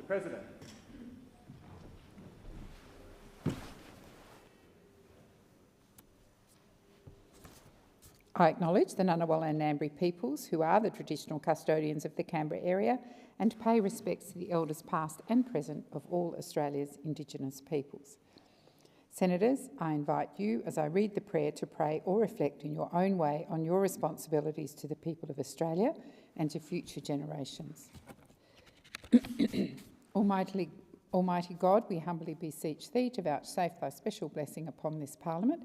President. I acknowledge the Ngunnawal and Ngambri peoples, who are the traditional custodians of the Canberra area, and pay respects to the elders past and present of all Australia's Indigenous peoples. Senators, I invite you, as I read the prayer, to pray or reflect in your own way on your responsibilities to the people of Australia and to future generations. Almighty God, we humbly beseech thee to vouchsafe thy special blessing upon this Parliament,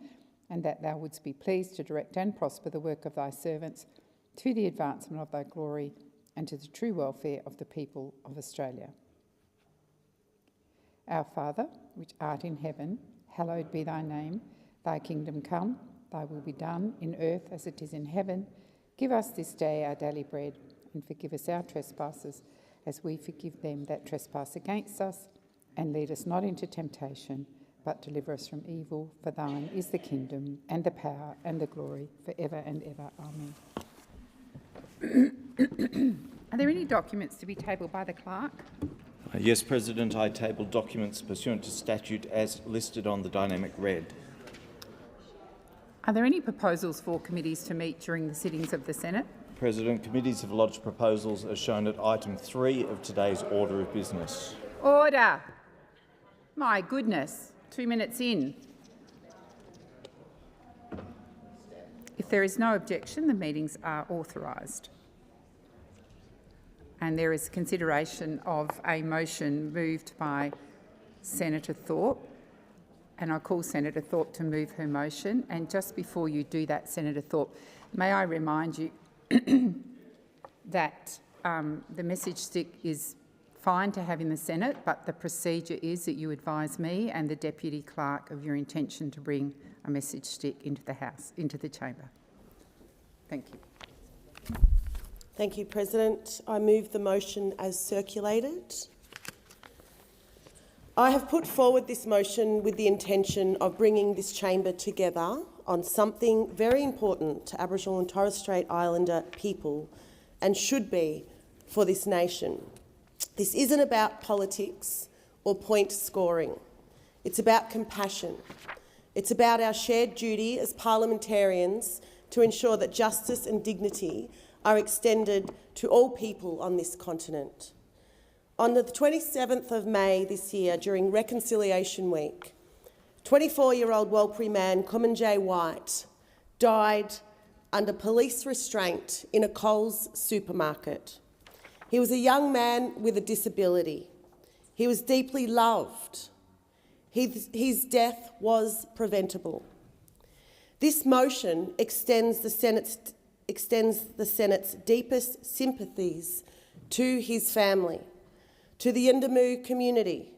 and that thou wouldst be pleased to direct and prosper the work of thy servants to the advancement of thy glory and to the true welfare of the people of Australia. Our Father, which art in heaven, hallowed be thy name. Thy kingdom come, thy will be done, in earth as it is in heaven. Give us this day our daily bread, and forgive us our trespasses, as we forgive them that trespass against us. And lead us not into temptation, but deliver us from evil. For thine is the kingdom, and the power, and the glory, for ever and ever. Amen. Are there any documents to be tabled by the clerk? Yes, President, I table documents pursuant to statute as listed on the dynamic red. Are there any proposals for committees to meet during the sittings of the Senate? President, committees have lodged proposals as shown at item 3 of today's order of business. Order. My goodness, 2 minutes in. If there is no objection, the meetings are authorised. And there is consideration of a motion moved by Senator Thorpe, and I call Senator Thorpe to move her motion. And just before you do that, Senator Thorpe, may I remind you that the message stick is fine to have in the Senate, but the procedure is that you advise me and the Deputy Clerk of your intention to bring a message stick into the House, into the chamber. Thank you. Thank you, President. I move the motion as circulated. I have put forward this motion with the intention of bringing this chamber together on something very important to Aboriginal and Torres Strait Islander people, and should be for this nation. This isn't about politics or point scoring. It's about compassion. It's about our shared duty as parliamentarians to ensure that justice and dignity are extended to all people on this continent. On the 27th of May this year, during Reconciliation Week, 24-year-old Warlpiri man Kumanjay White died under police restraint in a Coles supermarket. He was a young man with a disability. He was deeply loved. His death was preventable. This motion extends the Senate's deepest sympathies to his family, to the Yindamu community,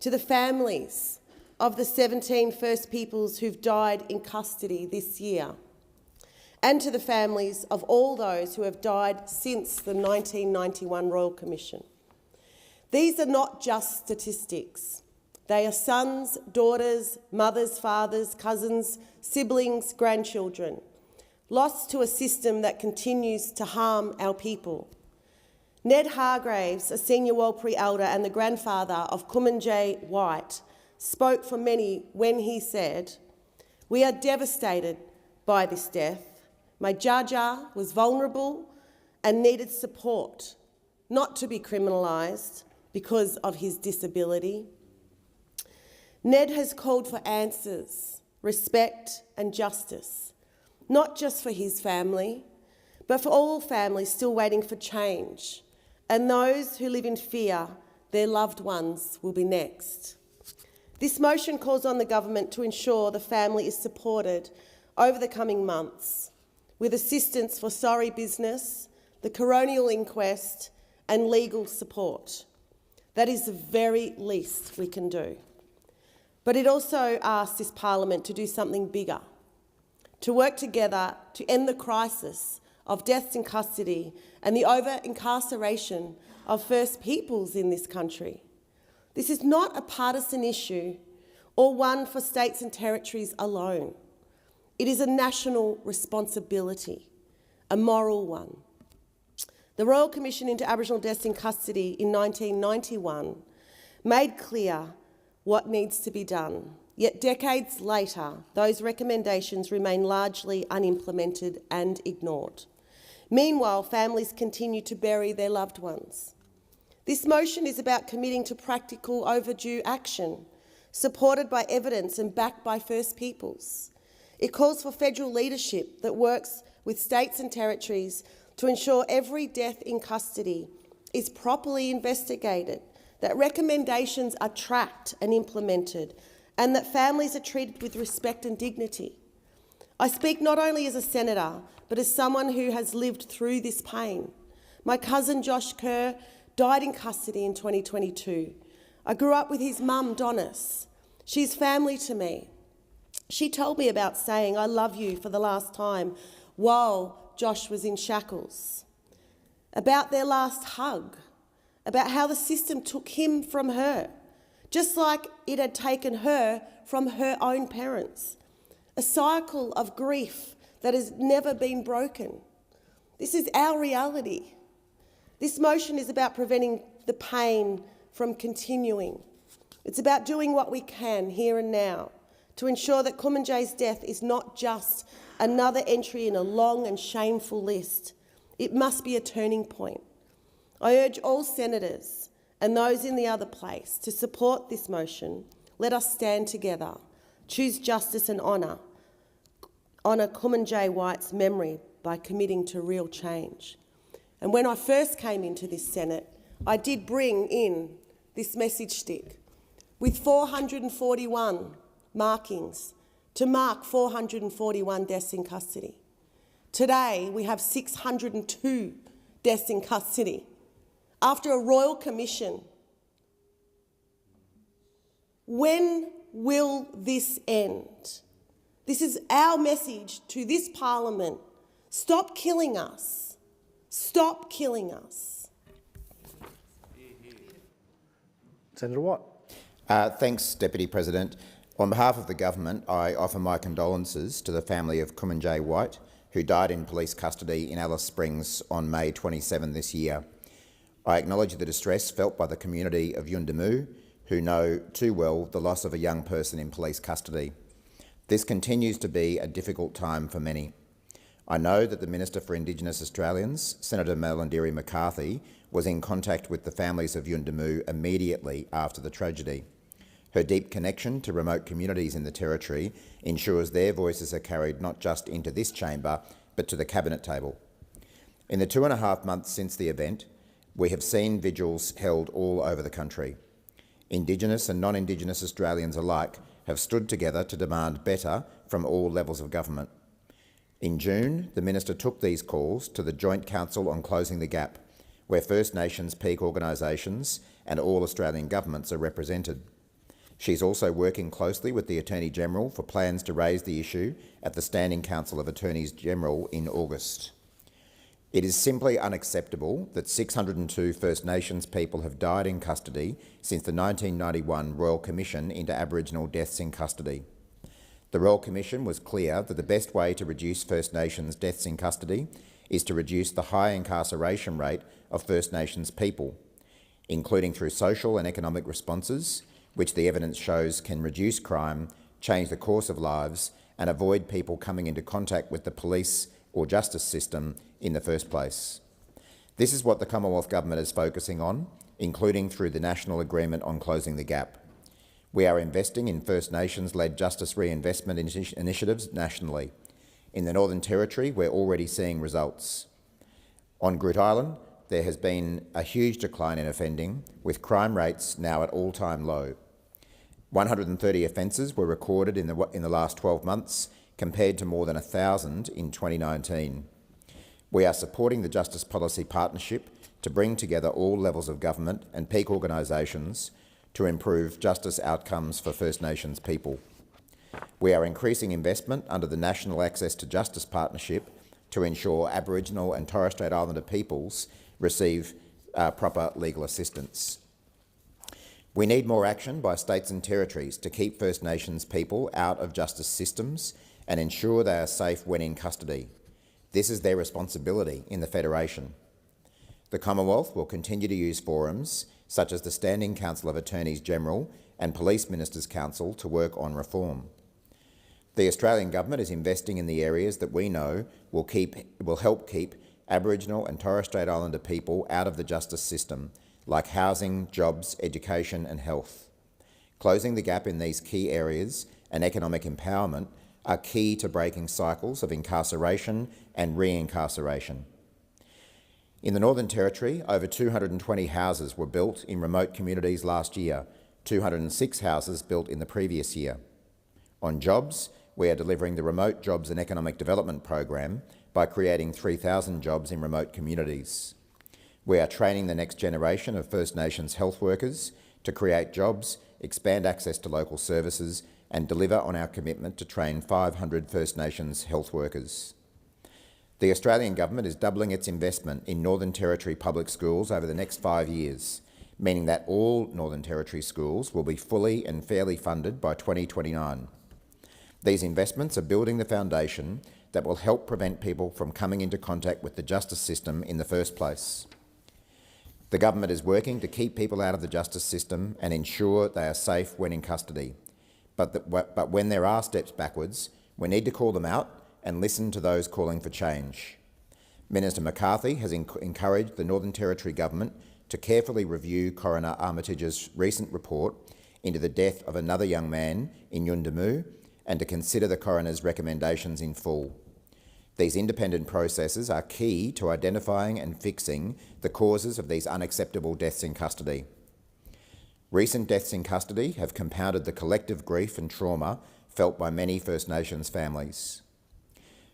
to the families of the 17 First Peoples who've died in custody this year, and to the families of all those who have died since the 1991 Royal Commission. These are not just statistics. They are sons, daughters, mothers, fathers, cousins, siblings, grandchildren, lost to a system that continues to harm our people. Ned Hargraves, a senior Warlpiri elder and the grandfather of Kumanjay White, spoke for many when he said, "We are devastated by this death. My Jaja was vulnerable and needed support, not to be criminalised because of his disability." Ned has called for answers, respect and justice, not just for his family, but for all families still waiting for change, and those who live in fear their loved ones will be next. This motion calls on the government to ensure the family is supported over the coming months with assistance for sorry business, the coronial inquest and legal support. That is the very least we can do. But it also asks this Parliament to do something bigger, to work together to end the crisis of deaths in custody and the over-incarceration of First Peoples in this country. This is not a partisan issue or one for states and territories alone. It is a national responsibility, a moral one. The Royal Commission into Aboriginal Deaths in Custody in 1991 made clear what needs to be done. Yet decades later, those recommendations remain largely unimplemented and ignored. Meanwhile, families continue to bury their loved ones. This motion is about committing to practical overdue action, supported by evidence and backed by First Peoples. It calls for federal leadership that works with states and territories to ensure every death in custody is properly investigated, that recommendations are tracked and implemented, and that families are treated with respect and dignity. I speak not only as a senator, but as someone who has lived through this pain. My cousin Josh Kerr died in custody in 2022. I grew up with his mum, Donis. She's family to me. She told me about saying, "I love you" for the last time while Josh was in shackles, about their last hug, about how the system took him from her, just like it had taken her from her own parents. A cycle of grief that has never been broken. This is our reality. This motion is about preventing the pain from continuing. It's about doing what we can here and now to ensure that Kumanjay's death is not just another entry in a long and shameful list. It must be a turning point. I urge all senators and those in the other place to support this motion. Let us stand together, choose justice and honour Kumanjay White's memory by committing to real change. And when I first came into this Senate, I did bring in this message stick with 441 markings to mark 441 deaths in custody. Today, we have 602 deaths in custody. After a Royal Commission, when will this end? This is our message to this Parliament. Stop killing us. Stop killing us. Senator Watt. Thanks, Deputy President. On behalf of the government, I offer my condolences to the family of Kumanjay White, who died in police custody in Alice Springs on May 27 this year. I acknowledge the distress felt by the community of Yuendumu, who know too well the loss of a young person in police custody. This continues to be a difficult time for many. I know that the Minister for Indigenous Australians, Senator Malarndirri McCarthy, was in contact with the families of Yuendumu immediately after the tragedy. Her deep connection to remote communities in the Territory ensures their voices are carried not just into this chamber, but to the Cabinet table. In the 2.5 months since the event, we have seen vigils held all over the country. Indigenous and non-Indigenous Australians alike have stood together to demand better from all levels of government. In June, the Minister took these calls to the Joint Council on Closing the Gap, where First Nations peak organisations and all Australian governments are represented. She's also working closely with the Attorney-General for plans to raise the issue at the Standing Council of Attorneys-General in August. It is simply unacceptable that 602 First Nations people have died in custody since the 1991 Royal Commission into Aboriginal deaths in custody. The Royal Commission was clear that the best way to reduce First Nations deaths in custody is to reduce the high incarceration rate of First Nations people, including through social and economic responses, which the evidence shows can reduce crime, change the course of lives, and avoid people coming into contact with the police or justice system in the first place. This is what the Commonwealth Government is focusing on, including through the National Agreement on Closing the Gap. We are investing in First Nations-led justice reinvestment initiatives nationally. In the Northern Territory, we're already seeing results. On Groote Eylandt, there has been a huge decline in offending, with crime rates now at all-time low. 130 offences were recorded in the last 12 months, compared to more than 1,000 in 2019. We are supporting the Justice Policy Partnership to bring together all levels of government and peak organisations to improve justice outcomes for First Nations people. We are increasing investment under the National Access to Justice Partnership to ensure Aboriginal and Torres Strait Islander peoples receive proper legal assistance. We need more action by states and territories to keep First Nations people out of justice systems and ensure they are safe when in custody. This is their responsibility in the Federation. The Commonwealth will continue to use forums such as the Standing Council of Attorneys General and Police Ministers' Council to work on reform. The Australian Government is investing in the areas that we know will help keep Aboriginal and Torres Strait Islander people out of the justice system, like housing, jobs, education and health. Closing the gap in these key areas and economic empowerment are key to breaking cycles of incarceration and re-incarceration. In the Northern Territory, over 220 houses were built in remote communities last year, 206 houses built in the previous year. On jobs, we are delivering the Remote Jobs and Economic Development Program by creating 3,000 jobs in remote communities. We are training the next generation of First Nations health workers to create jobs, expand access to local services and deliver on our commitment to train 500 First Nations health workers. The Australian Government is doubling its investment in Northern Territory public schools over the next 5 years, meaning that all Northern Territory schools will be fully and fairly funded by 2029. These investments are building the foundation that will help prevent people from coming into contact with the justice system in the first place. The Government is working to keep people out of the justice system and ensure they are safe when in custody. But when there are steps backwards, we need to call them out and listen to those calling for change. Minister McCarthy has encouraged the Northern Territory Government to carefully review Coroner Armitage's recent report into the death of another young man in Yuendumu and to consider the coroner's recommendations in full. These independent processes are key to identifying and fixing the causes of these unacceptable deaths in custody. Recent deaths in custody have compounded the collective grief and trauma felt by many First Nations families.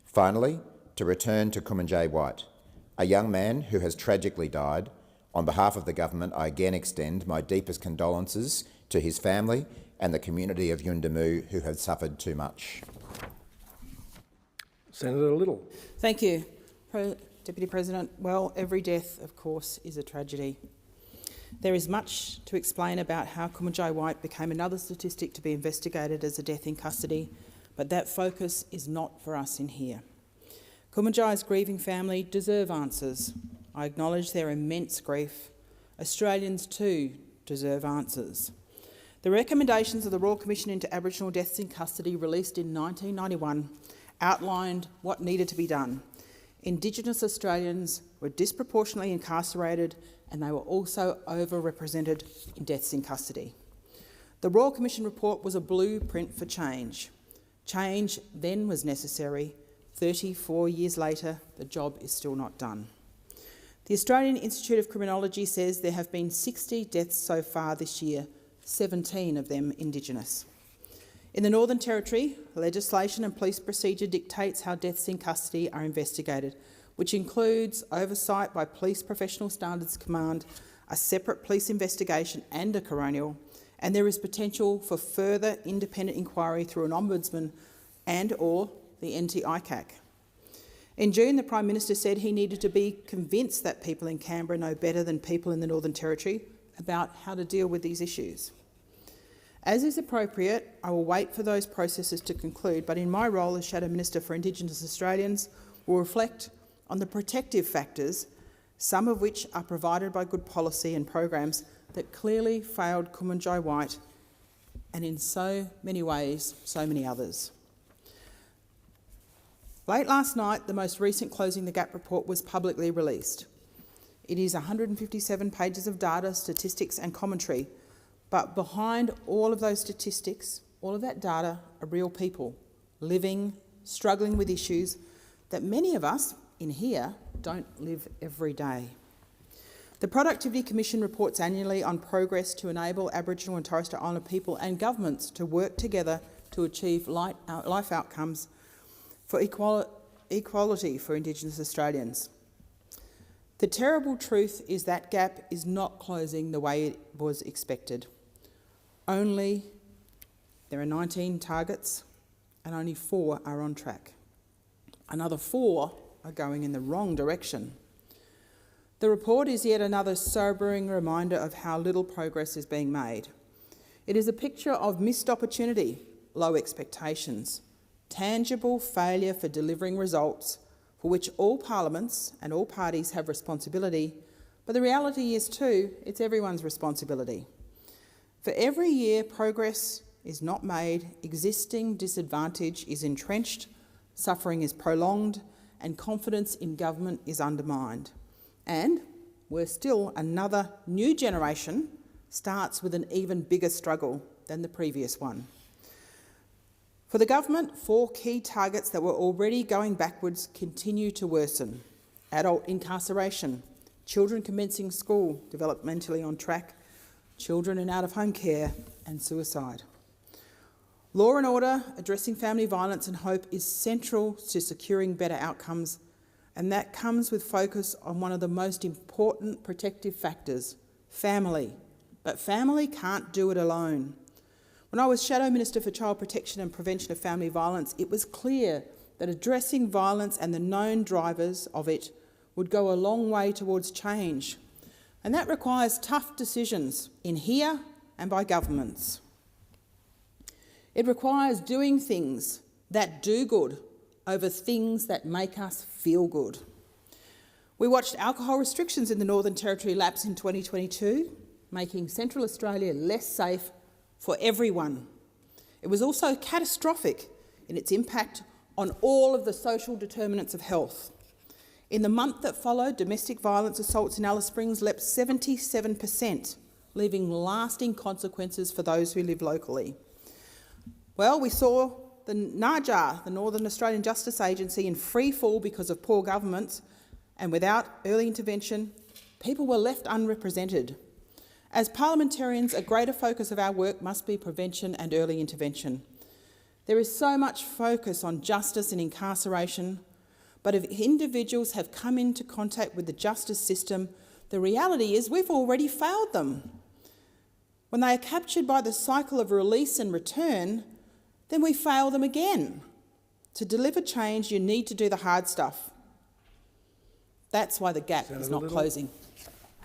Finally, to return to Kumanjayi White, a young man who has tragically died. On behalf of the Government, I again extend my deepest condolences to his family and the community of Yuendumu who have suffered too much. Senator Little. Thank you, Deputy President. Well, every death, of course, is a tragedy. There is much to explain about how Kumanjayi White became another statistic to be investigated as a death in custody, but that focus is not for us in here. Kumanjayi's grieving family deserve answers. I acknowledge their immense grief. Australians too deserve answers. The recommendations of the Royal Commission into Aboriginal Deaths in Custody, released in 1991, outlined what needed to be done. Indigenous Australians were disproportionately incarcerated and they were also overrepresented in deaths in custody. The Royal Commission report was a blueprint for change. Change then was necessary. 34 years later, the job is still not done. The Australian Institute of Criminology says there have been 60 deaths so far this year, 17 of them Indigenous. In the Northern Territory, legislation and police procedure dictates how deaths in custody are investigated, which includes oversight by Police Professional Standards Command, a separate police investigation and a coronial, and there is potential for further independent inquiry through an ombudsman and/or the NT-ICAC. In June, the Prime Minister said he needed to be convinced that people in Canberra know better than people in the Northern Territory about how to deal with these issues. As is appropriate, I will wait for those processes to conclude, but in my role as Shadow Minister for Indigenous Australians, will reflect on the protective factors, some of which are provided by good policy and programs that clearly failed Kumanjayi White and in so many ways, so many others. Late last night, the most recent Closing the Gap report was publicly released. It is 157 pages of data, statistics and commentary, but behind all of those statistics, all of that data are real people, living, struggling with issues that many of us in here don't live every day. The Productivity Commission reports annually on progress to enable Aboriginal and Torres Strait Islander people and governments to work together to achieve life outcomes for equality for Indigenous Australians. The terrible truth is that gap is not closing the way it was expected. There are 19 targets and only 4 are on track. Another 4 are going in the wrong direction. The report is yet another sobering reminder of how little progress is being made. It is a picture of missed opportunity, low expectations, tangible failure for delivering results for which all parliaments and all parties have responsibility, But the reality is too, it's everyone's responsibility. For every year progress is not made, existing disadvantage is entrenched, suffering is prolonged, and confidence in government is undermined. And worse still, another new generation starts with an even bigger struggle than the previous one. For the government, 4 key targets that were already going backwards continue to worsen. Adult incarceration, children commencing school, developmentally on track, children in out-of-home care, and suicide. Law and order, addressing family violence and hope is central to securing better outcomes, and that comes with focus on one of the most important protective factors, family. But family can't do it alone. When I was Shadow Minister for Child Protection and Prevention of Family Violence, it was clear that addressing violence and the known drivers of it would go a long way towards change. And that requires tough decisions in here and by governments. It requires doing things that do good over things that make us feel good. We watched alcohol restrictions in the Northern Territory lapse in 2022, making Central Australia less safe for everyone. It was also catastrophic in its impact on all of the social determinants of health. In the month that followed, domestic violence assaults in Alice Springs leapt 77%, leaving lasting consequences for those who live locally. Well, we saw the NAJAR, the Northern Australian Justice Agency, in free fall because of poor governments, and without early intervention, people were left unrepresented. As parliamentarians, a greater focus of our work must be prevention and early intervention. There is so much focus on justice and incarceration, but if individuals have come into contact with the justice system, the reality is we've already failed them. When they are captured by the cycle of release and return, then we fail them again. To deliver change, you need to do the hard stuff. That's why the gap is not closing.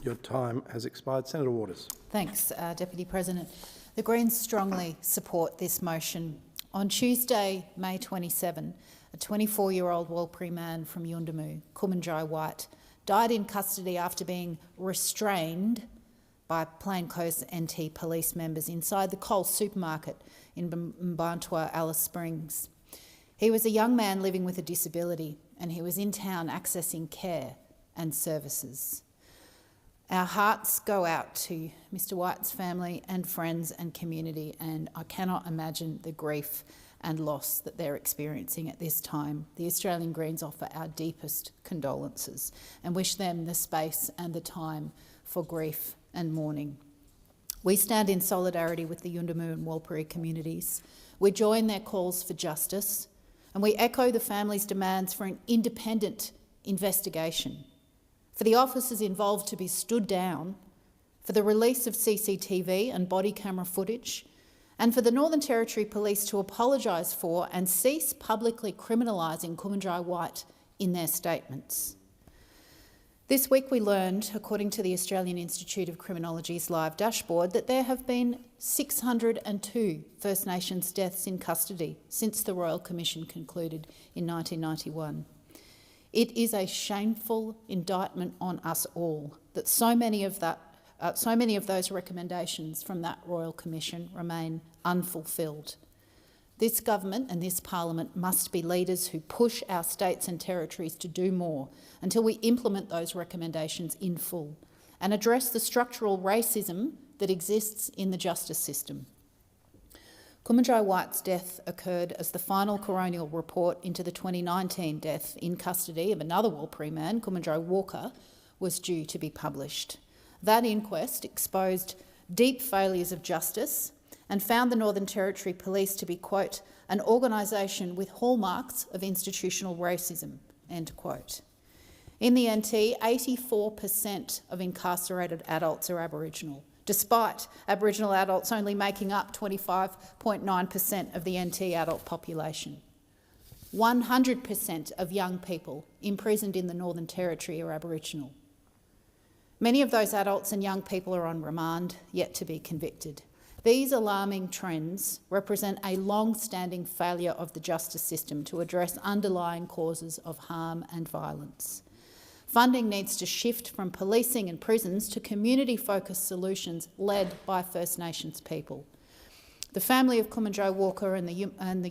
Your time has expired. Senator Waters. Thanks, Deputy President. The Greens strongly support this motion. On Tuesday, May 27, a 24-year-old Warlpiri man from Yuendumu, Kumanjai White, died in custody after being restrained by plainclothes NT police members inside the Coles supermarket in Mbantua, Alice Springs. He was a young man living with a disability, and he was in town accessing care and services. Our hearts go out to Mr White's family and friends and community, and I cannot imagine the grief and loss that they're experiencing at this time. The Australian Greens offer our deepest condolences and wish them the space and the time for grief and mourning. We stand in solidarity with the Yuendumu and Warlpiri communities. We join their calls for justice, and we echo the families' demands for an independent investigation, for the officers involved to be stood down, for the release of CCTV and body camera footage, and for the Northern Territory Police to apologise for and cease publicly criminalising Kumanjai White in their statements. This week we learned, according to the Australian Institute of Criminology's live dashboard, that there have been 602 First Nations deaths in custody since the Royal Commission concluded in 1991. It is a shameful indictment on us all that so many of those recommendations from that Royal Commission remain unfulfilled. This government and this parliament must be leaders who push our states and territories to do more until we implement those recommendations in full and address the structural racism that exists in the justice system. Kumanjai White's death occurred as the final coronial report into the 2019 death in custody of another Warlpiri man, Kumanjai Walker, was due to be published. That inquest exposed deep failures of justice and found the Northern Territory Police to be, quote, an organisation with hallmarks of institutional racism, end quote. In the NT, 84% of incarcerated adults are Aboriginal, despite Aboriginal adults only making up 25.9% of the NT adult population. 100% of young people imprisoned in the Northern Territory are Aboriginal. Many of those adults and young people are on remand, yet to be convicted. These alarming trends represent a long-standing failure of the justice system to address underlying causes of harm and violence. Funding needs to shift from policing and prisons to community-focused solutions led by First Nations people. The family of Kumanjai Walker and the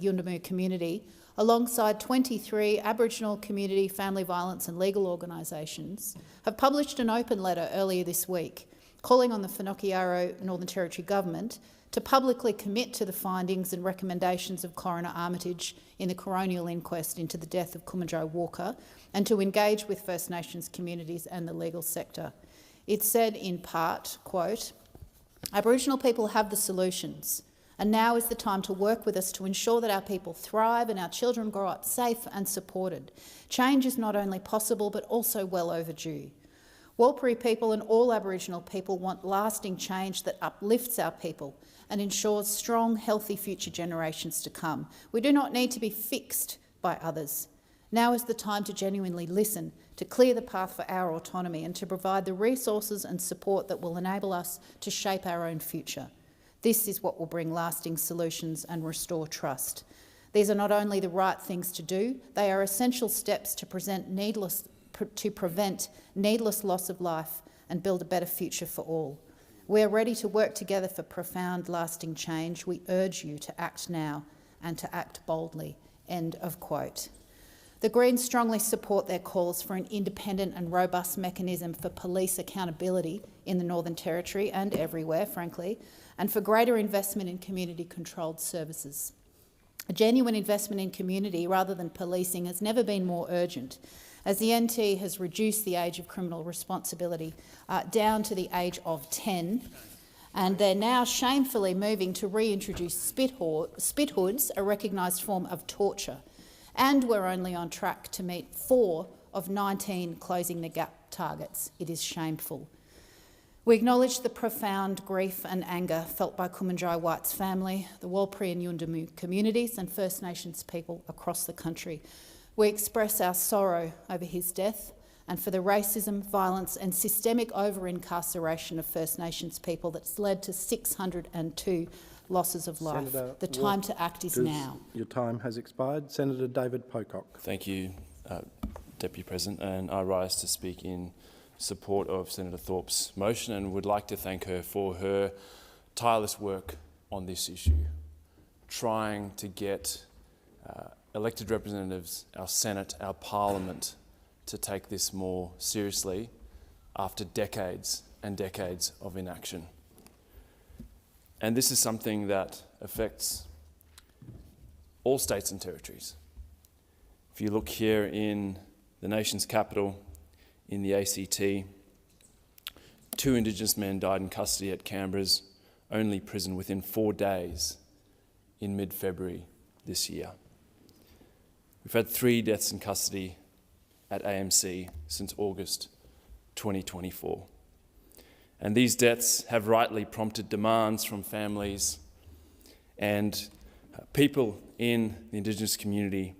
Yuendamu community, alongside 23 Aboriginal community family violence and legal organisations, have published an open letter earlier this week calling on the Whanokiraro Northern Territory Government to publicly commit to the findings and recommendations of Coroner Armitage in the coronial inquest into the death of Kumanjai Walker and to engage with First Nations communities and the legal sector. It said in part, quote, "Aboriginal people have the solutions, and now is the time to work with us to ensure that our people thrive and our children grow up safe and supported. Change is not only possible but also well overdue. Warlpiri people and all Aboriginal people want lasting change that uplifts our people and ensures strong, healthy future generations to come. We do not need to be fixed by others. Now is the time to genuinely listen, to clear the path for our autonomy and to provide the resources and support that will enable us to shape our own future. This is what will bring lasting solutions and restore trust. These are not only the right things to do, they are essential steps to prevent needless loss of life and build a better future for all. We are ready to work together for profound, lasting change. We urge you to act now and to act boldly." End of quote. The Greens strongly support their calls for an independent and robust mechanism for police accountability in the Northern Territory and everywhere, frankly, and for greater investment in community-controlled services. A genuine investment in community rather than policing has never been more urgent, as the NT has reduced the age of criminal responsibility down to the age of 10, and they're now shamefully moving to reintroduce spit hoods, a recognised form of torture, and we're only on track to meet 4 of 19 closing the gap targets. It is shameful. We acknowledge the profound grief and anger felt by Kumanjai White's family, the Warlpiri and Yuendamu communities and First Nations people across the country. We express our sorrow over his death and for the racism, violence and systemic over-incarceration of First Nations people that's led to 602 losses of life. Senator the time to act is now. Your time has expired. Senator David Pocock. Thank you, Deputy President, and I rise to speak in support of Senator Thorpe's motion and would like to thank her for her tireless work on this issue, trying to get elected representatives, our Senate, our Parliament, to take this more seriously after decades and decades of inaction. And this is something that affects all states and territories. If you look here in the nation's capital, in the ACT, 2 Indigenous men died in custody at Canberra's only prison within 4 days in mid-February this year. We've had 3 deaths in custody at AMC since August 2024. And these deaths have rightly prompted demands from families and people in the Indigenous community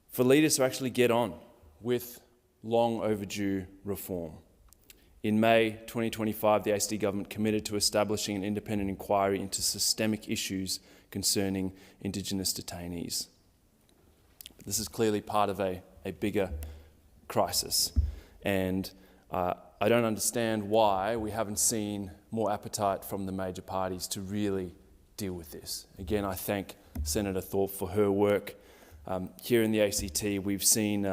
for leaders to actually get on with long overdue reform. In May 2025, the ACT government committed to establishing an independent inquiry into systemic issues concerning Indigenous detainees. But this is clearly part of a bigger crisis, and I don't understand why we haven't seen more appetite from the major parties to really deal with this. Again, I thank Senator Thorpe for her work. Here in the ACT, we've seen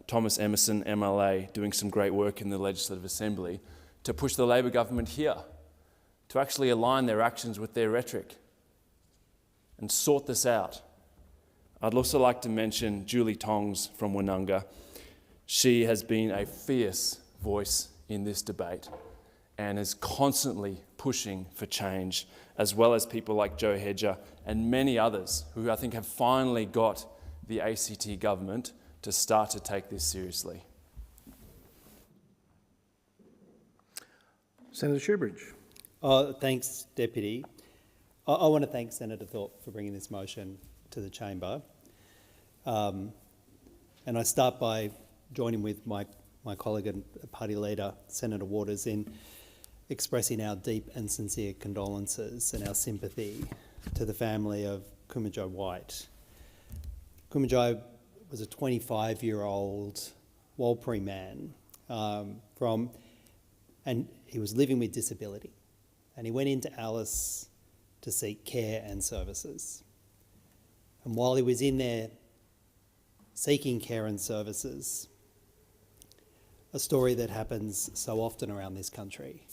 Thomas Emerson, MLA, doing some great work in the Legislative Assembly to push the Labor government here to actually align their actions with their rhetoric and sort this out. I'd also like to mention Julie Tongs from Woononga. She has been a fierce voice in this debate and is constantly pushing for change, as well as people like Joe Hedger and many others who I think have finally got the ACT government to start to take this seriously. Senator Shoebridge. Thanks, Deputy. I want to thank Senator Thorpe for bringing this motion to the chamber. And I start by joining with my colleague and party leader, Senator Waters, in expressing our deep and sincere condolences and our sympathy to the family of Kumanjai White. Kumanjai was a 25-year-old Warlpiri man and he was living with disability, and he went into Alice to seek care and services. And while he was in there seeking care and services, a story that happens so often around this country,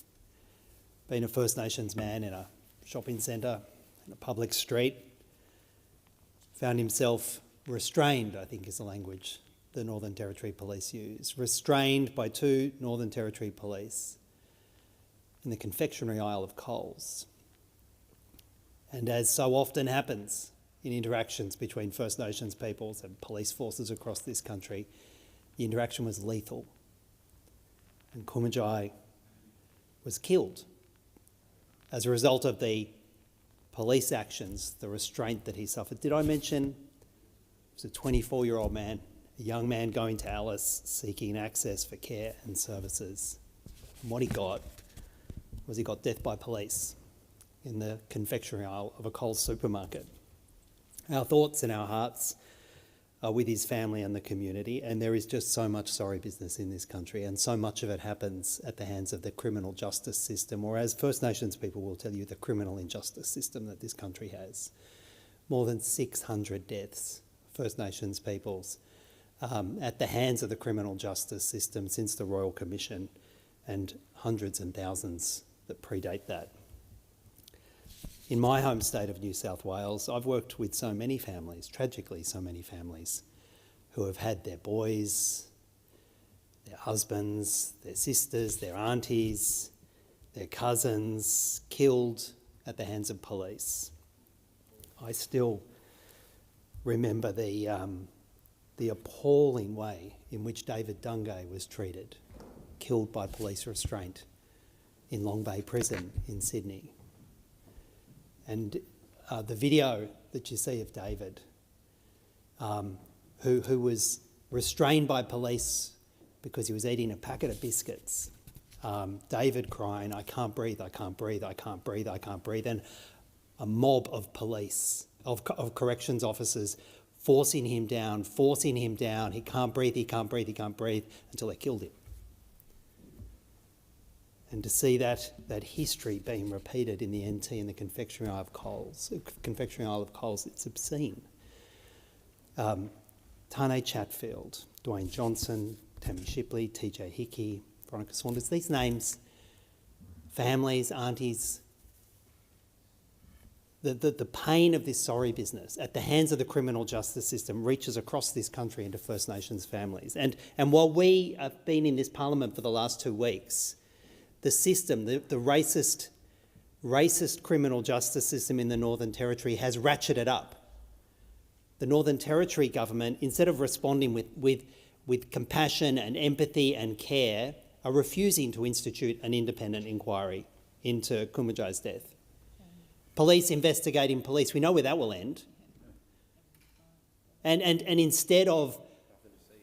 being a First Nations man in a shopping centre, in a public street, found himself restrained, I think is the language the Northern Territory Police use, restrained by 2 Northern Territory Police in the confectionery aisle of Coles. And as so often happens in interactions between First Nations peoples and police forces across this country, the interaction was lethal. And Kumanjai was killed as a result of the police actions, the restraint that he suffered. Did I mention he was a 24-year-old man, a young man going to Alice seeking access for care and services. And what he got was he got death by police in the confectionery aisle of a Coles supermarket. Our thoughts and our hearts are with his family and the community, and there is just so much sorry business in this country, and so much of it happens at the hands of the criminal justice system, or as First Nations people will tell you, the criminal injustice system that this country has. More than 600 deaths, First Nations peoples, at the hands of the criminal justice system since the Royal Commission, and hundreds and thousands that predate that. In my home state of New South Wales, I've worked with so many families, tragically so many families, who have had their boys, their husbands, their sisters, their aunties, their cousins killed at the hands of police. I still remember the appalling way in which David Dungay was treated, killed by police restraint in Long Bay Prison in Sydney. And the video that you see of David, who was restrained by police because he was eating a packet of biscuits, David crying, "I can't breathe, I can't breathe, I can't breathe, I can't breathe," and a mob of police, of corrections officers forcing him down, he can't breathe, he can't breathe, he can't breathe, until they killed him. And to see that history being repeated in the NT and the confectionery aisle of Coles, it's obscene. Tane Chatfield, Dwayne Johnson, Tammy Shipley, TJ Hickey, Veronica Saunders, these names, families, aunties, the pain of this sorry business at the hands of the criminal justice system reaches across this country into First Nations families. And while we have been in this parliament for the last 2 weeks, the system, the racist criminal justice system in the Northern Territory has ratcheted up. The Northern Territory government, instead of responding with compassion and empathy and care, are refusing to institute an independent inquiry into Kumanjai's death. Police investigating police, we know where that will end. And instead of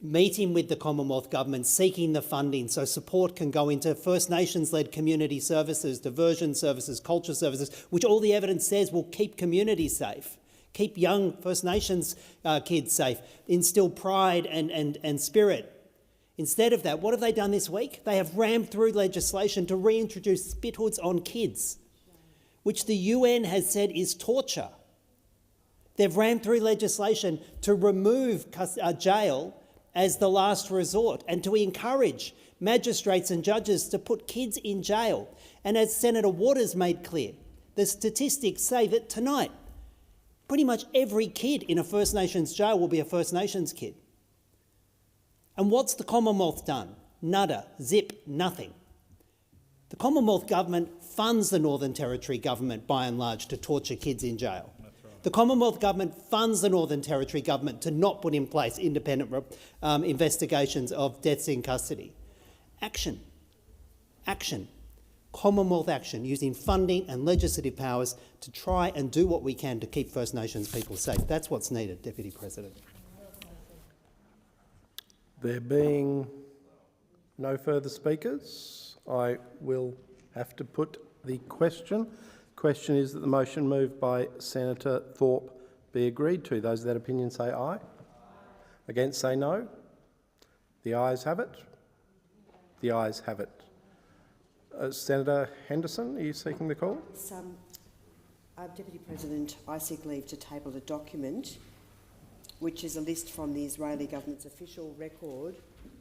meeting with the Commonwealth Government, seeking the funding so support can go into First Nations-led community services, diversion services, culture services, which all the evidence says will keep communities safe, keep young First Nations kids safe, instill pride and spirit. Instead of that, what have they done this week? They have rammed through legislation to reintroduce spit hoods on kids, which the UN has said is torture. They've rammed through legislation to remove jail as the last resort and to encourage magistrates and judges to put kids in jail. And as Senator Waters made clear, the statistics say that tonight, pretty much every kid in a First Nations jail will be a First Nations kid. And what's the Commonwealth done? Nada, zip, nothing. The Commonwealth Government funds the Northern Territory Government, by and large, to torture kids in jail. The Commonwealth Government funds the Northern Territory Government to not put in place independent investigations of deaths in custody. Action. Commonwealth action, using funding and legislative powers to try and do what we can to keep First Nations people safe. That's what's needed, Deputy President. There being no further speakers, I will have to put the question. Question is that the motion moved by Senator Thorpe be agreed to. Those of that opinion say aye. Against say no. The ayes have it. The ayes have it. Senator Henderson, are you seeking the call? Deputy President, I seek leave to table a document which is a list from the Israeli government's official record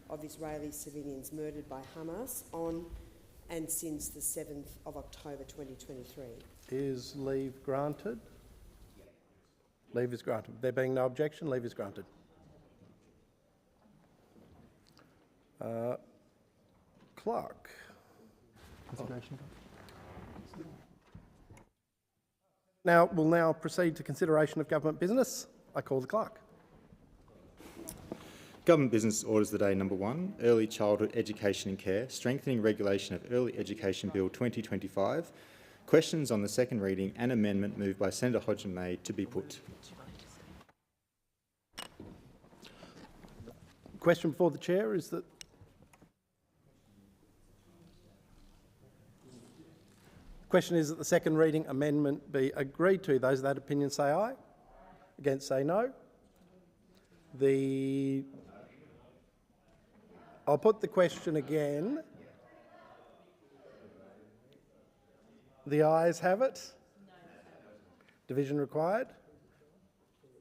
of Israeli civilians murdered by Hamas on and since the 7th of October 2023. Is leave granted? Leave is granted. There being no objection, leave is granted. Clerk. We'll now proceed to consideration of government business. I call the clerk. Government business orders the day number 1, Early Childhood Education and Care, Strengthening Regulation of Early Education Bill 2025. Questions on the second reading and amendment moved by Senator Hodgson-May to be put. Question before the chair is that the second reading amendment be agreed to. Those of that opinion say aye. Against say no. I'll put the question again. The ayes have it. Division required.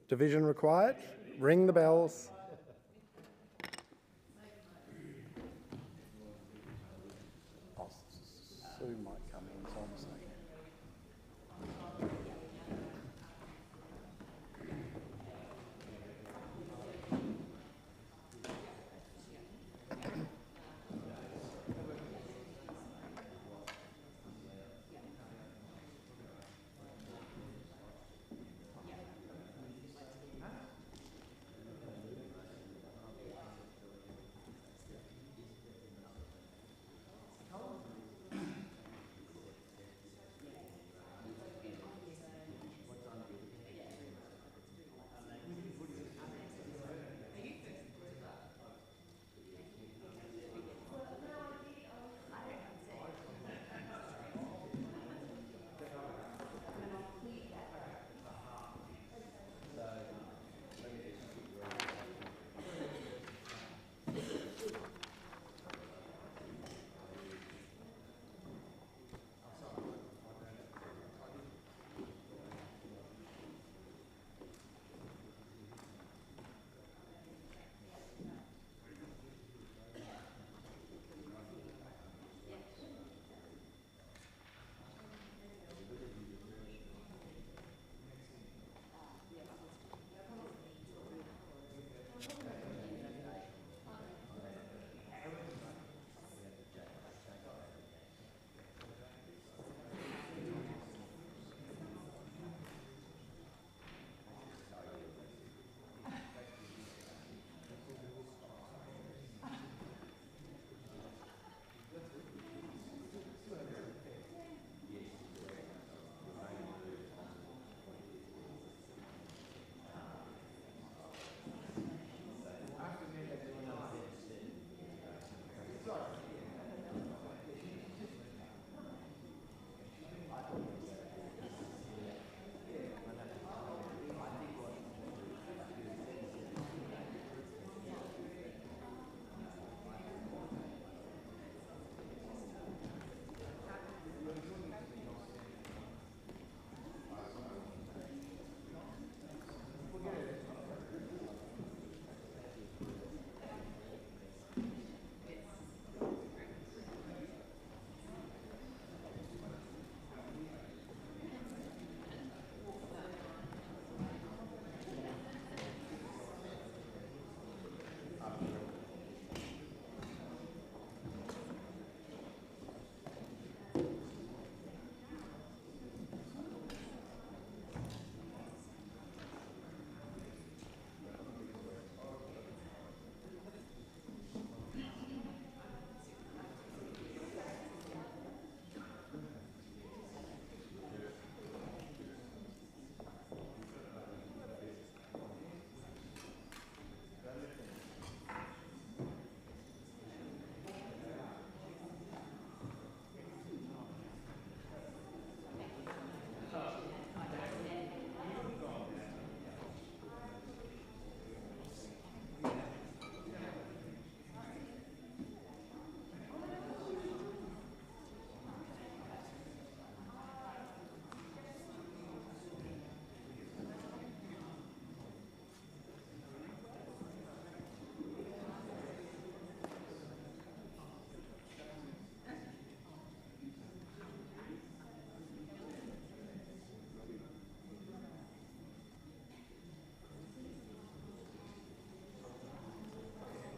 Division required. Ring the bells. Sue might come in, so I'm saying.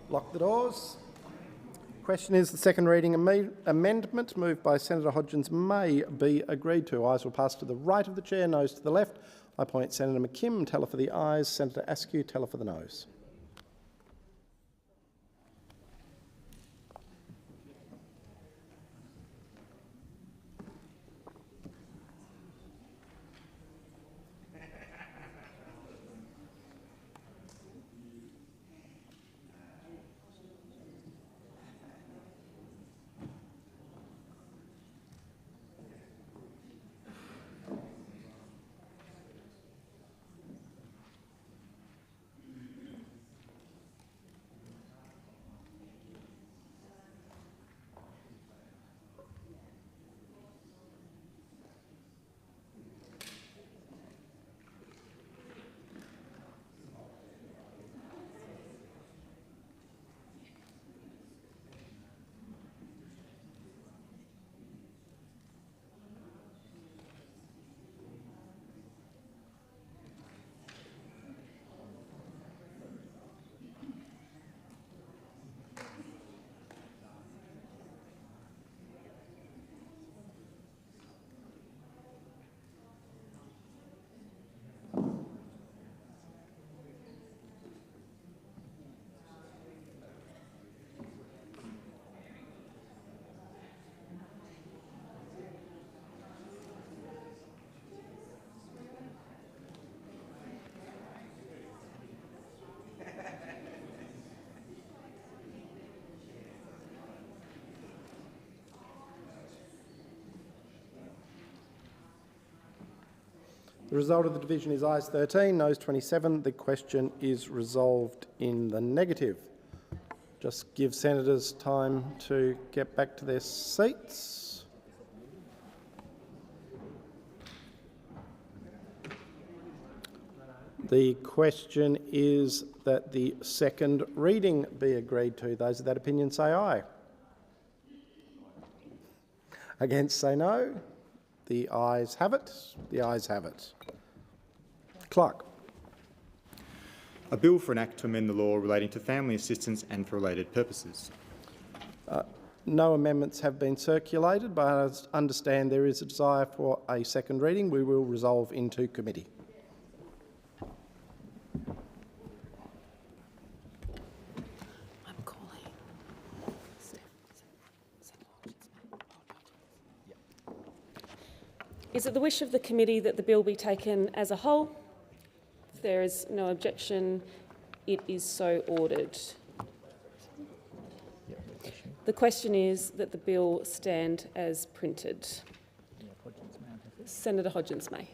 Lock the doors. Question is the second reading amendment moved by Senator Hodgins may be agreed to. Ayes will pass to the right of the chair, noes to the left. I point Senator McKim, teller for the ayes, Senator Askew, teller for the noes. The result of the division is ayes 13, noes 27. The question is resolved in the negative. Just give senators time to get back to their seats. The question is that the second reading be agreed to. Those of that opinion say aye. Against say no. The ayes have it. The ayes have it. Clerk. A bill for an act to amend the law relating to family assistance and for related purposes. No amendments have been circulated, but I understand there is a desire for a second reading. We will resolve into committee. Is it the wish of the committee that the bill be taken as a whole? If there is no objection, it is so ordered. The question is that the bill stand as printed. Senator Hodgins may.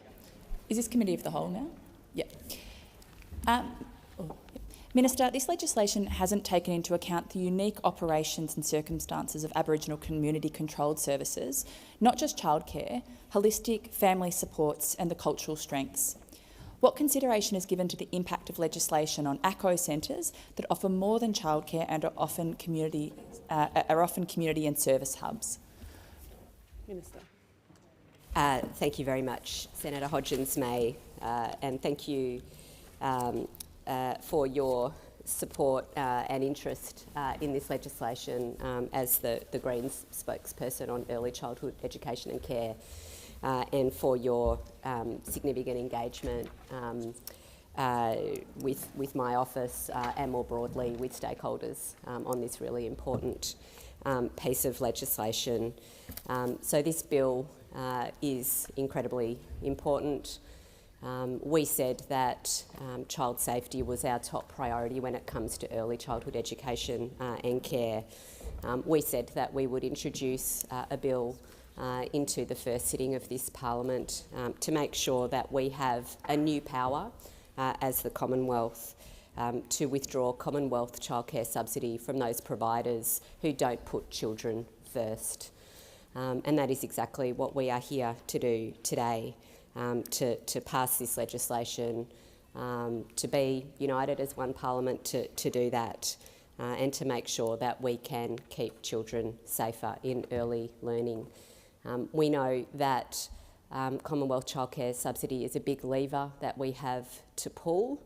Is this committee of the whole now? Yeah. Minister, this legislation hasn't taken into account the unique operations and circumstances of Aboriginal community-controlled services, not just childcare, holistic family supports and the cultural strengths. What consideration is given to the impact of legislation on ACO centres that offer more than childcare and are often community and service hubs? Minister. Thank you very much, Senator Hodgins-May, and thank you for your support and interest in this legislation as the Greens spokesperson on early childhood education and care, and for your significant engagement with my office and more broadly with stakeholders on this really important piece of legislation. So this bill is incredibly important. We said that child safety was our top priority when it comes to early childhood education and care. We said that we would introduce a bill into the first sitting of this Parliament to make sure that we have a new power as the Commonwealth to withdraw Commonwealth childcare subsidy from those providers who don't put children first. And that is exactly what we are here to do today. To pass this legislation, to be united as one Parliament to do that, and to make sure that we can keep children safer in early learning. We know that Commonwealth childcare subsidy is a big lever that we have to pull,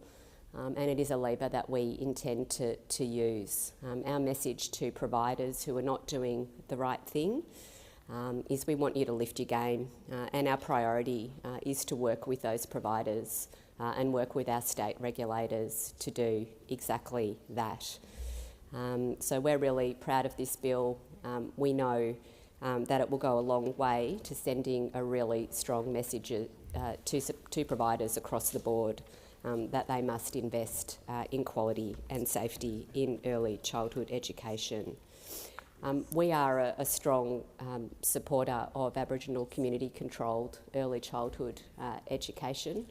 and it is a lever that we intend to use. Our message to providers who are not doing the right thing is we want you to lift your game, and our priority is to work with those providers and work with our state regulators to do exactly that. So we're really proud of this bill. We know that it will go a long way to sending a really strong message to providers across the board that they must invest in quality and safety in early childhood education. We are a strong supporter of Aboriginal community-controlled early childhood education.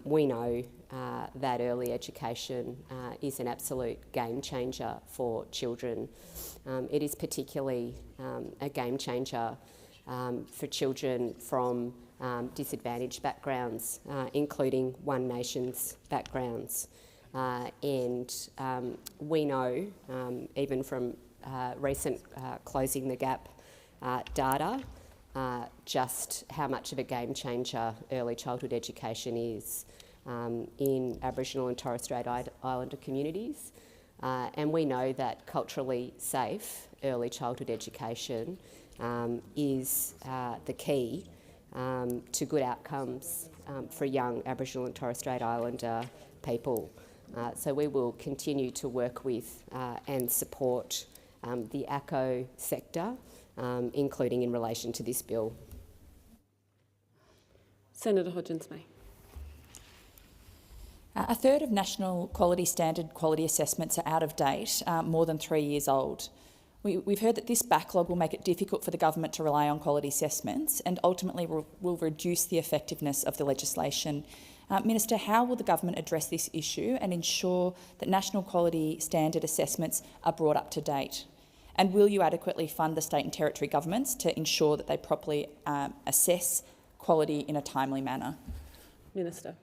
We know that early education is an absolute game changer for children. It is particularly a game changer for children from disadvantaged backgrounds, including One Nation's backgrounds. And we know, even from recent Closing the Gap data, just how much of a game changer early childhood education is in Aboriginal and Torres Strait Islander communities. And we know that culturally safe early childhood education is the key to good outcomes for young Aboriginal and Torres Strait Islander people. So we will continue to work with and support the ACO sector, including in relation to this bill. Senator Hodgins-May. A third of national quality standard quality assessments are out of date, more than 3 years old. We've heard that this backlog will make it difficult for the government to rely on quality assessments and ultimately will reduce the effectiveness of the legislation. Minister, how will the government address this issue and ensure that national quality standard assessments are brought up to date? And will you adequately fund the state and territory governments to ensure that they properly assess quality in a timely manner? Minister.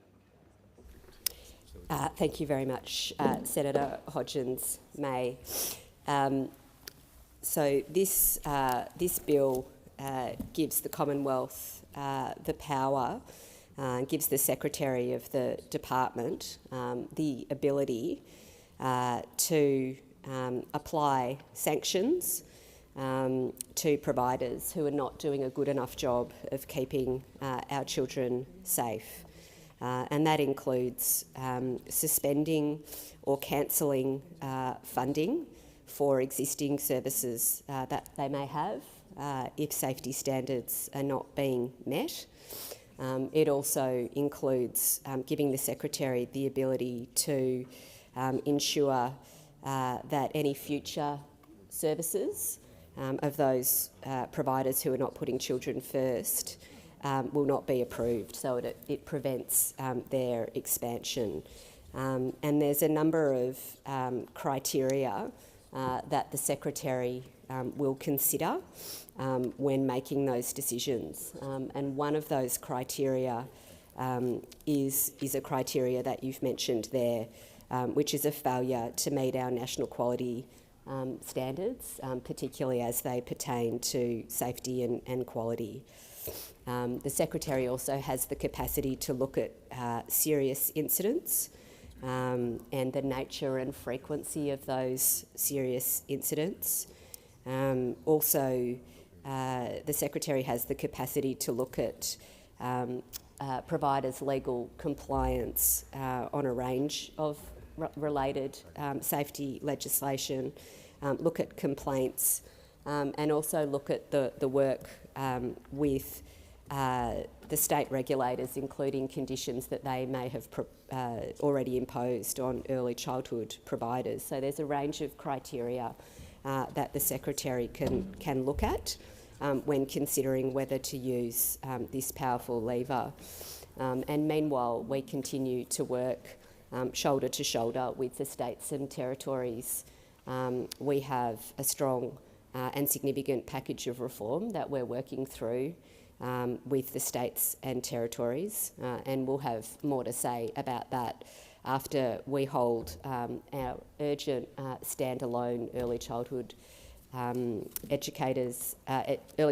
Thank you very much, Senator Hodgins-May. So this bill gives the Commonwealth the power, gives the Secretary of the Department the ability to apply sanctions to providers who are not doing a good enough job of keeping our children safe. And that includes suspending or cancelling funding for existing services that they may have if safety standards are not being met. It also includes giving the Secretary the ability to ensure that any future services of those providers who are not putting children first will not be approved, so it prevents their expansion. And there's a number of criteria that the Secretary will consider when making those decisions. And one of those criteria is a criteria that you've mentioned there, which is a failure to meet our national quality standards, particularly as they pertain to safety and quality. The Secretary also has the capacity to look at serious incidents and the nature and frequency of those serious incidents. Also, the Secretary has the capacity to look at providers' legal compliance on a range of related safety legislation, look at complaints, and also look at the work with the state regulators, including conditions that they may have already imposed on early childhood providers. So there's a range of criteria that the Secretary can look at when considering whether to use this powerful lever. And meanwhile, we continue to work shoulder to shoulder with the states and territories. We have a strong and significant package of reform that we're working through with the states and territories, and we'll have more to say about that after we hold our urgent standalone early childhood early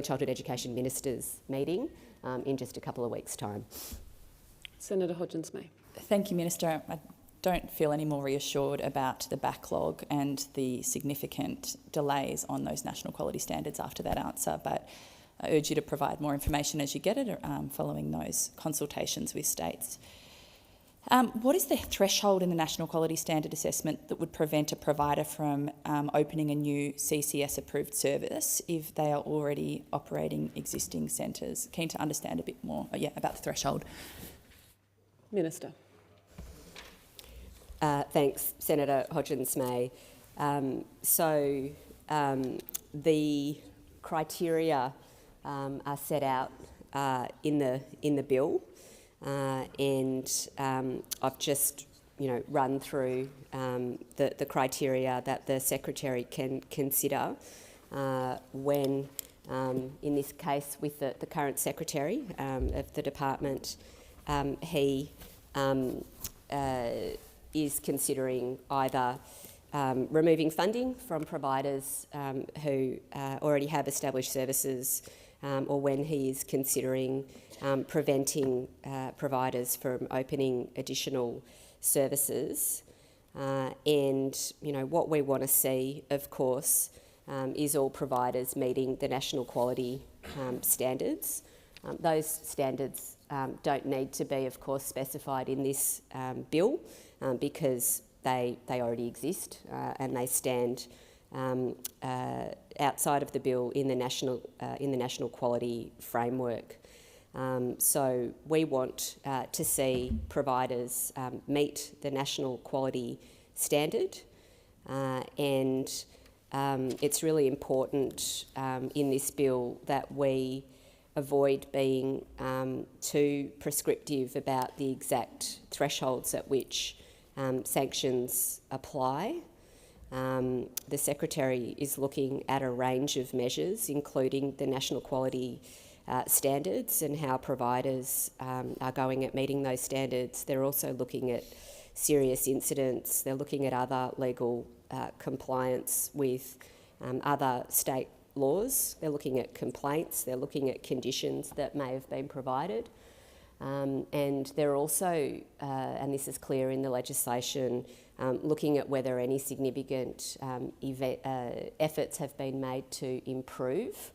childhood education ministers meeting in just a couple of weeks' time. Senator Hodgins-May. Thank you, Minister. I don't feel any more reassured about the backlog and the significant delays on those national quality standards after that answer, but I urge you to provide more information as you get it following those consultations with states. What is the threshold in the National Quality Standard Assessment that would prevent a provider from opening a new CCS-approved service if they are already operating existing centres? Keen to understand a bit more about the threshold. Minister. Thanks, Senator Hodgins-May. The criteria are set out in the bill. And I've just, run through the criteria that the Secretary can consider when, in this case, with the current Secretary of the Department, he is considering either removing funding from providers who already have established services, or when he is considering preventing providers from opening additional services. What we want to see, of course, is all providers meeting the national quality standards. Those standards don't need to be, of course, specified in this bill because they already exist and they stand outside of the bill in the national quality framework. So we want to see providers meet the national quality standard, and it's really important in this bill that we avoid being too prescriptive about the exact thresholds at which sanctions apply. The Secretary is looking at a range of measures, including the national quality standards and how providers are going at meeting those standards. They're also looking at serious incidents. They're looking at other legal compliance with other state laws. They're looking at complaints. They're looking at conditions that may have been provided. And they're also, and this is clear in the legislation, looking at whether any significant efforts have been made to improve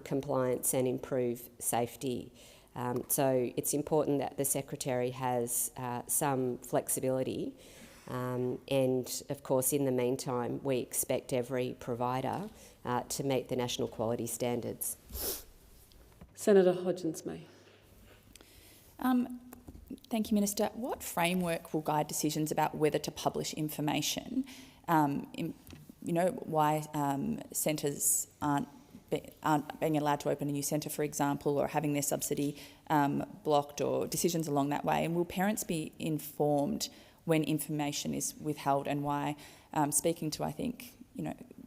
compliance and improve safety. So it's important that the Secretary has some flexibility, and of course in the meantime we expect every provider to meet the national quality standards. Senator Hodgins-May. Thank you, Minister. What framework will guide decisions about whether to publish information? Why centres aren't being allowed to open a new centre, for example, or having their subsidy blocked, or decisions along that way? And will parents be informed when information is withheld, and why? Speaking to, I think,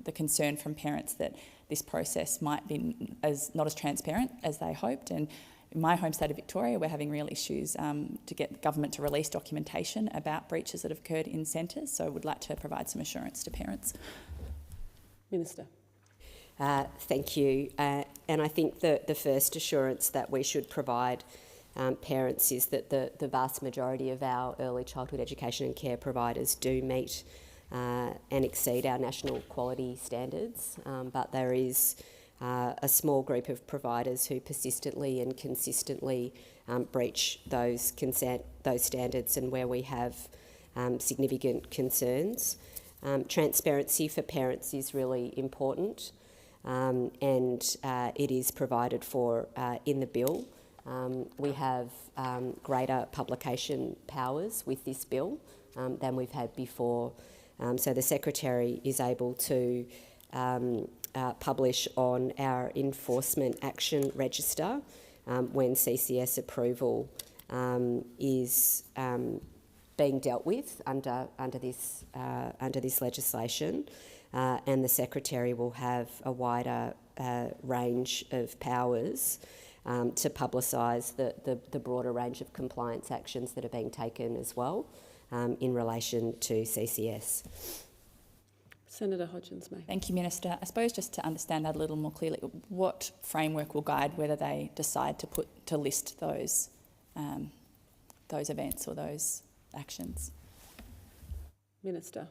the concern from parents that this process might be not as transparent as they hoped. And in my home state of Victoria, we're having real issues to get the government to release documentation about breaches that have occurred in centres. So I would like to provide some assurance to parents. Minister. Thank you. And I think the first assurance that we should provide parents is that the vast majority of our early childhood education and care providers do meet and exceed our national quality standards, but there is a small group of providers who persistently and consistently breach those standards, and where we have significant concerns. Transparency for parents is really important, and it is provided for in the bill. We have greater publication powers with this bill than we've had before. So the Secretary is able to publish on our enforcement action register when CCS approval is being dealt with under this legislation, and the Secretary will have a wider range of powers to publicise the broader range of compliance actions that are being taken as well in relation to CCS. Senator Hodgins-May. Thank you, Minister. I suppose just to understand that a little more clearly, what framework will guide whether they decide to list those events or those actions? Minister.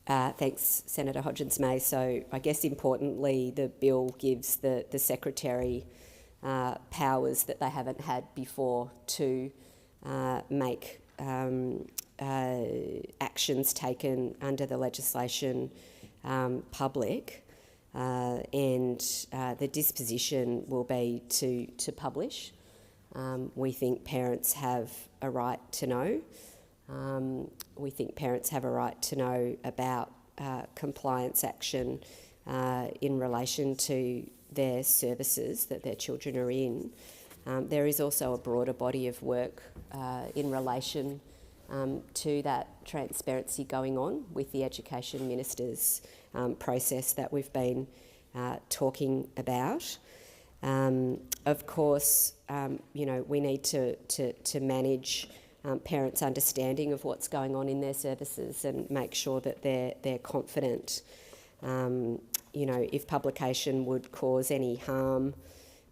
Thanks, Senator Hodgins-May. So I guess importantly, the bill gives the Secretary powers that they haven't had before to make actions taken under the legislation public, and the disposition will be to publish. We think parents have a right to know. We think parents have a right to know about compliance action in relation to their services that their children are in. There is also a broader body of work in relation to that transparency going on with the Education Minister's process that we've been talking about. Of course, we need to manage parents' understanding of what's going on in their services and make sure that they're confident. If publication would cause any harm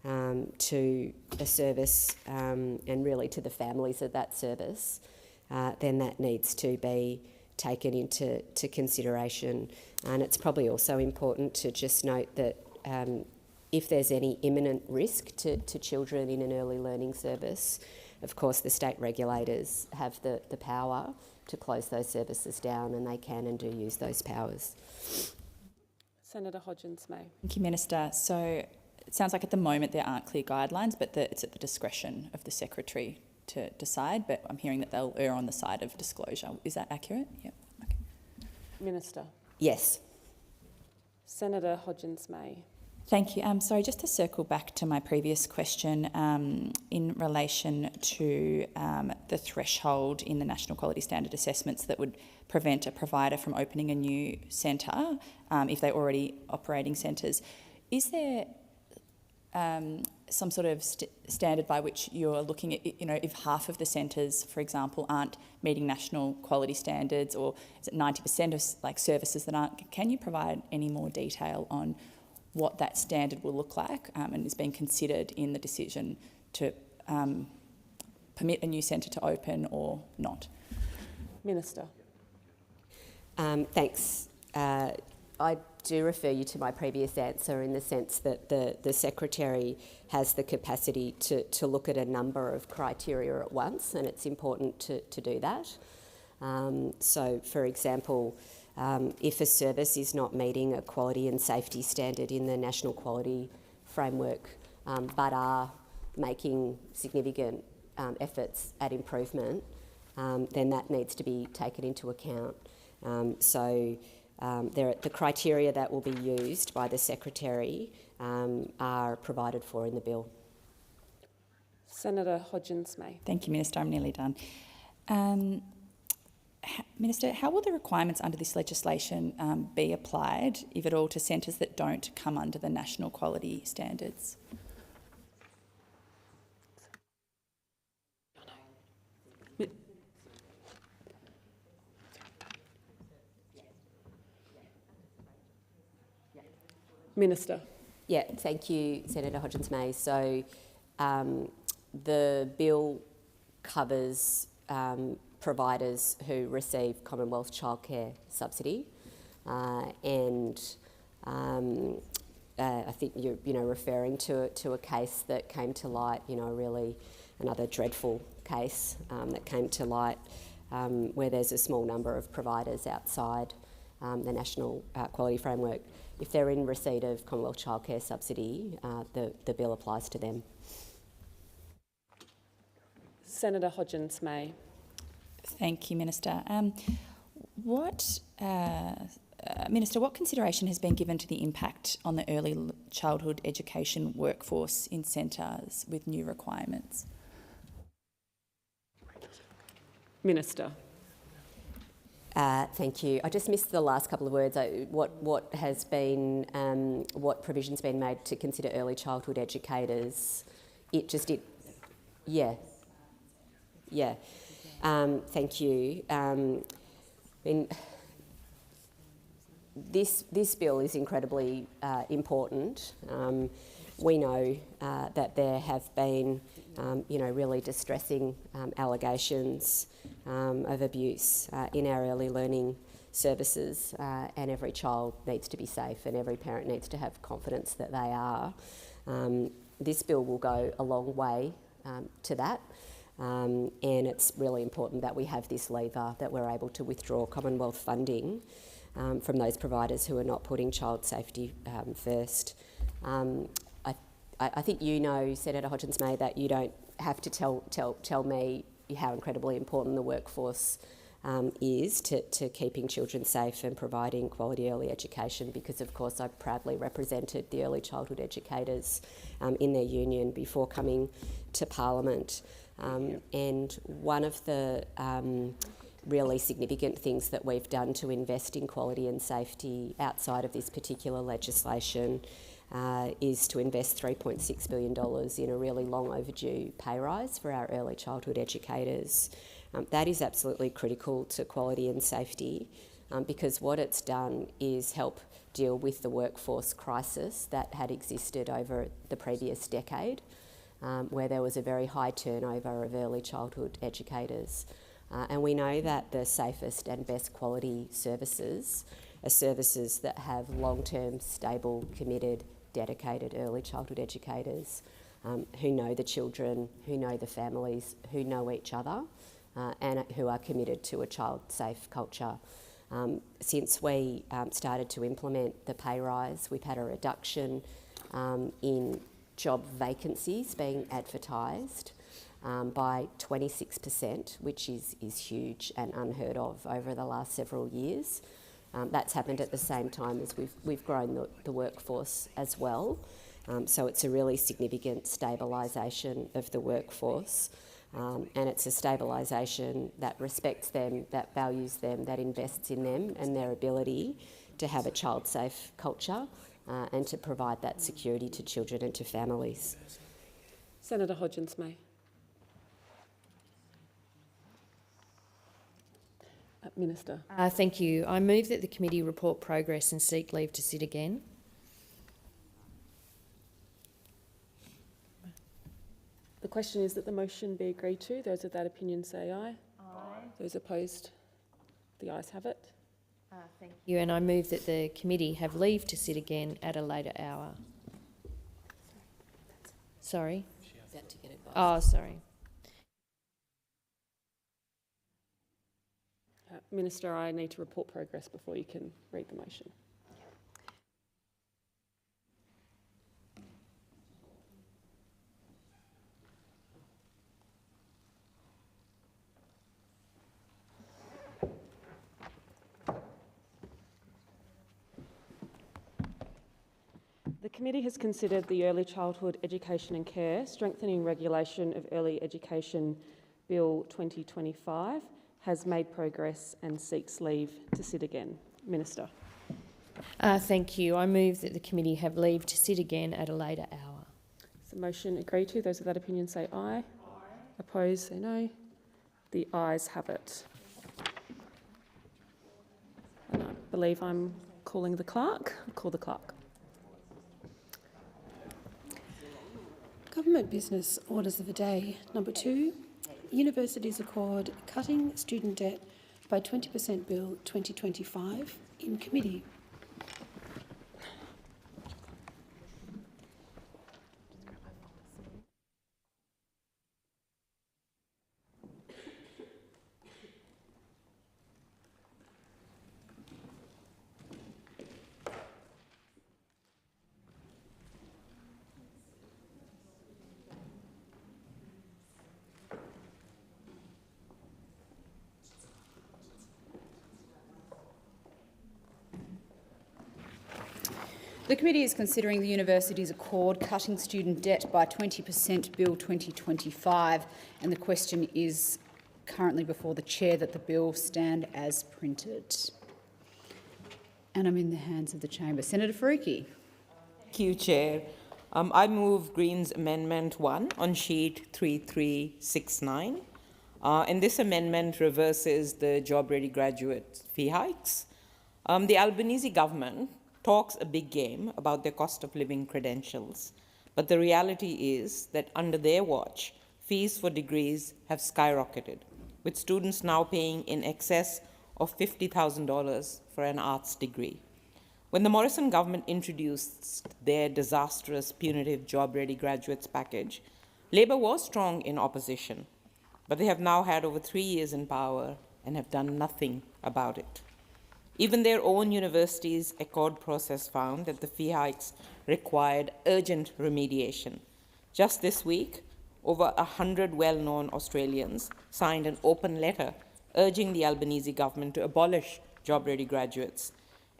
to a service and really to the families of that service, then that needs to be taken into consideration. And it's probably also important to just note that if there's any imminent risk to children in an early learning service, of course the state regulators have the power to close those services down, and they can and do use those powers. Senator Hodgins-May. Thank you, Minister. So it sounds like at the moment there aren't clear guidelines, but it's at the discretion of the Secretary to decide, but I'm hearing that they'll err on the side of disclosure. Is that accurate? Yep. Okay. Minister. Yes. Senator Hodgins-May. Thank you. Sorry, just to circle back to my previous question in relation to the threshold in the National Quality Standard assessments that would prevent a provider from opening a new centre if they're already operating centres. Is there some sort of standard by which you're looking at, if half of the centres, for example, aren't meeting national quality standards, or is it 90% of services that aren't? Can you provide any more detail on what that standard will look like and is being considered in the decision to permit a new centre to open or not? Minister. Thanks. I do refer you to my previous answer in the sense that the Secretary has the capacity to look at a number of criteria at once, and it's important to do that. So, for example, if a service is not meeting a quality and safety standard in the National Quality Framework, but are making significant efforts at improvement, then that needs to be taken into account. The criteria that will be used by the Secretary are provided for in the bill. Senator Hodgins-May. Thank you, Minister. I'm nearly done. Minister, how will the requirements under this legislation be applied, if at all, to centres that don't come under the national quality standards? Minister. Yeah, thank you, Senator Hodgins-May. So the bill covers providers who receive Commonwealth Childcare subsidy, and I think you're referring to a case that came to light, really another dreadful case that came to light where there's a small number of providers outside the National Quality Framework. If they're in receipt of Commonwealth Childcare subsidy, the bill applies to them. Senator Hodgins-May. Thank you, Minister. Minister, what consideration has been given to the impact on the early childhood education workforce in centres with new requirements? Minister. Thank you. I just missed the last couple of words. What provision's been made to consider early childhood educators? Yeah. Thank you. This bill is incredibly important. We know that there have been, really distressing allegations of abuse in our early learning services, and every child needs to be safe and every parent needs to have confidence that they are. This bill will go a long way to that, and it's really important that we have this lever, that we're able to withdraw Commonwealth funding from those providers who are not putting child safety first. I think you know, Senator Hodgins-May, that you don't have to tell me how incredibly important the workforce is to keeping children safe and providing quality early education, because of course I proudly represented the early childhood educators in their union before coming to Parliament. And one of the really significant things that we've done to invest in quality and safety outside of this particular legislation is to invest $3.6 billion in a really long overdue pay rise for our early childhood educators. That is absolutely critical to quality and safety, because what it's done is help deal with the workforce crisis that had existed over the previous decade, where there was a very high turnover of early childhood educators. And we know that the safest and best quality services are services that have long-term, stable, committed, dedicated early childhood educators who know the children, who know the families, who know each other, and who are committed to a child-safe culture. Since we started to implement the pay rise, we've had a reduction in job vacancies being advertised by 26%, which is huge and unheard of over the last several years. That's happened at the same time as we've grown the workforce as well. So it's a really significant stabilisation of the workforce, and it's a stabilisation that respects them, that values them, that invests in them and their ability to have a child-safe culture and to provide that security to children and to families. Senator Hodgins-May. Minister. Thank you. I move that the committee report progress and seek leave to sit again. The question is that the motion be agreed to. Those of that opinion say aye. Aye. Those opposed, the ayes have it. Thank you. And I move that the committee have leave to sit again at a later hour. Sorry? About to get advice. Oh, sorry. Minister, I need to report progress before you can read the motion. The committee has considered the Early Childhood Education and Care Strengthening Regulation of Early Education Bill 2025, has made progress and seeks leave to sit again. Minister. Thank you. I move that the committee have leave to sit again at a later hour. Is the motion agreed to? Those of that opinion say aye. Aye. Opposed say no. The ayes have it. And I believe I'm calling the clerk. I'll call the clerk. Government business orders of the day. Number 2, Universities Accord Cutting Student Debt by 20% Bill 2025 in committee. The committee is considering the Universities Accord Cutting Student Debt by 20% Bill 2025, and the question is currently before the Chair that the bill stand as printed. And I'm in the hands of the Chamber. Senator Faruqi. Thank you, Chair. I move Greens Amendment 1 on sheet 3369. And this amendment reverses the job-ready graduate fee hikes. The Albanese government talks a big game about their cost of living credentials, But the reality is that under their watch, fees for degrees have skyrocketed, with students now paying in excess of $50,000 for an arts degree. When the Morrison government introduced their disastrous punitive job-ready graduates package, Labor was strong in opposition, but they have now had over 3 years in power and have done nothing about it. Even their own university's accord process found that the fee hikes required urgent remediation. Just this week, over 100 well-known Australians signed an open letter urging the Albanese government to abolish job-ready graduates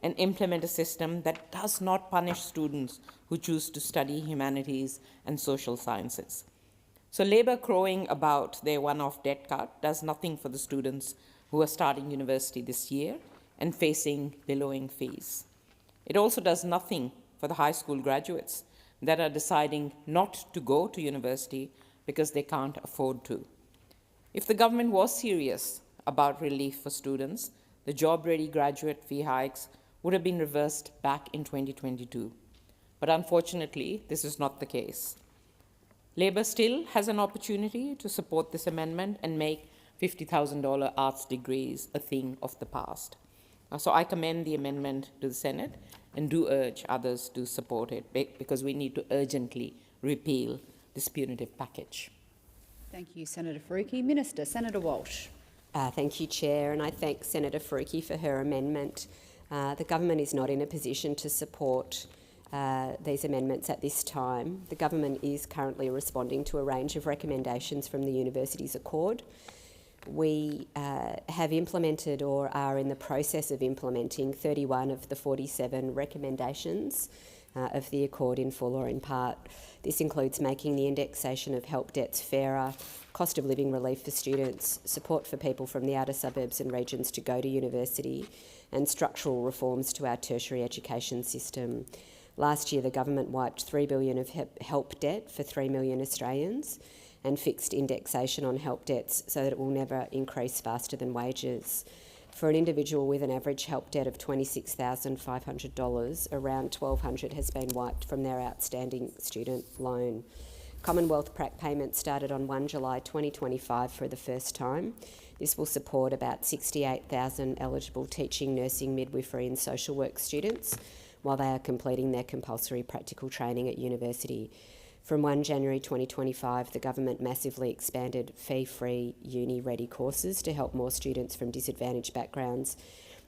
and implement a system that does not punish students who choose to study humanities and social sciences. So Labor crowing about their one-off debt cut does nothing for the students who are starting university this year and facing billowing fees. It also does nothing for the high school graduates that are deciding not to go to university because they can't afford to. If the government was serious about relief for students, the job-ready graduate fee hikes would have been reversed back in 2022. But unfortunately, this is not the case. Labor still has an opportunity to support this amendment and make $50,000 arts degrees a thing of the past. So I commend the amendment to the Senate and do urge others to support it because we need to urgently repeal this punitive package. Thank you, Senator Faruqi. Minister, Senator Walsh. Thank you, Chair, and I thank Senator Faruqi for her amendment. The government is not in a position to support these amendments at this time. The government is currently responding to a range of recommendations from the Universities Accord. We have implemented or are in the process of implementing 31 of the 47 recommendations of the Accord in full or in part. This includes making the indexation of help debts fairer, cost of living relief for students, support for people from the outer suburbs and regions to go to university, and structural reforms to our tertiary education system. Last year, the government wiped $3 billion of help debt for 3 million Australians and fixed indexation on help debts so that it will never increase faster than wages. For an individual with an average help debt of $26,500, around $1,200 has been wiped from their outstanding student loan. Commonwealth prac payments started on 1 July 2025 for the first time. This will support about 68,000 eligible teaching, nursing, midwifery and social work students while they are completing their compulsory practical training at university. From 1 January 2025, the government massively expanded fee-free uni-ready courses to help more students from disadvantaged backgrounds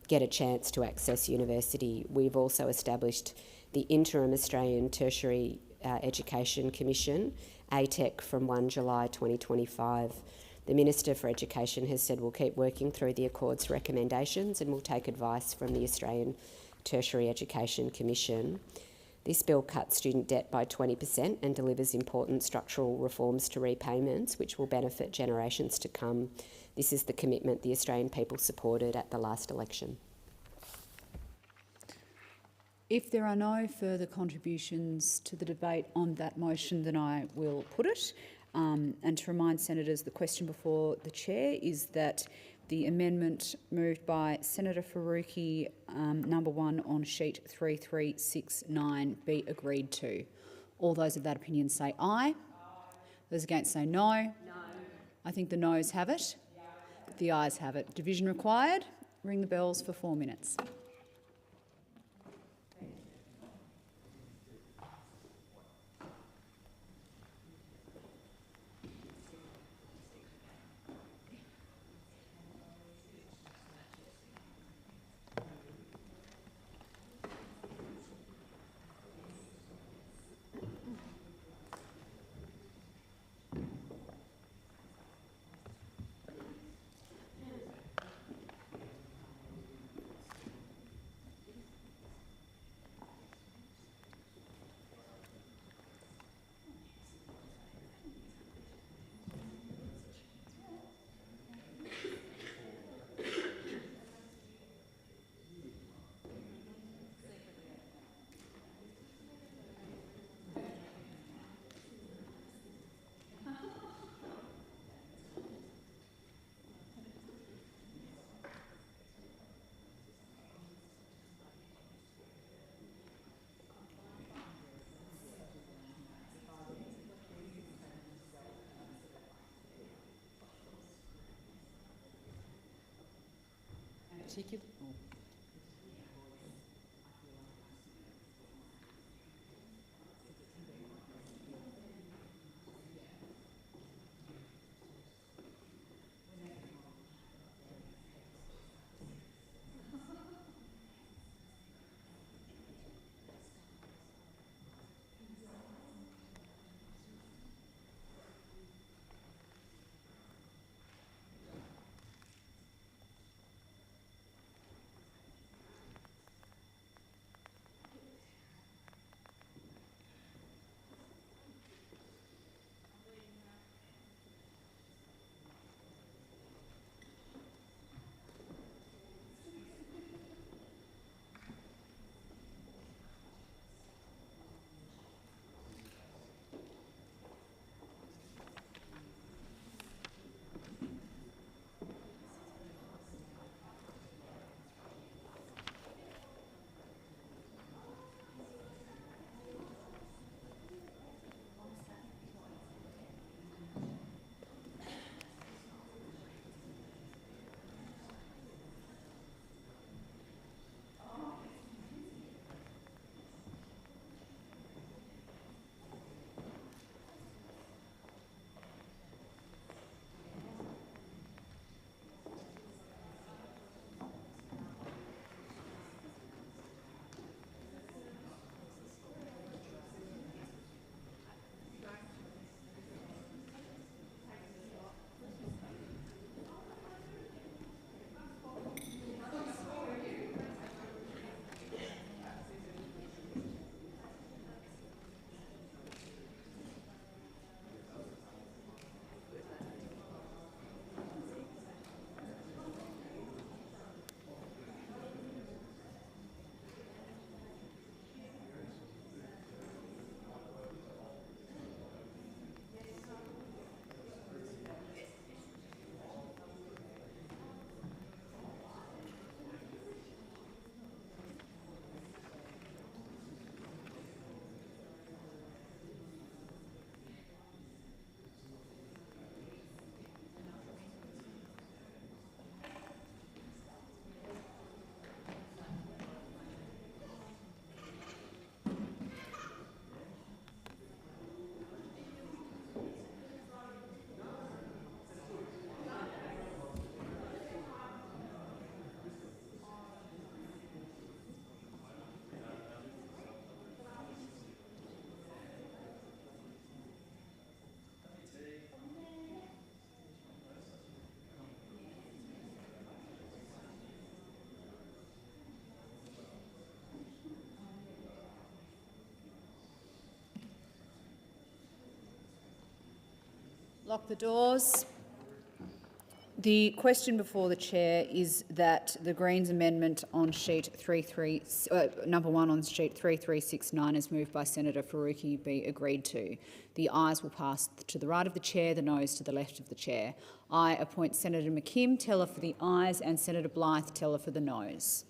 get a chance to access university. We've also established the Interim Australian Tertiary Education Commission, ATEC, from 1 July 2025. The Minister for Education has said we'll keep working through the Accord's recommendations and we'll take advice from the Australian Tertiary Education Commission. This bill cuts student debt by 20% and delivers important structural reforms to repayments, which will benefit generations to come. This is the commitment the Australian people supported at the last election. If there are no further contributions to the debate on that motion, then I will put it. And to remind senators, the question before the chair is that the amendment moved by Senator Faruqi, number 1 on sheet 3369, be agreed to. All those of that opinion say aye. Those against say no. No. I think the noes have it. The ayes have it. Division required. Ring the bells for 4 minutes. particular? Lock the doors. The question before the chair is that the Greens amendment on sheet number 1 on sheet 3369 is moved by Senator Faruqi be agreed to. The ayes will pass to the right of the chair, the noes to the left of the chair. I appoint Senator McKim teller for the ayes and Senator Blythe teller for the noes.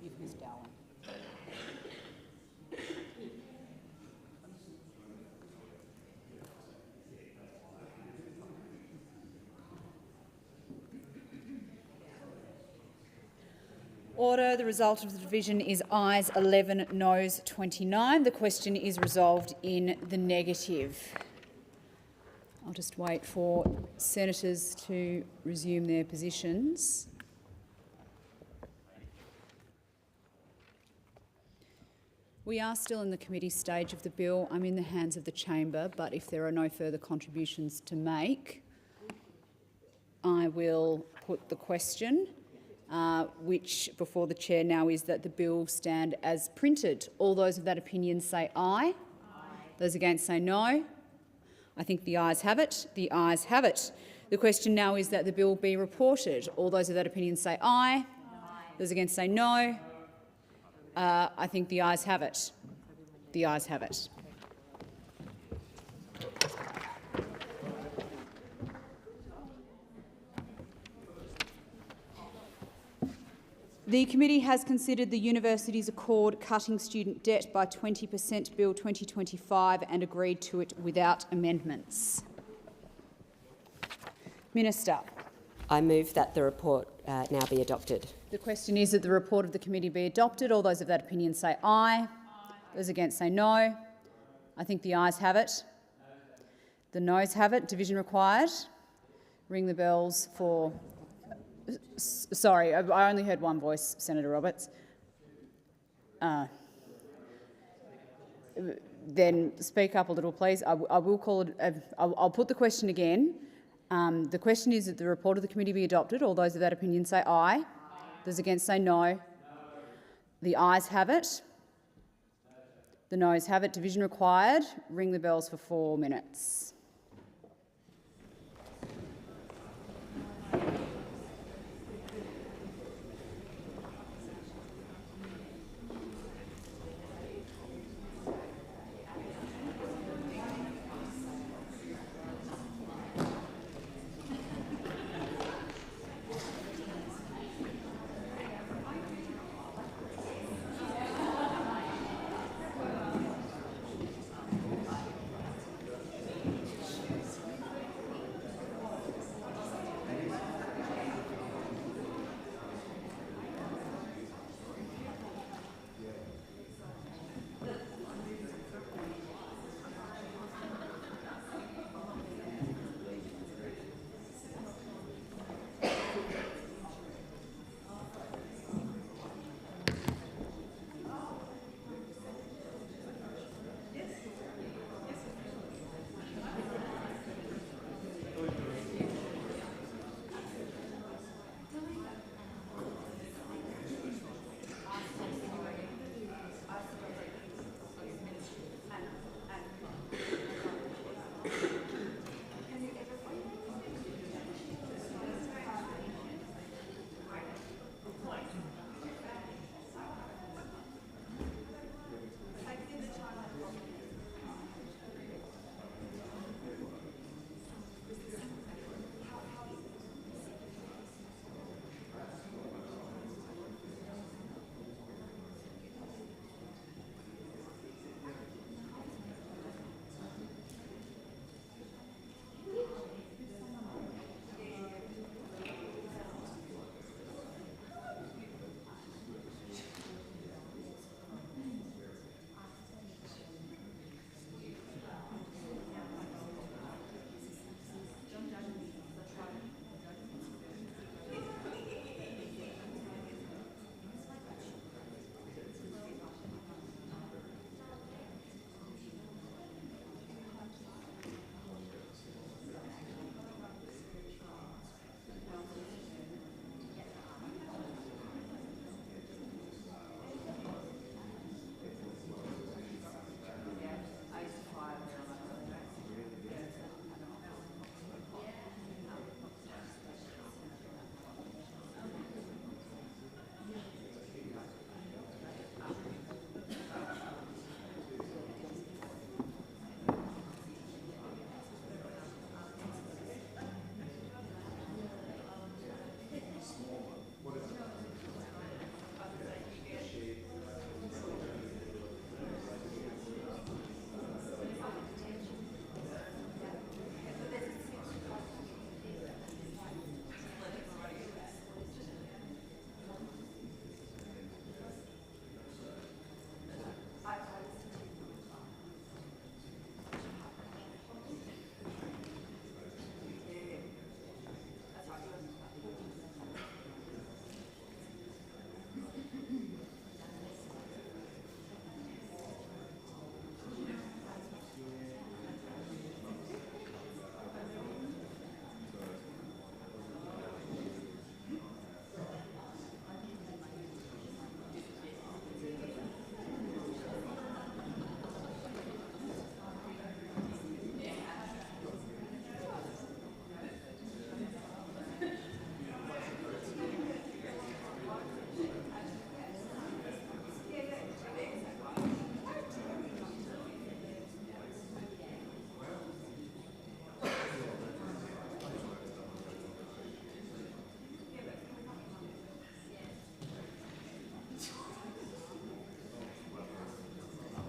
You've missed Darwin. Order. The result of the division is ayes 11, noes 29. The question is resolved in the negative. I'll just wait for senators to resume their positions. We are still in the committee stage of the bill. I'm in the hands of the chamber, but if there are no further contributions to make, I will put the question, which before the chair now is that the bill stand as printed. All those of that opinion say aye. Aye. Those against say no. I think the ayes have it. The ayes have it. The question now is that the bill be reported. All those of that opinion say aye. Aye. Those against say no. I think the ayes have it. The ayes have it. The committee has considered the University's Accord Cutting Student Debt by 20% Bill 2025 and agreed to it without amendments. Minister. I move that the report now be adopted. The question is that the report of the committee be adopted. All those of that opinion say aye. Aye. Those against say no. I think the ayes have it. The noes have it. Division required. Ring the bells for... Sorry, I only heard one voice, Senator Roberts. Then speak up a little, please. I will call it. I'll put the question again. The question is that the report of the committee be adopted. All those of that opinion say aye. Aye. Those against say no. The ayes have it. The noes have it. Division required. Ring the bells for 4 minutes.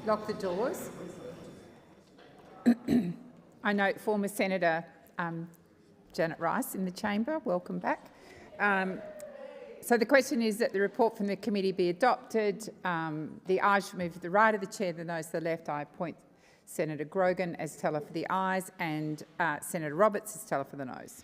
Lock the doors. I note former Senator Janet Rice in the chamber. Welcome back. So the question is that the report from the committee be adopted. The ayes should move to the right of the chair, the noes to the left. I appoint Senator Grogan as teller for the ayes and Senator Roberts as teller for the noes.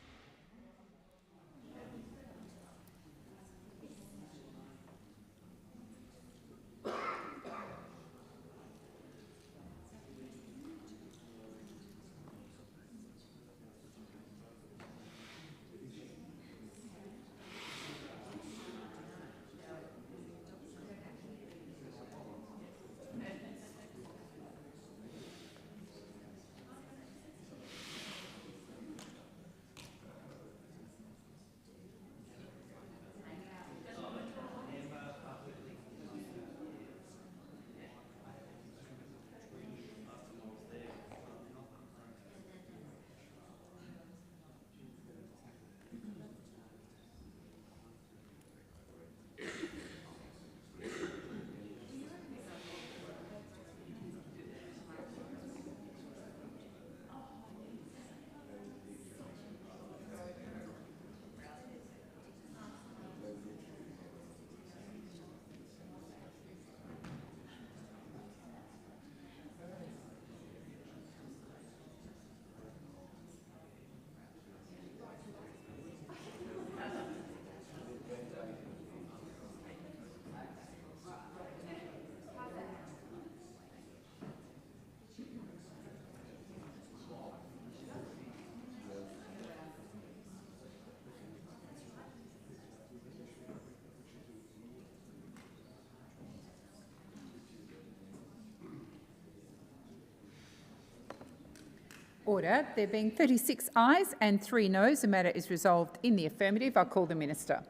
Order. There being 36 ayes and 3 noes, the matter is resolved in the affirmative. I call the Minister.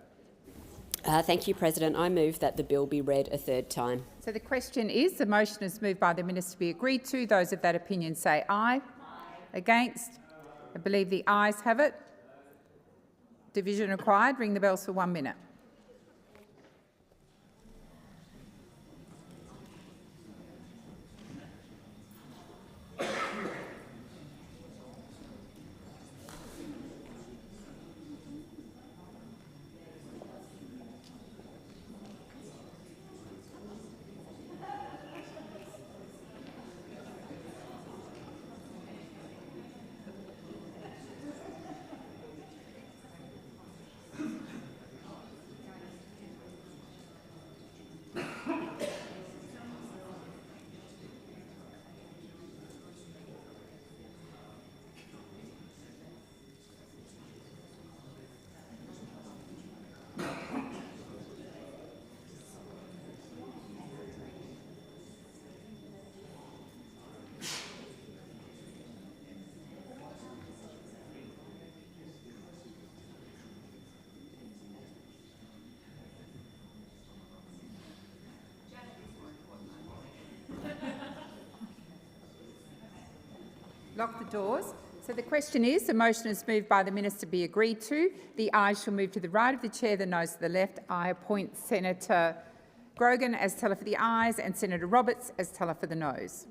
Thank you, President. I move that the bill be read a third time. So the question is, the motion is moved by the Minister to be agreed to. Those of that opinion say aye. Aye. Against? I believe the ayes have it. Division required. Ring the bells for 1 minute. Lock the doors. So the question is, the motion is moved by the Minister be agreed to. The ayes shall move to the right of the chair, the noes to the left. I appoint Senator Grogan as teller for the ayes and Senator Roberts as teller for the noes.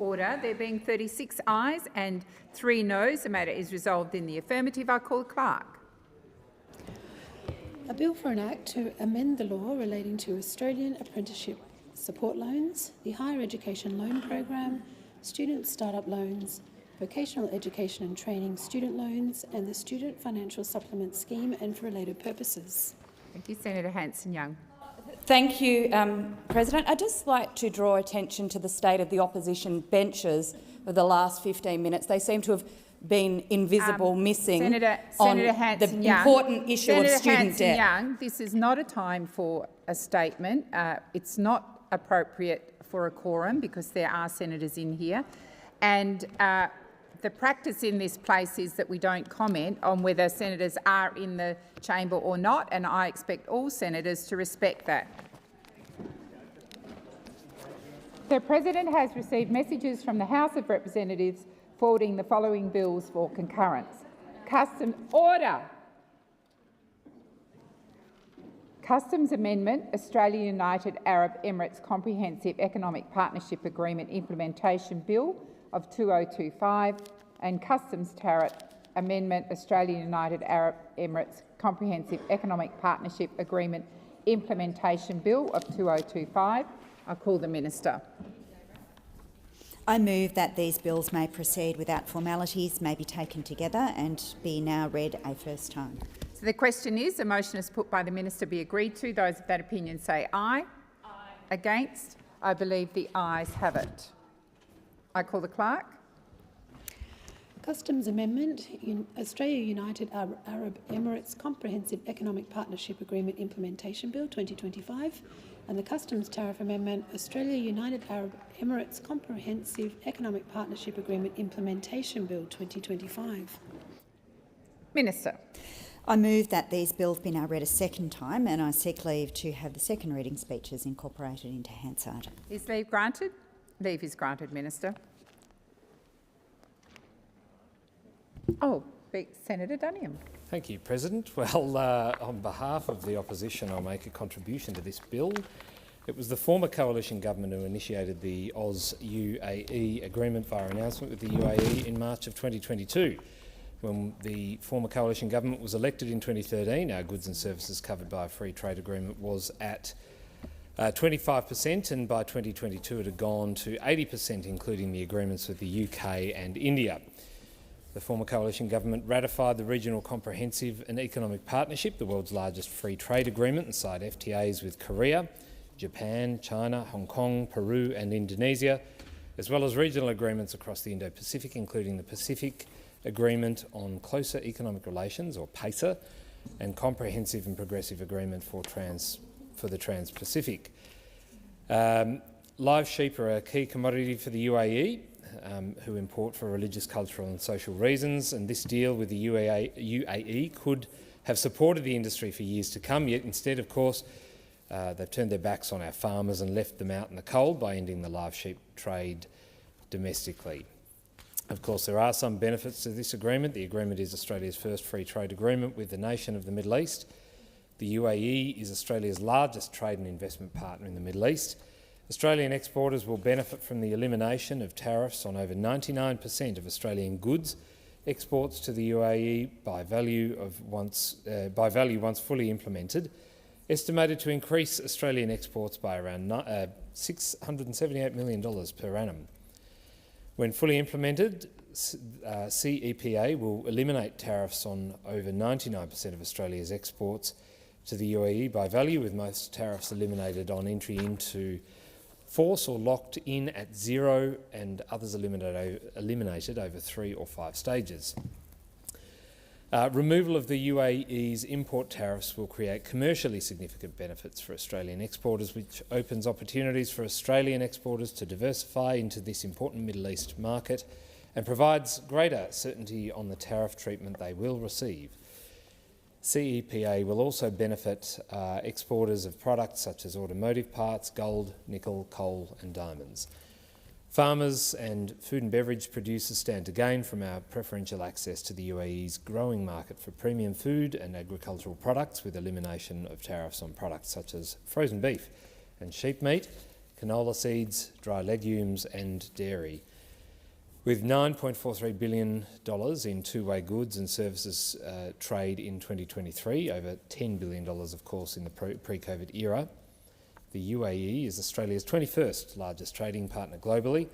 Order. There being 36 ayes and 3 noes, the matter is resolved in the affirmative. I call the clerk. A bill for an act to amend the law relating to Australian apprenticeship support loans, the Higher Education Loan Program, student startup loans, vocational education and training student loans, and the Student Financial Supplement Scheme, and for related purposes. Thank you, Senator Hanson-Young. Thank you, President. I'd just like to draw attention to the state of the opposition benches for the last 15 minutes. They seem to have been invisible, missing on the important issue of student debt. Young, this is not a time for a statement. It's not appropriate for a quorum because there are senators in here. And the practice in this place is that we don't comment on whether senators are in the chamber or not, and I expect all senators to respect that. The President has received messages from the House of Representatives forwarding the following bills for concurrence. Customs Amendment, Australia United Arab Emirates Comprehensive Economic Partnership Agreement Implementation Bill of 2025, and Customs Tariff Amendment, Australia United Arab Emirates Comprehensive Economic Partnership Agreement Implementation Bill of 2025. I call the Minister. I move that these bills may proceed without formalities, may be taken together and be now read a first time. So the question is, the motion is put by the Minister be agreed to. Those of that opinion say aye. Aye. Against? I believe the ayes have it. I call the clerk. Customs Amendment, Australia United Arab Emirates Comprehensive Economic Partnership Agreement Implementation Bill 2025, and the Customs Tariff Amendment, Australia United Arab Emirates Comprehensive Economic Partnership Agreement Implementation Bill 2025. Minister. I move that these bills be now read a second time, and I seek leave to have the second reading speeches incorporated into Hansard. Is leave granted? Leave is granted, Minister. Oh, Senator Duniam. Thank you, President. Well, on behalf of the opposition, I'll make a contribution to this bill. It was the former coalition government who initiated the Oz-UAE agreement via announcement with the UAE in March of 2022. When the former coalition government was elected in 2013, our goods and services covered by a free trade agreement was at 25%, and by 2022 it had gone to 80%, including the agreements with the UK and India. The former coalition government ratified the Regional Comprehensive and Economic Partnership, the world's largest free trade agreement, and signed FTAs with Korea, Japan, China, Hong Kong, Peru and Indonesia, as well as regional agreements across the Indo-Pacific, including the Pacific Agreement on Closer Economic Relations, or PACER, and Comprehensive and Progressive Agreement for the Trans-Pacific. Live sheep are a key commodity for the UAE, who import for religious, cultural and social reasons, and this deal with the UAE could have supported the industry for years to come, yet instead, of course, they've turned their backs on our farmers and left them out in the cold by ending the live sheep trade domestically. Of course, there are some benefits to this agreement. The agreement is Australia's first free trade agreement with the nation of the Middle East. The UAE is Australia's largest trade and investment partner in the Middle East. Australian exporters will benefit from the elimination of tariffs on over 99% of Australian goods exports to the UAE by value once fully implemented, estimated to increase Australian exports by around $678 million per annum. When fully implemented, CEPA will eliminate tariffs on over 99% of Australia's exports to the UAE by value, with most tariffs eliminated on entry into force or locked in at zero, and others eliminated over 3 or 5 stages. Removal of the UAE's import tariffs will create commercially significant benefits for Australian exporters, which opens opportunities for Australian exporters to diversify into this important Middle East market and provides greater certainty on the tariff treatment they will receive. CEPA will also benefit exporters of products such as automotive parts, gold, nickel, coal and diamonds. Farmers and food and beverage producers stand to gain from our preferential access to the UAE's growing market for premium food and agricultural products, with elimination of tariffs on products such as frozen beef and sheep meat, canola seeds, dry legumes and dairy. With $9.43 billion in two-way goods and services trade in 2023, over $10 billion, of course, in the pre-COVID era, the UAE is Australia's 21st largest trading partner globally.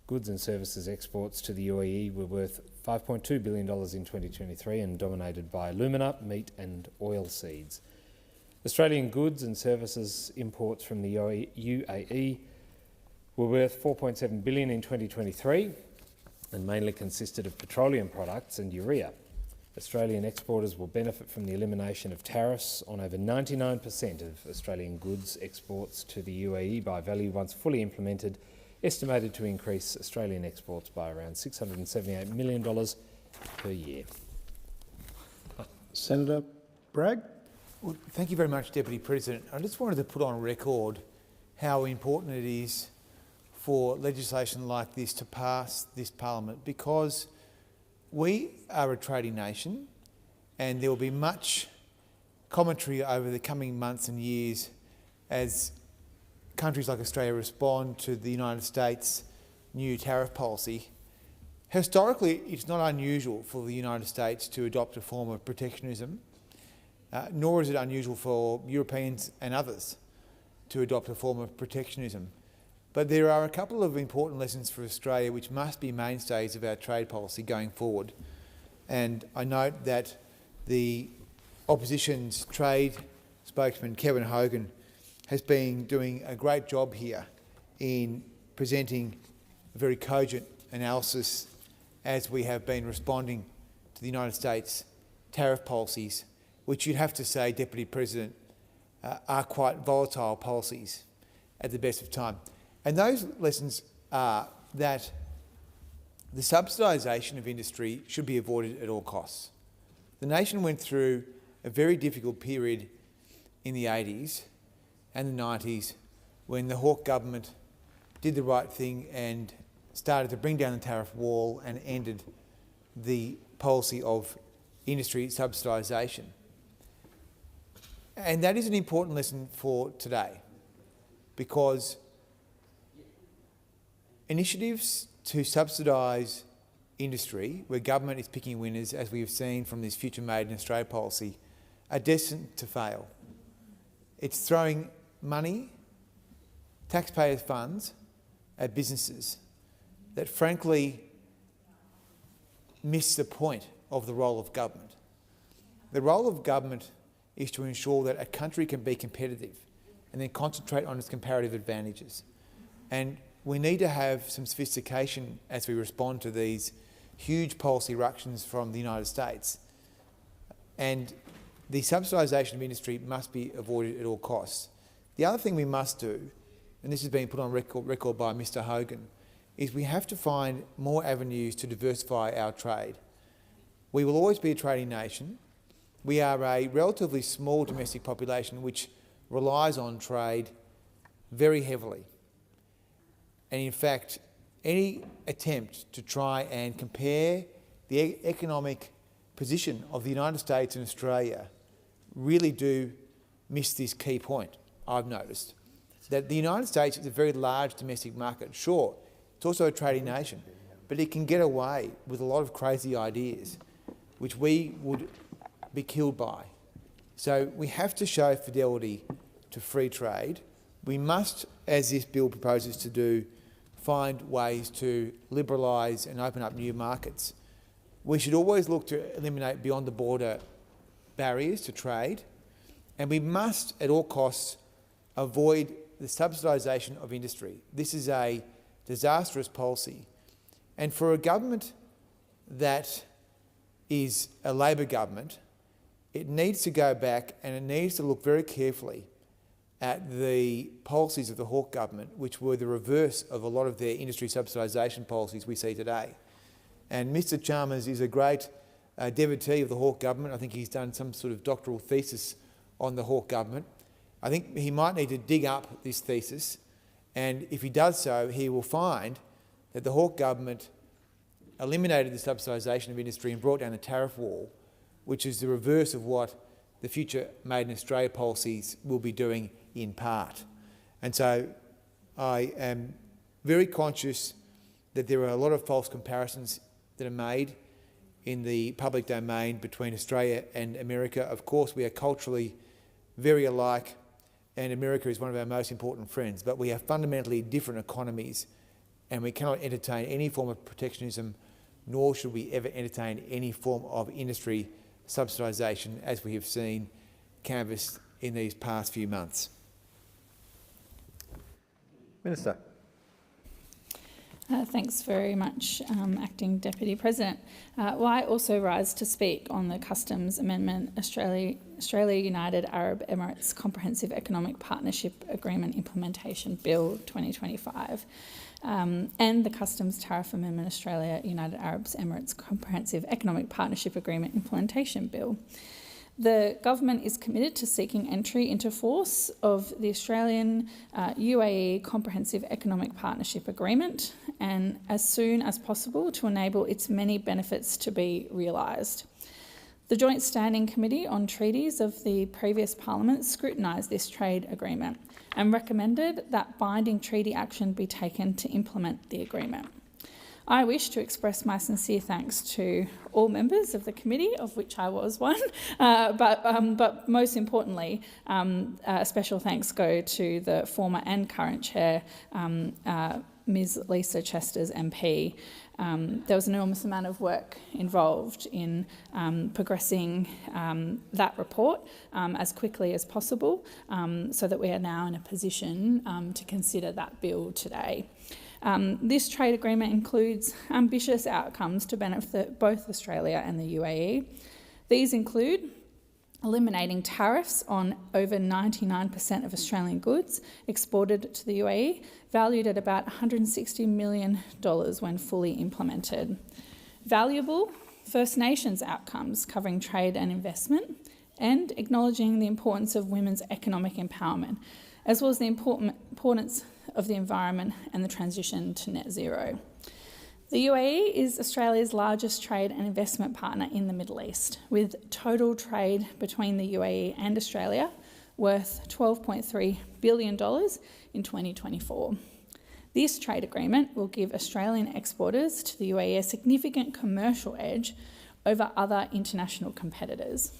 Goods and services exports to the UAE were worth $5.2 billion in 2023 and dominated by alumina, meat and oilseeds. Australian goods and services imports from the UAE were worth $4.7 billion in 2023 and mainly consisted of petroleum products and urea. Australian exporters will benefit from the elimination of tariffs on over 99% of Australian goods exports to the UAE by value once fully implemented, estimated to increase Australian exports by around $678 million per year. Senator Bragg. Well, thank you very much, Deputy President. I just wanted to put on record how important it is for legislation like this to pass this Parliament, because we are a trading nation and there will be much commentary over the coming months and years as countries like Australia respond to the United States' new tariff policy. Historically, it's not unusual for the United States to adopt a form of protectionism, nor is it unusual for Europeans and others to adopt a form of protectionism. But there are a couple of important lessons for Australia which must be mainstays of our trade policy going forward. And I note that the opposition's trade spokesman, Kevin Hogan, has been doing a great job here in presenting a very cogent analysis as we have been responding to the United States tariff policies, which you'd have to say, Deputy President, are quite volatile policies at the best of time. And those lessons are that the subsidisation of industry should be avoided at all costs. The nation went through a very difficult period in the 80s and the 90s when the Hawke government did the right thing and started to bring down the tariff wall and ended the policy of industry subsidisation. And that is an important lesson for today, because initiatives to subsidise industry, where government is picking winners, as we have seen from this Future Made in Australia policy, are destined to fail. It's throwing money, taxpayers' funds, at businesses that frankly miss the point of the role of government. The role of government is to ensure that a country can be competitive and then concentrate on its comparative advantages. And we need to have some sophistication as we respond to these huge policy ructions from the United States. And the subsidisation of industry must be avoided at all costs. The other thing we must do, and this has been put on record by Mr Hogan, is we have to find more avenues to diversify our trade. We will always be a trading nation. We are a relatively small domestic population which relies on trade very heavily. And in fact, any attempt to try and compare the economic position of the United States and Australia really do miss this key point, I've noticed. That the United States is a very large domestic market. Sure, it's also a trading nation, but it can get away with a lot of crazy ideas, which we would be killed by. So we have to show fidelity to free trade. We must, as this bill proposes to do, find ways to liberalise and open up new markets. We should always look to eliminate beyond the border barriers to trade, and we must at all costs avoid the subsidisation of industry. This is a disastrous policy, and for a government that is a Labor government, it needs to go back and it needs to look very carefully at the policies of the Hawke government, which were the reverse of a lot of their industry subsidisation policies we see today. And Mr Chalmers is a great devotee of the Hawke government. I think he's done some sort of doctoral thesis on the Hawke government. I think he might need to dig up this thesis, and if he does so, he will find that the Hawke government eliminated the subsidisation of industry and brought down the tariff wall, which is the reverse of what the Future Made in Australia policies will be doing in part. And so I am very conscious that there are a lot of false comparisons that are made in the public domain between Australia and America. Of course, we are culturally very alike, and America is one of our most important friends, but we have fundamentally different economies, and we cannot entertain any form of protectionism, nor should we ever entertain any form of industry subsidisation, as we have seen canvassed in these past few months. Minister. Thanks very much, Acting Deputy President. Well, I also rise to speak on the Customs Amendment Australia United Arab Emirates Comprehensive Economic Partnership Agreement Implementation Bill 2025 and the Customs Tariff Amendment Australia United Arab Emirates Comprehensive Economic Partnership Agreement Implementation Bill. The government is committed to seeking entry into force of the Australian UAE Comprehensive Economic Partnership Agreement, and as soon as possible to enable its many benefits to be realised. The Joint Standing Committee on Treaties of the previous Parliament scrutinised this trade agreement and recommended that binding treaty action be taken to implement the agreement. I wish to express my sincere thanks to all members of the committee, of which I was one, but most importantly, a special thanks go to the former and current chair, Ms. Lisa Chester's MP. There was an enormous amount of work involved in progressing that report as quickly as possible, so that we are now in a position to consider that bill today. This trade agreement includes ambitious outcomes to benefit both Australia and the UAE. These include eliminating tariffs on over 99% of Australian goods exported to the UAE, valued at about $160 million when fully implemented. Valuable First Nations outcomes covering trade and investment, and acknowledging the importance of women's economic empowerment, as well as the importance of the environment and the transition to net zero. The UAE is Australia's largest trade and investment partner in the Middle East, with total trade between the UAE and Australia worth $12.3 billion in 2024. This trade agreement will give Australian exporters to the UAE a significant commercial edge over other international competitors.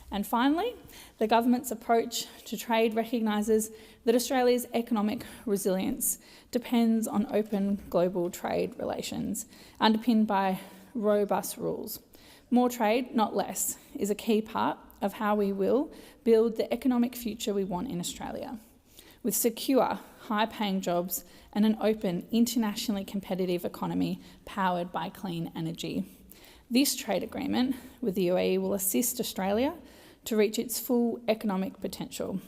And finally, the government's approach to trade recognises that Australia's economic resilience depends on open global trade relations, underpinned by robust rules. More trade, not less, is a key part of how we will build the economic future we want in Australia, with secure, high-paying jobs and an open, internationally competitive economy powered by clean energy. This trade agreement with the UAE will assist Australia to reach its full economic potential.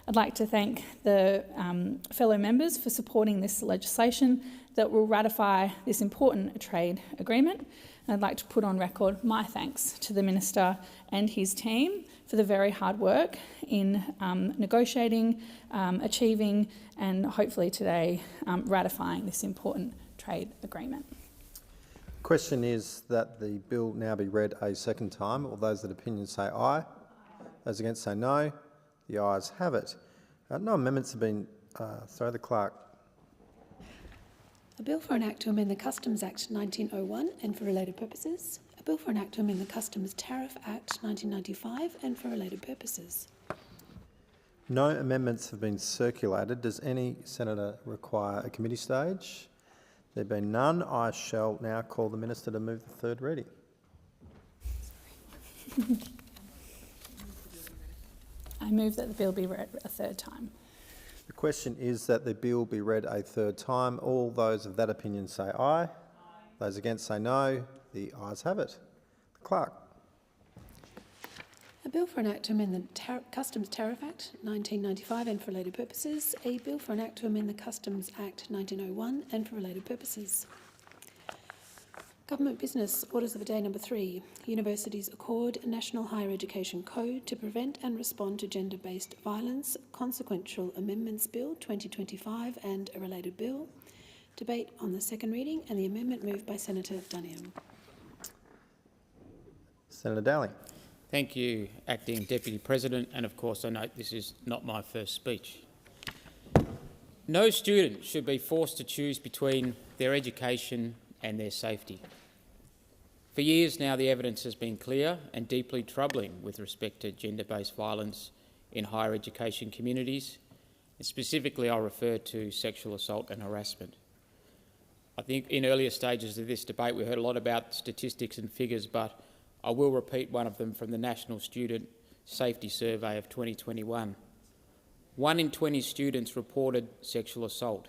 I'd like to thank the fellow members for supporting this legislation that will ratify this important trade agreement. I'd like to put on record my thanks to the Minister and his team for the very hard work in negotiating, achieving and hopefully today ratifying this important trade agreement. The question is that the bill now be read a second time. All those that opinion say aye. Those against say no. The ayes have it. No amendments have been... the clerk. A bill for an act to amend the Customs Act 1901 and for related purposes. A bill for an act to amend the Customs Tariff Act 1995 and for related purposes. No amendments have been circulated. Does any senator require a committee stage? There being none, I shall now call the Minister to move the third reading. I move that the bill be read a third time. The question is that the bill be read a third time. All those of that opinion say aye. Aye. Those against say no. The ayes have it. The clerk. A bill for an act to amend the Customs Tariff Act 1995 and for related purposes. A bill for an act to amend the Customs Act 1901 and for related purposes. Government business, orders of the day number 3. Universities accord National Higher Education Code to prevent and respond to gender-based violence, consequential amendments bill 2025 and a related bill. Debate on the second reading and the amendment moved by Senator Duniam. Senator Dowling. Thank you, Acting Deputy President, and of course I note this is not my first speech. No student should be forced to choose between their education and their safety. For years now, the evidence has been clear and deeply troubling with respect to gender-based violence in higher education communities, and specifically I'll refer to sexual assault and harassment. I think in earlier stages of this debate we heard a lot about statistics and figures, but I will repeat one of them from the National Student Safety Survey of 2021. 1 in 20 students reported sexual assault.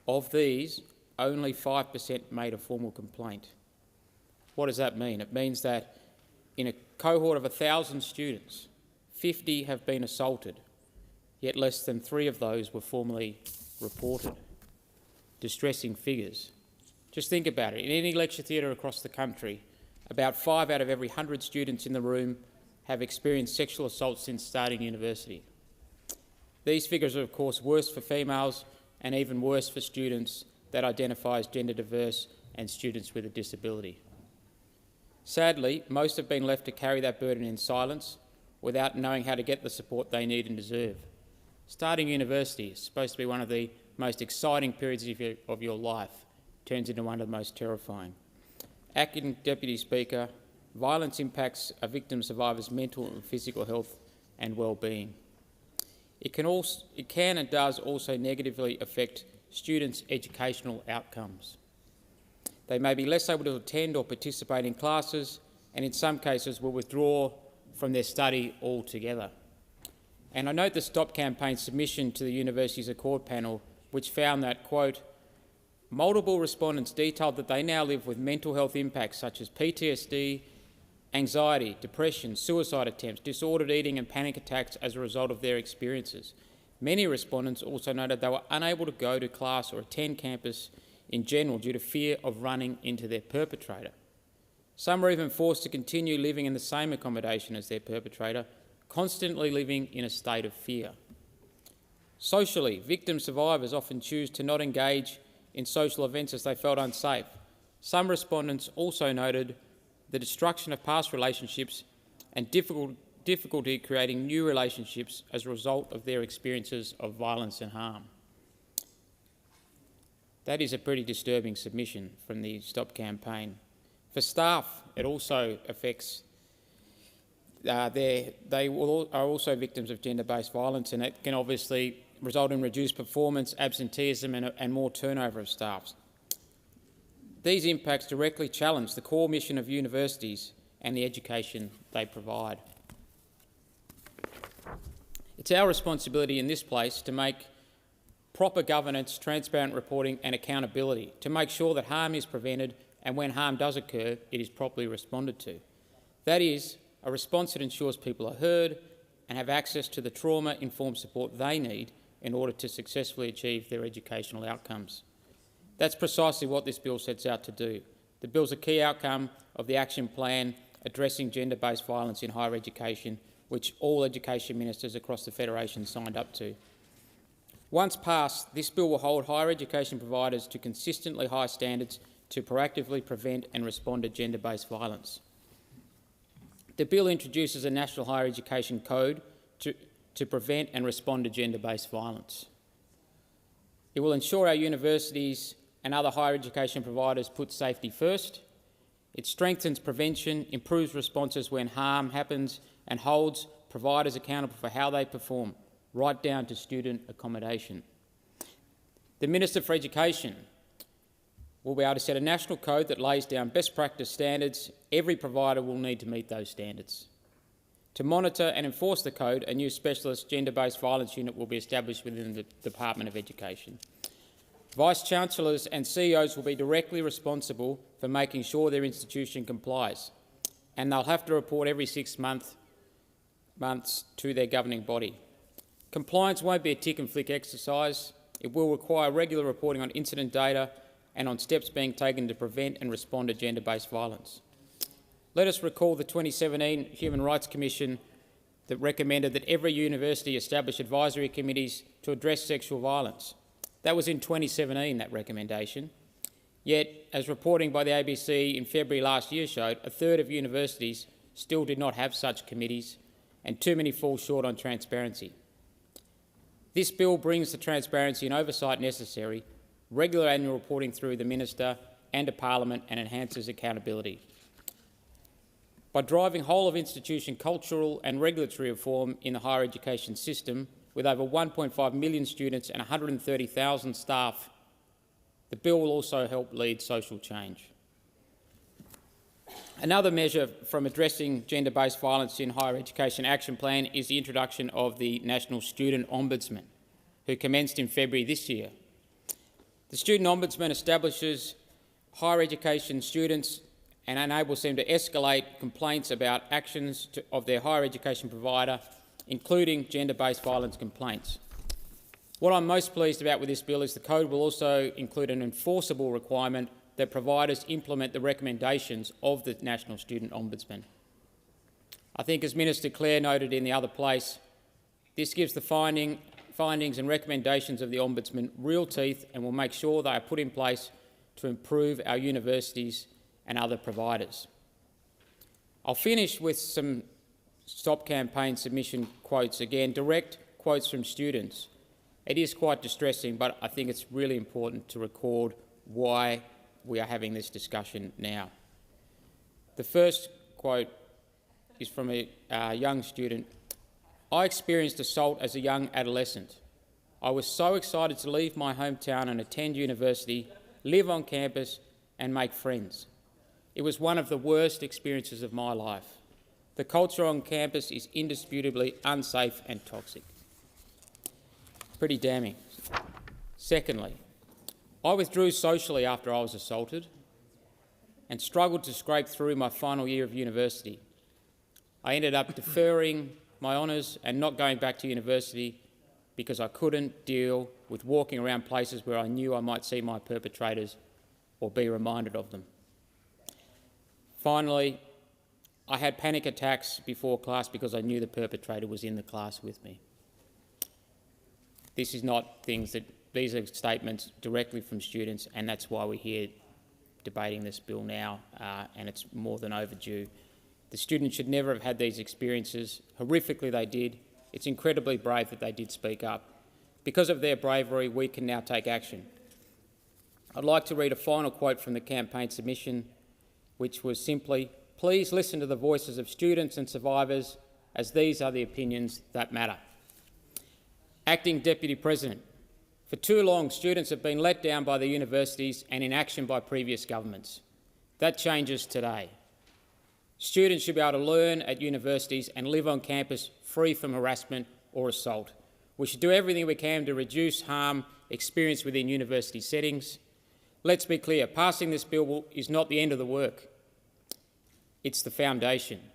Of these, only 5% made a formal complaint. What does that mean? It means that in a cohort of 1,000 students, 50 have been assaulted, yet less than 3 of those were formally reported. Distressing figures. Just think about it. In any lecture theatre across the country, about 5 out of every 100 students in the room have experienced sexual assault since starting university. These figures are of course worse for females and even worse for students that identify as gender diverse and students with a disability. Sadly, most have been left to carry that burden in silence without knowing how to get the support they need and deserve. Starting university is supposed to be one of the most exciting periods of your life, turns into one of the most terrifying. Acting Deputy Speaker, violence impacts a victim survivor's mental and physical health and well-being. It can and does also negatively affect students' educational outcomes. They may be less able to attend or participate in classes, and in some cases will withdraw from their study altogether. And I note the Stop campaign's submission to the University's Accord panel, which found that, quote, multiple respondents detailed that they now live with mental health impacts such as PTSD, anxiety, depression, suicide attempts, disordered eating and panic attacks as a result of their experiences. Many respondents also noted they were unable to go to class or attend campus in general due to fear of running into their perpetrator. Some were even forced to continue living in the same accommodation as their perpetrator, constantly living in a state of fear. Socially, victim survivors often choose to not engage in social events as they felt unsafe. Some respondents also noted the destruction of past relationships and difficulty creating new relationships as a result of their experiences of violence and harm. That is a pretty disturbing submission from the Stop campaign. For staff, it also affects they are also victims of gender-based violence, and it can obviously result in reduced performance, absenteeism and more turnover of staff. These impacts directly challenge the core mission of universities and the education they provide. It's our responsibility in this place to make proper governance, transparent reporting and accountability to make sure that harm is prevented, and when harm does occur, it is properly responded to. That is, a response that ensures people are heard and have access to the trauma-informed support they need in order to successfully achieve their educational outcomes. That's precisely what this bill sets out to do. The bill is a key outcome of the action plan addressing gender-based violence in higher education, which all education ministers across the Federation signed up to. Once passed, this bill will hold higher education providers to consistently high standards to proactively prevent and respond to gender-based violence. The bill introduces a national higher education code to prevent and respond to gender-based violence. It will ensure our universities and other higher education providers put safety first. It strengthens prevention, improves responses when harm happens, and holds providers accountable for how they perform, right down to student accommodation. The Minister for Education will be able to set a national code that lays down best practice standards. Every provider will need to meet those standards. To monitor and enforce the code, a new specialist gender-based violence unit will be established within the Department of Education. Vice-Chancellors and CEOs will be directly responsible for making sure their institution complies, and they'll have to report every 6 months to their governing body. Compliance won't be a tick and flick exercise. It will require regular reporting on incident data and on steps being taken to prevent and respond to gender-based violence. Let us recall the 2017 Human Rights Commission that recommended that every university establish advisory committees to address sexual violence. That was in 2017, that recommendation. Yet, as reporting by the ABC in February last year showed, a third of universities still did not have such committees, and too many fall short on transparency. This bill brings the transparency and oversight necessary regular annual reporting through the Minister and to Parliament, and enhances accountability. By driving whole-of-institution cultural and regulatory reform in the higher education system, with over 1.5 million students and 130,000 staff, the bill will also help lead social change. Another measure from addressing gender-based violence in higher education action plan is the introduction of the National Student Ombudsman, who commenced in February this year. The Student Ombudsman establishes higher education students and enables them to escalate complaints about actions of their higher education provider, including gender-based violence complaints. What I'm most pleased about with this bill is the code will also include an enforceable requirement that providers implement the recommendations of the National Student Ombudsman. I think, as Minister Clare noted in the other place, this gives the findings and recommendations of the Ombudsman real teeth and will make sure they are put in place to improve our universities and other providers. I'll finish with some Stop Campaign submission quotes, again, direct quotes from students. It is quite distressing, but I think it's really important to record why we are having this discussion now. The first quote is from a young student. "I experienced assault as a young adolescent. I was so excited to leave my hometown and attend university, live on campus and make friends. It was one of the worst experiences of my life. The culture on campus is indisputably unsafe and toxic." Pretty damning. Secondly, "I withdrew socially after I was assaulted and struggled to scrape through my final year of university. I ended up deferring my honours and not going back to university because I couldn't deal with walking around places where I knew I might see my perpetrators or be reminded of them. Finally, I had panic attacks before class because I knew the perpetrator was in the class with me." These are statements directly from students, and that's why we're here debating this bill now, and it's more than overdue. The students should never have had these experiences. Horrifically they did. It's incredibly brave that they did speak up. Because of their bravery, we can now take action. I'd like to read a final quote from the campaign submission, which was simply, "Please listen to the voices of students and survivors, as these are the opinions that matter." Acting Deputy President, for too long, students have been let down by the universities and inaction by previous governments. That changes today. Students should be able to learn at universities and live on campus free from harassment or assault. We should do everything we can to reduce harm experienced within university settings. Let's be clear, passing this bill is not the end of the work. It's the foundation,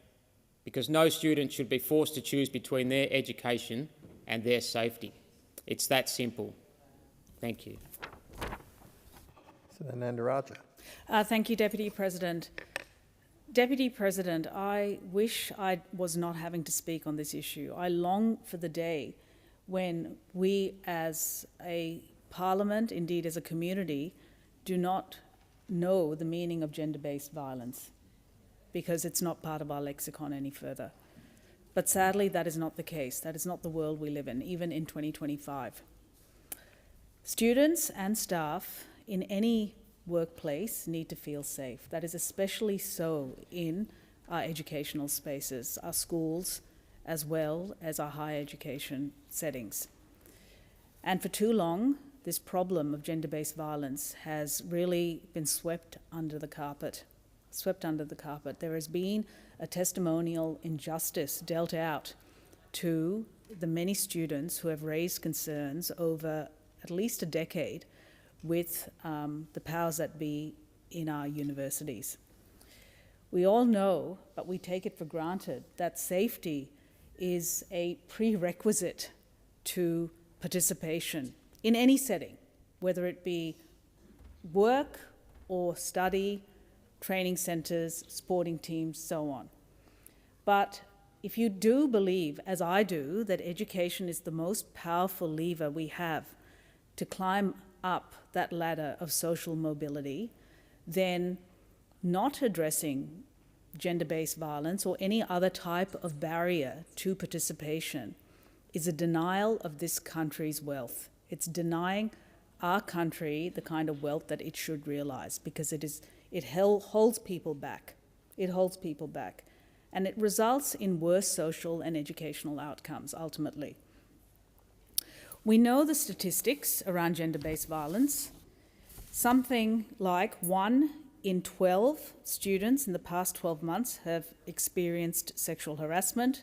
because no student should be forced to choose between their education and their safety. It's that simple. Thank you. Senator Nandaraja. Thank you, Deputy President. Deputy President, I wish I was not having to speak on this issue. I long for the day when we as a parliament, indeed as a community, do not know the meaning of gender-based violence, because it's not part of our lexicon any further. But sadly, that is not the case. That is not the world we live in, even in 2025. Students and staff in any workplace need to feel safe. That is especially so in our educational spaces, our schools, as well as our higher education settings. And for too long, this problem of gender-based violence has really been swept under the carpet. There has been a testimonial injustice dealt out to the many students who have raised concerns over at least a decade with the powers that be in our universities. We all know, but we take it for granted, that safety is a prerequisite to participation in any setting, whether it be work or study, training centres, sporting teams, so on. But if you do believe, as I do, that education is the most powerful lever we have to climb up that ladder of social mobility, then not addressing gender-based violence or any other type of barrier to participation is a denial of this country's wealth. It's denying our country the kind of wealth that it should realise, because it holds people back. It holds people back. And it results in worse social and educational outcomes, ultimately. We know the statistics around gender-based violence. Something like 1 in 12 students in the past 12 months have experienced sexual harassment,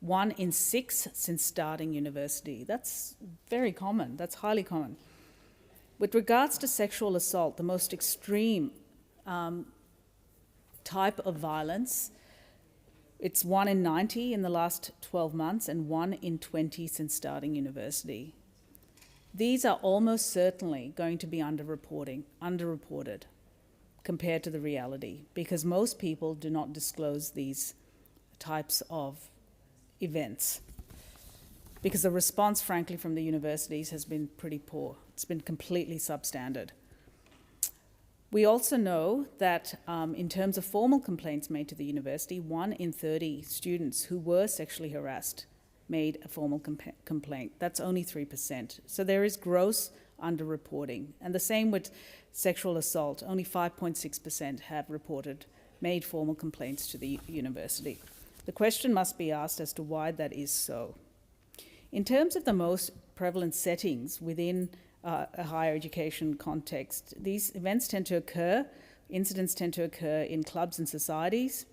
1 in 6 since starting university. That's very common, that's highly common. With regards to sexual assault, the most extreme type of violence, it's 1 in 90 in the last 12 months and 1 in 20 since starting university. These are almost certainly going to be underreported compared to the reality, because most people do not disclose these types of events, because the response, frankly, from the universities has been pretty poor. It's been completely substandard. We also know that in terms of formal complaints made to the university, 1 in 30 students who were sexually harassed made a formal complaint. That's only 3%. So there is gross underreporting. And the same with sexual assault. Only 5.6% have made formal complaints to the university. The question must be asked as to why that is so. In terms of the most prevalent settings within a higher education context, these events tend to occur, incidents tend to occur in clubs and societies,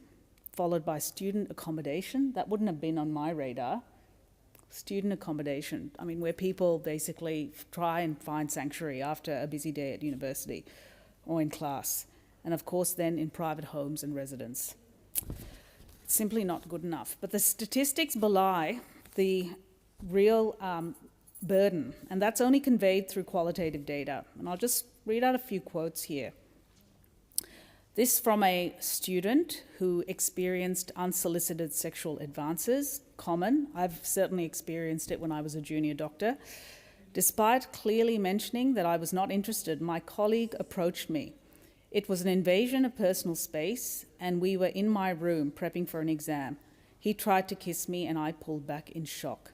followed by student accommodation. That wouldn't have been on my radar. Student accommodation, I mean, where people basically try and find sanctuary after a busy day at university or in class. And of course then in private homes and residence. It's simply not good enough. But the statistics belie the real burden, and that's only conveyed through qualitative data. And I'll just read out a few quotes here. This from a student who experienced unsolicited sexual advances. Common. I've certainly experienced it when I was a junior doctor. Despite clearly mentioning that I was not interested, my colleague approached me. It was an invasion of personal space, and we were in my room prepping for an exam. He tried to kiss me, and I pulled back in shock.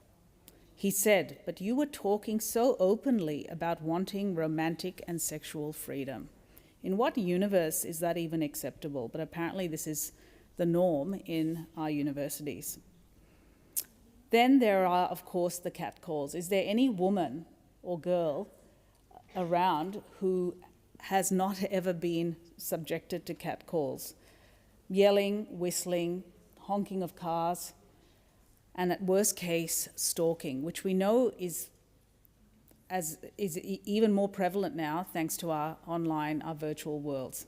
He said, "But you were talking so openly about wanting romantic and sexual freedom. In what universe is that even acceptable?" But apparently this is the norm in our universities. Then there are, of course, the catcalls. Is there any woman or girl around who has not ever been subjected to catcalls? Yelling, whistling, honking of cars, and at worst case, stalking, which we know is even more prevalent now thanks to our virtual worlds.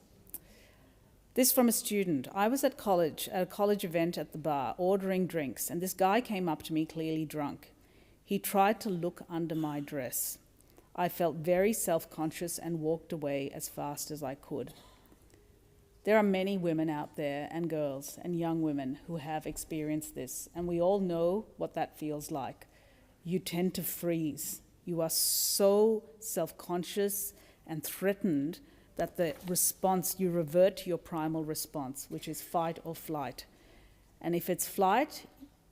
This from a student. I was at a college event at the bar, ordering drinks, and this guy came up to me clearly drunk. He tried to look under my dress. I felt very self-conscious and walked away as fast as I could. There are many women out there, and girls and young women, who have experienced this, and we all know what that feels like. You tend to freeze. You are so self-conscious and threatened that the response, you revert to your primal response, which is fight or flight. And if it's flight,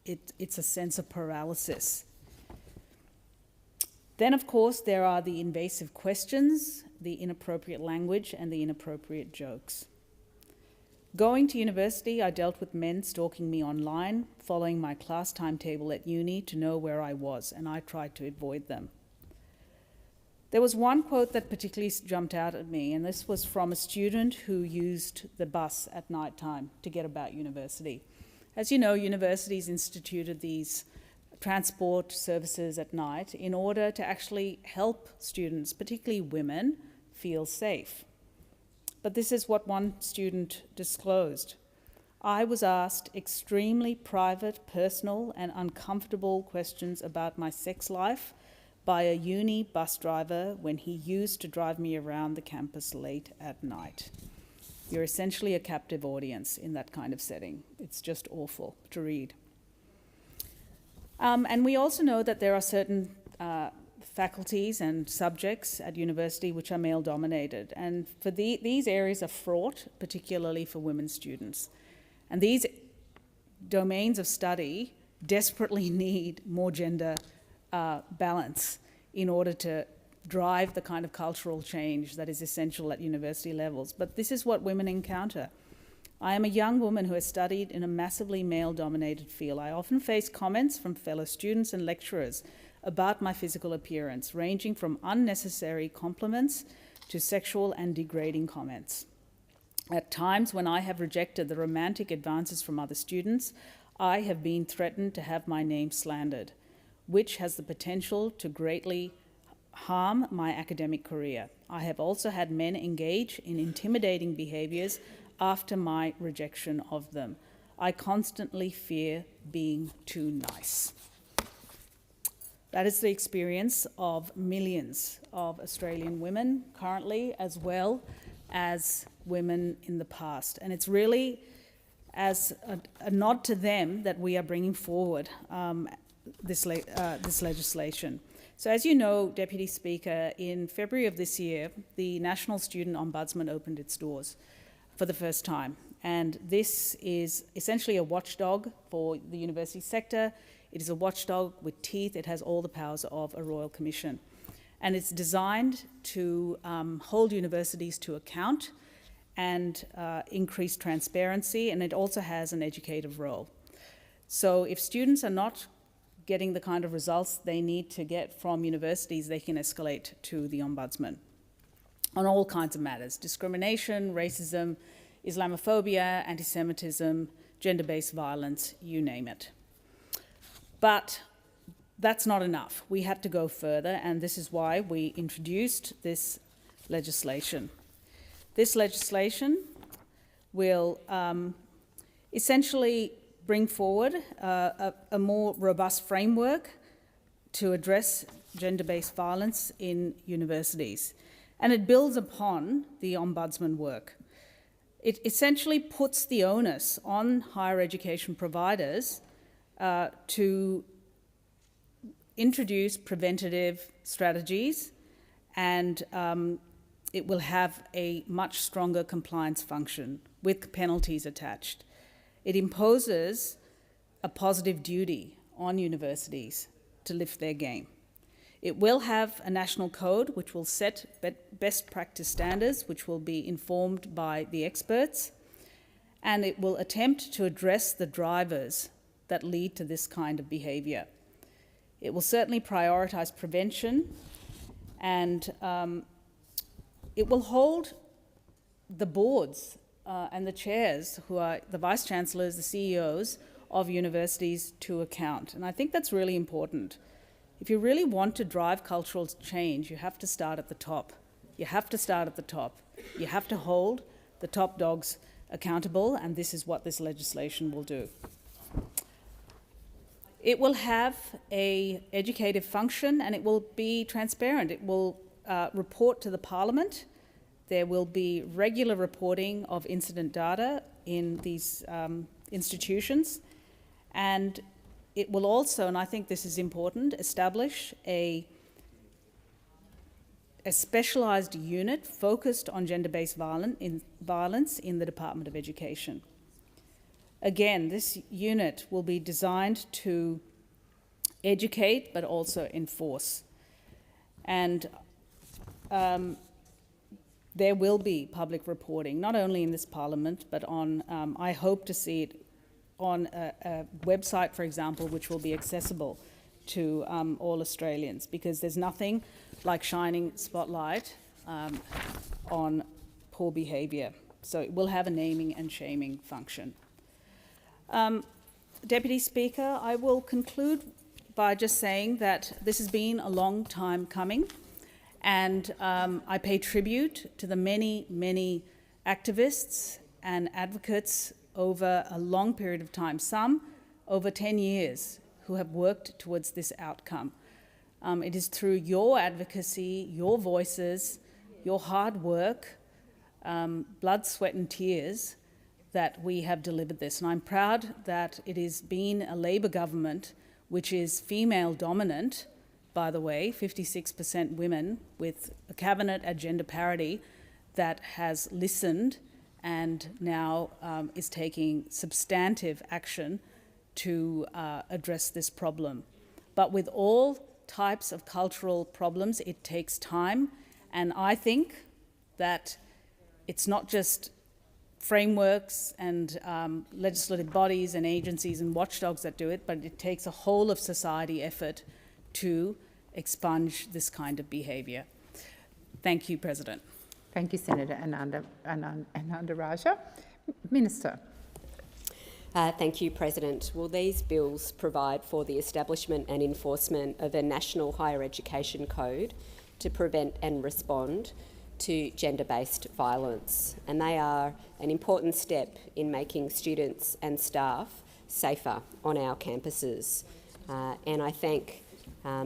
it's a sense of paralysis. Then, of course, there are the invasive questions, the inappropriate language, and the inappropriate jokes. Going to university, I dealt with men stalking me online, following my class timetable at uni to know where I was, and I tried to avoid them. There was one quote that particularly jumped out at me, and this was from a student who used the bus at night time to get about university. As you know, universities instituted these transport services at night in order to actually help students, particularly women, feel safe. But this is what one student disclosed. I was asked extremely private, personal, and uncomfortable questions about my sex life by a uni bus driver when he used to drive me around the campus late at night. You're essentially a captive audience in that kind of setting. It's just awful to read. And we also know that there are certain faculties and subjects at university which are male-dominated. And for these areas are fraught, particularly for women students. And these domains of study desperately need more gender balance in order to drive the kind of cultural change that is essential at university levels. But this is what women encounter. I am a young woman who has studied in a massively male-dominated field. I often face comments from fellow students and lecturers about my physical appearance, ranging from unnecessary compliments to sexual and degrading comments. At times when I have rejected the romantic advances from other students, I have been threatened to have my name slandered, which has the potential to greatly harm my academic career. I have also had men engage in intimidating behaviours after my rejection of them. I constantly fear being too nice. That is the experience of millions of Australian women currently, as well as women in the past. And it's really as a nod to them that we are bringing forward this legislation. So as you know, Deputy Speaker, in February of this year, the National Student Ombudsman opened its doors for the first time. And this is essentially a watchdog for the university sector. It is a watchdog with teeth. It has all the powers of a royal commission. And it's designed to hold universities to account and increase transparency, and it also has an educative role. So if students are not getting the kind of results they need to get from universities, they can escalate to the Ombudsman on all kinds of matters: discrimination, racism, Islamophobia, anti-Semitism, gender-based violence, you name it. But that's not enough. We had to go further, and this is why we introduced this legislation. This legislation will essentially bring forward a more robust framework to address gender-based violence in universities. And it builds upon the Ombudsman work. It essentially puts the onus on higher education providers to introduce preventative strategies, and it will have a much stronger compliance function with penalties attached. It imposes a positive duty on universities to lift their game. It will have a national code which will set best practice standards, which will be informed by the experts, and it will attempt to address the drivers that lead to this kind of behaviour. It will certainly prioritise prevention, and it will hold the boards and the chairs, who are the vice-chancellors, the CEOs of universities, to account. And I think that's really important. If you really want to drive cultural change, you have to start at the top. You have to start at the top. You have to hold the top dogs accountable, and this is what this legislation will do. It will have an educative function, and it will be transparent. It will report to the Parliament. There will be regular reporting of incident data in these institutions, and it will also, and I think this is important, establish a specialised unit focused on gender-based violence in the Department of Education. Again, this unit will be designed to educate but also enforce. And there will be public reporting, not only in this Parliament, but on, I hope to see it on a website, for example, which will be accessible to all Australians, because there's nothing like shining spotlight on poor behaviour. So it will have a naming and shaming function. Deputy Speaker, I will conclude by just saying that this has been a long time coming, and I pay tribute to the many, many activists and advocates over a long period of time, some over 10 years, who have worked towards this outcome. It is through your advocacy, your voices, your hard work, blood, sweat and tears that we have delivered this. And I'm proud that it has been a Labor government which is female dominant, by the way, 56% women, with a cabinet at gender parity, that has listened and now is taking substantive action to address this problem. But with all types of cultural problems, it takes time. And I think that it's not just frameworks and legislative bodies and agencies and watchdogs that do it, but it takes a whole of society effort to expunge this kind of behaviour. Thank you, President. Thank you, Senator Ananda Raja. Minister. Thank you, President. Well, these bills provide for the establishment and enforcement of a national higher education code to prevent and respond to gender-based violence, and they are an important step in making students and staff safer on our campuses. And I thank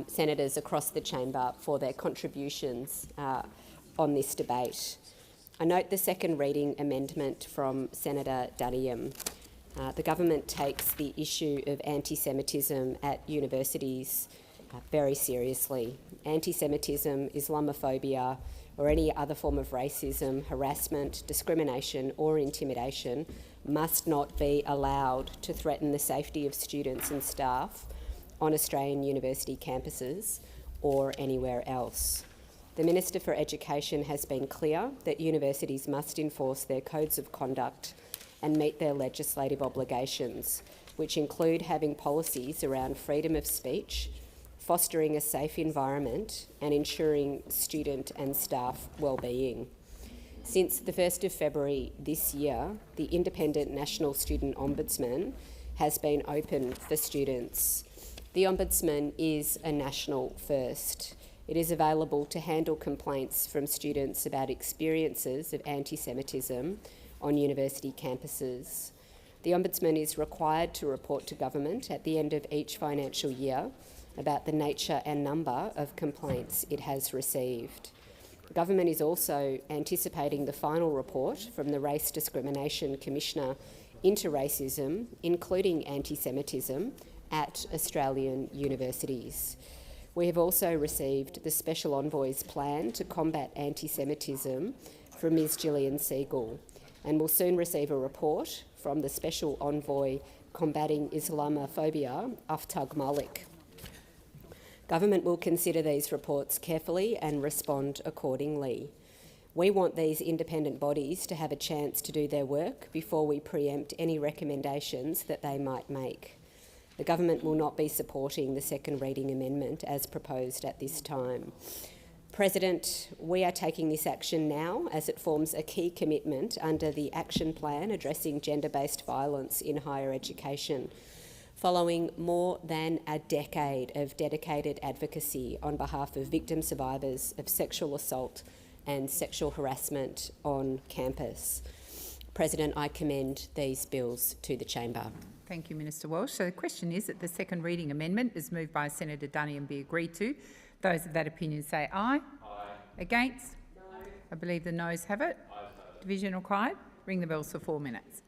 senators across the chamber for their contributions on this debate. I note the second reading amendment from Senator Duniam. The government takes the issue of anti-Semitism at universities very seriously. Anti-Semitism, Islamophobia, or any other form of racism, harassment, discrimination or intimidation must not be allowed to threaten the safety of students and staff on Australian university campuses or anywhere else. The Minister for Education has been clear that universities must enforce their codes of conduct and meet their legislative obligations, which include having policies around freedom of speech, fostering a safe environment and ensuring student and staff well-being. Since the 1st of February this year, the Independent National Student Ombudsman has been open for students. The Ombudsman is a national first. It is available to handle complaints from students about experiences of anti-Semitism on university campuses. The Ombudsman is required to report to government at the end of each financial year about the nature and number of complaints it has received. Government is also anticipating the final report from the Race Discrimination Commissioner into racism, including anti-Semitism, at Australian universities. We have also received the Special Envoy's plan to combat anti-Semitism from Ms Gillian Siegel, and will soon receive a report from the Special Envoy combating Islamophobia, Aftag Malik. Government will consider these reports carefully and respond accordingly. We want these independent bodies to have a chance to do their work before we preempt any recommendations that they might make. The government will not be supporting the second reading amendment as proposed at this time. President, we are taking this action now as it forms a key commitment under the Action Plan addressing gender-based violence in higher education, following more than a decade of dedicated advocacy on behalf of victim survivors of sexual assault and sexual harassment on campus. President, I commend these bills to the chamber. Thank you, Minister Walsh. So the question is that the second reading amendment is moved by Senator Duniam be agreed to. Those of that opinion say aye. Aye. Against? No. I believe the noes have it. Aye. Division required. Ring the bells for 4 minutes.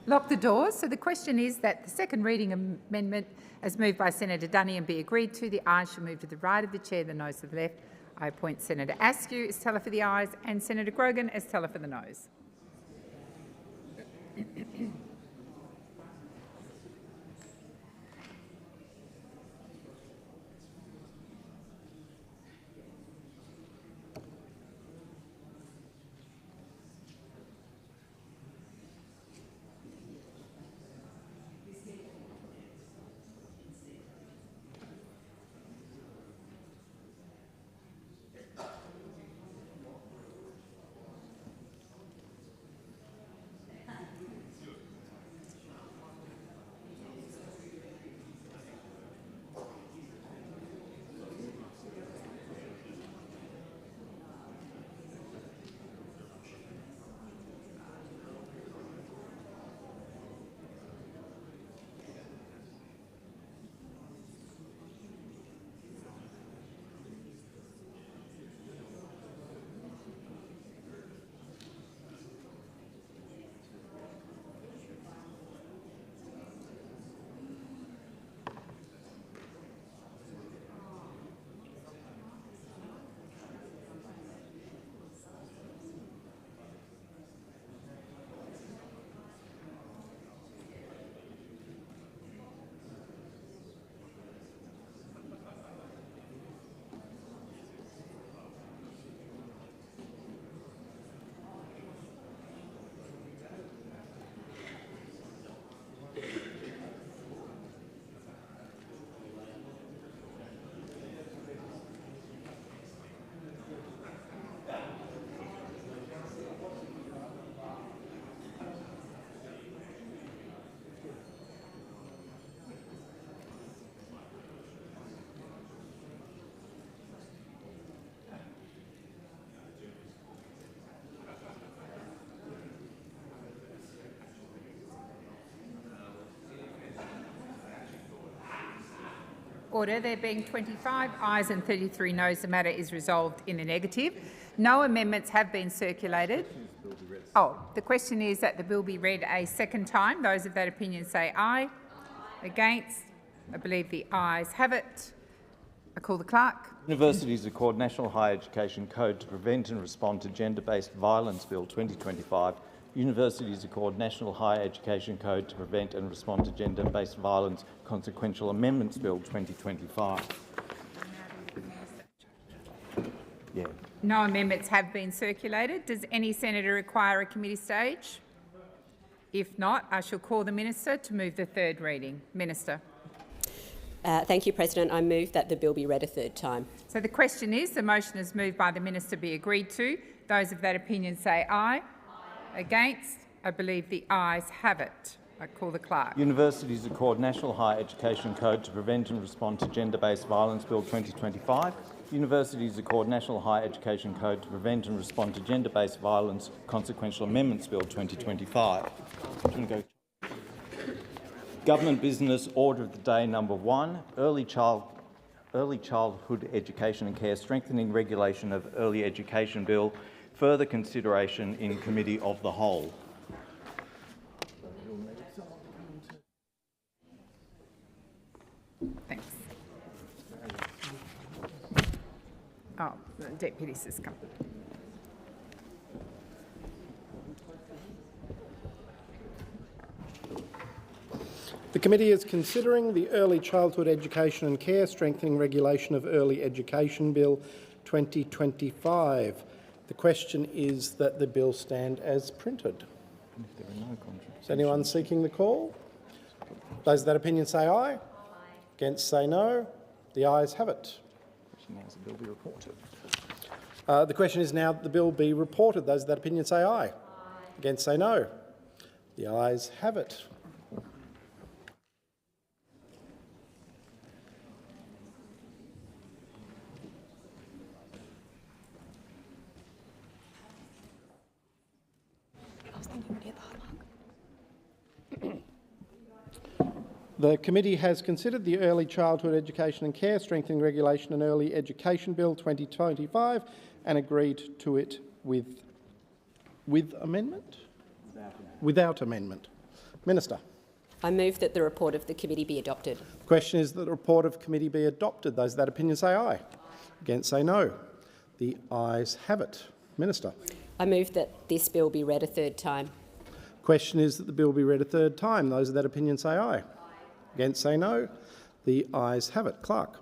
Lock the doors. So the question is that the second reading amendment, as moved by Senator Dunnigan, be agreed to. The ayes shall move to the right of the chair, the noes to the left. I appoint Senator Askew as teller for the ayes and Senator Grogan as teller for the noes. Order. There being 25 ayes and 33 noes, the matter is resolved in the negative. No amendments have been circulated. Oh, the question is that the bill be read a second time. Those of that opinion say aye. Against? I believe the ayes have it. I call the clerk. Universities accord National Higher Education Code to prevent and respond to gender-based violence Bill 2025. Universities accord National Higher Education Code to prevent and respond to gender-based violence Consequential Amendments Bill 2025. Yeah. No amendments have been circulated. Does any senator require a committee stage? If not, I shall call the minister to move the third reading. Minister. Thank you, President. I move that the bill be read a third time. So the question is, the motion is moved by the minister be agreed to. Those of that opinion say aye. Against? I believe the ayes have it. I call the clerk. Universities accord National Higher Education Code to prevent and respond to gender-based violence Bill 2025. Universities accord National Higher Education Code to prevent and respond to gender-based violence Consequential Amendments Bill 2025. Government business order of the day number 1, early childhood education and care, strengthening regulation of early education bill, further consideration in committee of the whole. Thanks. Oh, the deputies has come. The committee is considering the Early Childhood Education and Care Strengthening Regulation of Early Education Bill 2025. The question is that the bill stand as printed. Is anyone seeking the call? Those of that opinion say aye. Against say no. The ayes have it. The bill be reported. The question is now that the bill be reported. Those of that opinion say aye. Against say no. The ayes have it. The committee has considered the Early Childhood Education and Care Strengthening Regulation and Early Education Bill 2025 and agreed to it with amendment? Without amendment. Minister. I move that the report of the committee be adopted. The question is that the report of committee be adopted. Those of that opinion say aye. Against say no. The ayes have it. Minister. I move that this bill be read a third time. The question is that the bill be read a third time. Those of that opinion say aye. Against say no. The ayes have it. Clerk.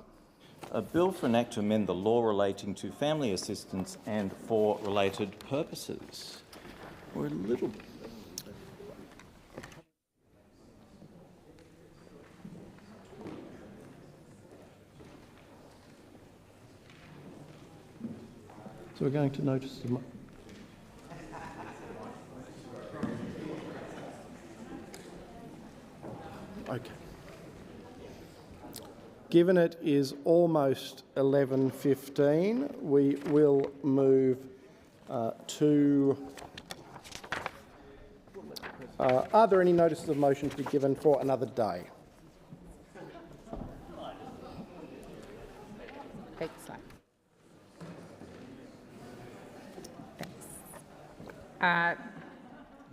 A bill for an act to amend the law relating to family assistance and for related purposes. We're a little bit. So we're going to notice the okay. Given it is almost 11:15, we will move to... are there any notices of motion to be given for another day? Excellent.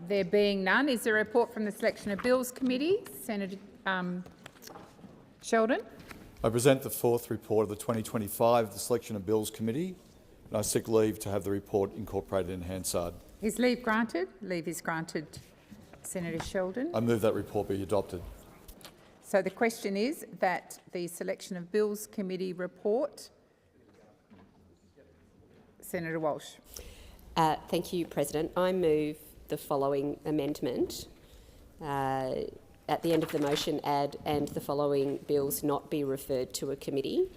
There being none, is there a report from the Selection of Bills Committee? Senator Sheldon. I present the fourth report of the 2025 of the Selection of Bills Committee, and I seek leave to have the report incorporated in Hansard. Is leave granted? Leave is granted. Senator Sheldon. I move that report be adopted. So the question is that the Selection of Bills Committee report. Senator Walsh. Thank you, President. I move the following amendment. At the end of the motion, add "and the following bills not be referred to a committee."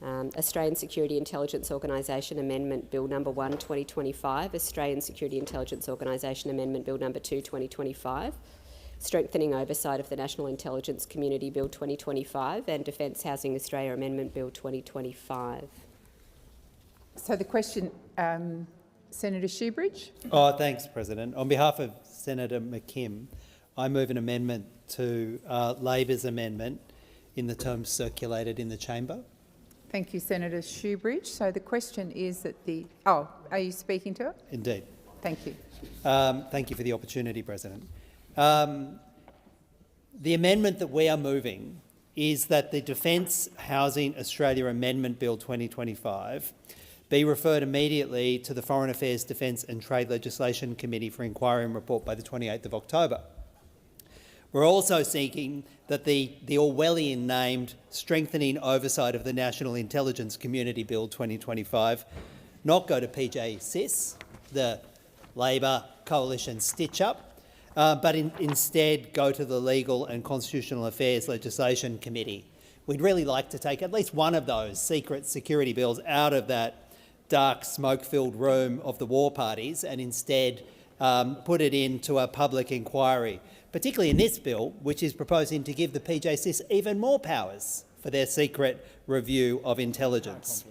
Australian Security Intelligence Organisation Amendment Bill No. 1, 2025, Australian Security Intelligence Organisation Amendment Bill No. 2, 2025, Strengthening Oversight of the National Intelligence Community Bill 2025 and Defence Housing Australia Amendment Bill 2025. So the question, Senator Shoebridge. Oh, thanks, President. On behalf of Senator McKim, I move an amendment to Labor's amendment in the terms circulated in the chamber. Thank you, Senator Shoebridge. So the question is that the... Oh, are you speaking to it? Indeed. Thank you. Thank you for the opportunity, President. The amendment that we are moving is that the Defence Housing Australia Amendment Bill 2025 be referred immediately to the Foreign Affairs, Defence and Trade Legislation Committee for inquiry and report by the 28th of October. We're also seeking that the Orwellian-named Strengthening Oversight of the National Intelligence Community Bill 2025 not go to PJSIS, the Labor Coalition stitch-up, but instead go to the Legal and Constitutional Affairs Legislation Committee. We'd really like to take at least one of those secret security bills out of that dark, smoke-filled room of the war parties and instead put it into a public inquiry, particularly in this bill, which is proposing to give the PJSIS even more powers for their secret review of intelligence.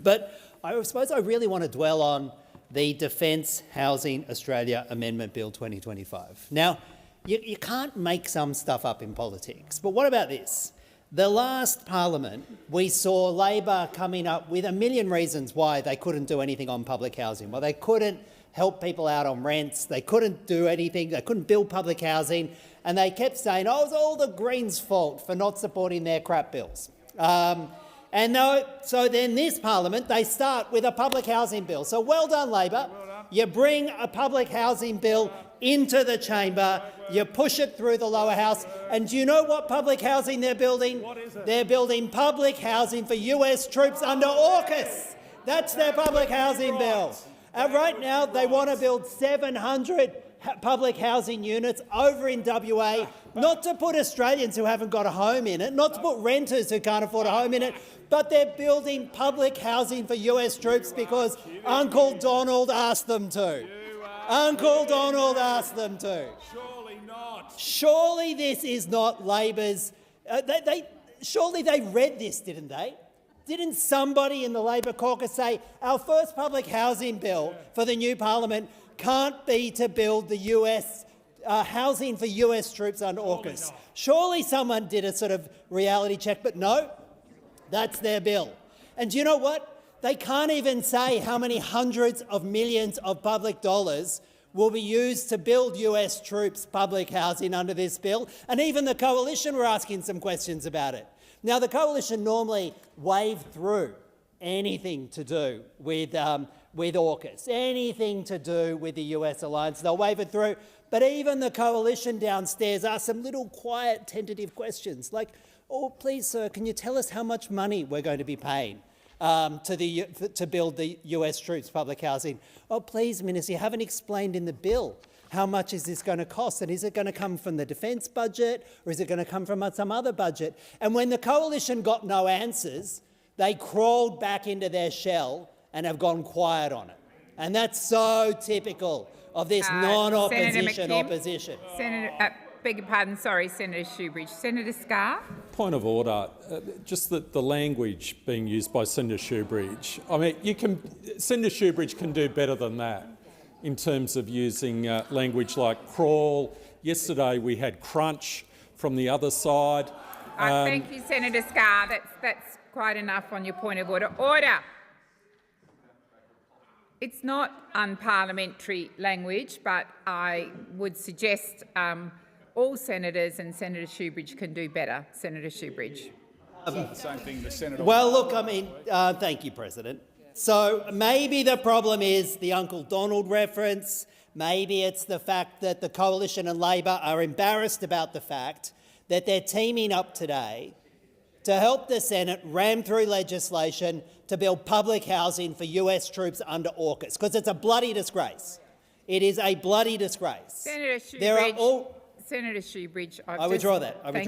But I suppose I really want to dwell on the Defence Housing Australia Amendment Bill 2025. Now, you can't make some stuff up in politics, but what about this? The last Parliament, we saw Labor coming up with a million reasons why they couldn't do anything on public housing. Well, they couldn't help people out on rents, they couldn't do anything, they couldn't build public housing, and they kept saying, oh, it's all the Greens' fault for not supporting their crap bills. So then this Parliament, they start with a public housing bill. So well done, Labor. You bring a public housing bill into the chamber, you push it through the lower house, and do you know what public housing they're building? What is it? They're building public housing for US troops under AUKUS. That's their public housing bill. Right now, they want to build 700 public housing units over in WA, not to put Australians who haven't got a home in it, not to put renters who can't afford a home in it, but they're building public housing for US troops because Uncle Donald asked them to. Uncle Donald asked them to. Surely not. Surely this is not Labor's... surely they read this, didn't they? Didn't somebody in the Labor caucus say our first public housing bill for the new Parliament can't be to build the US housing for US troops under AUKUS. Surely someone did a sort of reality check, but no, that's their bill. And do you know what? They can't even say how many hundreds of millions of public dollars will be used to build US troops public housing under this bill. And even the Coalition were asking some questions about it. Now, the Coalition normally wave through anything to do with AUKUS, anything to do with the US alliance. They'll wave it through. But even the Coalition downstairs asked some little quiet, tentative questions like, oh, please, sir, can you tell us how much money we're going to be paying to build the US troops public housing? Oh, please, Minister, you haven't explained in the bill how much is this going to cost, and is it going to come from the defence budget or is it going to come from some other budget? And when the Coalition got no answers, they crawled back into their shell and have gone quiet on it. And that's so typical of this non-opposition opposition. Senator, beg your pardon, sorry, Senator Shoebridge. Senator Scarr. Point of order. Just the language being used by Senator Shoebridge. I mean, Senator Shoebridge can do better than that in terms of using language like crawl. Yesterday we had crunch from the other side. Thank you, Senator Scarr. That's quite enough on your point of order. Order. It's not unparliamentary language, but I would suggest all senators and Senator Shoebridge can do better. Senator Shoebridge. Same thing the Senator. Well, look, I mean, thank you, President. So maybe the problem is the Uncle Donald reference. Maybe it's the fact that the Coalition and Labor are embarrassed about the fact that they're teaming up today to help the Senate ram through legislation to build public housing for US troops under AUKUS, because it's a bloody disgrace. It is a bloody disgrace. Senator Shoebridge, Senator Shoebridge, I withdraw that. Thank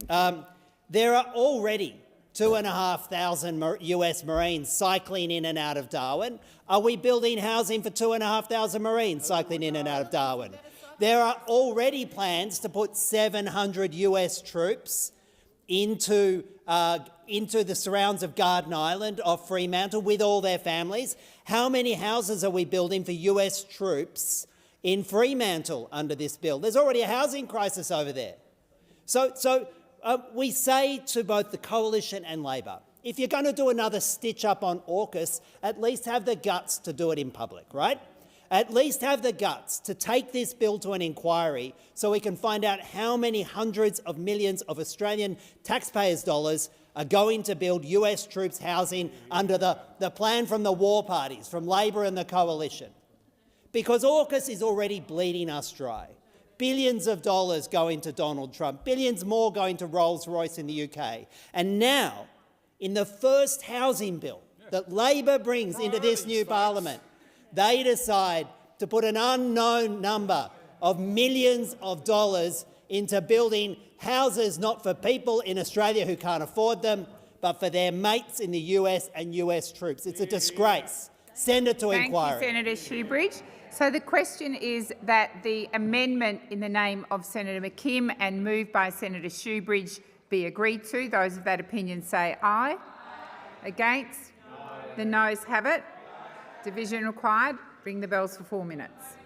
you. There are already 2,500 US Marines cycling in and out of Darwin. Are we building housing for 2,500 Marines cycling in and out of Darwin? There are already plans to put 700 US troops into the surrounds of Garden Island off Fremantle with all their families. How many houses are we building for US troops in Fremantle under this bill? There's already a housing crisis over there. So we say to both the Coalition and Labor, if you're going to do another stitch up on AUKUS, at least have the guts to do it in public, right? At least have the guts to take this bill to an inquiry so we can find out how many hundreds of millions of Australian taxpayers' dollars are going to build US troops housing under the plan from the war parties, from Labor and the Coalition. Because AUKUS is already bleeding us dry. Billions of dollars going to Donald Trump, billions more going to Rolls-Royce in the UK. And now, in the first housing bill that Labor brings into this new parliament, they decide to put an unknown number of millions of dollars into building houses not for people in Australia who can't afford them, but for their mates in the US and US troops. It's a disgrace. Send it to inquiry. Thank you, Senator Shoebridge. So the question is that the amendment in the name of Senator McKim and moved by Senator Shoebridge be agreed to. Those of that opinion say aye. Against? The noes have it. Division required. Ring the bells for 4 minutes.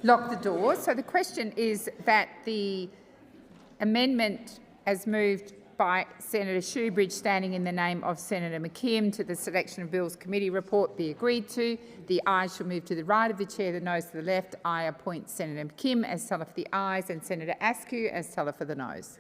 lock the doors. So the question is that the amendment as moved by Senator Shoebridge, standing in the name of Senator McKim, to the Selection of Bills Committee report be agreed to. The ayes shall move to the right of the chair, the noes to the left. I appoint Senator McKim as teller for the ayes and Senator Askew as teller for the noes.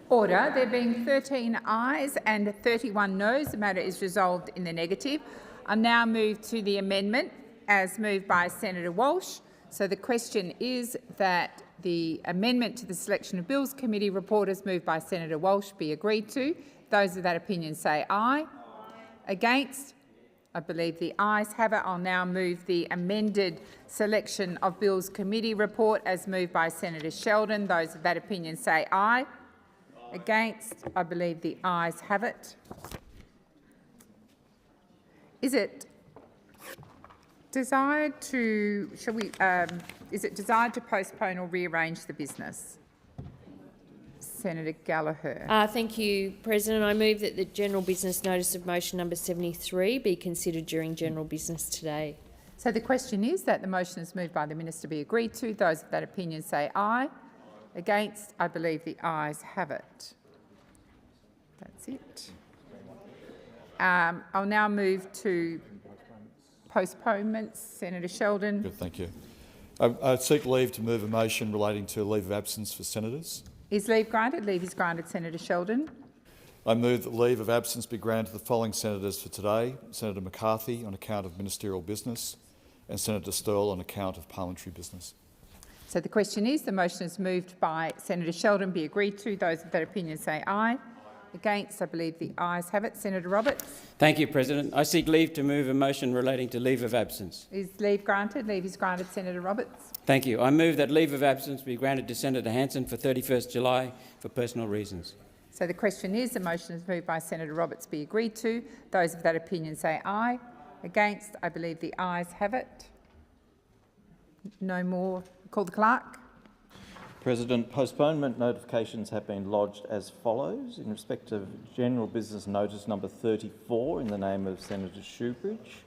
Order. There being 13 ayes and 31 noes, the matter is resolved in the negative. I now move to the amendment as moved by Senator Walsh. So the question is that the amendment to the Selection of Bills Committee report as moved by Senator Walsh be agreed to. Those of that opinion say aye. Against? I believe the ayes have it. I'll now move the amended Selection of Bills Committee report as moved by Senator Sheldon. Those of that opinion say aye. Against? I believe the ayes have it. Is it desired to, is it desired to postpone or rearrange the business? Senator Gallagher. Thank you, President. I move that the general business notice of motion number 73 be considered during general business today. So the question is that the motion is moved by the Minister be agreed to. Those of that opinion say aye. Against? I believe the ayes have it. That's it. I'll now move to postponements. Senator Sheldon. Good, thank you. I seek leave to move a motion relating to leave of absence for senators. Is leave granted? Leave is granted. Senator Sheldon. I move that leave of absence be granted to the following senators for today: Senator McCarthy on account of ministerial business and Senator Sterle on account of parliamentary business. So the question is, the motion is moved by Senator Sheldon be agreed to. Those of that opinion say aye. Against? I believe the ayes have it. Senator Roberts. Thank you, President. I seek leave to move a motion relating to leave of absence. Is leave granted? Leave is granted. Senator Roberts. Thank you. I move that leave of absence be granted to Senator Hanson for 31st July for personal reasons. So the question is, the motion is moved by Senator Roberts be agreed to. Those of that opinion say aye. Against? I believe the ayes have it. No more. Call the clerk. President, postponement notifications have been lodged as follows. In respect of general business notice number 34 in the name of Senator Shoebridge.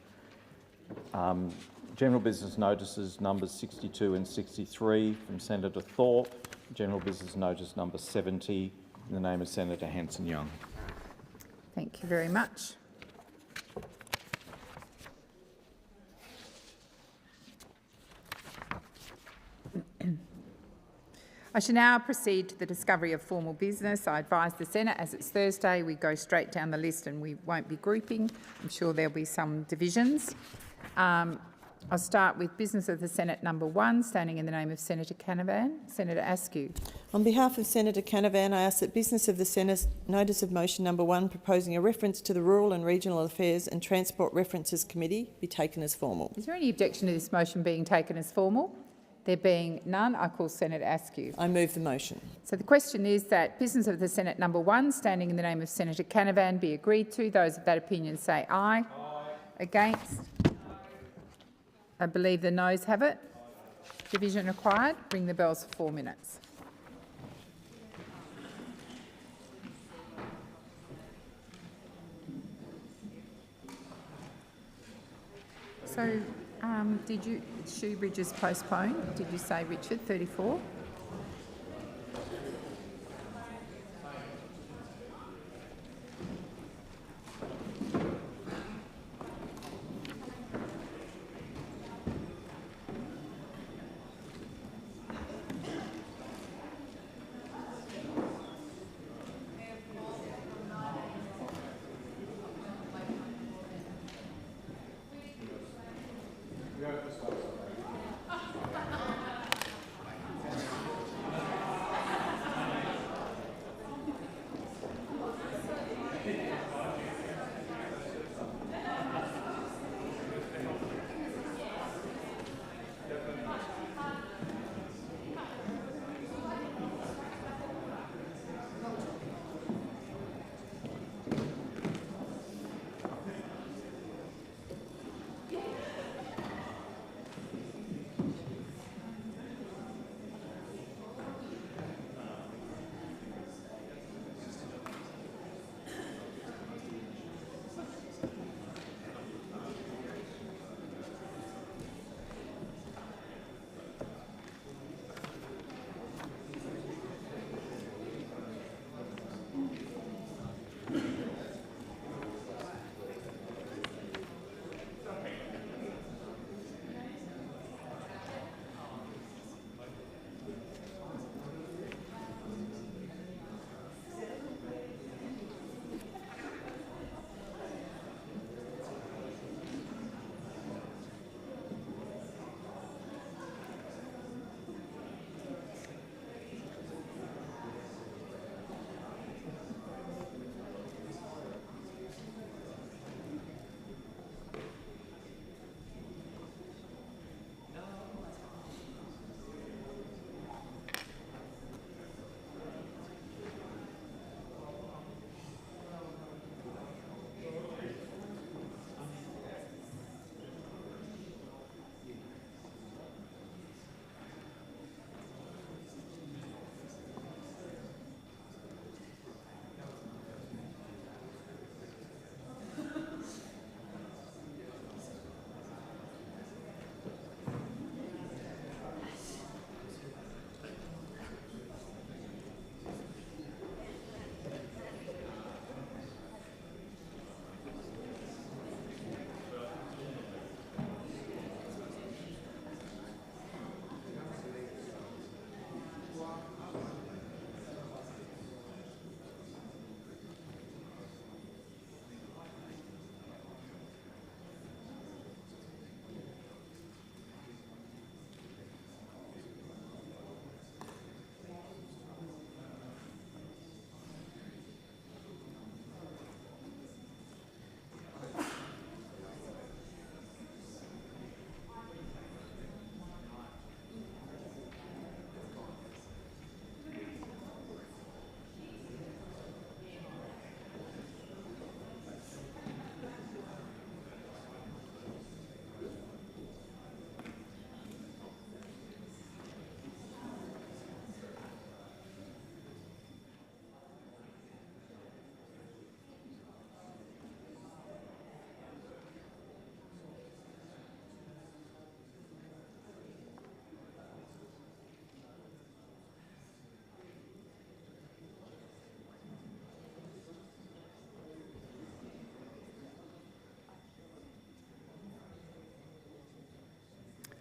General business notices numbers 62 and 63 from Senator Thorpe. General business notice number 70 in the name of Senator Hanson-Young. Thank you very much. I shall now proceed to the discovery of formal business. I advise the Senate, as it's Thursday, we go straight down the list and we won't be grouping. I'm sure there'll be some divisions. I'll start with business of the Senate number 1, standing in the name of Senator Canavan. Senator Askew. On behalf of Senator Canavan, I ask that business of the Senate notice of motion number 1, proposing a reference to the Rural and Regional Affairs and Transport References Committee, be taken as formal. Is there any objection to this motion being taken as formal? There being none, I call Senator Askew. I move the motion. So the question is that business of the Senate number 1, standing in the name of Senator Canavan, be agreed to. Those of that opinion say aye. Against? I believe the noes have it. Division required. Ring the bells for 4 minutes. So, Shoebridge is postponed, did you say, Richard, 34?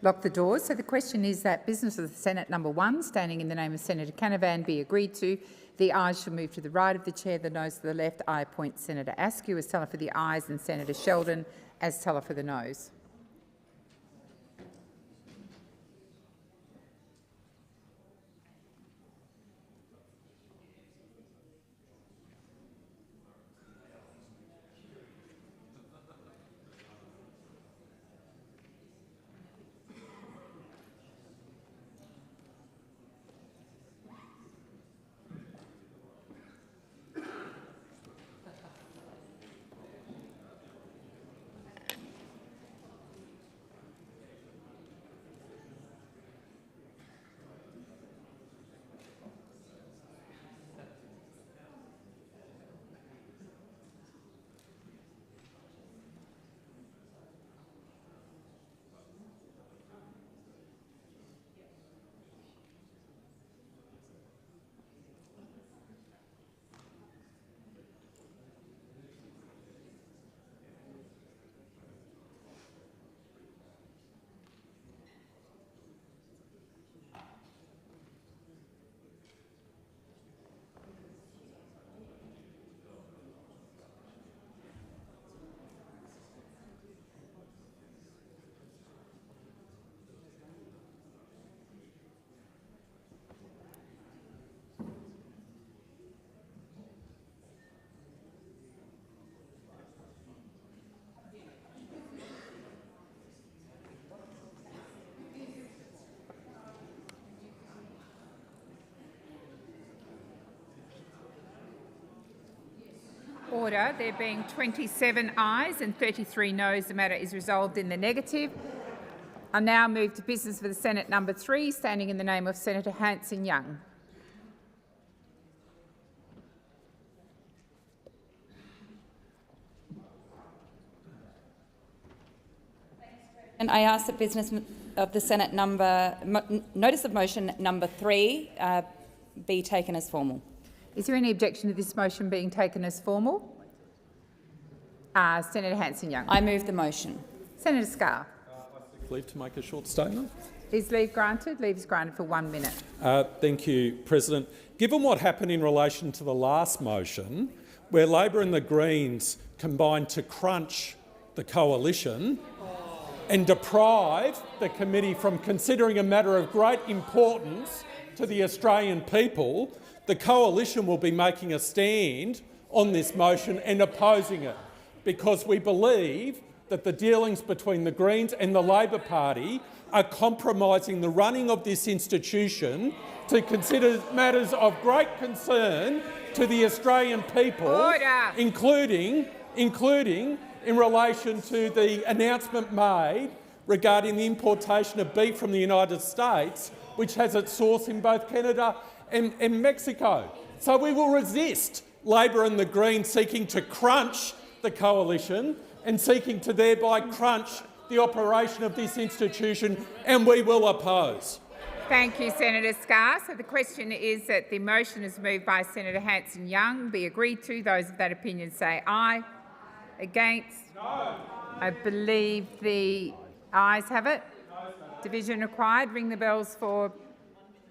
Lock the doors. So the question is that business of the Senate number 1, standing in the name of Senator Canavan, be agreed to. The ayes shall move to the right of the chair, the noes to the left. I appoint Senator Askew as teller for the ayes and Senator Sheldon as teller for the noes. Order. There being 27 ayes and 33 noes, the matter is resolved in the negative. I now move to business for the Senate number 3, standing in the name of Senator Hanson-Young. And I ask that business of the Senate notice of motion number 3 be taken as formal. Is there any objection to this motion being taken as formal? Senator Hanson-Young. I move the motion. Senator Scarr. Leave to make a short statement. Is leave granted? Leave is granted for 1 minute. Thank you, President. Given what happened in relation to the last motion, where Labor and the Greens combined to crunch the coalition and deprive the committee from considering a matter of great importance to the Australian people, the coalition will be making a stand on this motion and opposing it, because we believe that the dealings between the Greens and the Labor Party are compromising the running of this institution to consider matters of great concern to the Australian people, including in relation to the announcement made regarding the importation of beef from the United States, which has its source in both Canada and Mexico. So we will resist Labor and the Greens seeking to crunch the coalition and seeking to thereby crunch the operation of this institution, and we will oppose. Thank you, Senator Scarr. So the question is that the motion is moved by Senator Hanson-Young be agreed to. Those of that opinion say aye. Against? No. I believe the ayes have it. Division required. Ring the bells for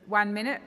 1 minute.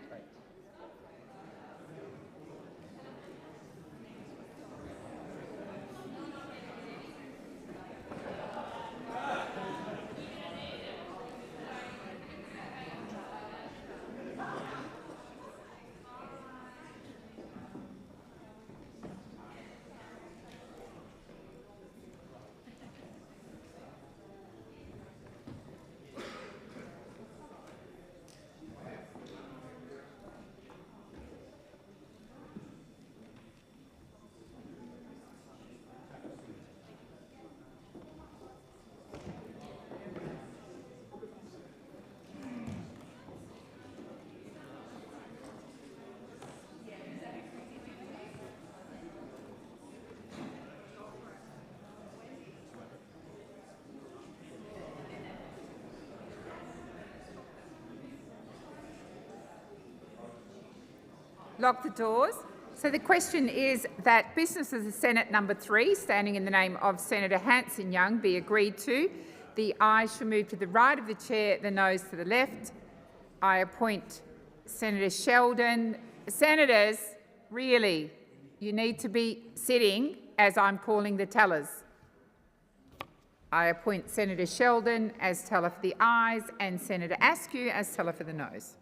Lock the doors. So the question is that business of the Senate number 3, standing in the name of Senator Hanson-Young, be agreed to. The ayes shall move to the right of the chair, the noes to the left. I appoint Senator Sheldon. Senators, really, you need to be sitting as I'm calling the tellers. I appoint Senator Sheldon as teller for the ayes and Senator Askew as teller for the noes.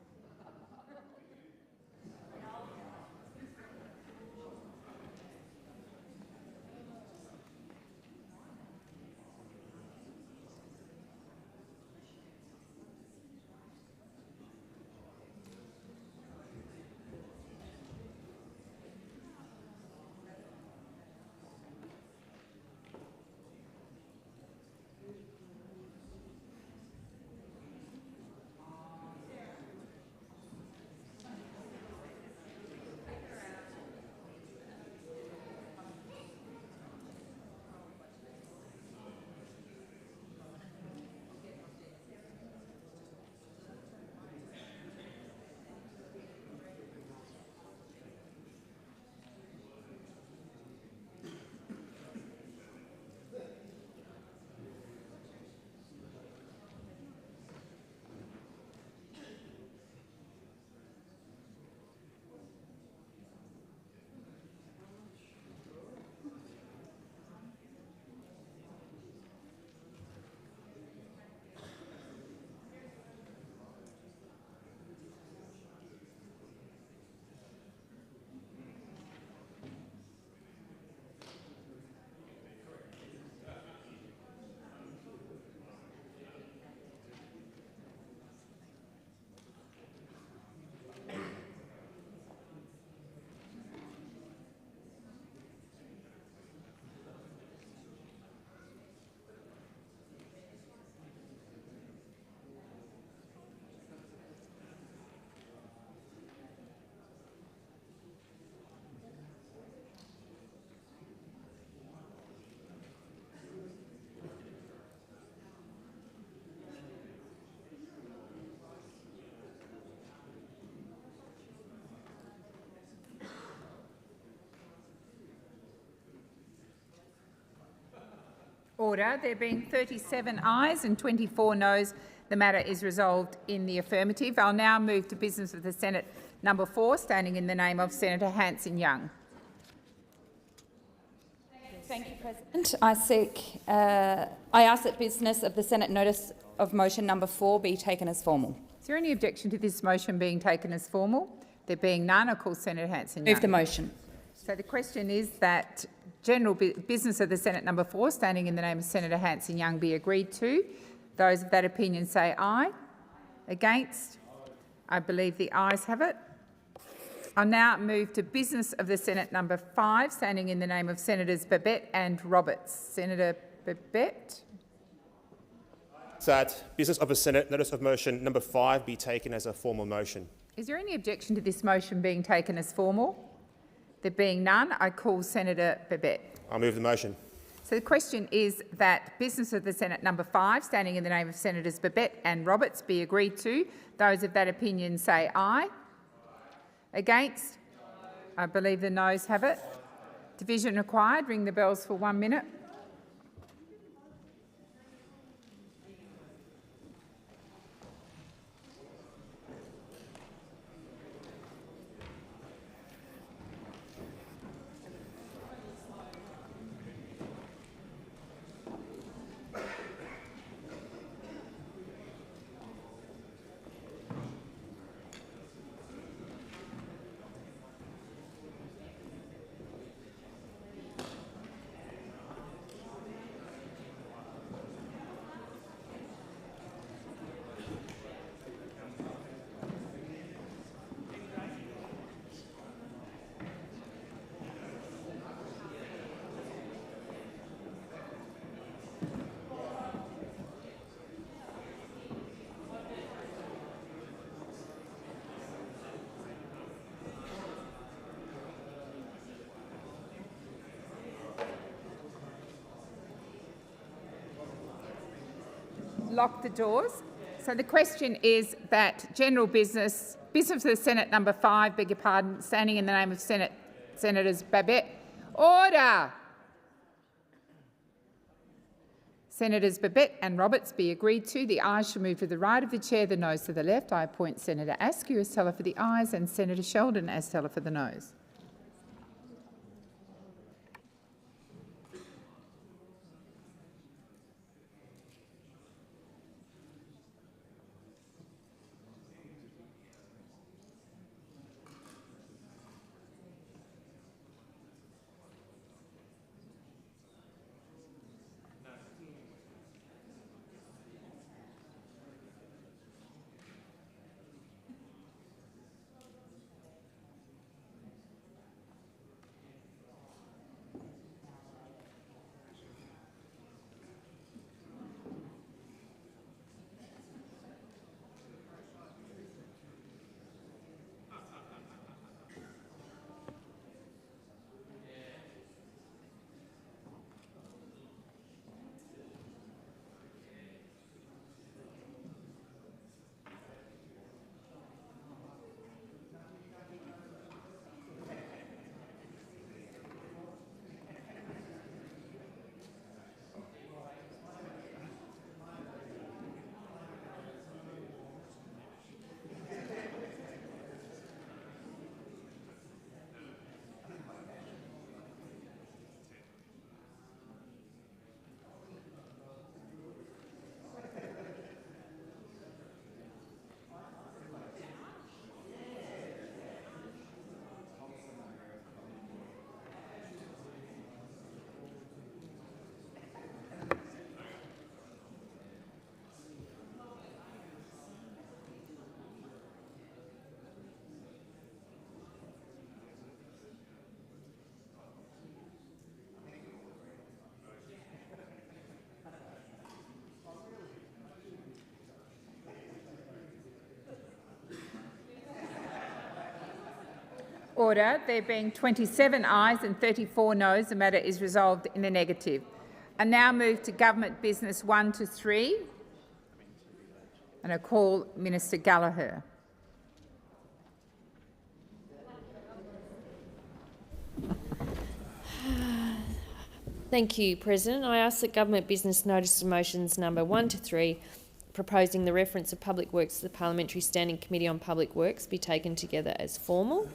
Order. There being 37 ayes and 24 noes, the matter is resolved in the affirmative. I'll now move to business of the Senate number 4, standing in the name of Senator Hanson-Young. Thank you, President. I ask that business of the Senate notice of motion number 4 be taken as formal. Is there any objection to this motion being taken as formal? There being none, I call Senator Hanson-Young. Move the motion. So the question is that general business of the Senate number 4, standing in the name of Senator Hanson-Young, be agreed to. Those of that opinion say aye. Against? I believe the ayes have it. I'll now move to business of the Senate number 5, standing in the name of Senators Babet and Roberts. Senator Babet. That business of the Senate notice of motion number 5 be taken as a formal motion. Is there any objection to this motion being taken as formal? There being none, I call Senator Babet. I move the motion. So the question is that business of the Senate number 5, standing in the name of Senators Babet and Roberts, be agreed to. Those of that opinion say aye. Against? I believe the noes have it. Division required. Ring the bells for 1 minute. Lock the doors. So the question is that general business of the Senate number 5, beg your pardon, standing in the name of Senators Babet. Order! Senators Babet and Roberts be agreed to. The ayes shall move to the right of the chair, the noes to the left. I appoint Senator Askew as teller for the ayes and Senator Sheldon as teller for the noes. Order. There being 27 ayes and 34 noes, the matter is resolved in the negative. I now move to government business 1 to 3, and I call Minister Gallagher. Thank you, President. I ask that Government Business Notice of Motions number 1 to 3, proposing the reference of Public Works to the Parliamentary Standing Committee on Public Works, be taken together as formal.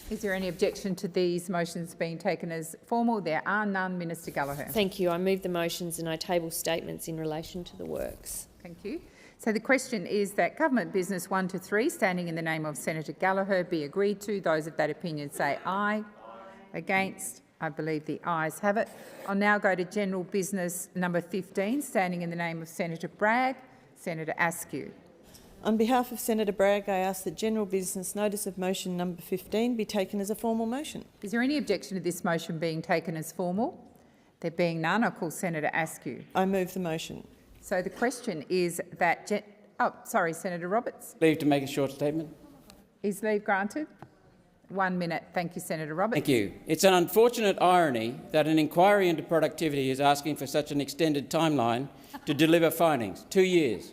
Is there any objection to these motions being taken as formal? There are none. Minister Gallagher. Thank you. I move the motions and I table statements in relation to the works. Thank you. So the question is that Government Business 1 to 3, standing in the name of Senator Gallagher, be agreed to. Those of that opinion say aye. Against? I believe the ayes have it. I'll now go to General Business number 15, standing in the name of Senator Bragg. Senator Askew. On behalf of Senator Bragg, I ask that General Business Notice of Motion number 15 be taken as a formal motion. Is there any objection to this motion being taken as formal? There being none, I call Senator Askew. I move the motion. So the question is that... Senator Roberts. Leave to make a short statement. Is leave granted? 1 minute. Thank you, Senator Roberts. Thank you. It's an unfortunate irony that an inquiry into productivity is asking for such an extended timeline to deliver findings, 2 years.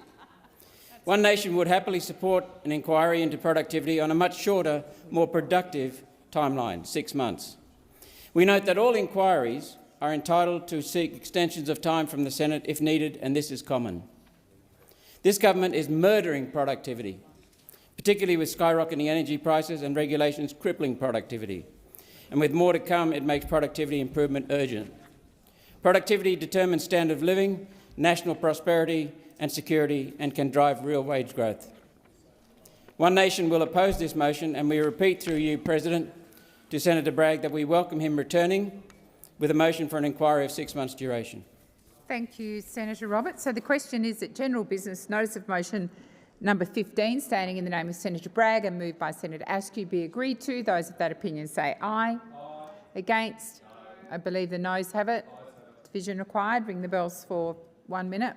One Nation would happily support an inquiry into productivity on a much shorter, more productive timeline, 6 months. We note that all inquiries are entitled to seek extensions of time from the Senate if needed, and this is common. This government is murdering productivity, particularly with skyrocketing energy prices and regulations crippling productivity. And with more to come, it makes productivity improvement urgent. Productivity determines standard of living, national prosperity and security, and can drive real wage growth. One Nation will oppose this motion, and we repeat through you, President, to Senator Bragg that we welcome him returning with a motion for an inquiry of 6 months' duration. Thank you, Senator Roberts. So the question is that General Business Notice of Motion number 15, standing in the name of Senator Bragg and moved by Senator Askew, be agreed to. Those of that opinion say aye. Against? I believe the noes have it. Division required. Ring the bells for 1 minute.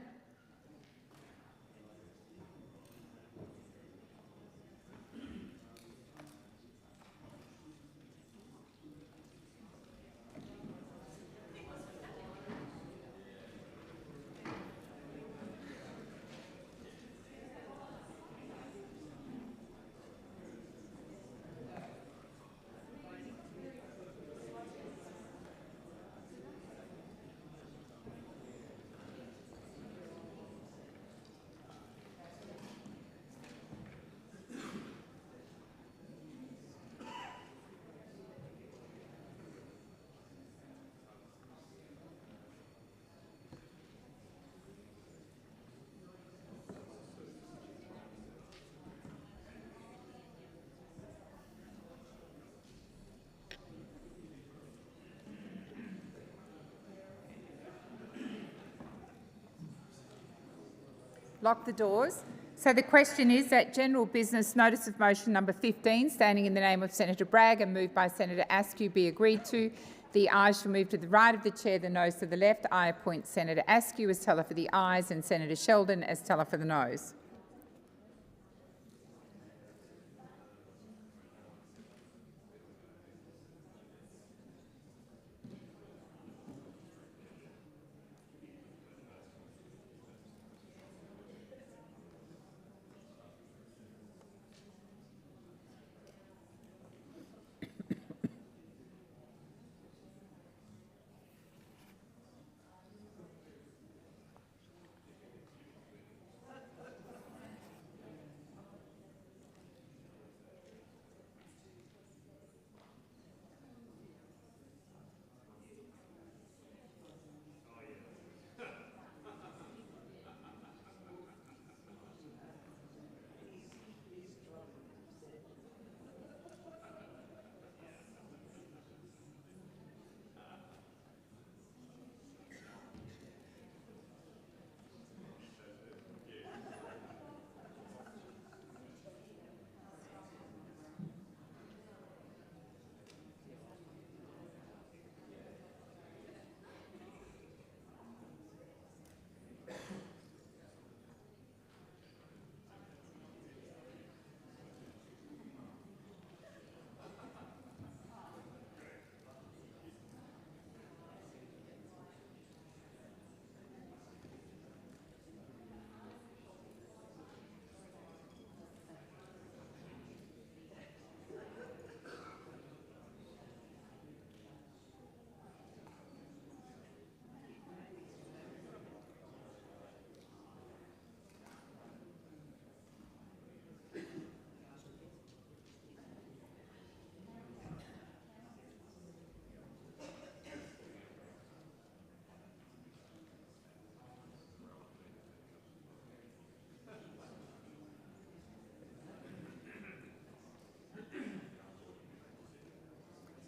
Lock the doors. So the question is that General Business Notice of Motion number 15, standing in the name of Senator Bragg and moved by Senator Askew, be agreed to. The ayes shall move to the right of the chair, the noes to the left. I appoint Senator Askew as teller for the ayes and Senator Sheldon as teller for the noes.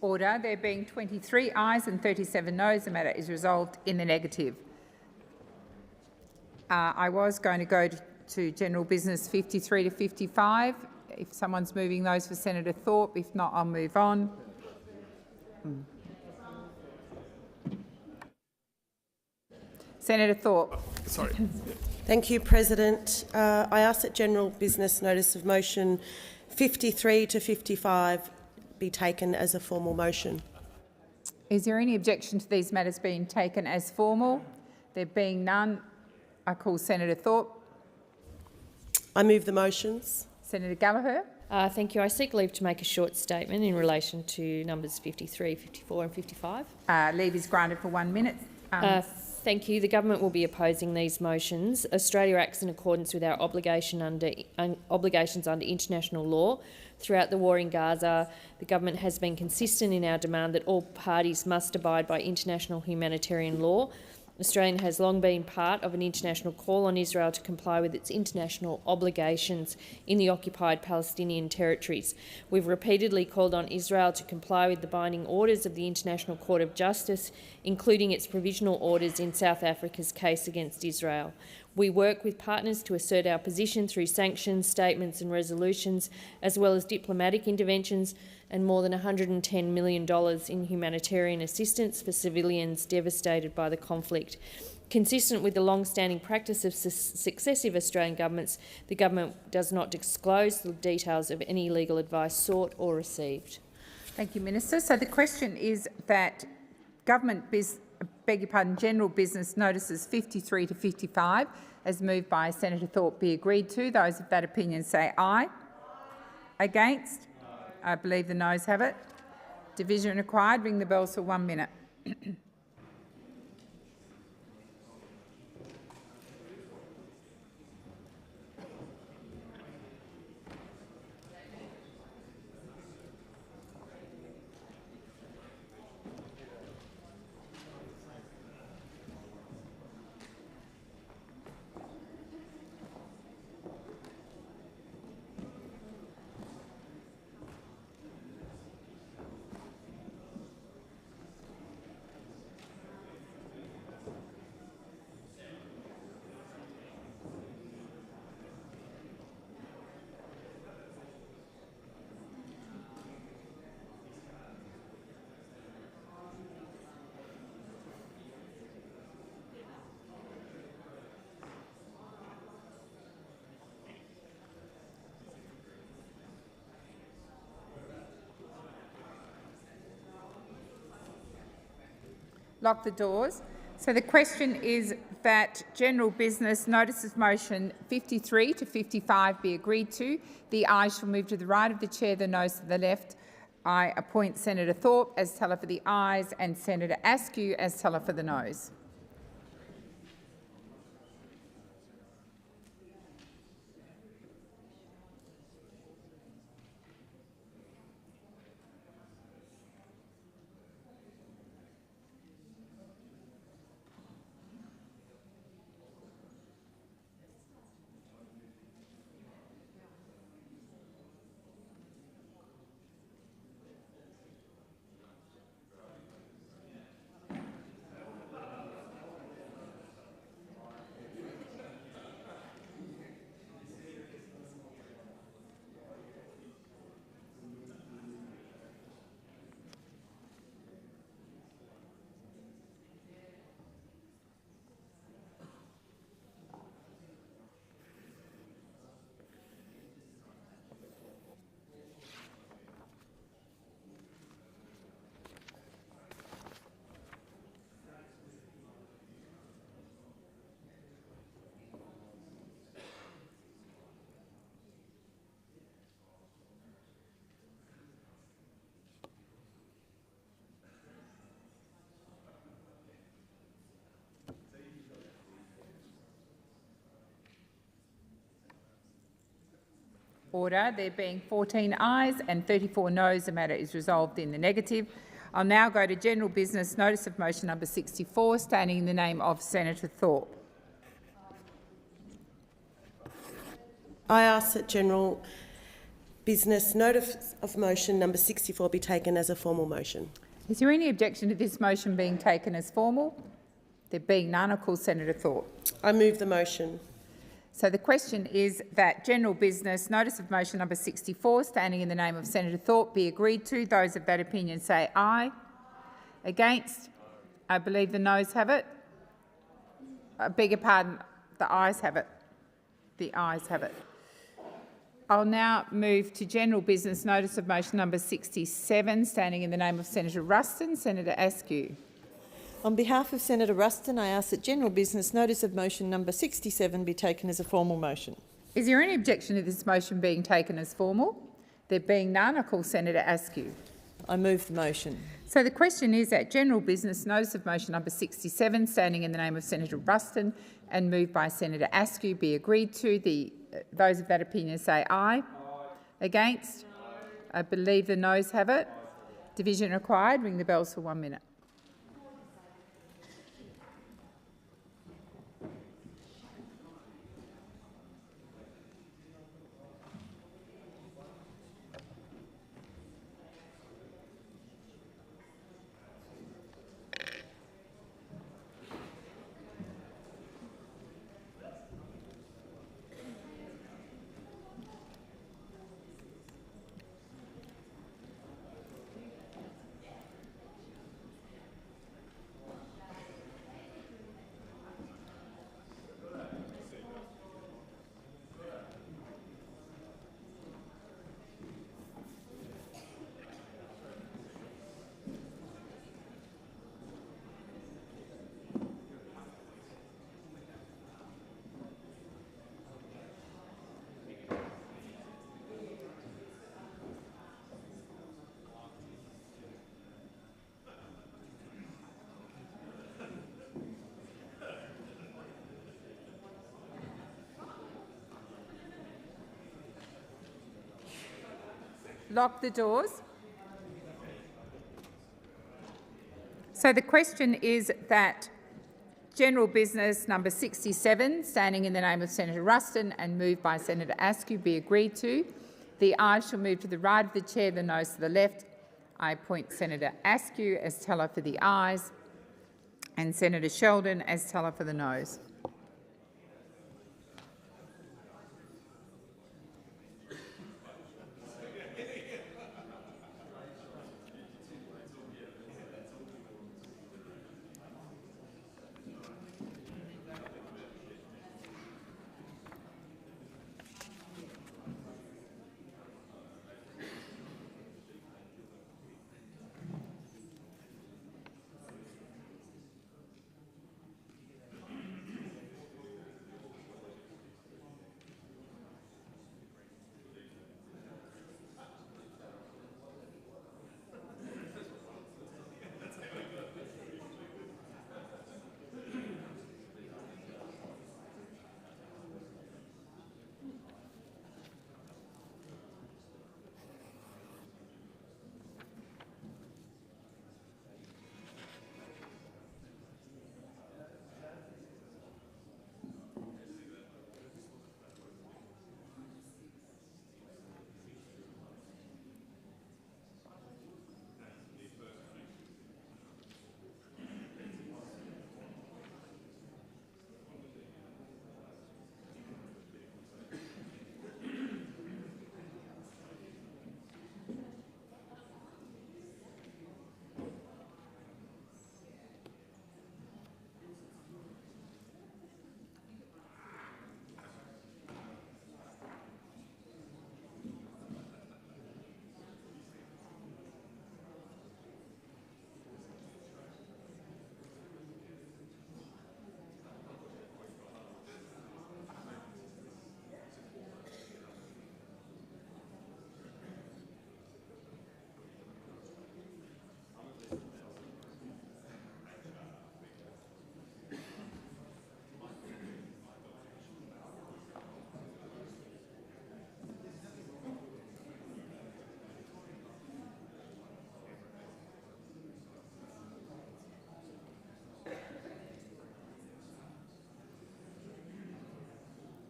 Order. There being 23 ayes and 37 noes, the matter is resolved in the negative. I was going to go to general business 53 to 55. If someone's moving those for Senator Thorpe, if not, I'll move on. Senator Thorpe. Sorry. Thank you, President. I ask that general business notice of motion 53 to 55 be taken as a formal motion. Is there any objection to these matters being taken as formal? There being none, I call Senator Thorpe. I move the motions. Senator Gallagher. Thank you. I seek leave to make a short statement in relation to numbers 53, 54 and 55. Leave is granted for 1 minute. Thank you. The government will be opposing these motions. Australia acts in accordance with our obligations under international law. Throughout the war in Gaza, the government has been consistent in our demand that all parties must abide by international humanitarian law. Australia has long been part of an international call on Israel to comply with its international obligations in the occupied Palestinian territories. We've repeatedly called on Israel to comply with the binding orders of the International Court of Justice, including its provisional orders in South Africa's case against Israel. We work with partners to assert our position through sanctions, statements and resolutions, as well as diplomatic interventions and more than $110 million in humanitarian assistance for civilians devastated by the conflict. Consistent with the long-standing practice of successive Australian governments, the government does not disclose the details of any legal advice sought or received. Thank you, Minister. So the question is that general business notices 53 to 55, as moved by Senator Thorpe, be agreed to. Those of that opinion say aye. Against? I believe the noes have it. Division required. Ring the bells for 1 minute. Lock the doors. So the question is that general business notices motion 53 to 55 be agreed to. The ayes shall move to the right of the chair, the noes to the left. I appoint Senator Thorpe as teller for the ayes and Senator Askew as teller for the noes. Order. There being 14 ayes and 34 noes, the matter is resolved in the negative. I'll now go to general business notice of motion number 64, standing in the name of Senator Thorpe. I ask that general Business notice of motion number 64 be taken as a formal motion. Is there any objection to this motion being taken as formal? There being none, I call Senator Thorpe. I move the motion. So the question is that general business notice of motion number 64, standing in the name of Senator Thorpe, be agreed to. Those of that opinion say aye. Against? I believe the noes have it. I beg your pardon, the ayes have it. The ayes have it. I'll now move to general business notice of motion number 67, standing in the name of Senator Ruston. Senator Askew. On behalf of Senator Ruston, I ask that general business notice of motion number 67 be taken as a formal motion. Is there any objection to this motion being taken as formal? There being none, I call Senator Askew. I move the motion. So the question is that general business notice of motion number 67, standing in the name of Senator Ruston and moved by Senator Askew, be agreed to. Those of that opinion say aye. Against? I believe the noes have it. Division required. Ring the bells for 1 minute. Lock the doors. So the question is that general business number 67, standing in the name of Senator Ruston and moved by Senator Askew, be agreed to. The ayes shall move to the right of the chair, the noes to the left. I appoint Senator Askew as teller for the ayes and Senator Sheldon as teller for the noes.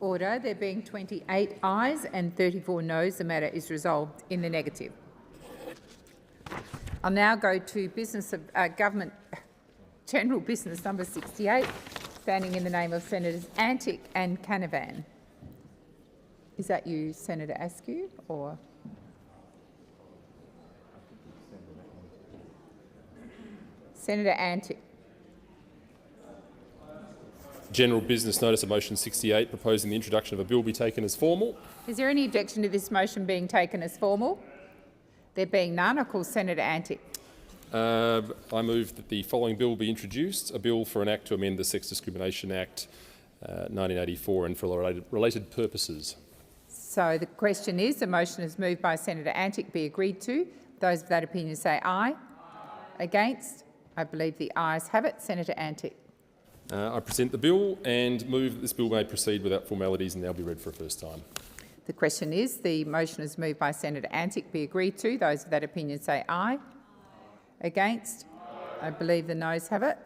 Order. There being 28 ayes and 34 noes, the matter is resolved in the negative. I'll now go to business of government general business number 68, standing in the name of Senators Antic and Canavan. Is that you, Senator Askew, or? Senator Antic. General business notice of motion 68, proposing the introduction of a bill be taken as formal. Is there any objection to this motion being taken as formal? There being none, I call Senator Antic. I move that the following bill be introduced, a bill for an act to amend the Sex Discrimination Act 1984 and for related purposes. So the question is, the motion is moved by Senator Antic be agreed to. Those of that opinion say aye. Against? I believe the ayes have it. Senator Antic. I present the bill and move that this bill may proceed without formalities and now be read for a first time. The question is, the motion is moved by Senator Antic be agreed to. Those of that opinion say aye. Against? I believe the noes have it.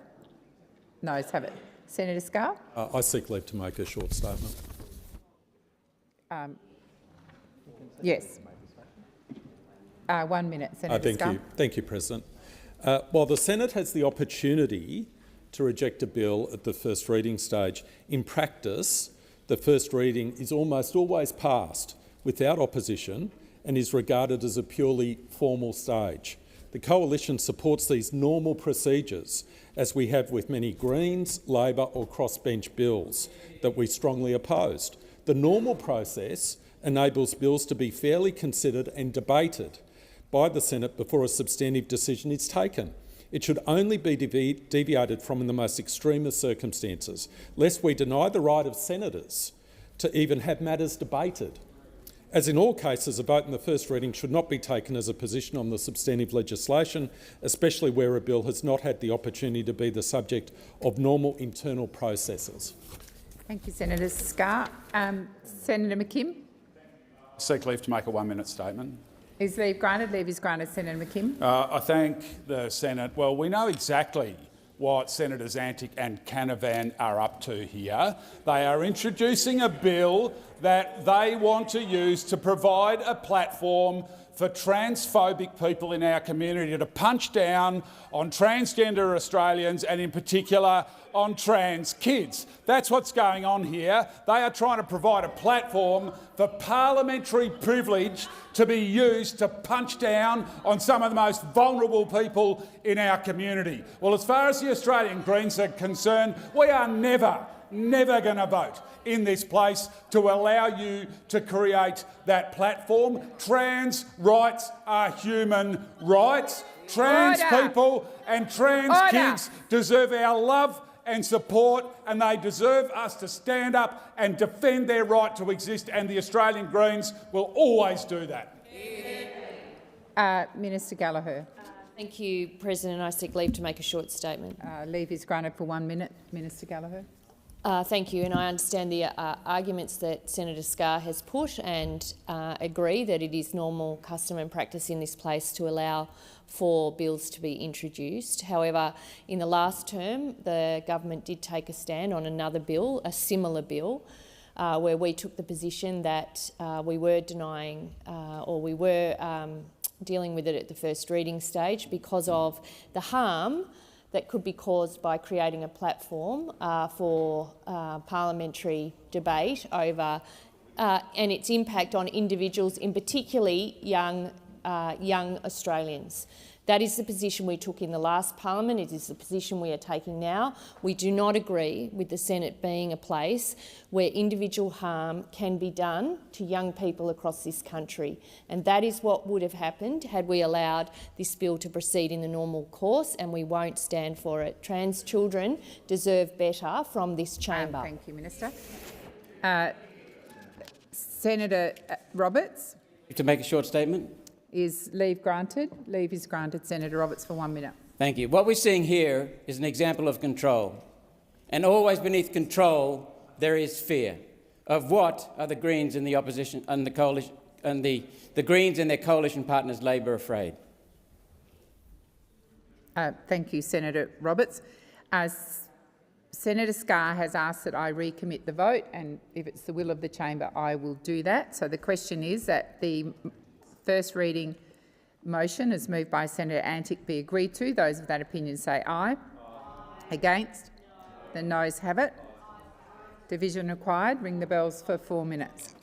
Noes have it. Senator Scarr? I seek leave to make a short statement. Yes. 1 minute, Senator Scarr. Thank you, President. While the Senate has the opportunity to reject a bill at the first reading stage, in practice, the first reading is almost always passed without opposition and is regarded as a purely formal stage. The Coalition supports these normal procedures, as we have with many Greens, Labor or crossbench bills that we strongly opposed. The normal process enables bills to be fairly considered and debated by the Senate before a substantive decision is taken. It should only be deviated from in the most extremist circumstances, lest we deny the right of senators to even have matters debated. As in all cases, a vote in the first reading should not be taken as a position on the substantive legislation, especially where a bill has not had the opportunity to be the subject of normal internal processes. Thank you, Senator Scarr. Senator McKim? Seek leave to make a 1 minute statement. Is leave granted? Leave is granted. Senator McKim. I thank the Senate. Well, we know exactly what Senators Antic and Canavan are up to here. They are introducing a bill that they want to use to provide a platform for transphobic people in our community to punch down on transgender Australians and in particular on trans kids. That's what's going on here. They are trying to provide a platform for parliamentary privilege to be used to punch down on some of the most vulnerable people in our community. Well, as far as the Australian Greens are concerned, we are never going to vote in this place to allow you to create that platform. Trans rights are human rights. Trans people and trans kids deserve our love and support, and they deserve us to stand up and defend their right to exist, and the Australian Greens will always do that. Minister Gallagher. Thank you, President. I seek leave to make a short statement. Leave is granted for 1 minute. Minister Gallagher. Thank you, and I understand the arguments that Senator Scarr has put and agree that it is normal custom and practice in this place to allow for bills to be introduced. However, in the last term, the government did take a stand on another bill, a similar bill, where we took the position that we were denying or we were dealing with it at the first reading stage because of the harm that could be caused by creating a platform for parliamentary debate over and its impact on individuals, in particularly young Australians. That is the position we took in the last parliament. It is the position we are taking now. We do not agree with the Senate being a place where individual harm can be done to young people across this country. And that is what would have happened had we allowed this bill to proceed in the normal course, and we won't stand for it. Trans children deserve better from this chamber. Thank you, Minister. Senator Roberts. To make a short statement. Is leave granted? Leave is granted. Senator Roberts for 1 minute. Thank you. What we're seeing here is an example of control. And always beneath control, there is fear. Of what are the Greens and the opposition and the coalition and the Greens and their coalition partners Labor afraid? Thank you, Senator Roberts. Senator Scarr has asked that I recommit the vote, and if it's the will of the chamber, I will do that. So the question is that the first reading motion, as moved by Senator Antic, be agreed to. Those of that opinion say aye. Aye. Against? The noes have it. Division required. Ring the bells for 4 minutes.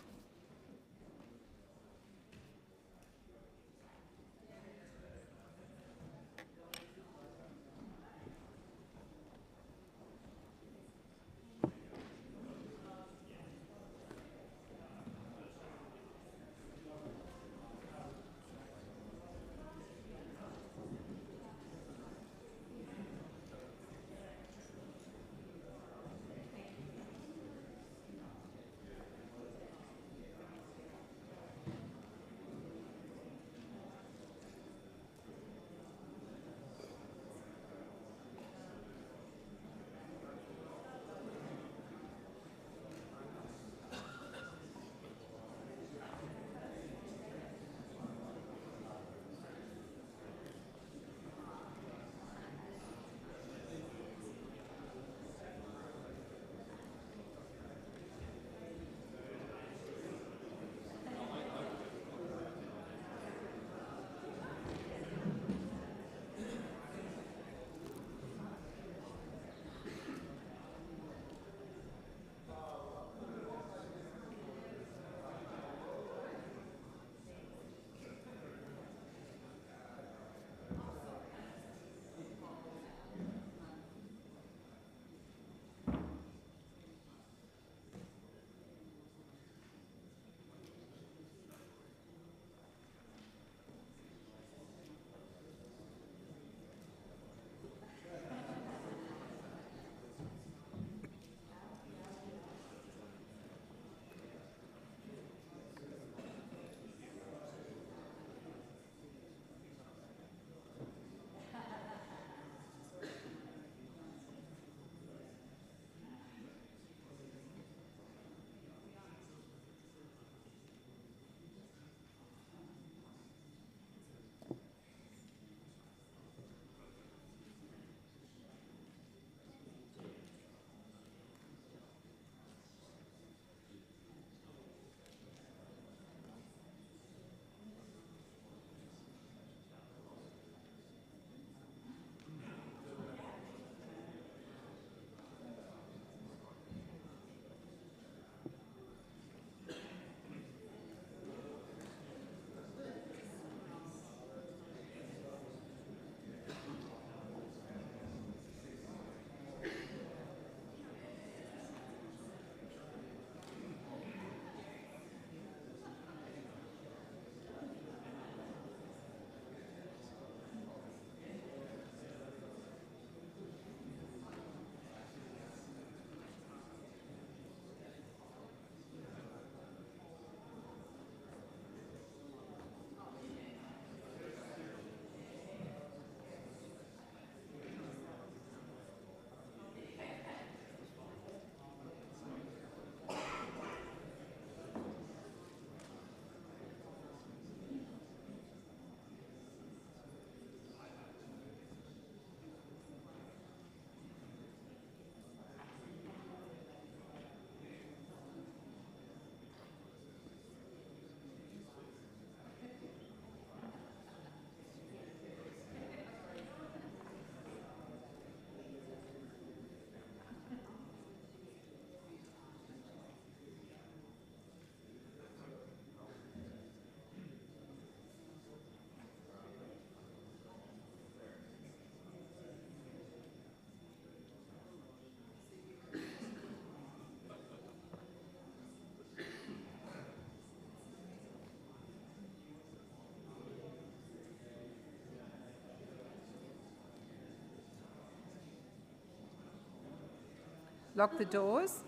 Lock the doors.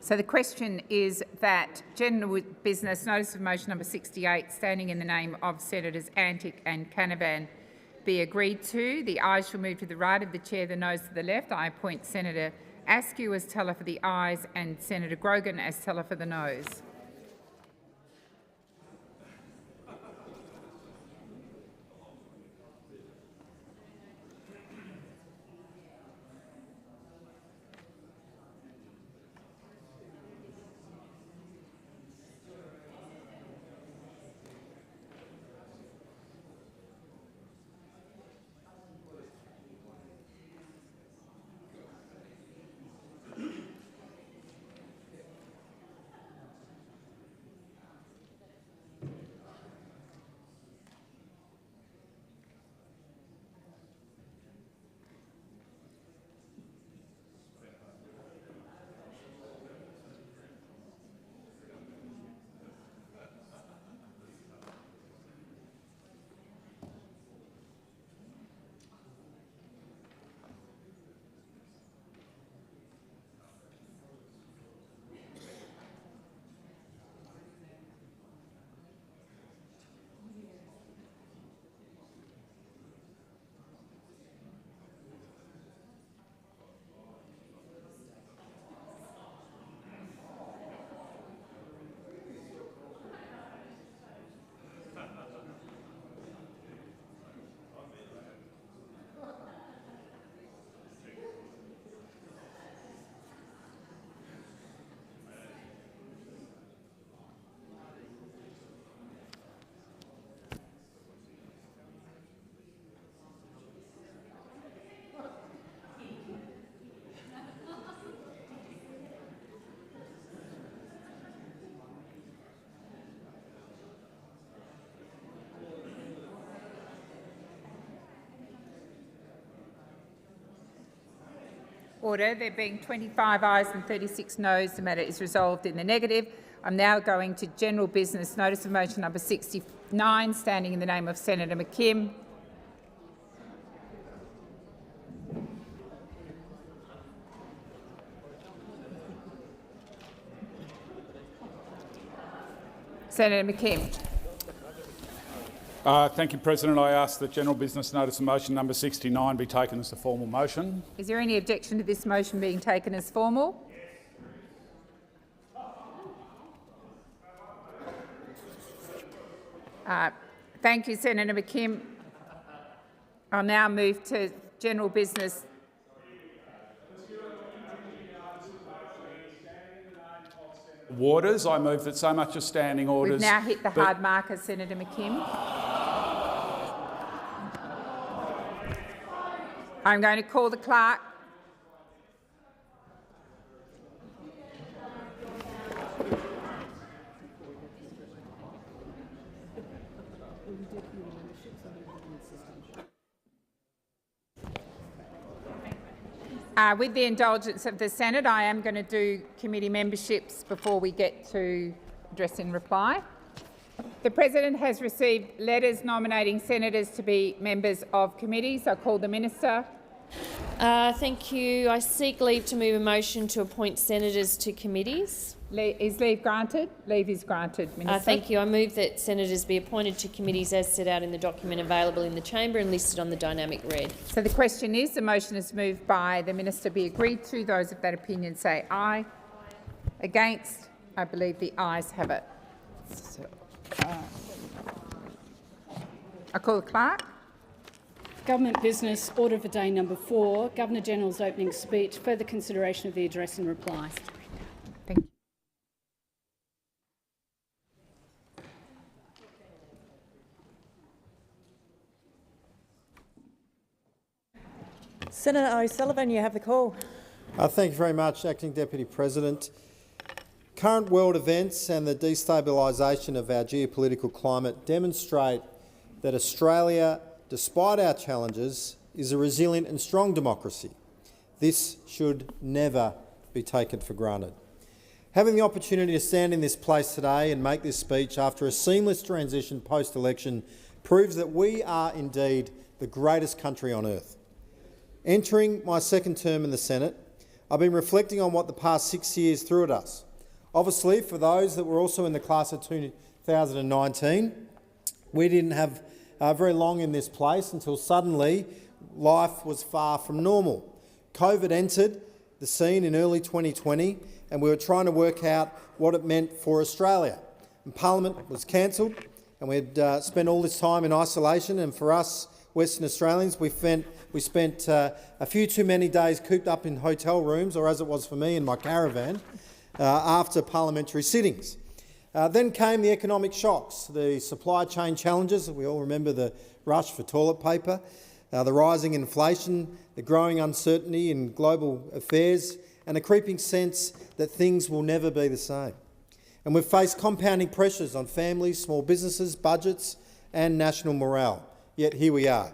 So the question is that general business notice of motion number 68, standing in the name of Senators Antic and Canavan, be agreed to. The ayes shall move to the right of the chair, the noes to the left. I appoint Senator Askew as teller for the ayes and Senator Grogan as teller for the noes. Order. There being 25 ayes and 36 noes, the matter is resolved in the negative. I'm now going to general business. Notice of motion number 69, standing in the name of Senator McKim. Senator McKim. Thank you, President. I ask that general business notice of motion number 69 be taken as a formal motion. Is there any objection to this motion being taken as formal? Thank you, Senator McKim. I'll now move to general business. Waters, I move that so much as standing orders... We've now hit the hard marker, Senator McKim. I'm going to call the clerk. With the indulgence of the Senate, I am going to do committee memberships before we get to address and reply. The President has received letters nominating senators to be members of committees. I call the Minister. Thank you. I seek leave to move a motion to appoint senators to committees. Is leave granted? Leave is granted, Minister. Thank you. I move that senators be appointed to committees as set out in the document available in the chamber and listed on the dynamic red. So the question is, the motion is moved by the Minister be agreed to. Those of that opinion say aye. Against? I believe the ayes have it. So, I call the clerk. Government business, order for day number 4, Governor-General's opening speech, further consideration of the address and reply. Thank you. Senator O'Sullivan, you have the call. Thank you very much, Acting Deputy President. Current world events and the destabilisation of our geopolitical climate demonstrate that Australia, despite our challenges, is a resilient and strong democracy. This should never be taken for granted. Having the opportunity to stand in this place today and make this speech after a seamless transition post-election proves that we are indeed the greatest country on earth. Entering my second term in the Senate, I've been reflecting on what the past 6 years threw at us. Obviously, for those that were also in the class of 2019, we didn't have very long in this place until suddenly life was far from normal. COVID entered the scene in early 2020 and we were trying to work out what it meant for Australia. And Parliament was cancelled and we had spent all this time in isolation, and for us Western Australians we spent a few too many days cooped up in hotel rooms, or as it was for me in my caravan, after parliamentary sittings. Then came the economic shocks, the supply chain challenges. We all remember the rush for toilet paper, the rising inflation, the growing uncertainty in global affairs, and a creeping sense that things will never be the same. And we've faced compounding pressures on families, small businesses, budgets and national morale. Yet here we are.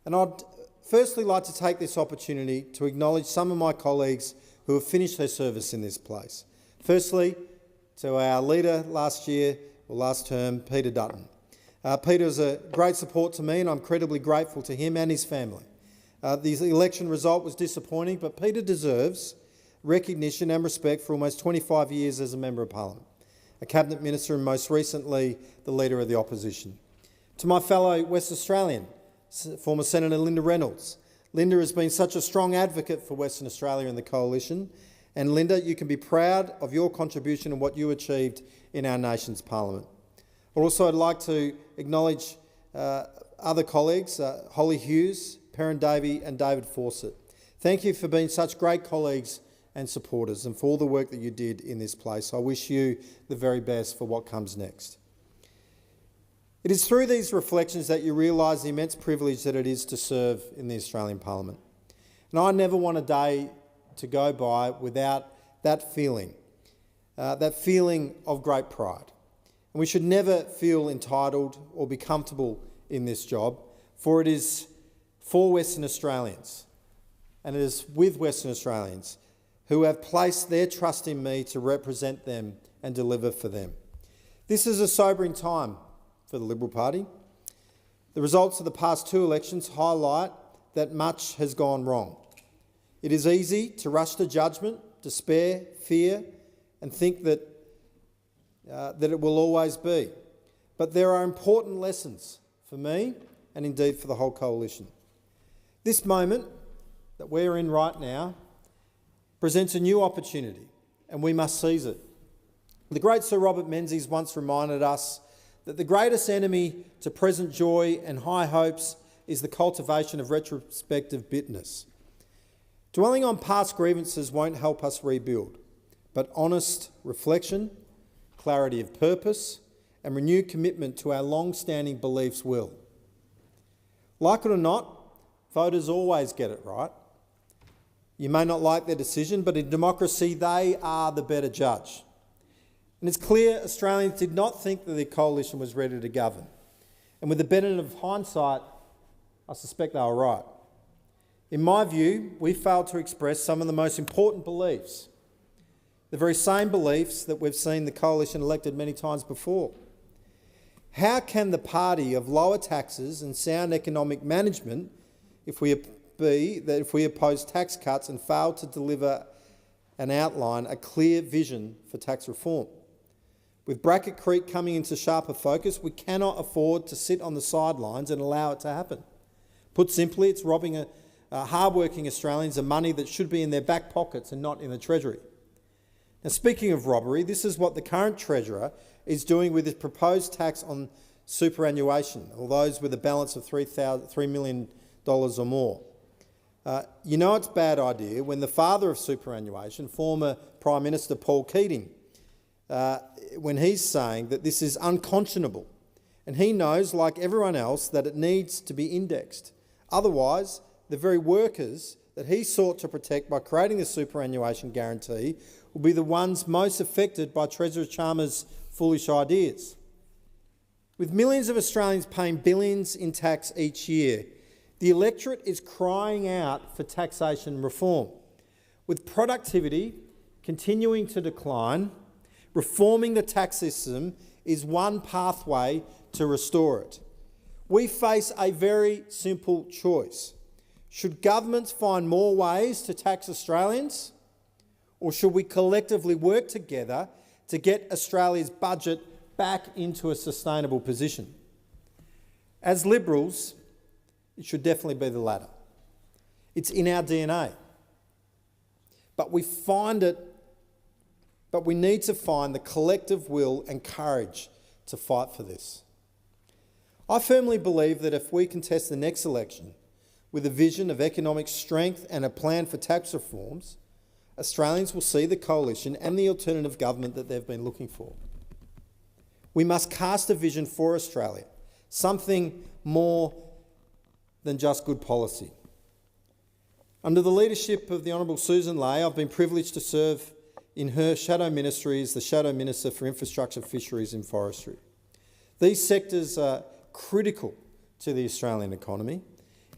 And I'd firstly like to take this opportunity to acknowledge some of my colleagues who have finished their service in this place. Firstly, to our leader last term, Peter Dutton. Peter was a great support to me and I'm incredibly grateful to him and his family. The election result was disappointing, but Peter deserves recognition and respect for almost 25 years as a Member of Parliament, a Cabinet Minister and most recently the Leader of the Opposition. To my fellow West Australian, former Senator Linda Reynolds. Linda has been such a strong advocate for Western Australia and the Coalition, and Linda, you can be proud of your contribution and what you achieved in our nation's Parliament. Also, I'd like to acknowledge other colleagues, Holly Hughes, Perrin Davey and David Fawcett. Thank you for being such great colleagues and supporters and for all the work that you did in this place. I wish you the very best for what comes next. It is through these reflections that you realise the immense privilege that it is to serve in the Australian Parliament. And I never want a day to go by without that feeling of great pride. And we should never feel entitled or be comfortable in this job, for it is for Western Australians, and it is with Western Australians who have placed their trust in me to represent them and deliver for them. This is a sobering time for the Liberal Party. The results of the past 2 elections highlight that much has gone wrong. It is easy to rush to judgment, despair, fear, and think that it will always be. But there are important lessons for me and indeed for the whole coalition. This moment that we're in right now presents a new opportunity and we must seize it. The great Sir Robert Menzies once reminded us that the greatest enemy to present joy and high hopes is the cultivation of retrospective bitterness. Dwelling on past grievances won't help us rebuild, but honest reflection, clarity of purpose, and renewed commitment to our long-standing beliefs will. Like it or not, voters always get it right. You may not like their decision, but in democracy they are the better judge. And it's clear Australians did not think that the coalition was ready to govern. And with the benefit of hindsight, I suspect they were right. In my view, we failed to express some of the most important beliefs, the very same beliefs that we've seen the coalition elected many times before. How can the party of lower taxes and sound economic management, if we oppose tax cuts and fail to deliver and outline a clear vision for tax reform? With Bracket Creek coming into sharper focus, we cannot afford to sit on the sidelines and allow it to happen. Put simply, it's robbing hard-working Australians of money that should be in their back pockets and not in the Treasury. Now, speaking of robbery, this is what the current Treasurer is doing with his proposed tax on superannuation, or those with a balance of $3 million or more. You know it's a bad idea when the father of superannuation, former Prime Minister Paul Keating, when he's saying that this is unconscionable, and he knows, like everyone else, that it needs to be indexed. Otherwise, the very workers that he sought to protect by creating the superannuation guarantee will be the ones most affected by Treasurer Sharma's foolish ideas. With millions of Australians paying billions in tax each year, the electorate is crying out for taxation reform. With productivity continuing to decline, reforming the tax system is one pathway to restore it. We face a very simple choice. Should governments find more ways to tax Australians, or should we collectively work together to get Australia's budget back into a sustainable position? As Liberals, it should definitely be the latter. It's in our DNA. But we need to find the collective will and courage to fight for this. I firmly believe that if we contest the next election with a vision of economic strength and a plan for tax reforms, Australians will see the coalition and the alternative government that they've been looking for. We must cast a vision for Australia, something more than just good policy. Under the leadership of the Honourable Susan Ley, I've been privileged to serve in her shadow ministry as the Shadow Minister for Infrastructure, Fisheries and Forestry. These sectors are critical to the Australian economy.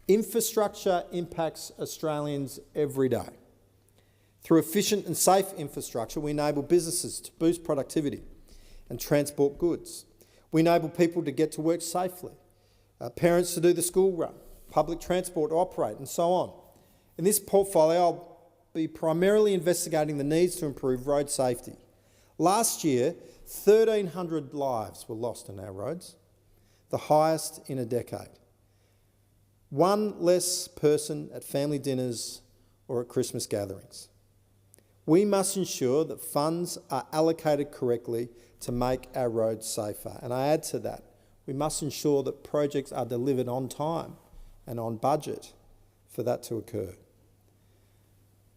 Infrastructure impacts Australians every day. Through efficient and safe infrastructure, we enable businesses to boost productivity and transport goods. We enable people to get to work safely, parents to do the school run, public transport to operate, and so on. In this portfolio, I'll be primarily investigating the needs to improve road safety. Last year, 1,300 lives were lost on our roads, the highest in a decade. One less person at family dinners or at Christmas gatherings. We must ensure that funds are allocated correctly to make our roads safer. And I add to that, we must ensure that projects are delivered on time and on budget for that to occur.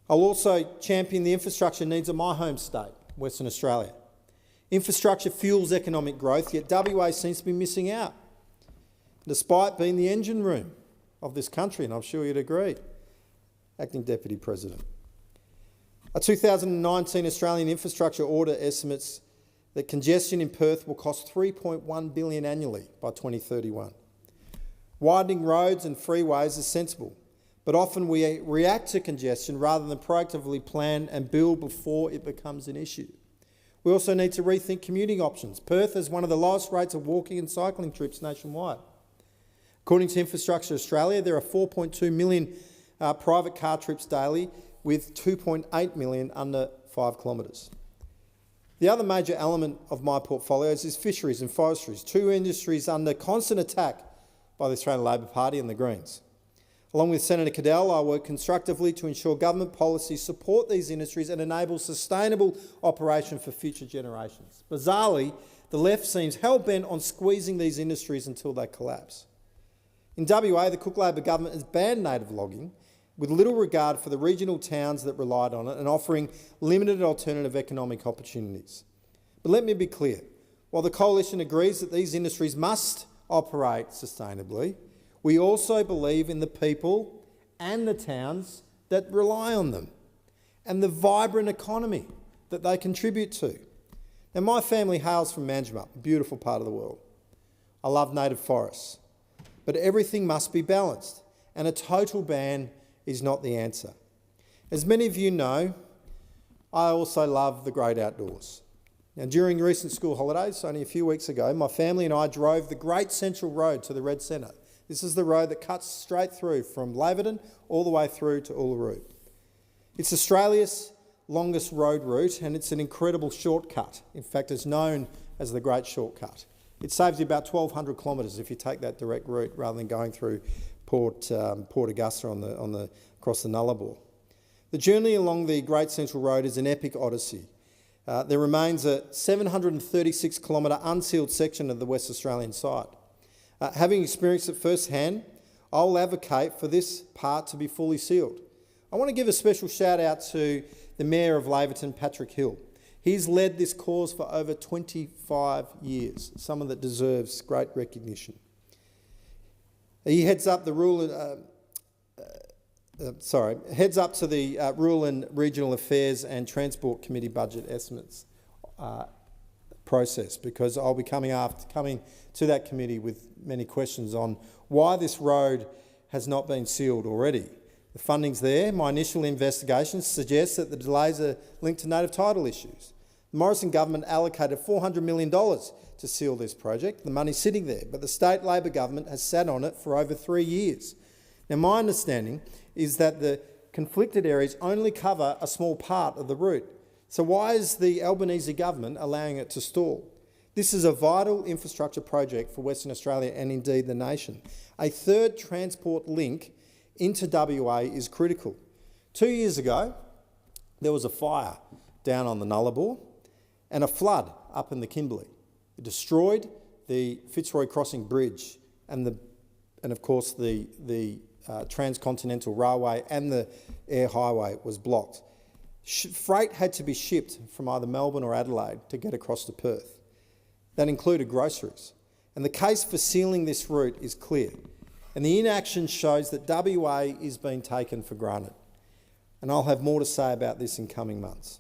I'll also champion the infrastructure needs of my home state, Western Australia. Infrastructure fuels economic growth, yet WA seems to be missing out, despite being the engine room of this country, and I'm sure you'd agree. Acting Deputy President. A 2019 Australian infrastructure order estimates that congestion in Perth will cost $3.1 billion annually by 2031. Widening roads and freeways is sensible, but often we react to congestion rather than proactively plan and build before it becomes an issue. We also need to rethink commuting options. Perth has one of the lowest rates of walking and cycling trips nationwide. According to Infrastructure Australia, there are 4.2 million private car trips daily, with 2.8 million under 5 kilometres. The other major element of my portfolios is fisheries and forestries, two industries under constant attack by the Australian Labor Party and the Greens. Along with Senator Cadell, I work constructively to ensure government policies support these industries and enable sustainable operation for future generations. Bizarrely, the left seems hell-bent on squeezing these industries until they collapse. In WA, the Cook Labor government has banned native logging with little regard for the regional towns that relied on it and offering limited alternative economic opportunities. But let me be clear, while the Coalition agrees that these industries must operate sustainably, we also believe in the people and the towns that rely on them and the vibrant economy that they contribute to. Now, my family hails from Manjimup, a beautiful part of the world. I love native forests, but everything must be balanced, and a total ban is not the answer. As many of you know, I also love the great outdoors. Now, during recent school holidays, only a few weeks ago, my family and I drove the Great Central Road to the Red Centre. This is the road that cuts straight through from Laverton all the way through to Uluru. It's Australia's longest road route, and it's an incredible shortcut. In fact, it's known as the Great Shortcut. It saves you about 1,200 kilometres if you take that direct route rather than going through Port Augusta across the Nullarbor. The journey along the Great Central Road is an epic odyssey. There remains a 736-kilometre unsealed section of the West Australian side. Having experienced it firsthand, I'll advocate for this part to be fully sealed. I want to give a special shout out to the Mayor of Laverton, Patrick Hill. He's led this cause for over 25 years, someone that deserves great recognition. He heads up the Rural and Regional Affairs and Transport Committee budget estimates process, because I'll be coming to that committee with many questions on why this road has not been sealed already. The funding's there. My initial investigations suggest that the delays are linked to native title issues. The Morrison government allocated $400 million to seal this project. The money's sitting there, but the state Labor government has sat on it for over 3 years. Now, my understanding is that the conflicted areas only cover a small part of the route. So why is the Albanese government allowing it to stall? This is a vital infrastructure project for Western Australia and indeed the nation. A third transport link into WA is critical. 2 years ago, there was a fire down on the Nullarbor and a flood up in the Kimberley. It destroyed the Fitzroy Crossing Bridge and of course the Transcontinental Railway and the air highway was blocked. Freight had to be shipped from either Melbourne or Adelaide to get across to Perth. That included groceries. And the case for sealing this route is clear. And the inaction shows that WA is being taken for granted. And I'll have more to say about this in coming months.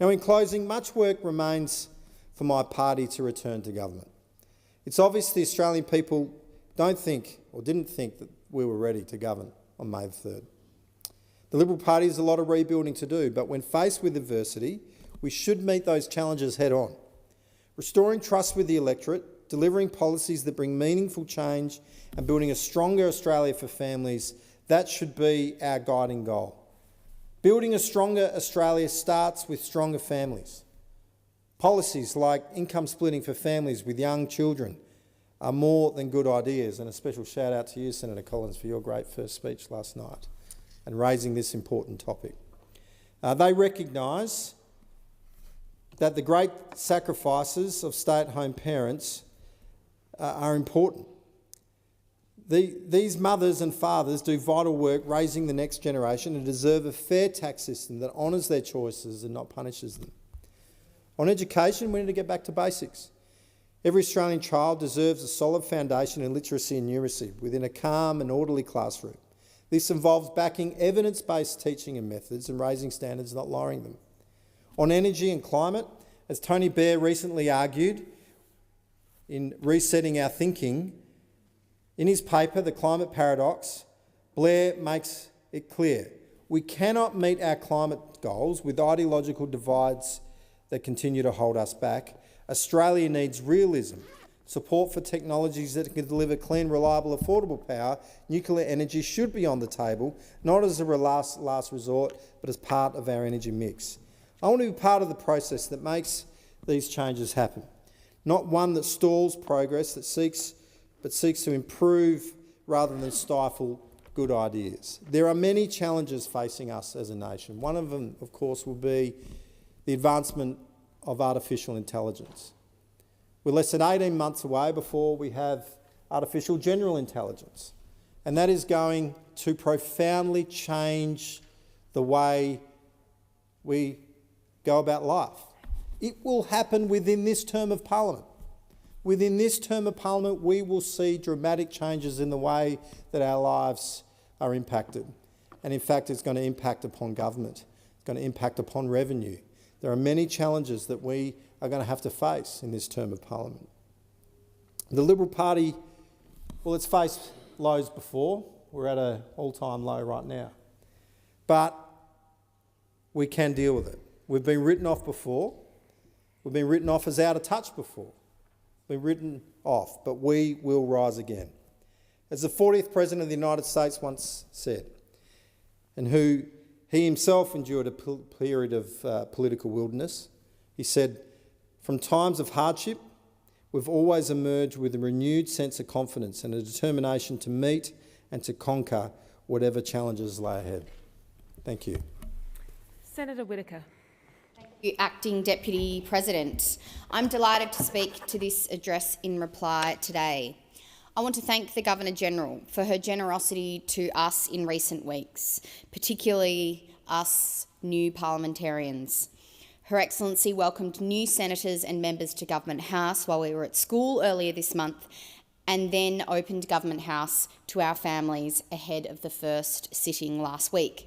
Now, in closing, much work remains for my party to return to government. It's obvious the Australian people didn't think that we were ready to govern on May the 3rd. The Liberal Party has a lot of rebuilding to do, but when faced with adversity, we should meet those challenges head on. Restoring trust with the electorate, delivering policies that bring meaningful change and building a stronger Australia for families, that should be our guiding goal. Building a stronger Australia starts with stronger families. Policies like income splitting for families with young children are more than good ideas, and a special shout out to you, Senator Collins, for your great first speech last night and raising this important topic. They recognise that the great sacrifices of stay-at-home parents are important. These mothers and fathers do vital work raising the next generation and deserve a fair tax system that honours their choices and not punishes them. On education, we need to get back to basics. Every Australian child deserves a solid foundation in literacy and numeracy within a calm and orderly classroom. This involves backing evidence-based teaching and methods and raising standards, not lowering them. On energy and climate, as Tony Blair recently argued in Resetting Our Thinking, in his paper, The Climate Paradox, Blair makes it clear. We cannot meet our climate goals with ideological divides that continue to hold us back. Australia needs realism, support for technologies that can deliver clean, reliable, affordable power. Nuclear energy should be on the table, not as a last resort, but as part of our energy mix. I want to be part of the process that makes these changes happen, not one that stalls progress, that seeks to improve rather than stifle good ideas. There are many challenges facing us as a nation. One of them, of course, will be the advancement of artificial intelligence. We're less than 18 months away before we have artificial general intelligence, and that is going to profoundly change the way we go about life. It will happen within this term of Parliament. Within this term of Parliament, we will see dramatic changes in the way that our lives are impacted. And in fact, it's going to impact upon government. It's going to impact upon revenue. There are many challenges that we are going to have to face in this term of Parliament. The Liberal Party, well, it's faced lows before. We're at an all-time low right now. But we can deal with it. We've been written off before. We've been written off as out of touch before. We've been written off, but we will rise again. As the 40th President of the United States once said, and who he himself endured a period of political wilderness, he said, "From times of hardship, we've always emerged with a renewed sense of confidence and a determination to meet and to conquer whatever challenges lay ahead." Thank you. Senator Whitaker. Acting Deputy President. I'm delighted to speak to this address in reply today. I want to thank the Governor-General for her generosity to us in recent weeks, particularly us new parliamentarians. Her Excellency welcomed new senators and members to Government House while we were at school earlier this month, and then opened Government House to our families ahead of the first sitting last week.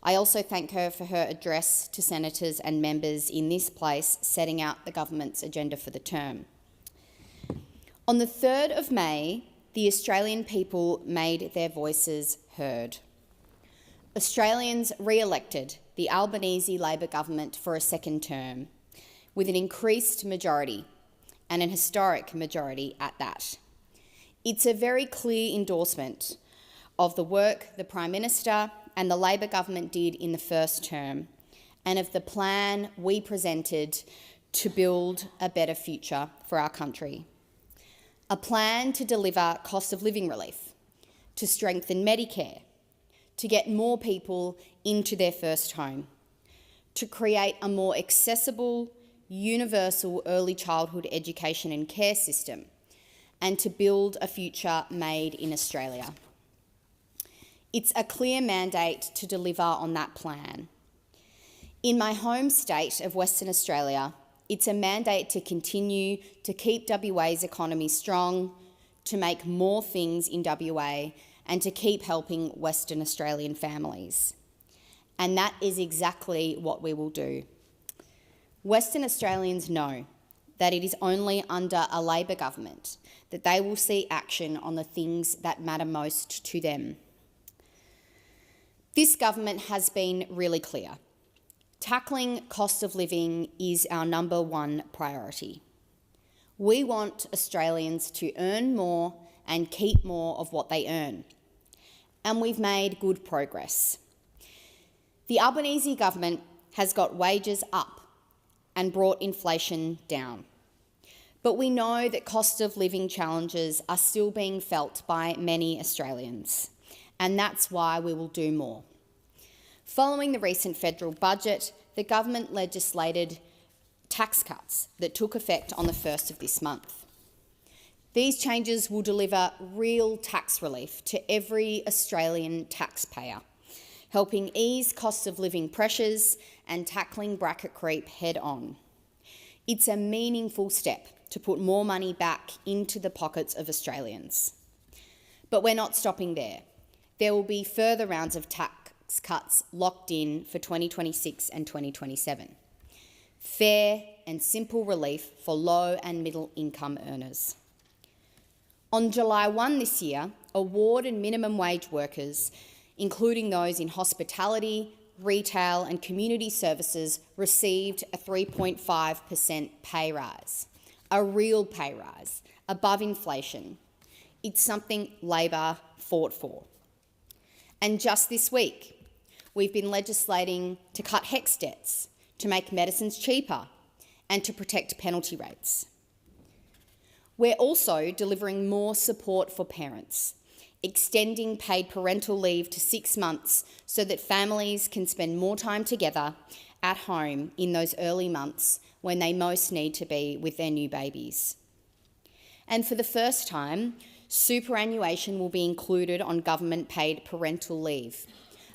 I also thank her for her address to senators and members in this place, setting out the government's agenda for the term. On the 3rd of May, the Australian people made their voices heard. Australians re-elected the Albanese Labor government for a second term, with an increased majority, and an historic majority at that. It's a very clear endorsement of the work the Prime Minister and the Labor government did in the first term, and of the plan we presented to build a better future for our country. A plan to deliver cost of living relief, to strengthen Medicare, to get more people into their first home, to create a more accessible, universal early childhood education and care system, and to build a future made in Australia. It's a clear mandate to deliver on that plan. In my home state of Western Australia, it's a mandate to continue to keep WA's economy strong, to make more things in WA, and to keep helping Western Australian families. And that is exactly what we will do. Western Australians know that it is only under a Labor government that they will see action on the things that matter most to them. This government has been really clear. Tackling cost of living is our #1 priority. We want Australians to earn more and keep more of what they earn. And we've made good progress. The Albanese government has got wages up and brought inflation down. But we know that cost of living challenges are still being felt by many Australians, and that's why we will do more. Following the recent federal budget, the government legislated tax cuts that took effect on the 1st of this month. These changes will deliver real tax relief to every Australian taxpayer, helping ease cost of living pressures and tackling bracket creep head-on. It's a meaningful step to put more money back into the pockets of Australians. But we're not stopping there. There will be further rounds of tax cuts locked in for 2026 and 2027. Fair and simple relief for low and middle income earners. On July 1 this year, award and minimum wage workers, including those in hospitality, retail and community services, received a 3.5% pay rise, a real pay rise, above inflation. It's something Labor fought for. And just this week, we've been legislating to cut HECS debts, to make medicines cheaper and to protect penalty rates. We're also delivering more support for parents, extending paid parental leave to 6 months so that families can spend more time together at home in those early months when they most need to be with their new babies. And for the first time, superannuation will be included on government-paid parental leave,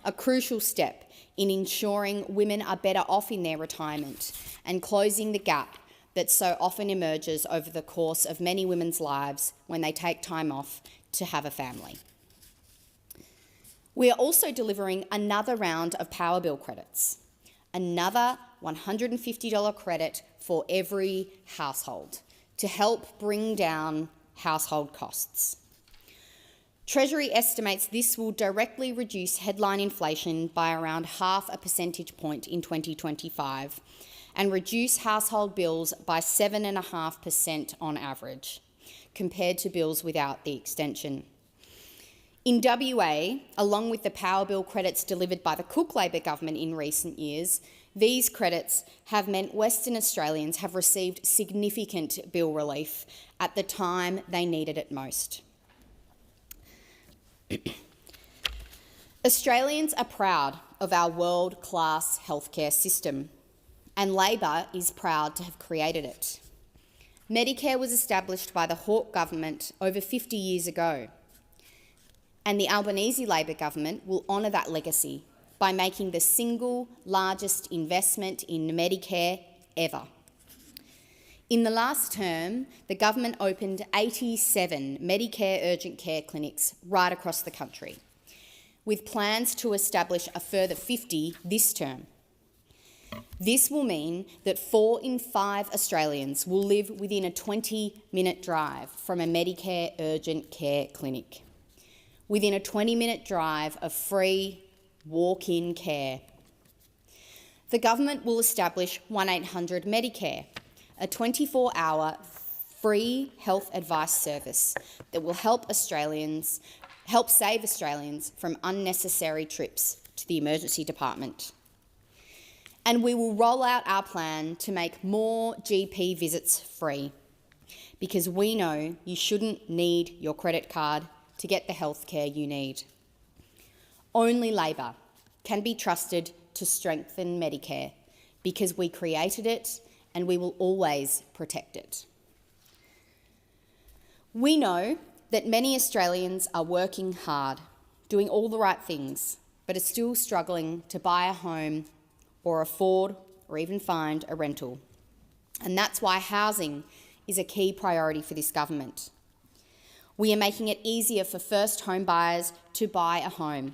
a crucial step in ensuring women are better off in their retirement and closing the gap that so often emerges over the course of many women's lives when they take time off to have a family. We are also delivering another round of power bill credits, another $150 credit for every household to help bring down household costs. Treasury estimates this will directly reduce headline inflation by around 0.5 percentage point in 2025 and reduce household bills by 7.5% on average, compared to bills without the extension. In WA, along with the power bill credits delivered by the Cook Labor government in recent years, these credits have meant Western Australians have received significant bill relief at the time they needed it most. Australians are proud of our world-class healthcare system, and Labor is proud to have created it. Medicare was established by the Thorpe government over 50 years ago, and the Albanese Labor government will honour that legacy by making the single largest investment in Medicare ever. In the last term, the government opened 87 Medicare urgent care clinics right across the country, with plans to establish a further 50 this term. This will mean that 4 in 5 Australians will live within a 20-minute drive from a Medicare urgent care clinic, within a 20-minute drive of free walk-in care. The government will establish 1800 Medicare, a 24-hour free health advice service that will help save Australians from unnecessary trips to the emergency department. And we will roll out our plan to make more GP visits free, because we know you shouldn't need your credit card to get the health care you need. Only Labor can be trusted to strengthen Medicare, because we created it and we will always protect it. We know that many Australians are working hard, doing all the right things, but are still struggling to buy a home or afford or even find a rental. And that's why housing is a key priority for this government. We are making it easier for first home buyers to buy a home,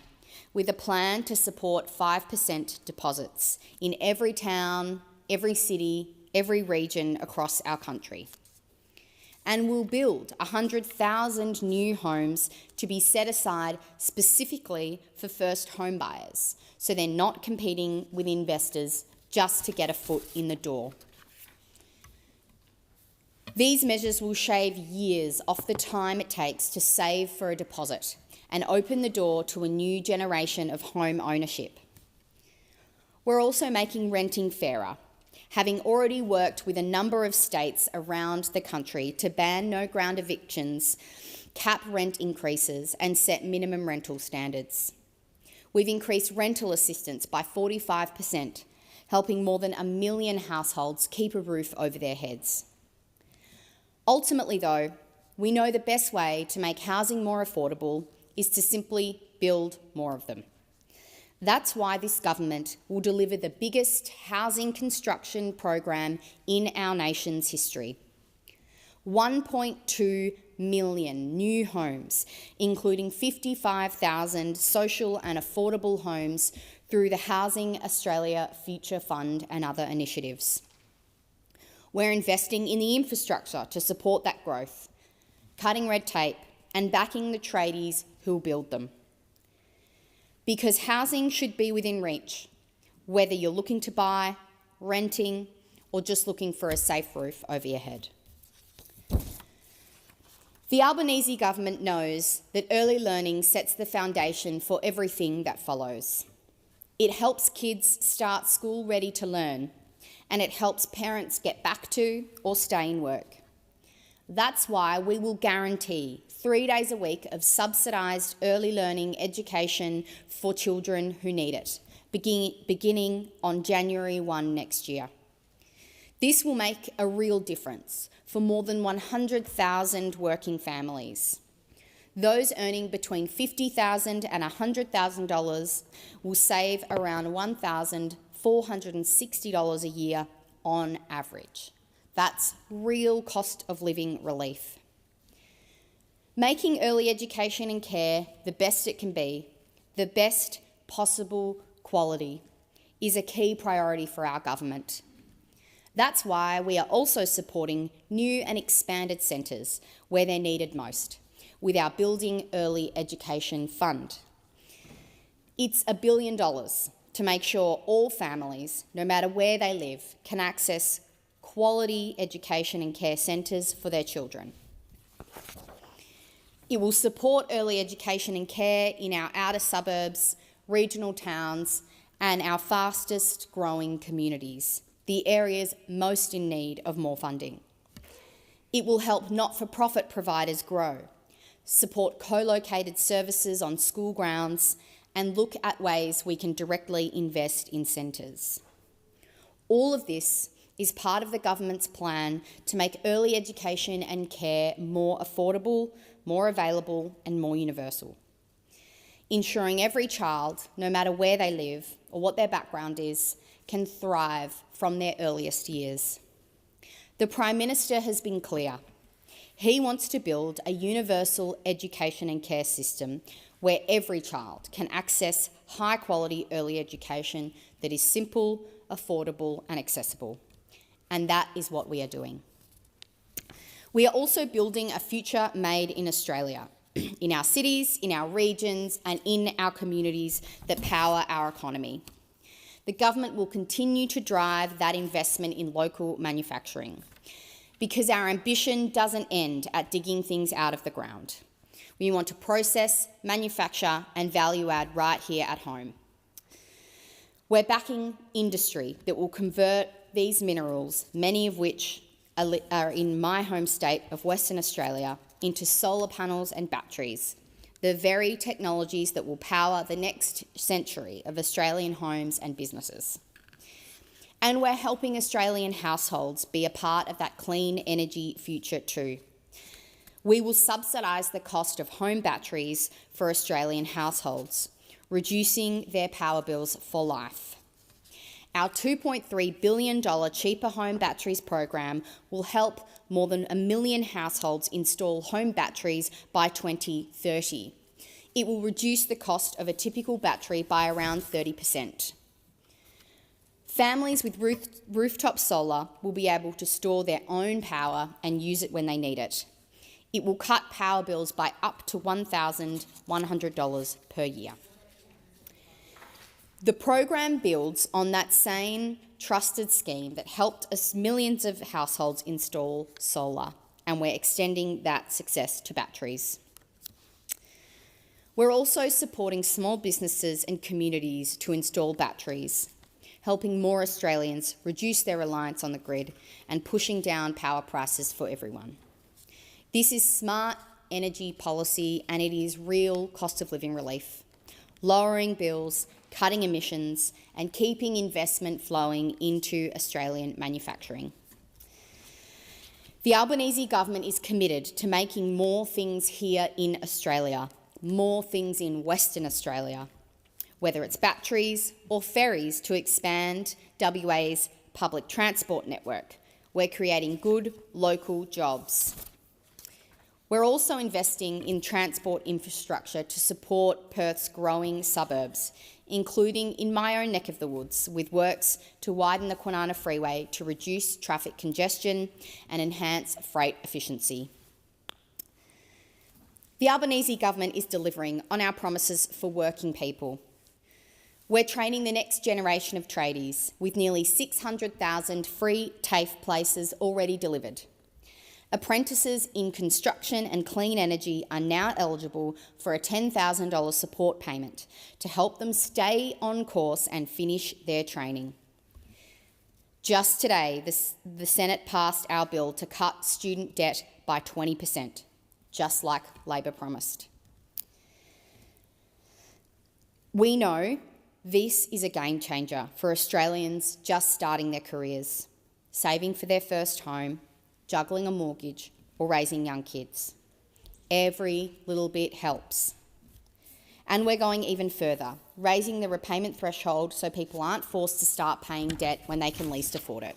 with a plan to support 5% deposits in every town, every city, every region across our country. And we'll build 100,000 new homes to be set aside specifically for first home buyers, so they're not competing with investors just to get a foot in the door. These measures will shave years off the time it takes to save for a deposit and open the door to a new generation of home ownership. We're also making renting fairer, having already worked with a number of states around the country to ban no-ground evictions, cap rent increases and set minimum rental standards. We've increased rental assistance by 45%, helping more than 1 million households keep a roof over their heads. Ultimately, though, we know the best way to make housing more affordable is to simply build more of them. That's why this government will deliver the biggest housing construction program in our nation's history. 1.2 million new homes, including 55,000 social and affordable homes through the Housing Australia Future Fund and other initiatives. We're investing in the infrastructure to support that growth, cutting red tape, and backing the tradies who'll build them. Because housing should be within reach, whether you're looking to buy, renting, or just looking for a safe roof over your head. The Albanese government knows that early learning sets the foundation for everything that follows. It helps kids start school ready to learn, and it helps parents get back to or stay in work. That's why we will guarantee 3 days a week of subsidised early learning education for children who need it, beginning on January 1 next year. This will make a real difference for more than 100,000 working families. Those earning between $50,000 and $100,000 will save around $1,460 a year on average. That's real cost of living relief. Making early education and care the best it can be, the best possible quality, is a key priority for our government. That's why we are also supporting new and expanded centres where they're needed most, with our Building Early Education Fund. It's $1 billion to make sure all families, no matter where they live, can access quality education and care centres for their children. It will support early education and care in our outer suburbs, regional towns, and our fastest growing communities, the areas most in need of more funding. It will help not-for-profit providers grow, support co-located services on school grounds, and look at ways we can directly invest in centres. All of this is part of the government's plan to make early education and care more affordable, more available, and more universal, ensuring every child, no matter where they live or what their background is, can thrive from their earliest years. The Prime Minister has been clear. He wants to build a universal education and care system where every child can access high-quality early education that is simple, affordable, and accessible. And that is what we are doing. We are also building a future made in Australia, in our cities, in our regions, and in our communities that power our economy. The government will continue to drive that investment in local manufacturing, because our ambition doesn't end at digging things out of the ground. We want to process, manufacture, and value add right here at home. We're backing industry that will convert these minerals, many of which are in my home state of Western Australia, into solar panels and batteries, the very technologies that will power the next century of Australian homes and businesses. And we're helping Australian households be a part of that clean energy future too. We will subsidise the cost of home batteries for Australian households, reducing their power bills for life. Our $2.3 billion Cheaper Home Batteries program will help more than 1 million households install home batteries by 2030. It will reduce the cost of a typical battery by around 30%. Families with rooftop solar will be able to store their own power and use it when they need it. It will cut power bills by up to $1,100 per year. The program builds on that same trusted scheme that helped us millions of households install solar, and we're extending that success to batteries. We're also supporting small businesses and communities to install batteries, helping more Australians reduce their reliance on the grid and pushing down power prices for everyone. This is smart energy policy, and it is real cost of living relief, lowering bills, cutting emissions, and keeping investment flowing into Australian manufacturing. The Albanese government is committed to making more things here in Australia, more things in Western Australia, whether it's batteries or ferries to expand WA's public transport network. We're creating good local jobs. We're also investing in transport infrastructure to support Perth's growing suburbs, including in my own neck of the woods, with works to widen the Kwinana Freeway to reduce traffic congestion and enhance freight efficiency. The Albanese government is delivering on our promises for working people. We're training the next generation of tradies with nearly 600,000 free TAFE places already delivered. Apprentices in construction and clean energy are now eligible for a $10,000 support payment to help them stay on course and finish their training. Just today, the Senate passed our bill to cut student debt by 20%, just like Labor promised. We know this is a game changer for Australians just starting their careers, saving for their first home, juggling a mortgage, or raising young kids. Every little bit helps. And we're going even further, raising the repayment threshold so people aren't forced to start paying debt when they can least afford it.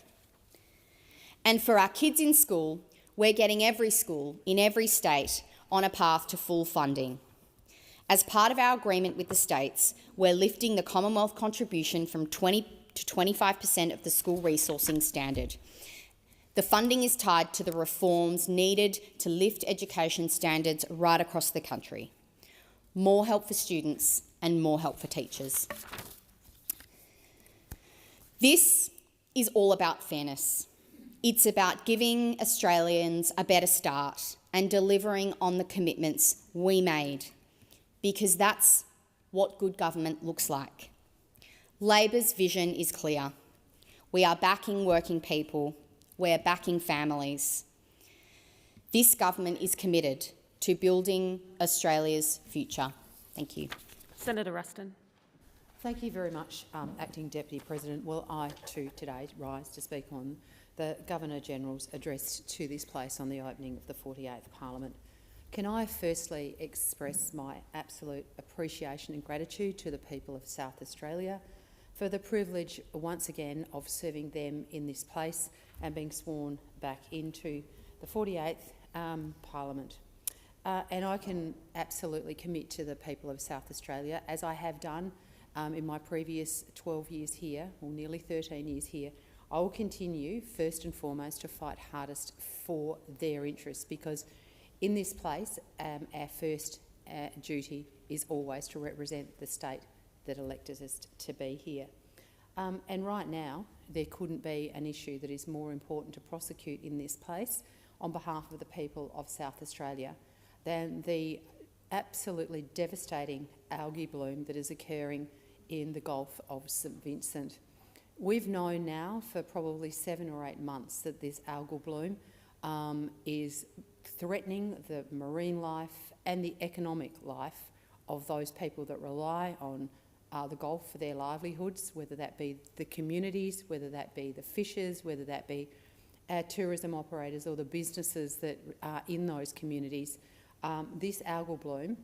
And for our kids in school, we're getting every school in every state on a path to full funding. As part of our agreement with the states, we're lifting the Commonwealth contribution from 20 to 25% of the school resourcing standard. The funding is tied to the reforms needed to lift education standards right across the country. More help for students and more help for teachers. This is all about fairness. It's about giving Australians a better start and delivering on the commitments we made, because that's what good government looks like. Labor's vision is clear. We are backing working people. We're backing families. This government is committed to building Australia's future. Thank you. Senator Ruston. Thank you very much, Acting Deputy President. Well, I too today rise to speak on the Governor-General's address to this place on the opening of the 48th Parliament. Can I firstly express my absolute appreciation and gratitude to the people of South Australia for the privilege once again of serving them in this place and being sworn back into the 48th Parliament. And I can absolutely commit to the people of South Australia, as I have done in my previous 12 years here, or nearly 13 years here. I will continue, first and foremost, to fight hardest for their interests, because in this place, our first duty is always to represent the state that elected us to be here. And right now, there couldn't be an issue that is more important to prosecute in this place on behalf of the people of South Australia than the absolutely devastating algae bloom that is occurring in the Gulf of St Vincent. We've known now for probably 7 or 8 months that this algal bloom is threatening the marine life and the economic life of those people that rely on the Gulf for their livelihoods, whether that be the communities, whether that be the fishers, whether that be our tourism operators or the businesses that are in those communities. This algal bloom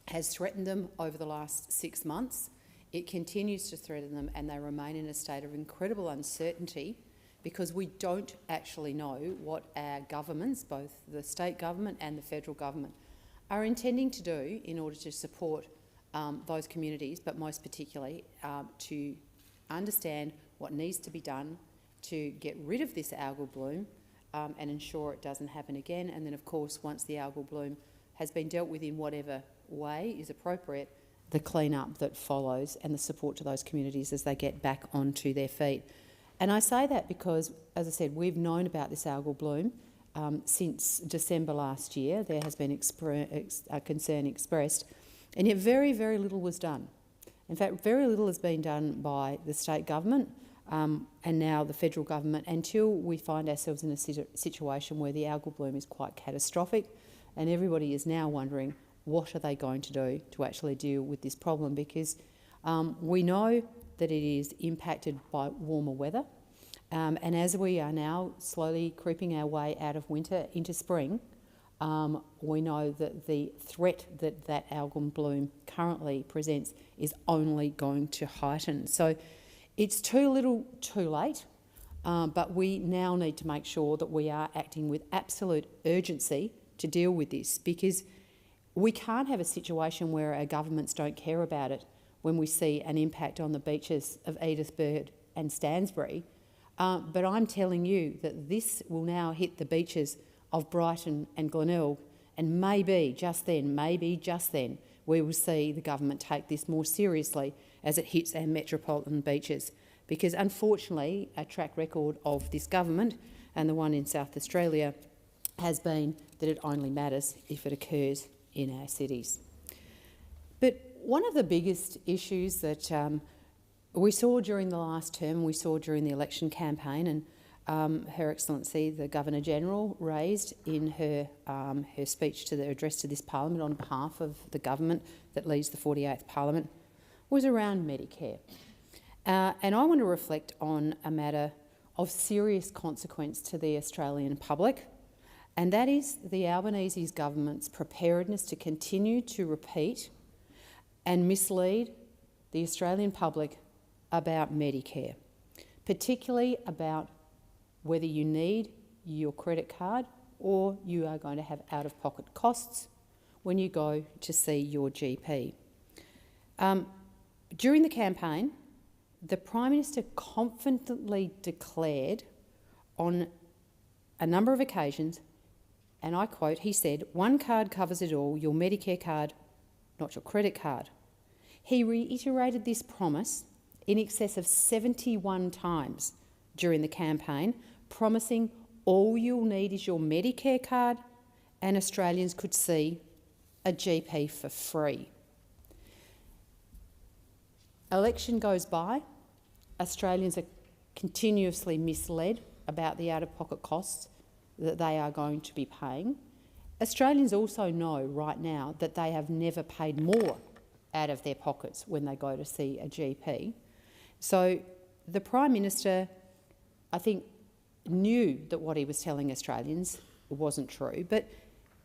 has threatened them over the last 6 months. It continues to threaten them, and they remain in a state of incredible uncertainty because we don't actually know what our governments, both the state government and the federal government, are intending to do in order to support those communities, but most particularly to understand what needs to be done to get rid of this algal bloom and ensure it doesn't happen again. And then, of course, once the algal bloom has been dealt with in whatever way is appropriate, the clean-up that follows and the support to those communities as they get back onto their feet. And I say that because, as I said, we've known about this algal bloom since December last year. There has been a concern expressed, and yet very, very little was done. In fact, very little has been done by the state government and now the federal government until we find ourselves in a situation where the algal bloom is quite catastrophic, and everybody is now wondering what are they going to do to actually deal with this problem, because we know that it is impacted by warmer weather, and as we are now slowly creeping our way out of winter into spring, we know that the threat that that algal bloom currently presents is only going to heighten. So it's too little too late, but we now need to make sure that we are acting with absolute urgency to deal with this, because we can't have a situation where our governments don't care about it when we see an impact on the beaches of Edithburgh and Stansbury. But I'm telling you that this will now hit the beaches of Brighton and Glenelg And maybe just then, we will see the government take this more seriously as it hits our metropolitan beaches. Because unfortunately, a track record of this government and the one in South Australia has been that it only matters if it occurs in our cities. But one of the biggest issues that we saw during the last term, we saw during the election campaign, and Her Excellency the Governor-General raised in her speech to the address to this Parliament on behalf of the government that leads the 48th Parliament, was around Medicare. And I want to reflect on a matter of serious consequence to the Australian public, and that is the Albanese government's preparedness to continue to repeat and mislead the Australian public about Medicare, particularly about whether you need your credit card or you are going to have out-of-pocket costs when you go to see your GP. During the campaign, the Prime Minister confidently declared on a number of occasions, and I quote, he said, "One card covers it all, your Medicare card, not your credit card." He reiterated this promise in excess of 71 times during the campaign, promising all you'll need is your Medicare card and Australians could see a GP for free. Election goes by, Australians are continuously misled about the out-of-pocket costs that they are going to be paying. Australians also know right now that they have never paid more out of their pockets when they go to see a GP. So the Prime Minister, I think, knew that what he was telling Australians wasn't true. But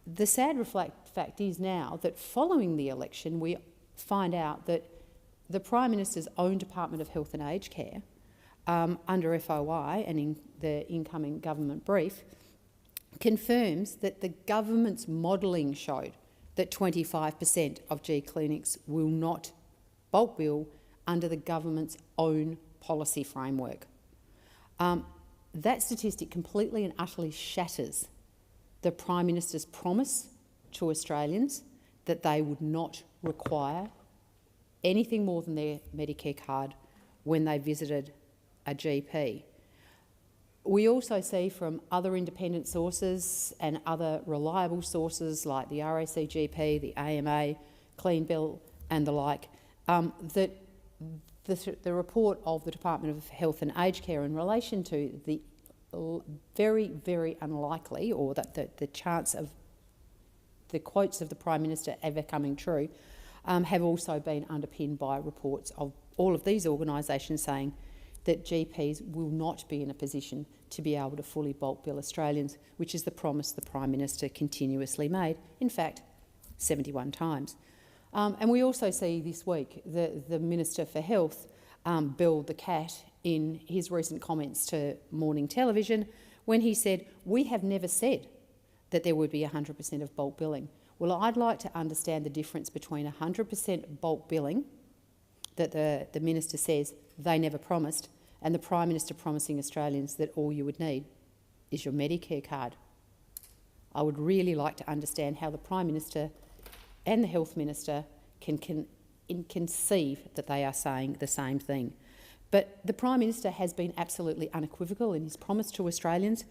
the sad fact is now that following the election, we find out that the Prime Minister's own Department of Health and Aged Care, under FOI and in the incoming government brief, confirms that the government's modelling showed that 25% of G clinics will not bulk bill under the government's own policy framework. That statistic completely and utterly shatters the Prime Minister's promise to Australians that they would not require anything more than their Medicare card when they visited a GP. We also see from other independent sources and other reliable sources like the RACGP, the AMA, Clean Bill and the like, that the report of the Department of Health and Aged Care in relation to the very, very unlikely, or that the chance of the quotes of the Prime Minister ever coming true, have also been underpinned by reports of all of these organisations saying that GPs will not be in a position to be able to fully bulk bill Australians, which is the promise the Prime Minister continuously made, in fact, 71 times. And we also see this week the Minister for Health billed the cat in his recent comments to Morning Television when he said, "We have never said that there would be 100% of bulk billing." Well, I'd like to understand the difference between 100% bulk billing that the Minister says they never promised and the Prime Minister promising Australians that all you would need is your Medicare card. I would really like to understand how the Prime Minister and the Health Minister can conceive that they are saying the same thing. But the Prime Minister has been absolutely unequivocal in his promise to Australians.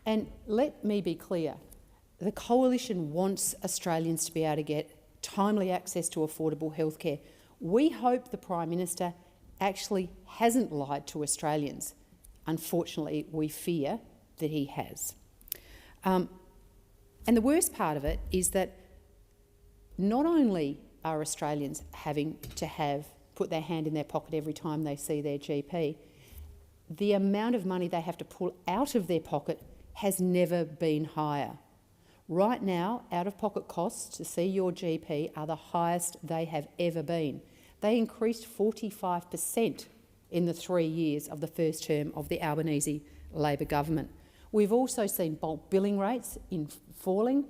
And let me be clear, the Coalition wants Australians to be able to get timely access to affordable health care. We hope the Prime Minister actually hasn't lied to Australians. Unfortunately, we fear that he has. And the worst part of it is that not only are Australians having to put their hand in their pocket every time they see their GP, the amount of money they have to pull out of their pocket has never been higher. Right now, out-of-pocket costs to see your GP are the highest they have ever been. They increased 45% in the 3 years of the first term of the Albanese Labor government. We've also seen bulk billing rates falling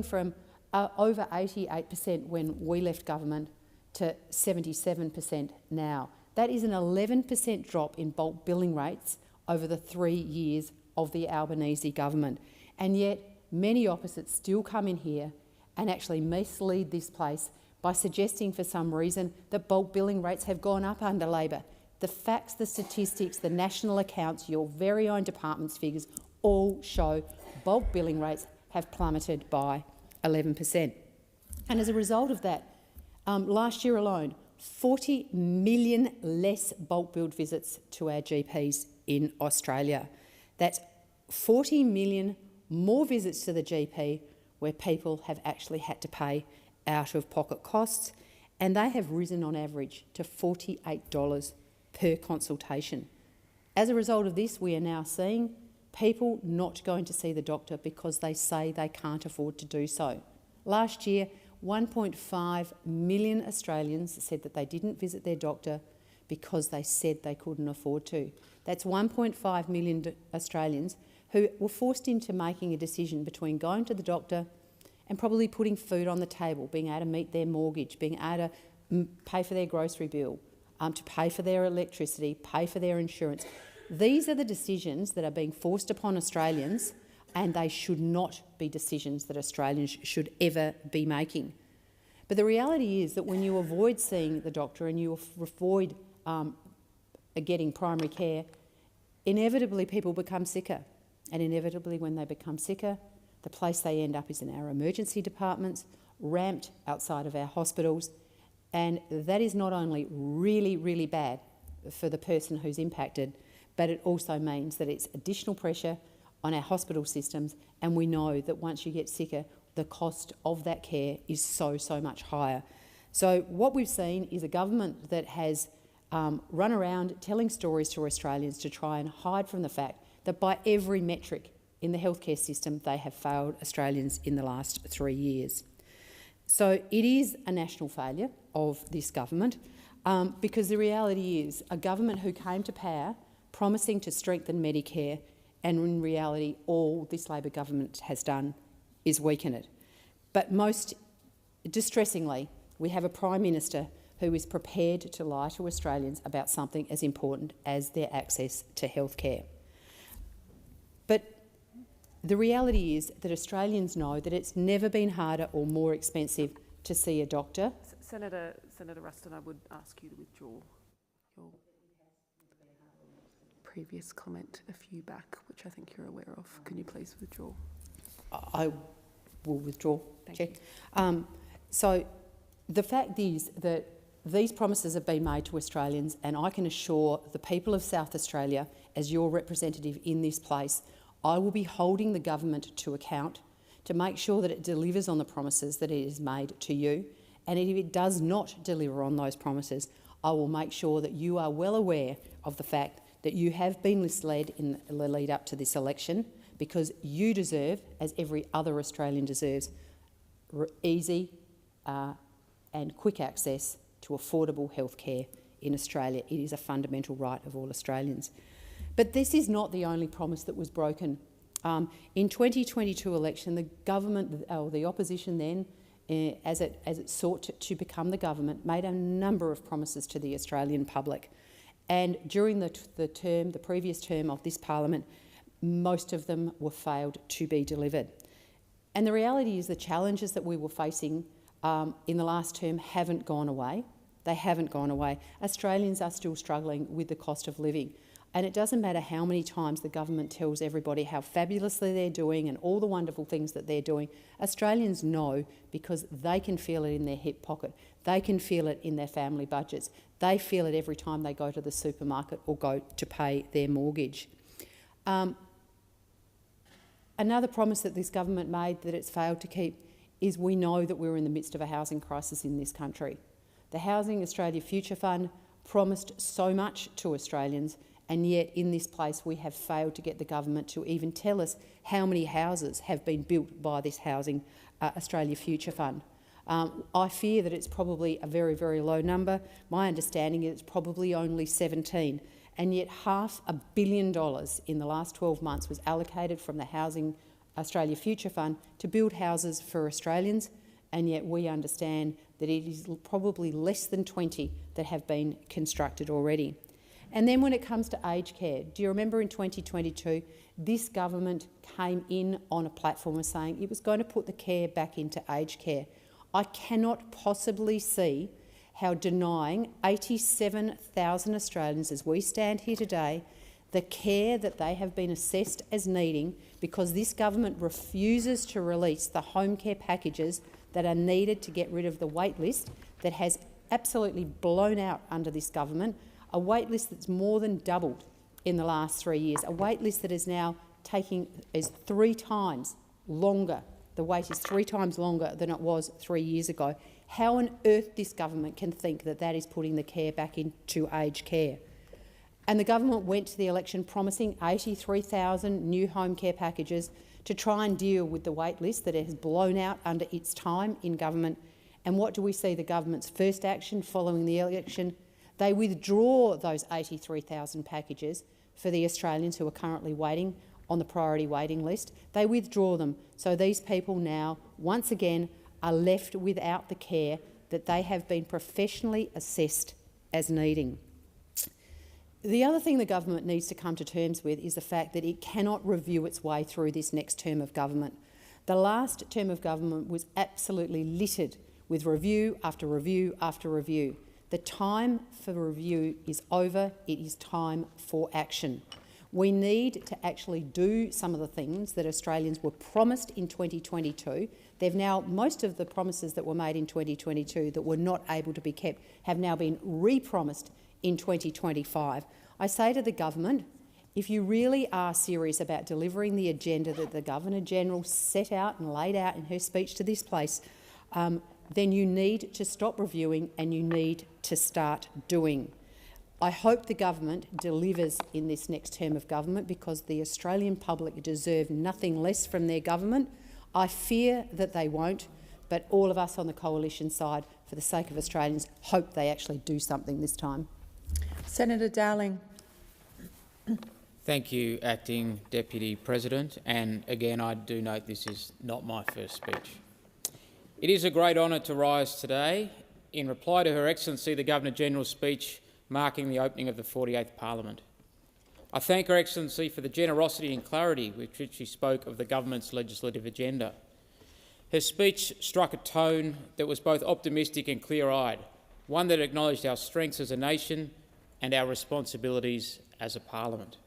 from over 88% when we left government to 77% now. That is an 11% drop in bulk billing rates over the 3 years of the Albanese government. And yet many opposites still come in here and actually mislead this place by suggesting for some reason that bulk billing rates have gone up under Labor. The facts, the statistics, the national accounts, your very own department's figures all show bulk billing rates have plummeted by 11%. And as a result of that, last year alone, 40 million less bulk billed visits to our GPs in Australia. That's 40 million more visits to the GP where people have actually had to pay out of pocket costs, and they have risen on average to $48 per consultation. As a result of this, we are now seeing people not going to see the doctor because they say they can't afford to do so. Last year, 1.5 million Australians said that they didn't visit their doctor because they said they couldn't afford to. That's 1.5 million Australians who were forced into making a decision between going to the doctor and probably putting food on the table, being able to meet their mortgage, being able to pay for their grocery bill, to pay for their electricity, pay for their insurance. These are the decisions that are being forced upon Australians, and they should not be decisions that Australians should ever be making. But the reality is that when you avoid seeing the doctor and you avoid getting primary care, inevitably people become sicker. And inevitably when they become sicker, the place they end up is in our emergency departments, ramped outside of our hospitals, and that is not only really, really bad for the person who's impacted, but it also means that it's additional pressure on our hospital systems, and we know that once you get sicker, the cost of that care is so much higher. So what we've seen is a government that has run around telling stories to Australians to try and hide from the fact that by every metric in the healthcare system, they have failed Australians in the last 3 years. So it is a national failure of this government because the reality is a government who came to power promising to strengthen Medicare, and in reality all this Labor government has done is weaken it. But most distressingly, we have a Prime Minister who is prepared to lie to Australians about something as important as their access to healthcare. But the reality is that Australians know that it's never been harder or more expensive to see a doctor. Senator Ruston, I would ask you to withdraw your previous comment a few back, which I think you're aware of. Can you please withdraw? I will withdraw, Chair. So the fact is that these promises have been made to Australians, and I can assure the people of South Australia, as your representative in this place, I will be holding the government to account to make sure that it delivers on the promises that it has made to you. And if it does not deliver on those promises, I will make sure that you are well aware of the fact that you have been misled in the lead up to this election, because you deserve, as every other Australian deserves, easy and quick access to affordable health care in Australia. It is a fundamental right of all Australians. But this is not the only promise that was broken. In 2022 election, the government, or the opposition then, as it sought to become the government, made a number of promises to the Australian public. And during the previous term of this parliament, most of them were failed to be delivered. And the reality is the challenges that we were facing in the last term haven't gone away. They haven't gone away. Australians are still struggling with the cost of living. And it doesn't matter how many times the government tells everybody how fabulously they're doing and all the wonderful things that they're doing. Australians know, because they can feel it in their hip pocket. They can feel it in their family budgets. They feel it every time they go to the supermarket or go to pay their mortgage. Another promise that this government made that it's failed to keep is we know that we're in the midst of a housing crisis in this country. The Housing Australia Future Fund promised so much to Australians, and yet in this place we have failed to get the government to even tell us how many houses have been built by this Housing Australia Future Fund. I fear that it's probably a very, very low number. My understanding is it's probably only 17, and yet $500 million in the last 12 months was allocated from the Housing Australia Future Fund to build houses for Australians, and yet we understand that it is probably less than 20 that have been constructed already. And then when it comes to aged care, do you remember in 2022, this government came in on a platform of saying it was going to put the care back into aged care. I cannot possibly see how denying 87,000 Australians, as we stand here today, the care that they have been assessed as needing, because this government refuses to release the home care packages that are needed to get rid of the wait list that has absolutely blown out under this government, a wait list that's more than doubled in the last 3 years, a wait list that is now is 3 times longer. The wait is 3 times longer than it was 3 years ago. How on earth this government can think that that is putting the care back into aged care? And the government went to the election promising 83,000 new home care packages to try and deal with the wait list that it has blown out under its time in government. And what do we see the government's first action following the election? They withdraw those 83,000 packages for the Australians who are currently waiting on the priority waiting list. They withdraw them, so these people now, once again, are left without the care that they have been professionally assessed as needing. The other thing the government needs to come to terms with is the fact that it cannot review its way through this next term of government. The last term of government was absolutely littered with review after review after review. The time for review is over. It is time for action. We need to actually do some of the things that Australians were promised in 2022. They've now, most of the promises that were made in 2022 that were not able to be kept have now been re-promised in 2025. I say to the government, if you really are serious about delivering the agenda that the Governor-General set out and laid out in her speech to this place, then you need to stop reviewing and you need to start doing. I hope the government delivers in this next term of government, because the Australian public deserve nothing less from their government. I fear that they won't, but all of us on the coalition side, for the sake of Australians, hope they actually do something this time. Senator Dowling. Thank you, Acting Deputy President. And again, I do note this is not my first speech. It is a great honour to rise today in reply to Her Excellency the Governor-General's speech marking the opening of the 48th Parliament. I thank Her Excellency for the generosity and clarity with which she spoke of the government's legislative agenda. Her speech struck a tone that was both optimistic and clear-eyed, one that acknowledged our strengths as a nation and our responsibilities as a parliament.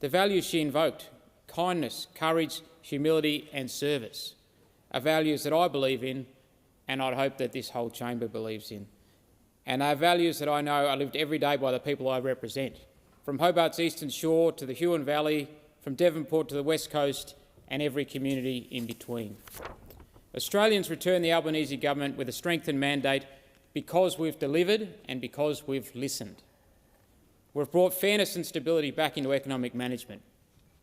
The values she invoked, kindness, courage, humility and service, are values that I believe in and I'd hope that this whole chamber believes in. And are values that I know are lived every day by the people I represent, from Hobart's eastern shore to the Huon Valley, from Devonport to the West Coast and every community in between. Australians return the Albanese government with a strengthened mandate because we've delivered and because we've listened. We've brought fairness and stability back into economic management.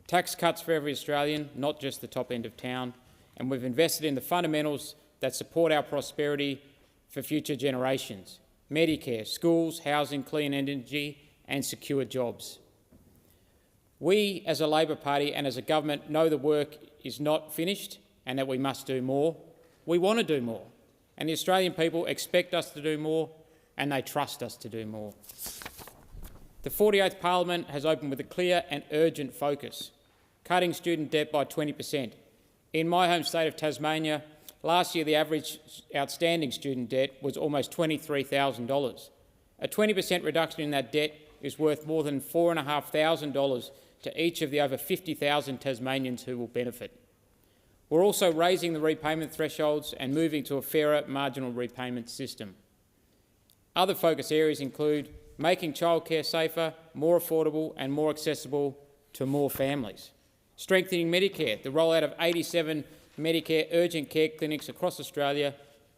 Tax cuts for every Australian, not just the top end of town, and we've invested in the fundamentals that support our prosperity for future generations: Medicare, schools, housing, clean energy and secure jobs. We, as a Labor Party and as a government, know the work is not finished and that we must do more. We want to do more, and the Australian people expect us to do more and they trust us to do more. The 48th Parliament has opened with a clear and urgent focus: cutting student debt by 20%. In my home state of Tasmania, last year the average outstanding student debt was almost $23,000. A 20% reduction in that debt is worth more than $4,500 to each of the over 50,000 Tasmanians who will benefit. We're also raising the repayment thresholds and moving to a fairer marginal repayment system. Other focus areas include making childcare safer, more affordable and more accessible to more families, strengthening Medicare, the rollout of 87 Medicare urgent care clinics across Australia,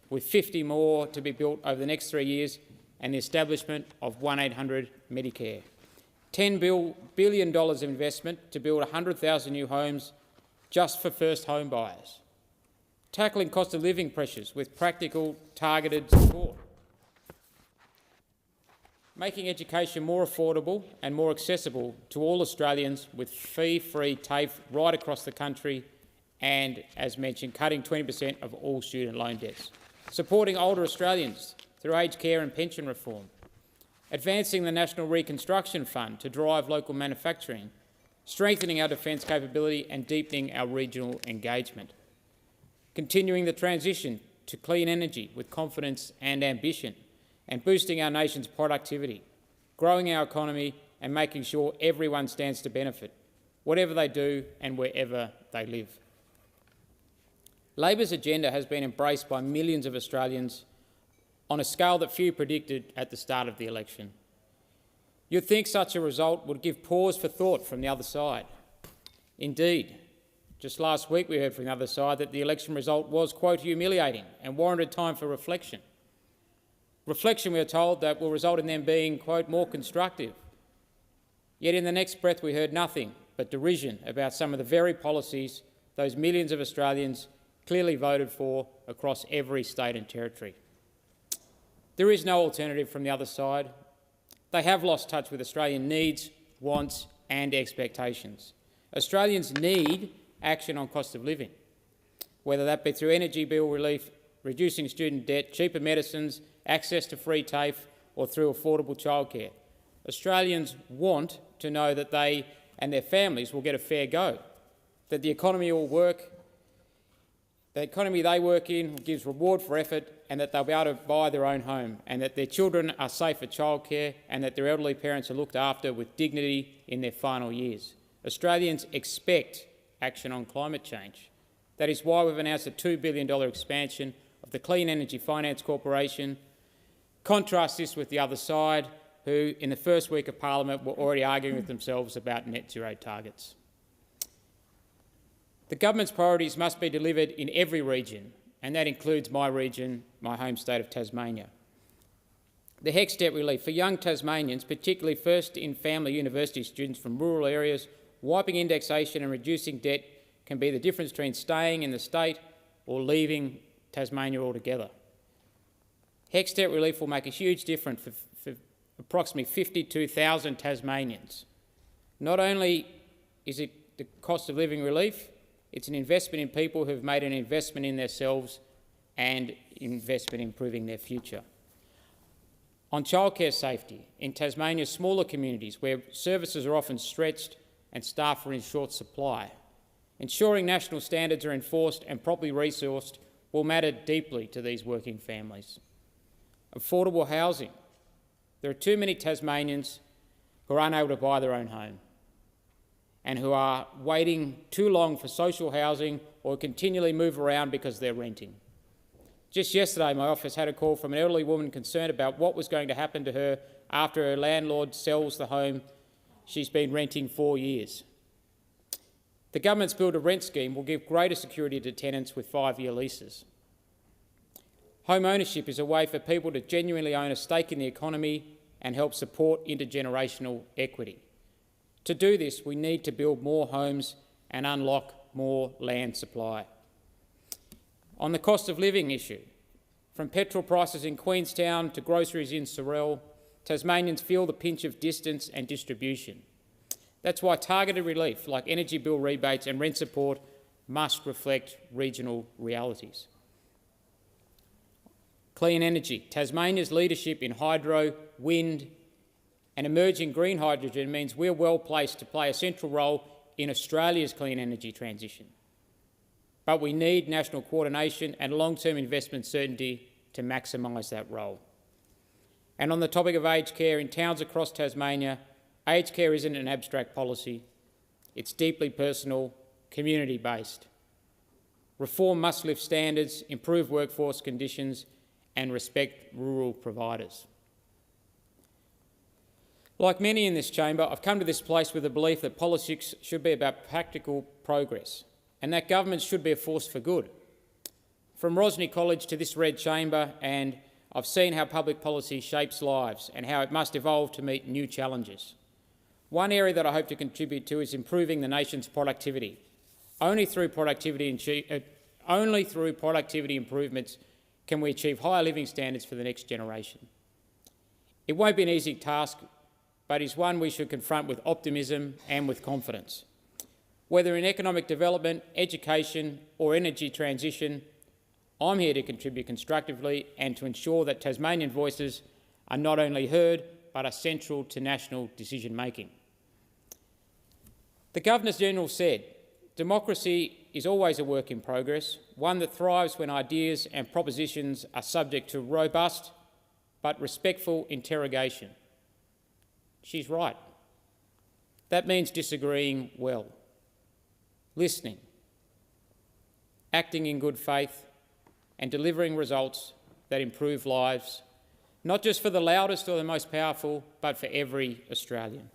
with 50 more to be built over the next 3 years, and the establishment of 1-800 Medicare. $10 billion of investment to build 100,000 new homes just for first home buyers. Tackling cost of living pressures with practical, targeted support. Making education more affordable and more accessible to all Australians with fee-free TAFE right across the country, and, as mentioned, cutting 20% of all student loan debts. Supporting older Australians through aged care and pension reform. advancing the National Reconstruction Fund to drive local manufacturing, strengthening our defence capability and deepening our regional engagement, continuing the transition to clean energy with confidence and ambition, and boosting our nation's productivity, growing our economy and making sure everyone stands to benefit, whatever they do and wherever they live. Labor's agenda has been embraced by millions of Australians on a scale that few predicted at the start of the election. You'd think such a result would give pause for thought from the other side. Indeed, just last week we heard from the other side that the election result was, quote, humiliating and warranted time for reflection. Reflection, we are told, that will result in them being, quote, more constructive. Yet in the next breath we heard nothing but derision about some of the very policies those millions of Australians clearly voted for across every state and territory. There is no alternative from the other side. They have lost touch with Australian needs, wants and expectations. Australians need action on cost of living, whether that be through energy bill relief, reducing student debt, cheaper medicines, access to free TAFE or through affordable childcare. Australians want to know that they and their families will get a fair go, that the economy will work, the economy they work in gives reward for effort, and that they'll be able to buy their own home, and that their children are safe for childcare, and that their elderly parents are looked after with dignity in their final years. Australians expect action on climate change. That is why we've announced a $2 billion expansion of the Clean Energy Finance Corporation. Contrast this with the other side, who in the first week of Parliament were already arguing with themselves about net zero targets. The government's priorities must be delivered in every region, and that includes my region, my home state of Tasmania. The HECS debt relief for young Tasmanians, particularly first-in-family university students from rural areas, wiping indexation and reducing debt can be the difference between staying in the state or leaving Tasmania altogether. HECS debt relief will make a huge difference for approximately 52,000 Tasmanians. Not only is it the cost of living relief, it's an investment in people who've made an investment in themselves and investment in improving their future. On childcare safety, in Tasmania's smaller communities where services are often stretched and staff are in short supply, ensuring national standards are enforced and properly resourced will matter deeply to these working families. Affordable housing. There are too many Tasmanians who are unable to buy their own home and who are waiting too long for social housing or continually move around because they're renting. Just yesterday, my office had a call from an elderly woman concerned about what was going to happen to her after her landlord sells the home she's been renting 4 years. The government's build-to-rent scheme will give greater security to tenants with 5-year leases. Home ownership is a way for people to genuinely own a stake in the economy and help support intergenerational equity. To do this, we need to build more homes and unlock more land supply. On the cost of living issue, from petrol prices in Queenstown to groceries in Sorrel, Tasmanians feel the pinch of distance and distribution. That's why targeted relief like energy bill rebates and rent support must reflect regional realities. Clean energy. Tasmania's leadership in hydro, wind and emerging green hydrogen means we're well placed to play a central role in Australia's clean energy transition. But we need national coordination and long-term investment certainty to maximise that role. And on the topic of aged care, in towns across Tasmania, aged care isn't an abstract policy. It's deeply personal, community-based. Reform must lift standards, improve workforce conditions and respect rural providers. Like many in this chamber, I've come to this place with the belief that politics should be about practical progress and that governments should be a force for good. From Rosny College to this red chamber, and I've seen how public policy shapes lives and how it must evolve to meet new challenges. One area that I hope to contribute to is improving the nation's productivity. Only through productivity improvements can we achieve higher living standards for the next generation. It won't be an easy task, but is one we should confront with optimism and with confidence. Whether in economic development, education or energy transition, I'm here to contribute constructively and to ensure that Tasmanian voices are not only heard but are central to national decision-making. The Governor-General said, "Democracy is always a work in progress, one that thrives when ideas and propositions are subject to robust but respectful interrogation." She's right. That means disagreeing well, listening, acting in good faith, and delivering results that improve lives, not just for the loudest or the most powerful, but for every Australian.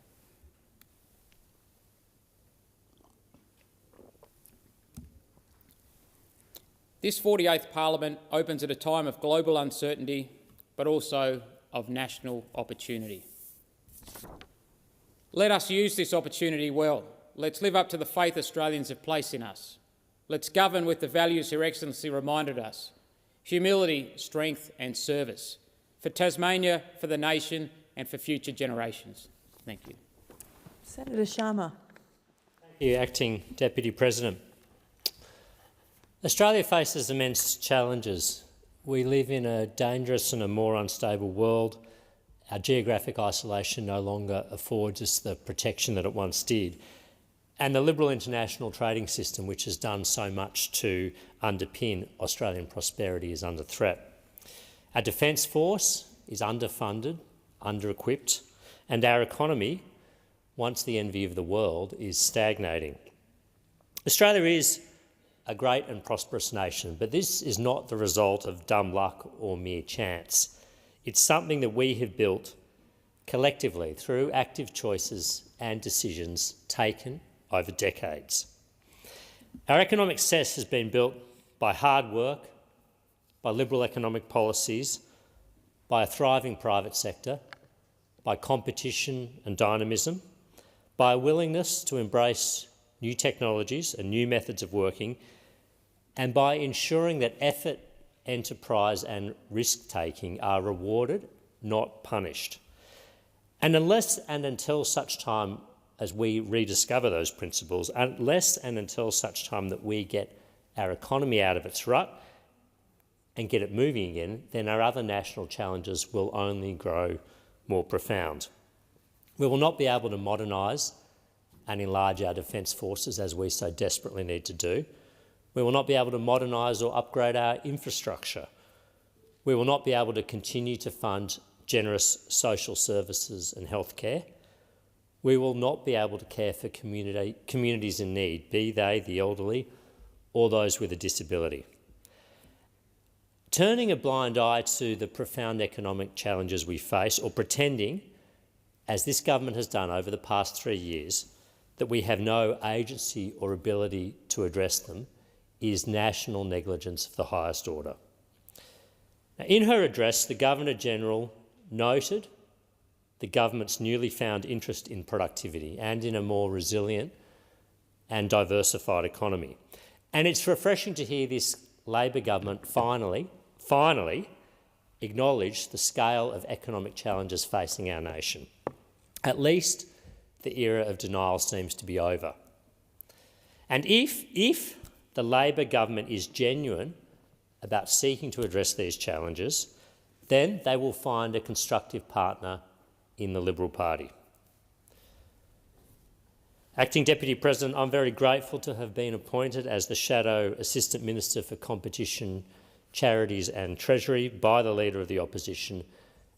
This 48th Parliament opens at a time of global uncertainty, but also of national opportunity. Let us use this opportunity well. Let's live up to the faith Australians have placed in us. Let's govern with the values Her Excellency reminded us: humility, strength and service, for Tasmania, for the nation and for future generations. Thank you. Senator Sharma. Thank you, Acting Deputy President. Australia faces immense challenges. We live in a dangerous and a more unstable world. Our geographic isolation no longer affords us the protection that it once did. And the liberal international trading system, which has done so much to underpin Australian prosperity, is under threat. Our Defence Force is underfunded, under-equipped, and our economy, once the envy of the world, is stagnating. Australia is a great and prosperous nation, but this is not the result of dumb luck or mere chance. It's something that we have built collectively through active choices and decisions taken over decades. Our economic success has been built by hard work, by liberal economic policies, by a thriving private sector, by competition and dynamism, by a willingness to embrace new technologies and new methods of working, and by ensuring that effort, enterprise and risk-taking are rewarded, not punished. And unless and until such time as we rediscover those principles, unless and until such time that we get our economy out of its rut and get it moving again, then our other national challenges will only grow more profound. We will not be able to modernise and enlarge our defence forces as we so desperately need to do. We will not be able to modernise or upgrade our infrastructure. We will not be able to continue to fund generous social services and healthcare. We will not be able to care for communities in need, be they the elderly or those with a disability. Turning a blind eye to the profound economic challenges we face, or pretending, as this government has done over the past 3 years, that we have no agency or ability to address them, is national negligence of the highest order. Now, in her address, the Governor-General noted the government's newly found interest in productivity and in a more resilient and diversified economy. And it's refreshing to hear this Labor government finally acknowledge the scale of economic challenges facing our nation. At least the era of denial seems to be over. And if the Labor government is genuine about seeking to address these challenges, then they will find a constructive partner in the Liberal Party. Acting Deputy President, I'm very grateful to have been appointed as the Shadow Assistant Minister for Competition, Charities and Treasury by the Leader of the Opposition,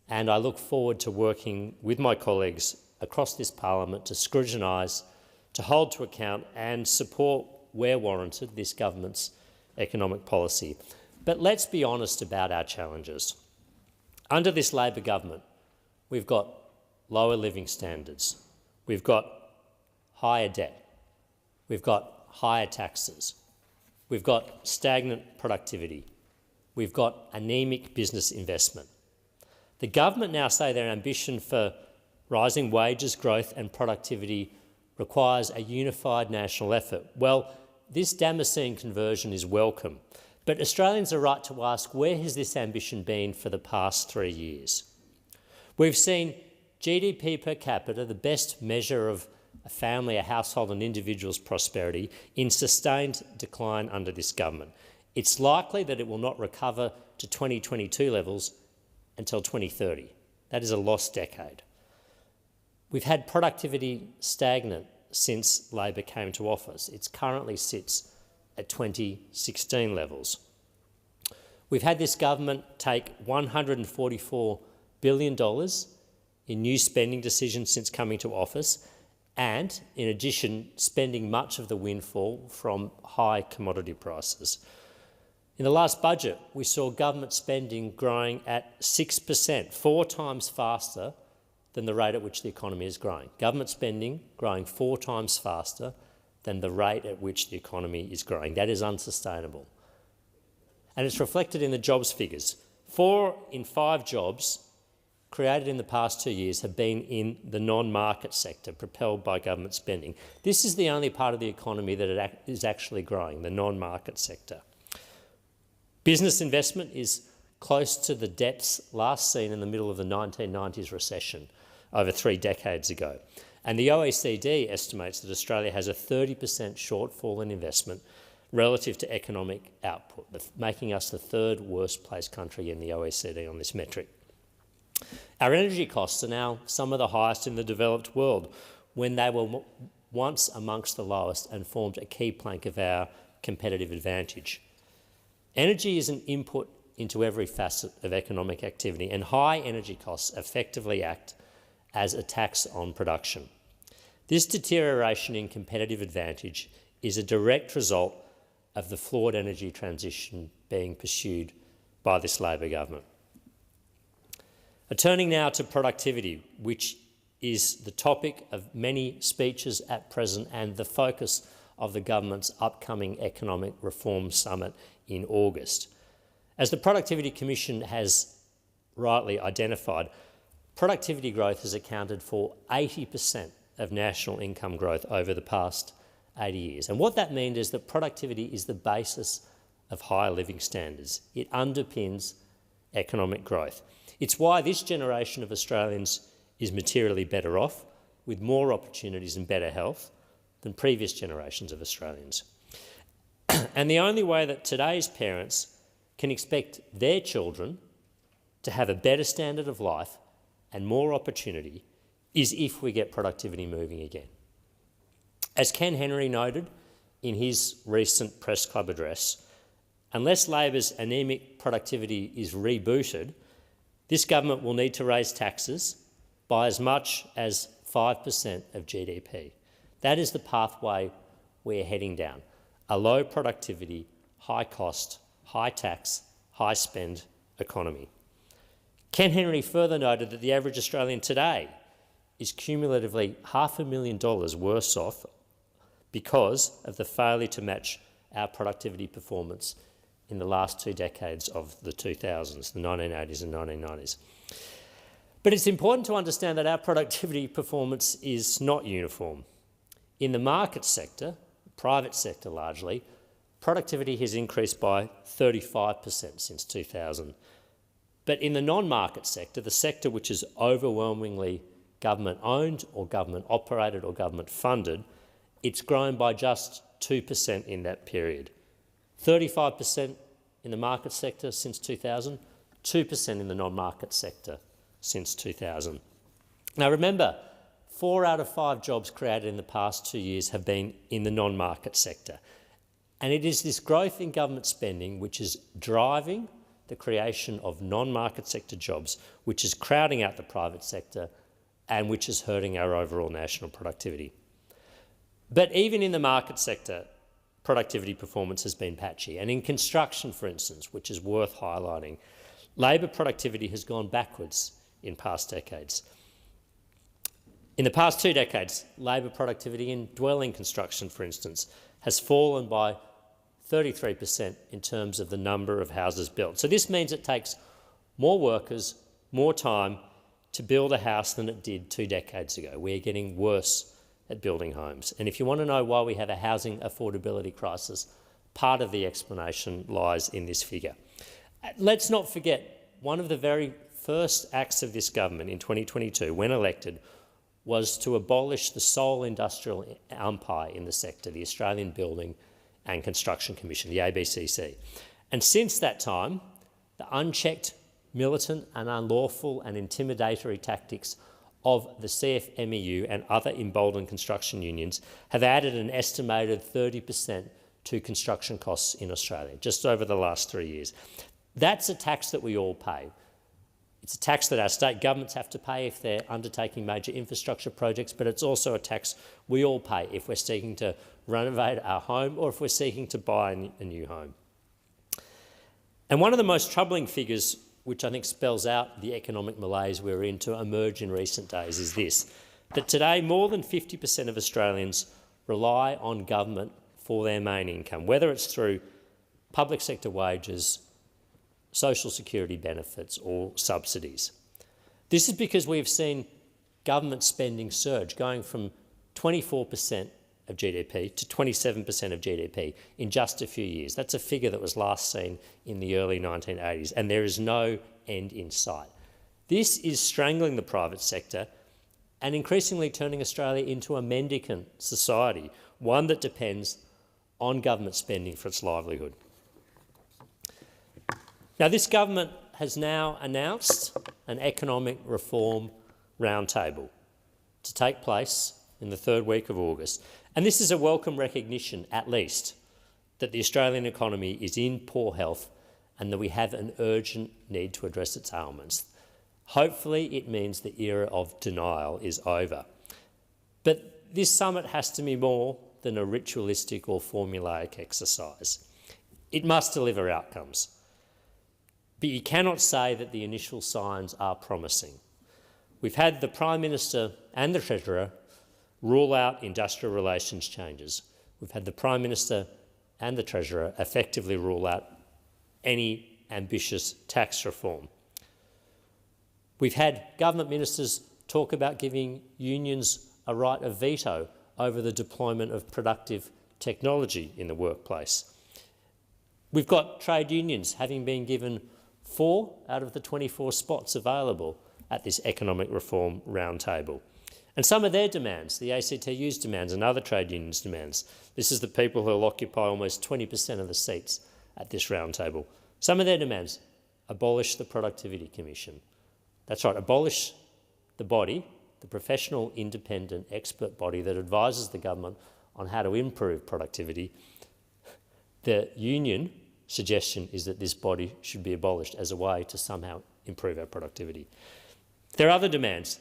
and I look forward to working with my colleagues across this Parliament to scrutinise, to hold to account and support, where warranted, this government's economic policy. But let's be honest about our challenges. Under this Labor government, we've got lower living standards, we've got higher debt, we've got higher taxes, we've got stagnant productivity, we've got anaemic business investment. The government now say their ambition for rising wages, growth and productivity requires a unified national effort. Well, this Damascene conversion is welcome, but Australians are right to ask, where has this ambition been for the past 3 years? We've seen GDP per capita, the best measure of a family, a household and individual's prosperity, in sustained decline under this government. It's likely that it will not recover to 2022 levels until 2030. That is a lost decade. We've had productivity stagnant since Labor came to office. It currently sits at 2016 levels. We've had this government take $144 billion in new spending decisions since coming to office, and, in addition, spending much of the windfall from high commodity prices. In the last budget, we saw government spending growing at 6%, 4 times faster than the rate at which the economy is growing. Government spending growing 4 times faster than the rate at which the economy is growing. That is unsustainable. And it's reflected in the jobs figures. 4 in 5 jobs created in the past 2 years have been in the non-market sector, propelled by government spending. This is the only part of the economy that is actually growing, the non-market sector. Business investment is close to the depths last seen in the middle of the 1990s recession over 3 decades ago. And the OECD estimates that Australia has a 30% shortfall in investment relative to economic output, making us the 3rd worst placed country in the OECD on this metric. Our energy costs are now some of the highest in the developed world, when they were once amongst the lowest and formed a key plank of our competitive advantage. Energy is an input into every facet of economic activity, and high energy costs effectively act as a tax on production. This deterioration in competitive advantage is a direct result of the flawed energy transition being pursued by this Labor government. Turning now to productivity, which is the topic of many speeches at present and the focus of the government's upcoming Economic Reform Summit in August. As the Productivity Commission has rightly identified, productivity growth has accounted for 80% of national income growth over the past 80 years. And what that means is that productivity is the basis of higher living standards. It underpins economic growth. It's why this generation of Australians is materially better off, with more opportunities and better health than previous generations of Australians. And the only way that today's parents can expect their children to have a better standard of life and more opportunity is if we get productivity moving again. As Ken Henry noted in his recent Press Club address, unless Labor's anaemic productivity is rebooted, this government will need to raise taxes by as much as 5% of GDP. That is the pathway we're heading down: a low productivity, high cost, high tax, high spend economy. Ken Henry further noted that the average Australian today is cumulatively $500,000 worse off because of the failure to match our productivity performance in the last 2 decades of the 2000s, the 1980s and 1990s. But it's important to understand that our productivity performance is not uniform. In the market sector, private sector largely, productivity has increased by 35% since 2000. But in the non-market sector, the sector which is overwhelmingly government-owned or government-operated or government-funded, it's grown by just 2% in that period. 35% in the market sector since 2000, 2% in the non-market sector since 2000. Now remember, 4 out of 5 jobs created in the past 2 years have been in the non-market sector. And it is this growth in government spending which is driving the creation of non-market sector jobs, which is crowding out the private sector and which is hurting our overall national productivity. But even in the market sector, productivity performance has been patchy. And in construction, for instance, which is worth highlighting, Labor productivity has gone backwards in past decades. In the past 2 decades, Labor productivity in dwelling construction, for instance, has fallen by 33% in terms of the number of houses built. So this means it takes more workers, more time to build a house than it did 2 decades ago. We're getting worse at building homes. And if you want to know why we have a housing affordability crisis, part of the explanation lies in this figure. Let's not forget, one of the very first acts of this government in 2022, when elected, was to abolish the sole industrial umpire in the sector, the Australian Building and Construction Commission, the ABCC. And since that time, the unchecked, militant and unlawful and intimidatory tactics of the CFMEU and other emboldened construction unions have added an estimated 30% to construction costs in Australia, just over the last 3 years. That's a tax that we all pay. It's a tax that our state governments have to pay if they're undertaking major infrastructure projects, but it's also a tax we all pay if we're seeking to renovate our home or if we're seeking to buy a new home. And one of the most troubling figures, which I think spells out the economic malaise we're in to emerge in recent days, is this: that today more than 50% of Australians rely on government for their main income, whether it's through public sector wages, social security benefits or subsidies. This is because we've seen government spending surge, going from 24% of GDP to 27% of GDP in just a few years. That's a figure that was last seen in the early 1980s, and there is no end in sight. This is strangling the private sector and increasingly turning Australia into a mendicant society, one that depends on government spending for its livelihood. Now, this government has now announced an economic reform roundtable to take place in the third week of August. And this is a welcome recognition, at least, that the Australian economy is in poor health and that we have an urgent need to address its ailments. Hopefully it means the era of denial is over. But this summit has to be more than a ritualistic or formulaic exercise. It must deliver outcomes. But you cannot say that the initial signs are promising. We've had the Prime Minister and the Treasurer rule out industrial relations changes. We've had the Prime Minister and the Treasurer effectively rule out any ambitious tax reform. We've had government ministers talk about giving unions a right of veto over the deployment of productive technology in the workplace. We've got trade unions having been given 4 out of the 24 spots available at this economic reform roundtable. And some of their demands, the ACTU's demands and other trade unions' demands, this is the people who will occupy almost 20% of the seats at this roundtable. Some of their demands: abolish the Productivity Commission. That's right, abolish the body, the professional, independent, expert body that advises the government on how to improve productivity. The union suggestion is that this body should be abolished as a way to somehow improve our productivity. There are other demands.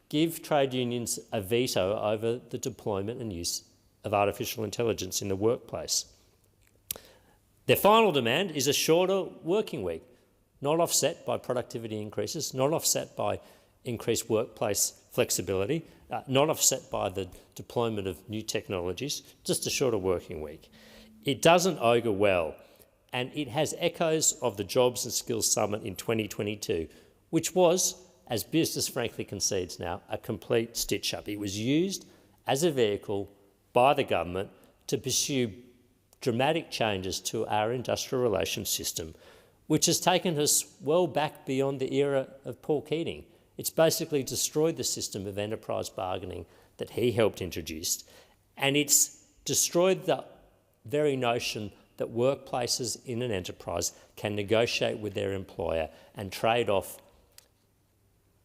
Give trade unions a veto over the deployment and use of artificial intelligence in the workplace. Their final demand is a shorter working week, not offset by productivity increases, not offset by increased workplace flexibility, not offset by the deployment of new technologies, just a shorter working week. It doesn't augur well, and it has echoes of the Jobs and Skills Summit in 2022, which was, as business frankly concedes now, a complete stitch-up. It was used as a vehicle by the government to pursue dramatic changes to our industrial relations system, which has taken us well back beyond the era of Paul Keating. It's basically destroyed the system of enterprise bargaining that he helped introduce, and it's destroyed the very notion that workplaces in an enterprise can negotiate with their employer and trade off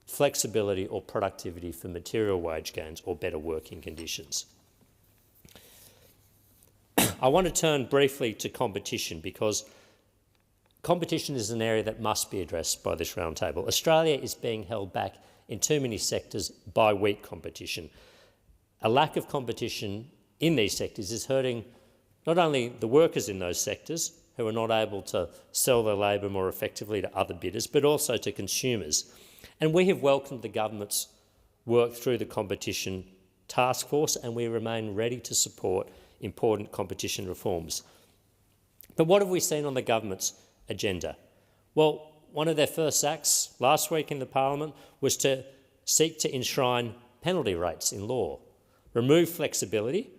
flexibility or productivity for material wage gains or better working conditions. I want to turn briefly to competition, because competition is an area that must be addressed by this roundtable. Australia is being held back in too many sectors by weak competition. A lack of competition in these sectors is hurting not only the workers in those sectors, who are not able to sell their labour more effectively to other bidders, but also to consumers. And we have welcomed the government's work through the Competition Task Force, and we remain ready to support important competition reforms. But what have we seen on the government's agenda? Well, one of their first acts last week in the Parliament was to seek to enshrine penalty rates in law, remove flexibility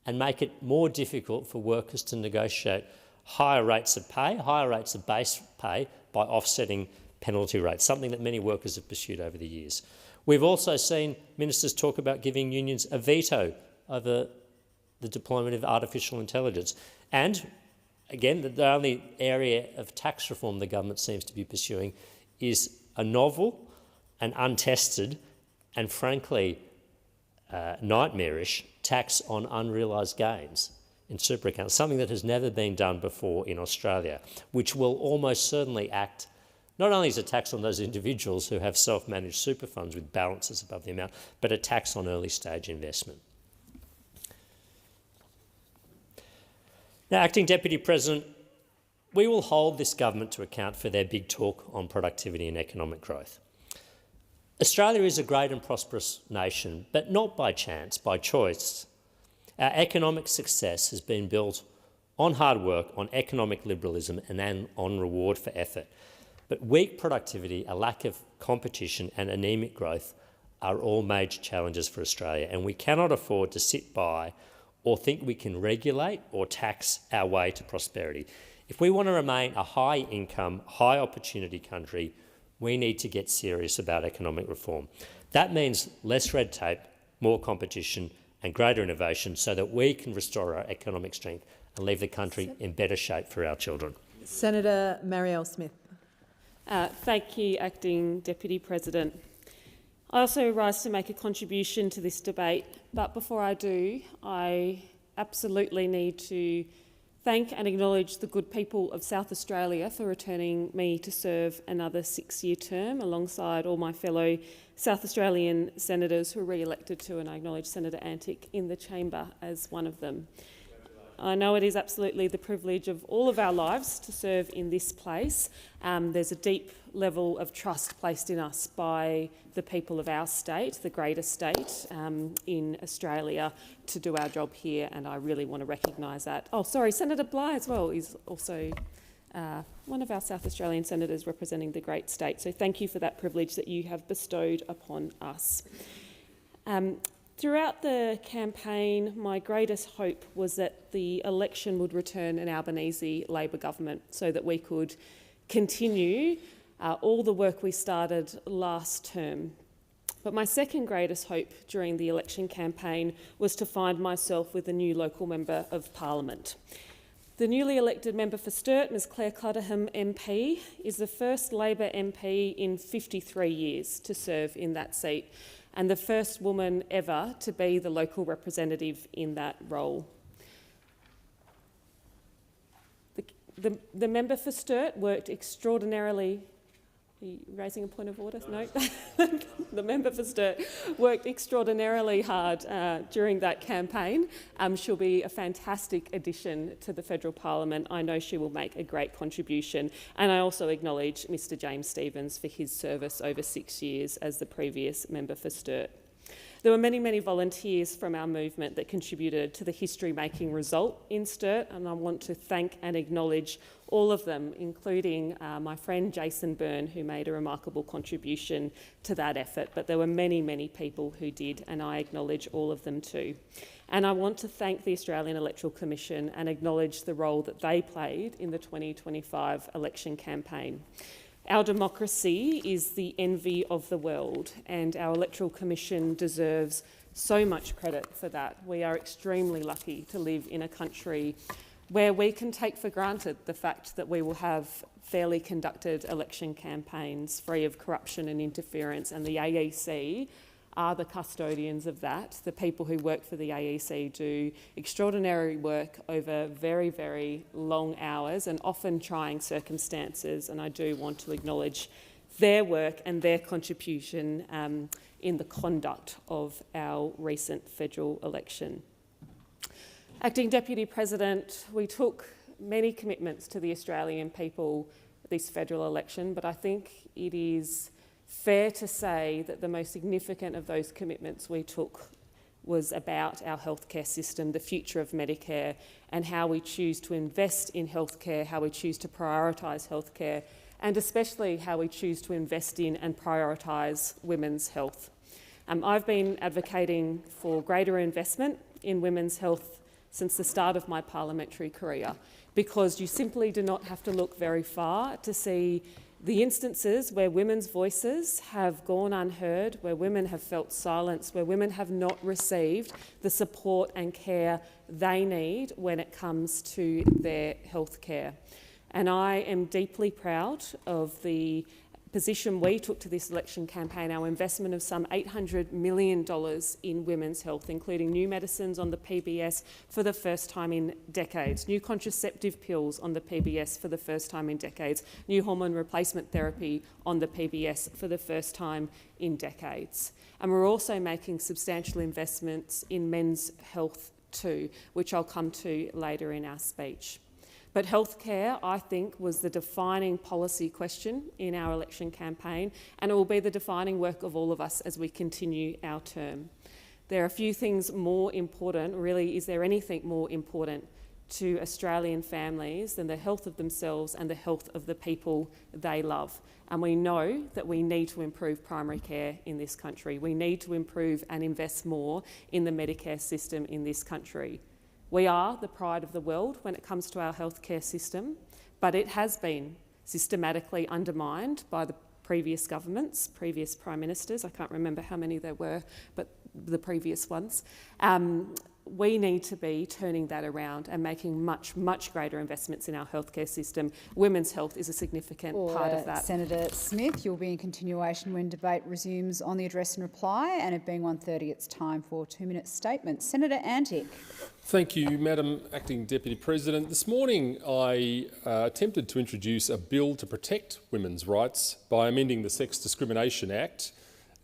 and make it more difficult for workers to negotiate higher rates of pay, higher rates of base pay, by offsetting penalty rates, something that many workers have pursued over the years. We've also seen ministers talk about giving unions a veto over the deployment of artificial intelligence. And again, the only area of tax reform the government seems to be pursuing is a novel and untested and frankly nightmarish tax on unrealised gains in super accounts, something that has never been done before in Australia, which will almost certainly act not only as a tax on those individuals who have self-managed super funds with balances above the amount, but a tax on early-stage investment. Now, Acting Deputy President, we will hold this government to account for their big talk on productivity and economic growth. Australia is a great and prosperous nation, but not by chance, by choice. Our economic success has been built on hard work, on economic liberalism and on reward for effort. But weak productivity, a lack of competition and anaemic growth are all major challenges for Australia, and we cannot afford to sit by or think we can regulate or tax our way to prosperity. If we want to remain a high-income, high-opportunity country, we need to get serious about economic reform. That means less red tape, more competition and greater innovation so that we can restore our economic strength and leave the country in better shape for our children. Senator Marielle Smith. Thank you, Acting Deputy President. I also rise to make a contribution to this debate, but before I do, I absolutely need to thank and acknowledge the good people of South Australia for returning me to serve another 6-year term alongside all my fellow South Australian senators who were re-elected to, and I acknowledge Senator Antic in the chamber as one of them. I know it is absolutely the privilege of all of our lives to serve in this place. There's a deep level of trust placed in us by the people of our state, the greatest state in Australia, to do our job here, and I really want to recognise that. Oh, sorry, Senator Bligh as well is also one of our South Australian senators representing the great state. So thank you for that privilege that you have bestowed upon us. Throughout the campaign, my greatest hope was that the election would return an Albanese Labor government so that we could continue all the work we started last term. But my second greatest hope during the election campaign was to find myself with a new local member of Parliament. The newly elected member for Sturt, Ms Claire Clutterham MP, is the first Labor MP in 53 years to serve in that seat, and the first woman ever to be the local representative in that role. The member for Sturt worked extraordinarily... Are you raising a point of order? No? The member for Sturt worked extraordinarily hard during that campaign. She'll be a fantastic addition to the federal parliament. I know she will make a great contribution. And I also acknowledge Mr James Stephens for his service over 6 years as the previous member for Sturt. There were many, many volunteers from our movement that contributed to the history-making result in Sturt, and I want to thank and acknowledge all of them, including my friend Jason Byrne, who made a remarkable contribution to that effort. But there were many, many people who did, and I acknowledge all of them too. And I want to thank the Australian Electoral Commission and acknowledge the role that they played in the 2025 election campaign. Our democracy is the envy of the world, and our Electoral Commission deserves so much credit for that. We are extremely lucky to live in a country where we can take for granted the fact that we will have fairly conducted election campaigns free of corruption and interference, and the AEC are the custodians of that. The people who work for the AEC do extraordinary work over very, very long hours and often trying circumstances, and I do want to acknowledge their work and their contribution in the conduct of our recent federal election. Acting Deputy President, we took many commitments to the Australian people this federal election, but I think it is fair to say that the most significant of those commitments we took was about our healthcare system, the future of Medicare, and how we choose to invest in healthcare, how we choose to prioritise healthcare, and especially how we choose to invest in and prioritise women's health. I've been advocating for greater investment in women's health since the start of my parliamentary career, because you simply do not have to look very far to see the instances where women's voices have gone unheard, where women have felt silenced, where women have not received the support and care they need when it comes to their health care. And I am deeply proud of the position we took to this election campaign, our investment of some $800 million in women's health, including new medicines on the PBS for the first time in decades, new contraceptive pills on the PBS for the first time in decades, new hormone replacement therapy on the PBS for the first time in decades. And we're also making substantial investments in men's health too, which I'll come to later in our speech. But healthcare, I think, was the defining policy question in our election campaign, and it will be the defining work of all of us as we continue our term. There are a few things more important, really, is there anything more important to Australian families than the health of themselves and the health of the people they love? And we know that we need to improve primary care in this country. We need to improve and invest more in the Medicare system in this country. We are the pride of the world when it comes to our healthcare system, but it has been systematically undermined by the previous governments, previous prime ministers. I can't remember how many there were, but the previous ones. We need to be turning that around and making much, much greater investments in our healthcare system. Women's health is a significant part of that. Senator Smith, you'll be in continuation when debate resumes on the address and reply, and it being 1:30, it's time for 2-minute statements. Senator Antic. Thank you, Madam Acting Deputy President. This morning I attempted to introduce a bill to protect women's rights by amending the Sex Discrimination Act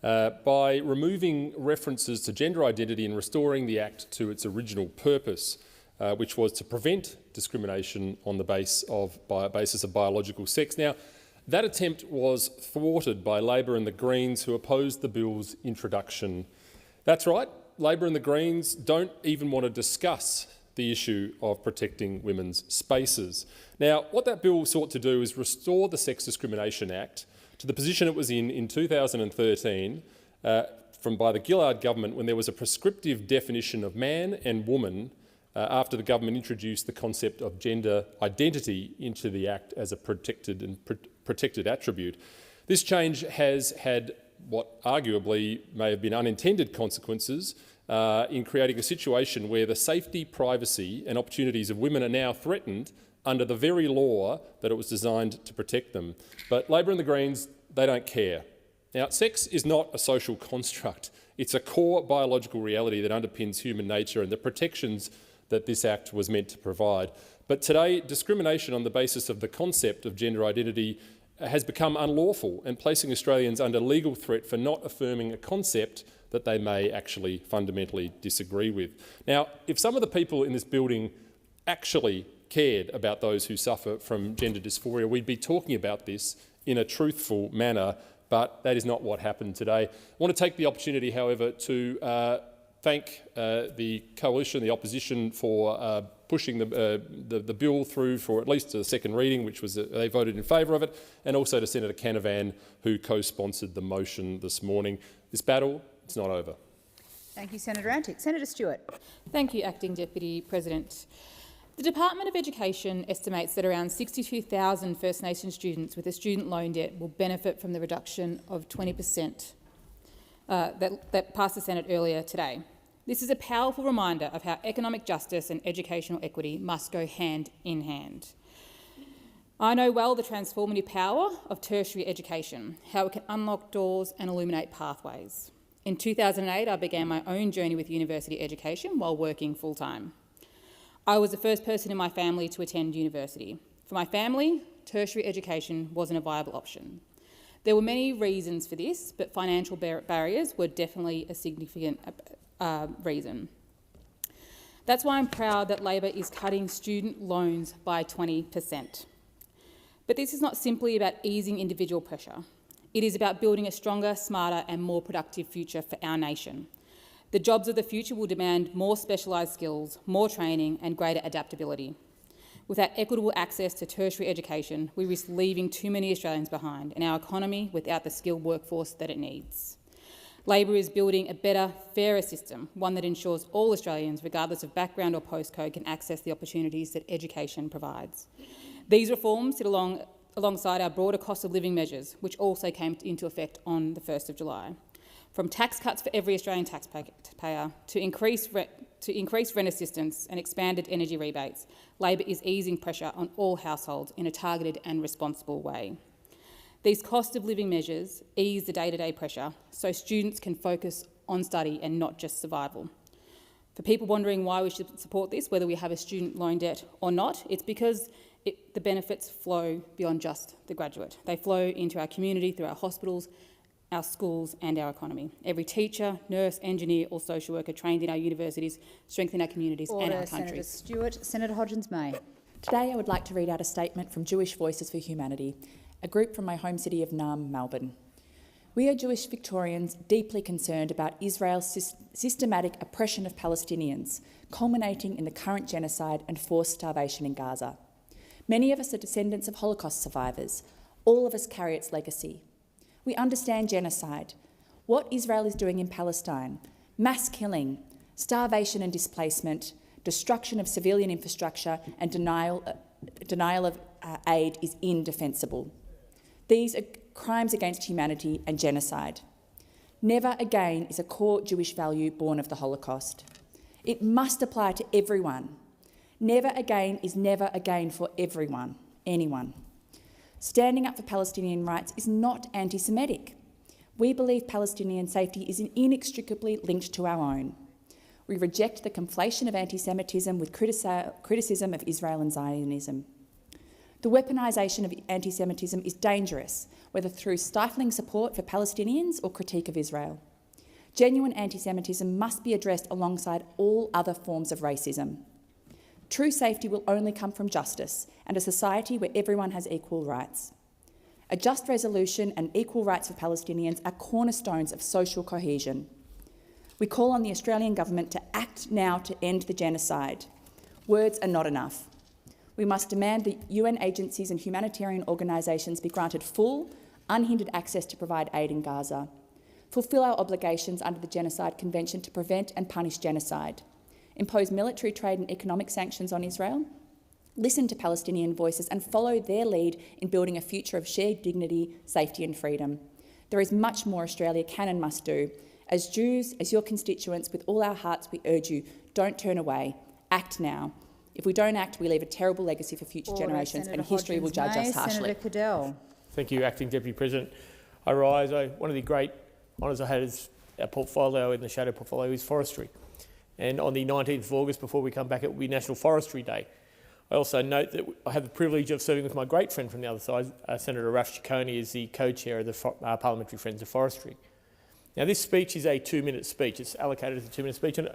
by removing references to gender identity and restoring the Act to its original purpose, which was to prevent discrimination on the basis of biological sex. Now, that attempt was thwarted by Labor and the Greens, who opposed the bill's introduction. That's right, Labor and the Greens don't even want to discuss the issue of protecting women's spaces. Now, what that bill sought to do is restore the Sex Discrimination Act to the position it was in 2013 by the Gillard government, when there was a prescriptive definition of man and woman after the government introduced the concept of gender identity into the Act as a protected attribute. This change has had what arguably may have been unintended consequences in creating a situation where the safety, privacy and opportunities of women are now threatened under the very law that it was designed to protect them. But Labor and the Greens, they don't care. Now, sex is not a social construct. It's a core biological reality that underpins human nature and the protections that this Act was meant to provide. But today, discrimination on the basis of the concept of gender identity has become unlawful and placing Australians under legal threat for not affirming a concept that they may actually fundamentally disagree with. Now, if some of the people in this building actually cared about those who suffer from gender dysphoria, we'd be talking about this in a truthful manner, but that is not what happened today. I want to take the opportunity, however, to thank the coalition, the opposition, for pushing the bill through for at least a second reading, which was they voted in favour of it, and also to Senator Canavan, who co-sponsored the motion this morning. This battle, it's not over. Thank you, Senator Antic. Senator Stewart. Thank you, Acting Deputy President. The Department of Education estimates that around 62,000 First Nations students with a student loan debt will benefit from the reduction of 20% that passed the Senate earlier today. This is a powerful reminder of how economic justice and educational equity must go hand in hand. I know well the transformative power of tertiary education, how it can unlock doors and illuminate pathways. In 2008, I began my own journey with university education while working full-time. I was the first person in my family to attend university. For my family, tertiary education wasn't a viable option. There were many reasons for this, but financial barriers were definitely a significant reason. That's why I'm proud that Labor is cutting student loans by 20%. But this is not simply about easing individual pressure. It is about building a stronger, smarter and more productive future for our nation. The jobs of the future will demand more specialised skills, more training and greater adaptability. Without equitable access to tertiary education, we risk leaving too many Australians behind and our economy without the skilled workforce that it needs. Labor is building a better, fairer system, one that ensures all Australians, regardless of background or postcode, can access the opportunities that education provides. These reforms sit alongside our broader cost of living measures, which also came into effect on the 1st of July. From tax cuts for every Australian taxpayer to increased rent assistance and expanded energy rebates, Labor is easing pressure on all households in a targeted and responsible way. These cost of living measures ease the day-to-day pressure so students can focus on study and not just survival. For people wondering why we should support this, whether we have a student loan debt or not, it's because the benefits flow beyond just the graduate. They flow into our community through our hospitals, our schools and our economy. Every teacher, nurse, engineer or social worker trained in our universities strengthen our communities and our countries. Senator Stewart. Senator Hodgins-May. Today I would like to read out a statement from Jewish Voices for Humanity, a group from my home city of Naarm, Melbourne. We are Jewish Victorians deeply concerned about Israel's systematic oppression of Palestinians, culminating in the current genocide and forced starvation in Gaza. Many of us are descendants of Holocaust survivors. All of us carry its legacy. We understand genocide, what Israel is doing in Palestine, mass killing, starvation and displacement, destruction of civilian infrastructure and denial of aid is indefensible. These are crimes against humanity and genocide. Never again is a core Jewish value born of the Holocaust. It must apply to everyone. Never again is never again for everyone, anyone. Standing up for Palestinian rights is not anti-Semitic. We believe Palestinian safety is inextricably linked to our own. We reject the conflation of anti-Semitism with criticism of Israel and Zionism. The weaponisation of anti-Semitism is dangerous, whether through stifling support for Palestinians or critique of Israel. Genuine anti-Semitism must be addressed alongside all other forms of racism. True safety will only come from justice and a society where everyone has equal rights. A just resolution and equal rights for Palestinians are cornerstones of social cohesion. We call on the Australian Government to act now to end the genocide. Words are not enough. We must demand that UN agencies and humanitarian organisations be granted full, unhindered access to provide aid in Gaza, fulfil our obligations under the Genocide Convention to prevent and punish genocide, impose military, trade and economic sanctions on Israel, listen to Palestinian voices and follow their lead in building a future of shared dignity, safety and freedom. There is much more Australia can and must do. As Jews, as your constituents, with all our hearts we urge you, don't turn away, act now. If we don't act, we leave a terrible legacy for future generations and history will judge us harshly. Senator Cadell. Thank you, Acting Deputy President. I rise. One of the great honours I had as our portfolio in the shadow portfolio is forestry. And on the 19th of August, before we come back, it will be National Forestry Day. I also note that I have the privilege of serving with my great friend from the other side, Senator Raf Ciccone, as the co-chair of the Parliamentary Friends of Forestry. Now, this speech is a 2-minute speech. It's allocated as a 2-minute speech. And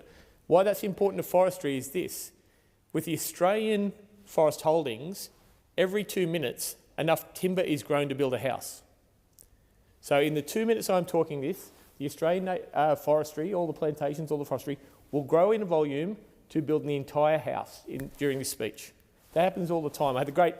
why that's important to forestry is this. With the Australian forest holdings, every 2 minutes, enough timber is grown to build a house. So in the 2 minutes I'm talking this, the Australian forestry, all the plantations, all the forestry, will grow in volume to build the entire house during this speech. That happens all the time. I had a great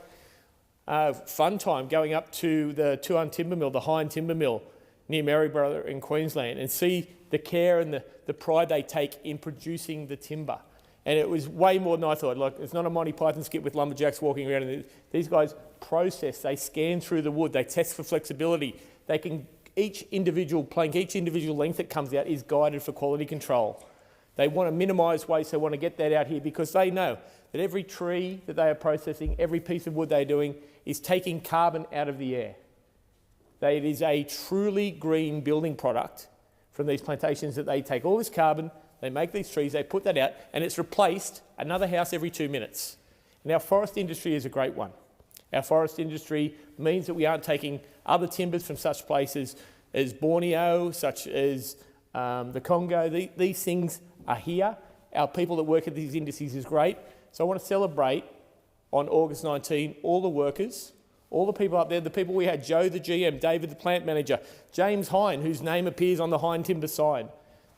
fun time going up to the Tuan Timber Mill, the Hine Timber Mill, near Maryborough in Queensland, and see the care and the pride they take in producing the timber. And it was way more than I thought. Like, it's not a Monty Python skit with lumberjacks walking around. And these guys process, they scan through the wood, they test for flexibility. They can, each individual plank, each individual length that comes out is guided for quality control. They want to minimise waste, they want to get that out here because they know that every tree that they are processing, every piece of wood they're doing is taking carbon out of the air. It is a truly green building product from these plantations that they take all this carbon, they make these trees, they put that out, and it's replaced another house every 2 minutes. And our forest industry is a great one. Our forest industry means that we aren't taking other timbers from such places as Borneo, such as the Congo. These things are here. Our people that work at these industries is great. So I want to celebrate on August 19 all the workers, all the people up there, the people we had, Joe the GM, David the plant manager, James Hine, whose name appears on the Hine timber sign.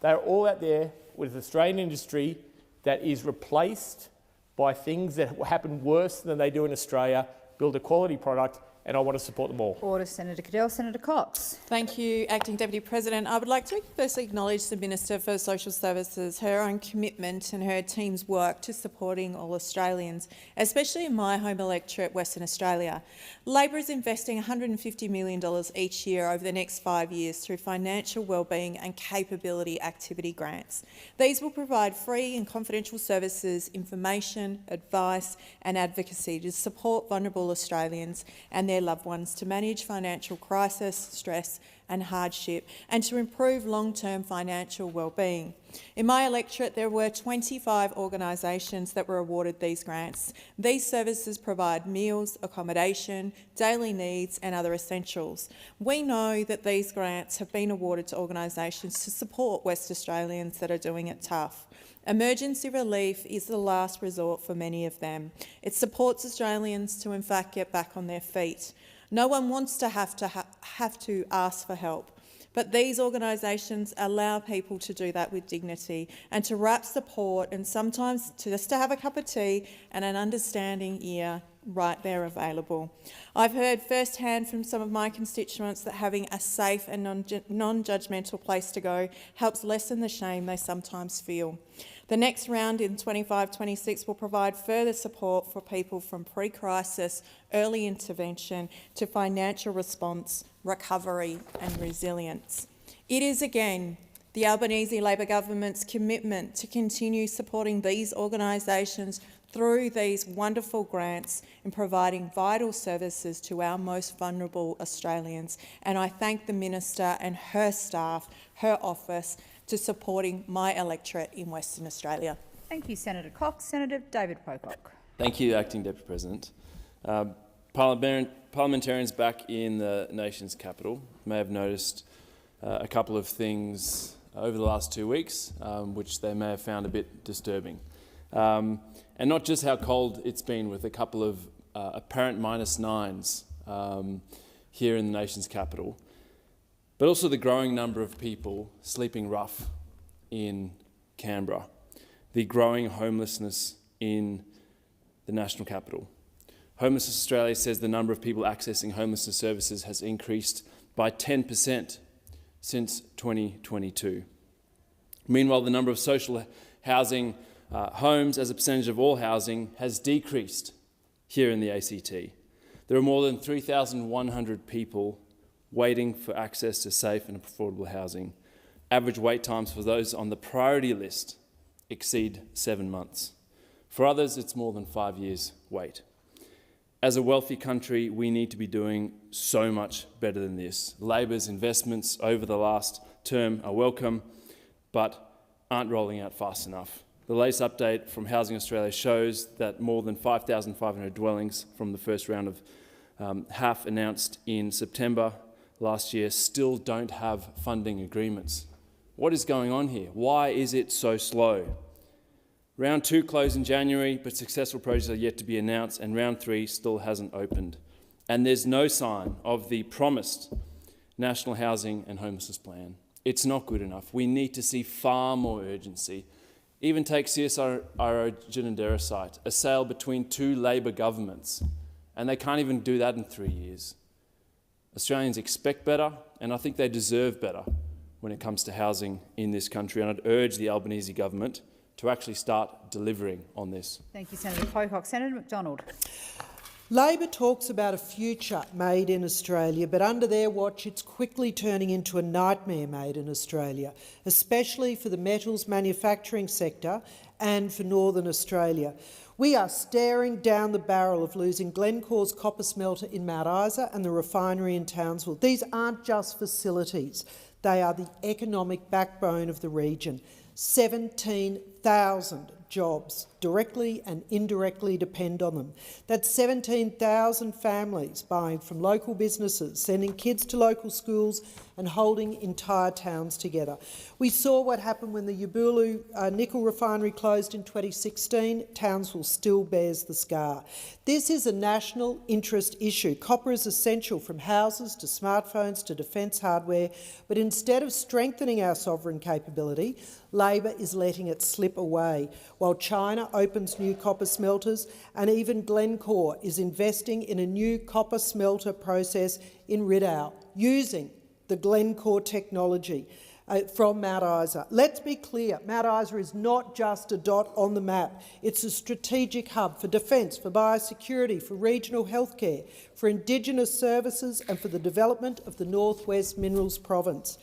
They're all out there with Australian industry that is replaced by things that happen worse than they do in Australia, build a quality product, and I want to support them all. Order, Senator Cadell. Senator Cox. Thank you, Acting Deputy President. I would like to firstly acknowledge the Minister for Social Services, her own commitment and her team's work to supporting all Australians, especially in my home electorate, Western Australia. Labor is investing $150 million each year over the next 5 years through financial wellbeing and capability activity grants. These will provide free and confidential services, information, advice and advocacy to support vulnerable Australians and their their loved ones to manage financial crisis, stress and hardship, and to improve long-term financial well-being. In my electorate, there were 25 organisations that were awarded these grants. These services provide meals, accommodation, daily needs and other essentials. We know that these grants have been awarded to organisations to support West Australians that are doing it tough. Emergency relief is the last resort for many of them. It supports Australians to in fact get back on their feet. No one wants to have to ask for help, but these organisations allow people to do that with dignity and to wrap support and sometimes just to have a cup of tea and an understanding ear right there available. I've heard firsthand from some of my constituents that having a safe and non-judgmental place to go helps lessen the shame they sometimes feel. The next round in 25-26 will provide further support for people from pre-crisis, early intervention to financial response, recovery and resilience. It is again the Albanese Labor government's commitment to continue supporting these organisations through these wonderful grants in providing vital services to our most vulnerable Australians. And I thank the Minister and her staff, her office, to supporting my electorate in Western Australia. Thank you, Senator Cox. Senator David Pocock. Thank you, Acting Deputy President. Parliamentarians back in the nation's capital may have noticed a couple of things over the last 2 weeks, which they may have found a bit disturbing. And not just how cold it's been, with a couple of apparent -9s here in the nation's capital, but also the growing number of people sleeping rough in Canberra, the growing homelessness in the national capital. Homelessness Australia says the number of people accessing homelessness services has increased by 10% since 2022. Meanwhile, the number of social housing homes as a percentage of all housing has decreased here in the ACT. There are more than 3,100 people waiting for access to safe and affordable housing. Average wait times for those on the priority list exceed 7 months. For others, it's more than 5 years wait. As a wealthy country, we need to be doing so much better than this. Labor's investments over the last term are welcome, but aren't rolling out fast enough. The latest update from Housing Australia shows that more than 5,500 dwellings from the first round of HAF announced in September last year still don't have funding agreements. What is going on here? Why is it so slow? Round 2 closed in January, but successful projects are yet to be announced, and round 3 still hasn't opened. And there's no sign of the promised National Housing and Homelessness Plan. It's not good enough. We need to see far more urgency. Even take CSIRO Ginninderra site, a sale between 2 Labor governments, and they can't even do that in 3 years. Australians expect better, and I think they deserve better when it comes to housing in this country, and I'd urge the Albanese government to actually start delivering on this. Thank you, Senator Pocock. Senator McDonald. Labor talks about a future made in Australia, but under their watch it's quickly turning into a nightmare made in Australia, especially for the metals manufacturing sector and for Northern Australia. We are staring down the barrel of losing Glencore's copper smelter in Mount Isa and the refinery in Townsville. These aren't just facilities, they are the economic backbone of the region. 17,000 jobs directly and indirectly depend on them. That's 17,000 families buying from local businesses, sending kids to local schools and holding entire towns together. We saw what happened when the Yabulu nickel refinery closed in 2016. Townsville still bears the scar. This is a national interest issue. Copper is essential, from houses to smartphones to defence hardware, but instead of strengthening our sovereign capability, Labor is letting it slip away, while China opens new copper smelters, and even Glencore is investing in a new copper smelter process in Rideau, using the Glencore technology from Mount Isa. Let's be clear, Mount Isa is not just a dot on the map. It's a strategic hub for defence, for biosecurity, for regional healthcare, for Indigenous services and for the development of the North West Minerals Province.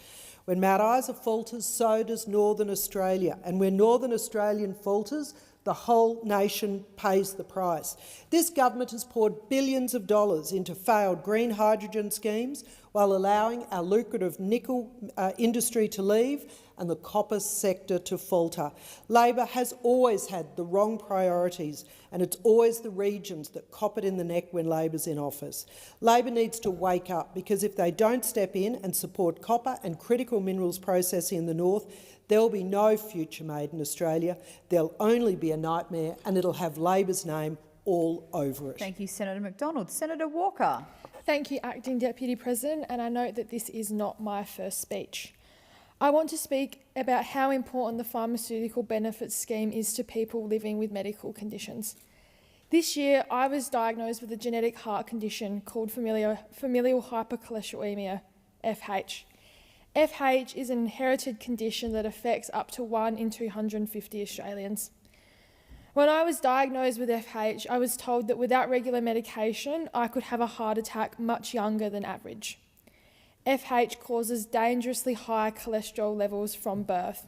When Mount Isa falters, so does Northern Australia. And when Northern Australian falters, The whole nation pays the price. This government has poured billions of dollars into failed green hydrogen schemes while allowing our lucrative nickel industry to leave and the copper sector to falter. Labor has always had the wrong priorities, and it's always the regions that cop it in the neck when Labor's in office. Labor needs to wake up, because if they don't step in and support copper and critical minerals processing in the north, there will be no future made in Australia. There'll only be a nightmare, and it'll have Labor's name all over it. Thank you, Senator McDonald. Senator Walker. Thank you, Acting Deputy President, and I note that this is not my first speech. I want to speak about how important the pharmaceutical benefits scheme is to people living with medical conditions. This year, I was diagnosed with a genetic heart condition called familial hypercholesterolemia, FH. FH is an inherited condition that affects up to 1 in 250 Australians. When I was diagnosed with FH, I was told that without regular medication, I could have a heart attack much younger than average. FH causes dangerously high cholesterol levels from birth.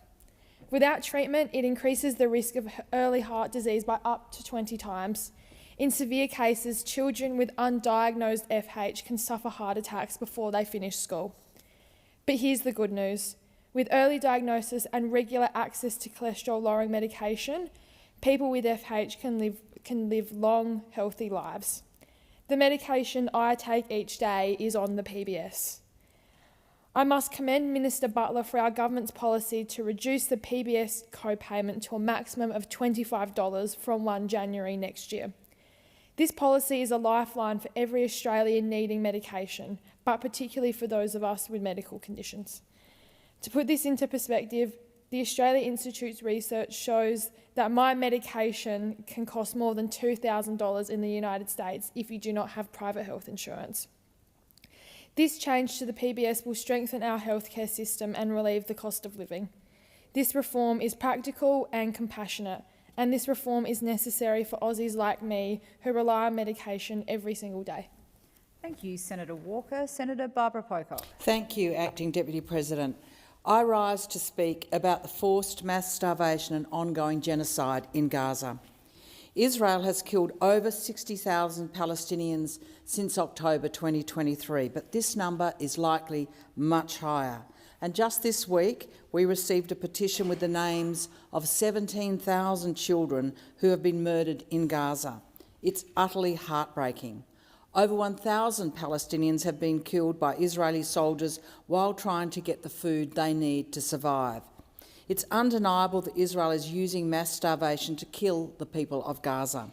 Without treatment, it increases the risk of early heart disease by up to 20 times. In severe cases, children with undiagnosed FH can suffer heart attacks before they finish school. But here's the good news. With early diagnosis and regular access to cholesterol-lowering medication, people with FH can live long, healthy lives. The medication I take each day is on the PBS. I must commend Minister Butler for our government's policy to reduce the PBS co-payment to a maximum of $25 from 1 January next year. This policy is a lifeline for every Australian needing medication, but particularly for those of us with medical conditions. To put this into perspective, the Australia Institute's research shows that my medication can cost more than $2,000 in the United States if you do not have private health insurance. This change to the PBS will strengthen our healthcare system and relieve the cost of living. This reform is practical and compassionate, and this reform is necessary for Aussies like me who rely on medication every single day. Thank you, Senator Walker. Senator Barbara Pocock. Thank you, Acting Deputy President. I rise to speak about the forced mass starvation and ongoing genocide in Gaza. Israel has killed over 60,000 Palestinians since October 2023, but this number is likely much higher. And just this week, we received a petition with the names of 17,000 children who have been murdered in Gaza. It's utterly heartbreaking. Over 1,000 Palestinians have been killed by Israeli soldiers while trying to get the food they need to survive. It's undeniable that Israel is using mass starvation to kill the people of Gaza.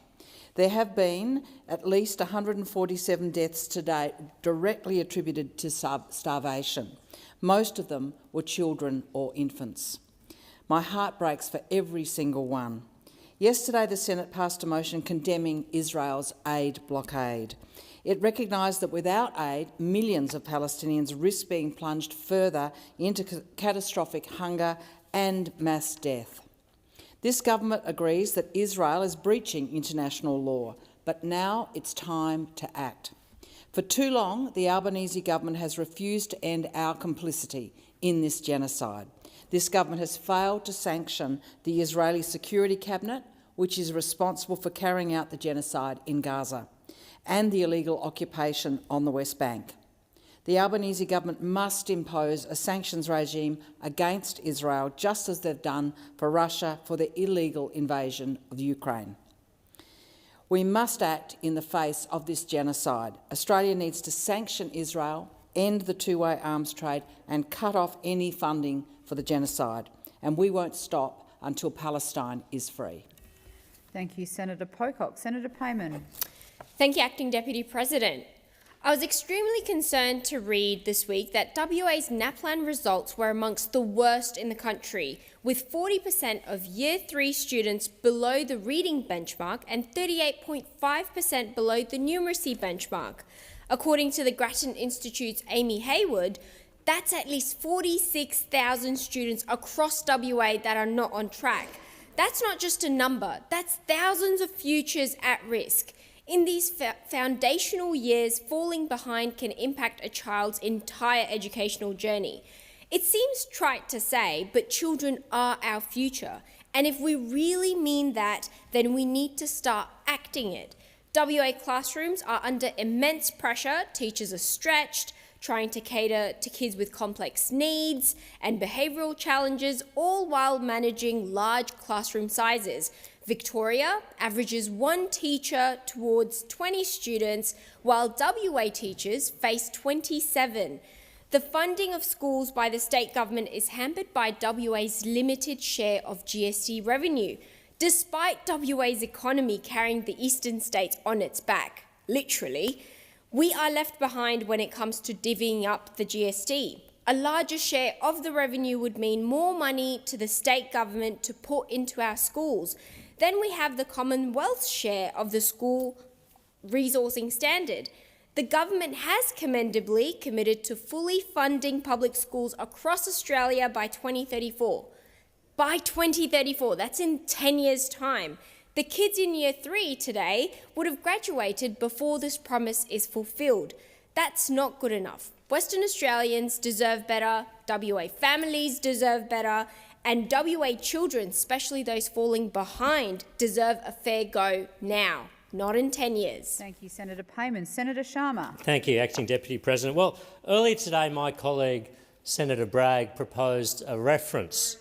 There have been at least 147 deaths to date directly attributed to starvation. Most of them were children or infants. My heart breaks for every single one. Yesterday, the Senate passed a motion condemning Israel's aid blockade. It recognised that without aid, millions of Palestinians risk being plunged further into catastrophic hunger and mass death. This government agrees that Israel is breaching international law, but now it's time to act. For too long, the Albanese government has refused to end our complicity in this genocide. This government has failed to sanction the Israeli Security Cabinet, which is responsible for carrying out the genocide in Gaza, and the illegal occupation on the West Bank. The Albanese government must impose a sanctions regime against Israel, just as they've done for Russia for the illegal invasion of Ukraine. We must act in the face of this genocide. Australia needs to sanction Israel, end the two-way arms trade and cut off any funding for the genocide. And we won't stop until Palestine is free. Thank you, Senator Pocock. Senator Payman. Thank you, Acting Deputy President. I was extremely concerned to read this week that WA's NAPLAN results were amongst the worst in the country, with 40% of Year 3 students below the reading benchmark and 38.5% below the numeracy benchmark. According to the Grattan Institute's Amy Hayward, that's at least 46,000 students across WA that are not on track. That's not just a number, that's thousands of futures at risk. In these foundational years, falling behind can impact a child's entire educational journey. It seems trite to say, but children are our future, And if we really mean that, then we need to start acting it. WA classrooms are under immense pressure, teachers are stretched, trying to cater to kids with complex needs and behavioural challenges, all while managing large classroom sizes. Victoria averages 1 teacher towards 20 students, while WA teachers face 27. The funding of schools by the state government is hampered by WA's limited share of GST revenue, despite WA's economy carrying the eastern states on its back, literally. We are left behind when it comes to divvying up the GST. A larger share of the revenue would mean more money to the state government to put into our schools. Then we have the Commonwealth's share of the school resourcing standard. The government has commendably committed to fully funding public schools across Australia by 2034. By 2034, that's in 10 years' time. The kids in Year 3 today would have graduated before this promise is fulfilled. That's not good enough. Western Australians deserve better, WA families deserve better, and WA children, especially those falling behind, deserve a fair go now, not in 10 years. Thank you, Senator Payman. Senator Sharma. Thank you, Acting Deputy President. Well, earlier today my colleague Senator Bragg proposed a reference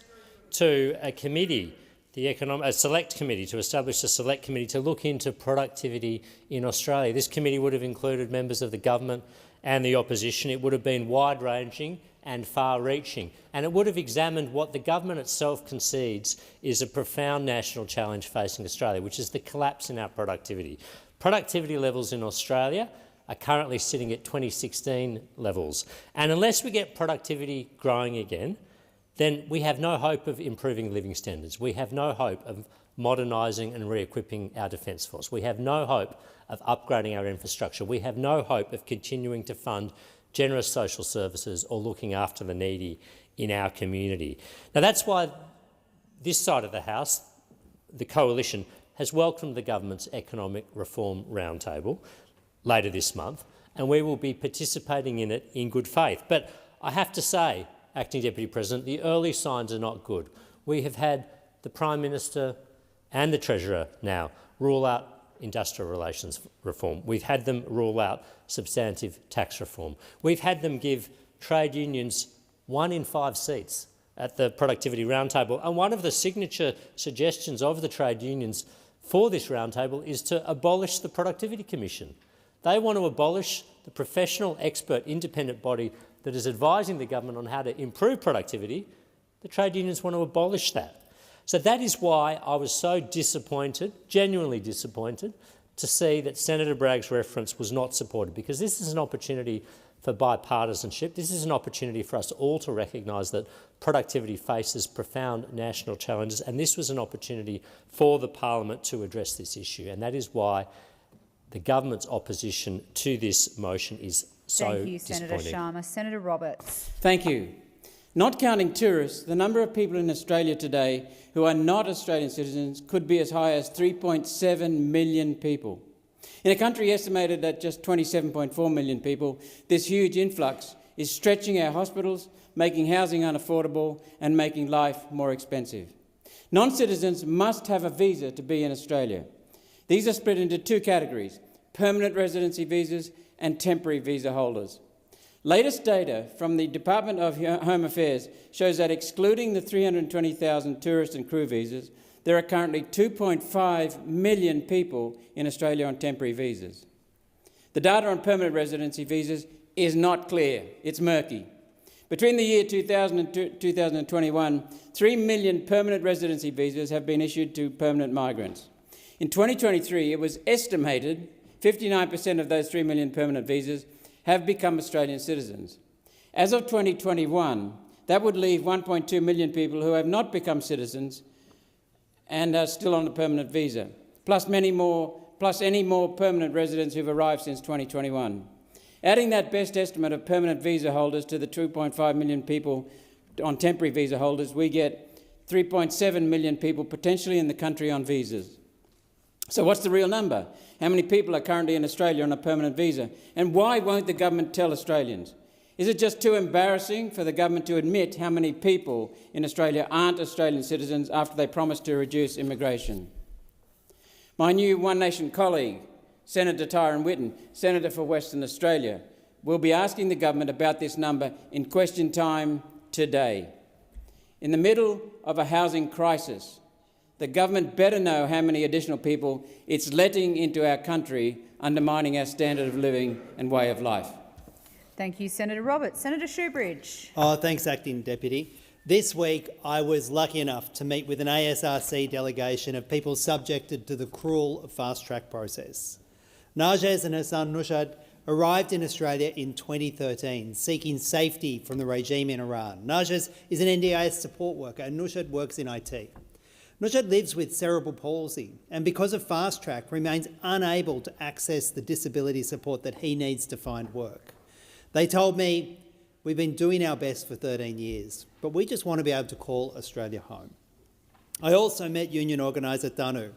to a committee, a select committee, to establish a select committee to look into productivity in Australia. This committee would have included members of the government and the opposition. It would have been wide-ranging and far-reaching, and it would have examined what the government itself concedes is a profound national challenge facing Australia, which is the collapse in our productivity. Productivity levels in Australia are currently sitting at 2016 levels, and unless we get productivity growing again, then we have no hope of improving living standards. We have no hope of modernising and re-equipping our Defence Force. We have no hope of upgrading our infrastructure. We have no hope of continuing to fund generous social services or looking after the needy in our community. Now, that's why this side of the House, the Coalition, has welcomed the government's economic reform roundtable later this month, and we will be participating in it in good faith. But I have to say, Acting Deputy President, the early signs are not good. We have had the Prime Minister and the Treasurer now rule out industrial relations reform. We've had them rule out substantive tax reform. We've had them give trade unions 1 in 5 seats at the Productivity Roundtable. And one of the signature suggestions of the trade unions for this roundtable is to abolish the Productivity Commission. They want to abolish the professional, expert, independent body that is advising the government on how to improve productivity. The trade unions want to abolish that. So that is why I was so disappointed, genuinely disappointed, to see that Senator Bragg's reference was not supported, because this is an opportunity for bipartisanship. This is an opportunity for us all to recognise that productivity faces profound national challenges, and this was an opportunity for the Parliament to address this issue. And that is why the government's opposition to this motion is so Thank you, Senator Sharma. Senator Roberts. Thank you. Not counting tourists, the number of people in Australia today who are not Australian citizens could be as high as 3.7 million people. In a country estimated at just 27.4 million people, this huge influx is stretching our hospitals, making housing unaffordable and making life more expensive. Non-citizens must have a visa to be in Australia. These are split into 2 categories: permanent residency visas and temporary visa holders. Latest data from the Department of Home Affairs shows that, excluding the 320,000 tourist and crew visas, there are currently 2.5 million people in Australia on temporary visas. The data on permanent residency visas is not clear. It's murky. Between the year 2000 and 2021, 3 million permanent residency visas have been issued to permanent migrants. In 2023, it was estimated 59% of those 3 million permanent visas have become Australian citizens. As of 2021, that would leave 1.2 million people who have not become citizens and are still on a permanent visa, plus any more permanent residents who've arrived since 2021. Adding that best estimate of permanent visa holders to the 2.5 million people on temporary visa holders, we get 3.7 million people potentially in the country on visas. So what's the real number? How many people are currently in Australia on a permanent visa? And why won't the government tell Australians? Is it just too embarrassing for the government to admit how many people in Australia aren't Australian citizens after they promised to reduce immigration? My new One Nation colleague, Senator Tyron Whitten, Senator for Western Australia, will be asking the government about this number in question time today. In the middle of a housing crisis, the government better know how many additional people it's letting into our country, undermining our standard of living and way of life. Thank you, Senator Roberts. Senator Shoebridge. Thanks, Acting Deputy. This week I was lucky enough to meet with an ASRC delegation of people subjected to the cruel fast-track process. Najez and her son Nushad arrived in Australia in 2013, seeking safety from the regime in Iran. Najez is an NDIS support worker and Nushad works in IT. Nushad lives with cerebral palsy and because of fast-track remains unable to access the disability support that he needs to find work. They told me, we've been doing our best for 13 years, but we just want to be able to call Australia home. I also met union organiser Danu,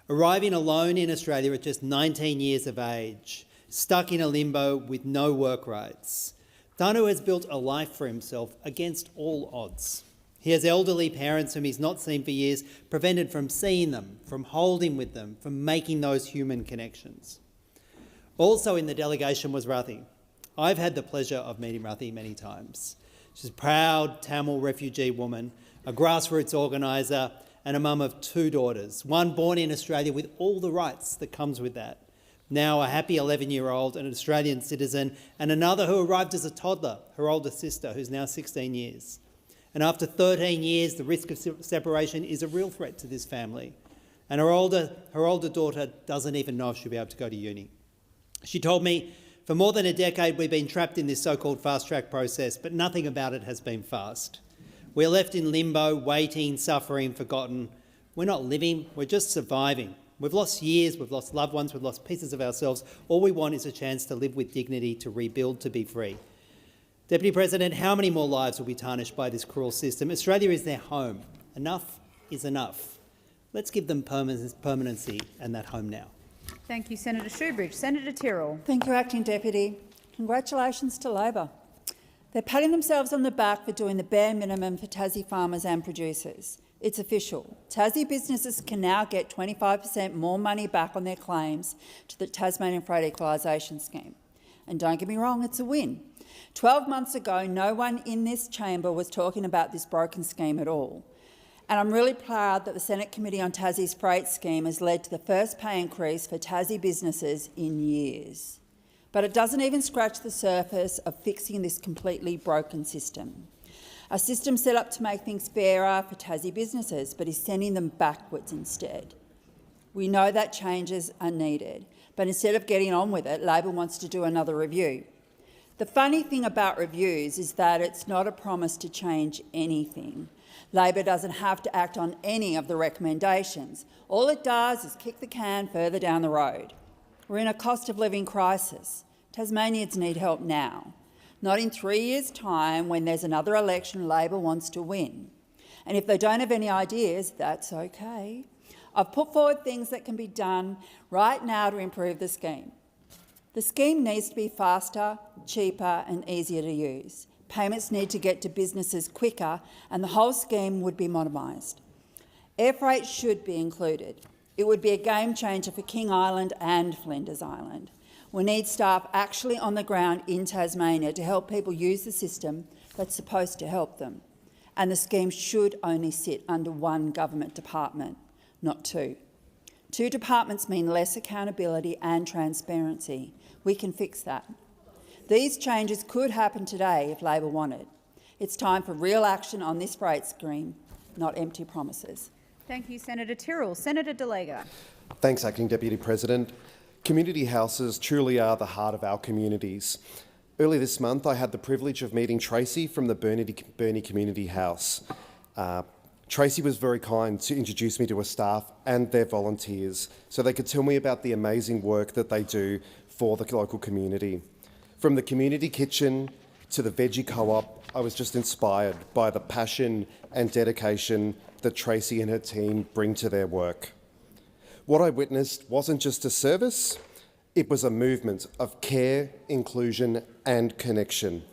arriving alone in Australia at just 19 years of age, stuck in a limbo with no work rights. Danu has built a life for himself against all odds. He has elderly parents whom he's not seen for years, prevented from seeing them, from holding with them, from making those human connections. Also in the delegation was Rathi. I've had the pleasure of meeting Rathi many times. She's a proud Tamil refugee woman, a grassroots organiser and a mum of 2 daughters, one born in Australia with all the rights that comes with that. Now a happy 11-year-old, an Australian citizen, and another who arrived as a toddler, her older sister, who's now 16 years. And after 13 years, the risk of separation is a real threat to this family. And her older daughter doesn't even know if she'll be able to go to uni. She told me, for more than a decade, we've been trapped in this so-called fast-track process, but nothing about it has been fast. We're left in limbo, waiting, suffering, forgotten. We're not living, we're just surviving. We've lost years, we've lost loved ones, we've lost pieces of ourselves. All we want is a chance to live with dignity, to rebuild, to be free. Deputy President, how many more lives will be tarnished by this cruel system? Australia is their home. Enough is enough. Let's give them permanency and that home now. Thank you, Senator Shoebridge. Senator Tyrrell. Thank you, Acting Deputy. Congratulations to Labor. They're patting themselves on the back for doing the bare minimum for Tassie farmers and producers. It's official. Tassie businesses can now get 25% more money back on their claims to the Tasmanian Freight Equalisation Scheme. And don't get me wrong, it's a win. 12 months ago, no one in this chamber was talking about this broken scheme at all. And I'm really proud that the Senate Committee on Tassie's Freight Scheme has led to the first pay increase for Tassie businesses in years. But it doesn't even scratch the surface of fixing this completely broken system. A system set up to make things fairer for Tassie businesses, but is sending them backwards instead. We know that changes are needed, but instead of getting on with it, Labor wants to do another review. The funny thing about reviews is that it's not a promise to change anything. Labor doesn't have to act on any of the recommendations. All it does is kick the can further down the road. We're in a cost of living crisis. Tasmanians need help now, not in 3 years' time when there's another election Labor wants to win. And if they don't have any ideas, that's okay. I've put forward things that can be done right now to improve the scheme. The scheme needs to be faster, cheaper and easier to use. Payments need to get to businesses quicker and the whole scheme would be modernised. Air freight should be included. It would be a game changer for King Island and Flinders Island. We need staff actually on the ground in Tasmania to help people use the system that's supposed to help them. And the scheme should only sit under one government department, not 2. 2 departments mean less accountability and transparency. We can fix that. These changes could happen today if Labor wanted. It's time for real action on this freight scheme, not empty promises. Thank you, Senator Tyrrell. Senator Delegar. Thanks, Acting Deputy President. Community houses truly are the heart of our communities. Early this month, I had the privilege of meeting Tracy from the Burnie Community House. Tracy was very kind to introduce me to her staff and their volunteers so they could tell me about the amazing work that they do for the local community. From the community kitchen to the veggie co-op, I was just inspired by the passion and dedication that Tracy and her team bring to their work. What I witnessed wasn't just a service, it was a movement of care, inclusion and connection.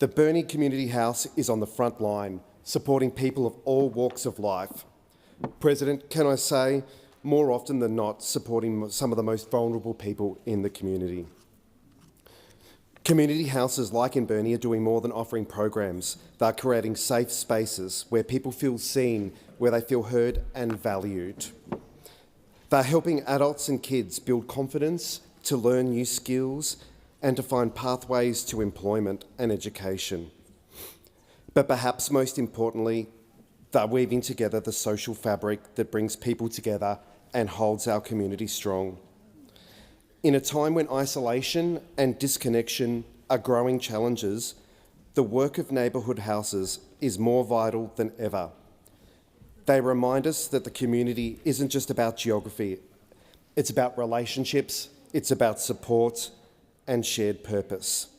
The Burnie Community House is on the front line, supporting people of all walks of life. President, can I say, more often than not, supporting some of the most vulnerable people in the community. Community houses like in Burnie are doing more than offering programs. They're creating safe spaces where people feel seen, where they feel heard and valued. They're helping adults and kids build confidence, to learn new skills and to find pathways to employment and education. But perhaps most importantly, they're weaving together the social fabric that brings people together and holds our community strong. In a time when isolation and disconnection are growing challenges, the work of neighbourhood houses is more vital than ever. They remind us that the community isn't just about geography, it's about relationships, it's about support and shared purpose.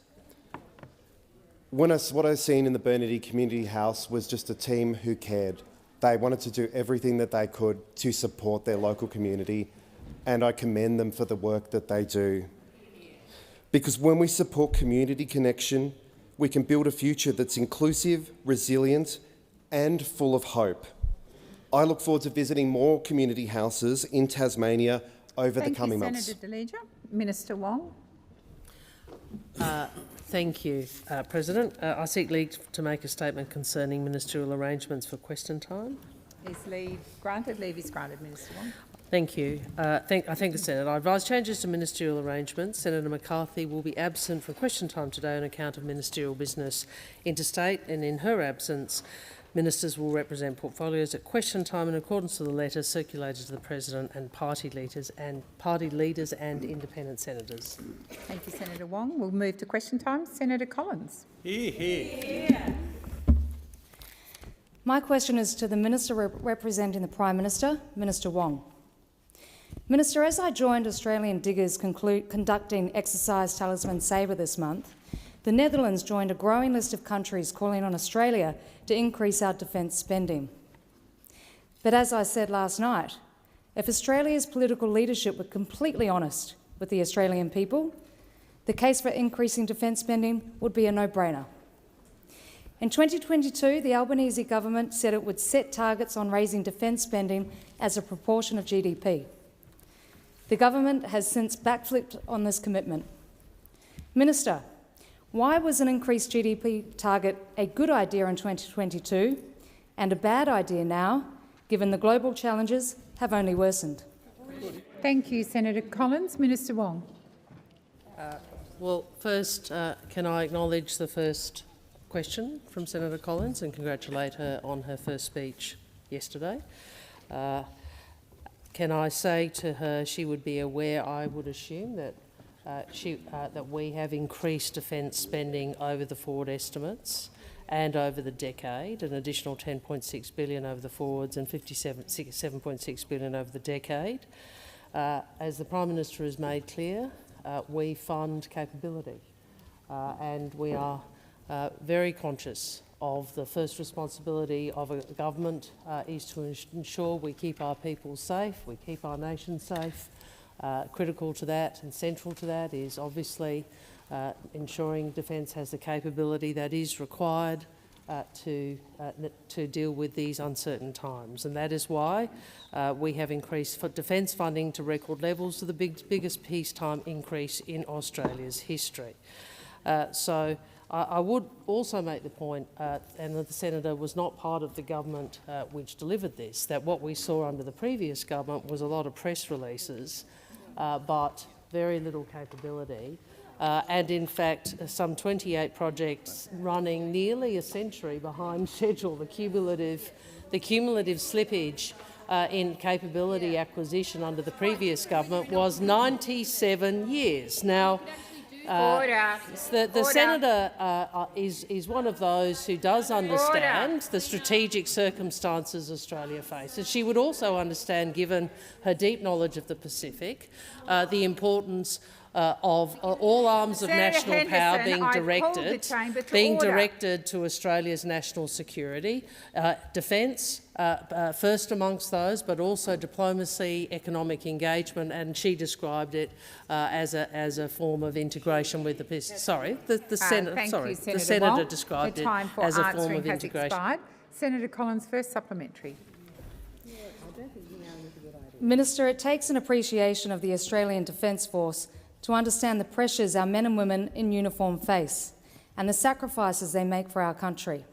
What I've seen in the Burnie Community House was just a team who cared. They wanted to do everything that they could to support their local community, and I commend them for the work that they do. Because when we support community connection, we can build a future that's inclusive, resilient, and full of hope. I look forward to visiting more community houses in Tasmania over the coming months. Senator Deleger. Minister Wong. Thank you, President. I seek leave to make a statement concerning ministerial arrangements for question time. Is leave granted? Leave is granted, Minister Wong. Thank you. I thank the Senate. I advise changes to ministerial arrangements. Senator McCarthy will be absent from question time today on account of ministerial business interstate, and in her absence, ministers will represent portfolios at question time in accordance with the letter circulated to the President and party leaders and independent senators. Thank you, Senator Wong. We'll move to question time. Senator Collins. Here. My question is to the Minister representing the Prime Minister, Minister Wong. Minister, as I joined Australian diggers conducting exercise Talisman Sabre this month, the Netherlands joined a growing list of countries calling on Australia to increase our defence spending. But as I said last night, if Australia's political leadership were completely honest with the Australian people, the case for increasing defence spending would be a no-brainer. In 2022, the Albanese government said it would set targets on raising defence spending as a proportion of GDP. The government has since backflipped on this commitment. Minister, why was an increased GDP target a good idea in 2022 and a bad idea now, given the global challenges have only worsened? Thank you, Senator Collins. Minister Wong. Well, first, can I acknowledge the first question from Senator Collins and congratulate her on her first speech yesterday. Can I say to her she would be aware, I would assume, that that we have increased defence spending over the forward estimates and over the decade, an additional $10.6 billion over the forwards and $7.6 billion over the decade. As the Prime Minister has made clear, we fund capability and we are very conscious of the first responsibility of a government is to ensure we keep our people safe, we keep our nation safe. Critical to that and central to that is obviously ensuring defence has the capability that is required to deal with these uncertain times, and that is why we have increased defence funding to record levels, to the biggest peacetime increase in Australia's history. So I would also make the point, and that the Senator was not part of the government which delivered this, that what we saw under the previous government was a lot of press releases but very little capability, and in fact some 28 projects running nearly a century behind schedule. The cumulative slippage in capability acquisition under the previous government was 97 years. Now, the Senator is one of those who does understand the strategic circumstances Australia faces. She would also understand, given her deep knowledge of the Pacific, the importance of all arms of Senator national power Henderson, being directed to Australia's national security, defence, first amongst those, but also diplomacy, economic engagement, and she described it as a form of integration with the business. Sorry, the senator described it as a form of integration. Senator Collins, first supplementary. Minister, it takes an appreciation of the Australian Defence Force to understand the pressures our men and women in uniform face and the sacrifices they make for our country.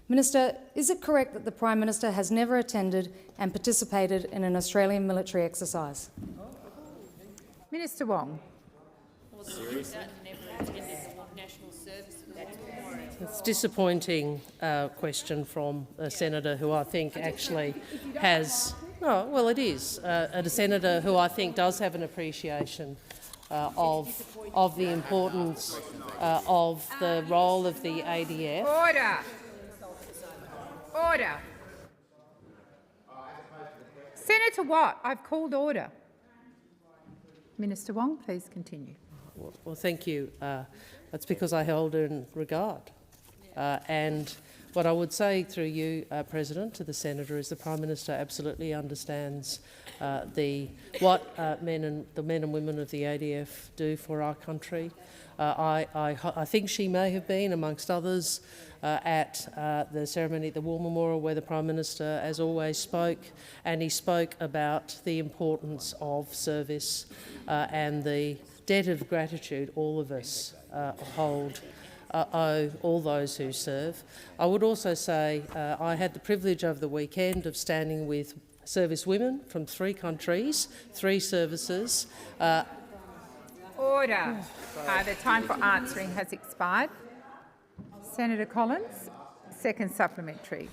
Minister, is it correct that the Prime Minister has never attended and participated in an Australian military exercise? Minister Wong. It's a disappointing question from a senator who I think actually has... Oh, well, it is. A senator who I think does have an appreciation of the importance of the role of the ADF. Order. Order. Senator Watt, I've called order. Minister Wong, please continue. Well, thank you. That's because I held her in regard. And what I would say through you, President, to the senator is the Prime Minister absolutely understands what the men and women of the ADF do for our country. I think she may have been, amongst others, at the ceremony at the War Memorial where the Prime Minister, as always, spoke, and he spoke about the importance of service and the debt of gratitude all of us owe all those who serve. I would also say I had the privilege over the weekend of standing with service women from 3 countries, 3 services. Order. The time for answering has expired. Senator Collins, second supplementary.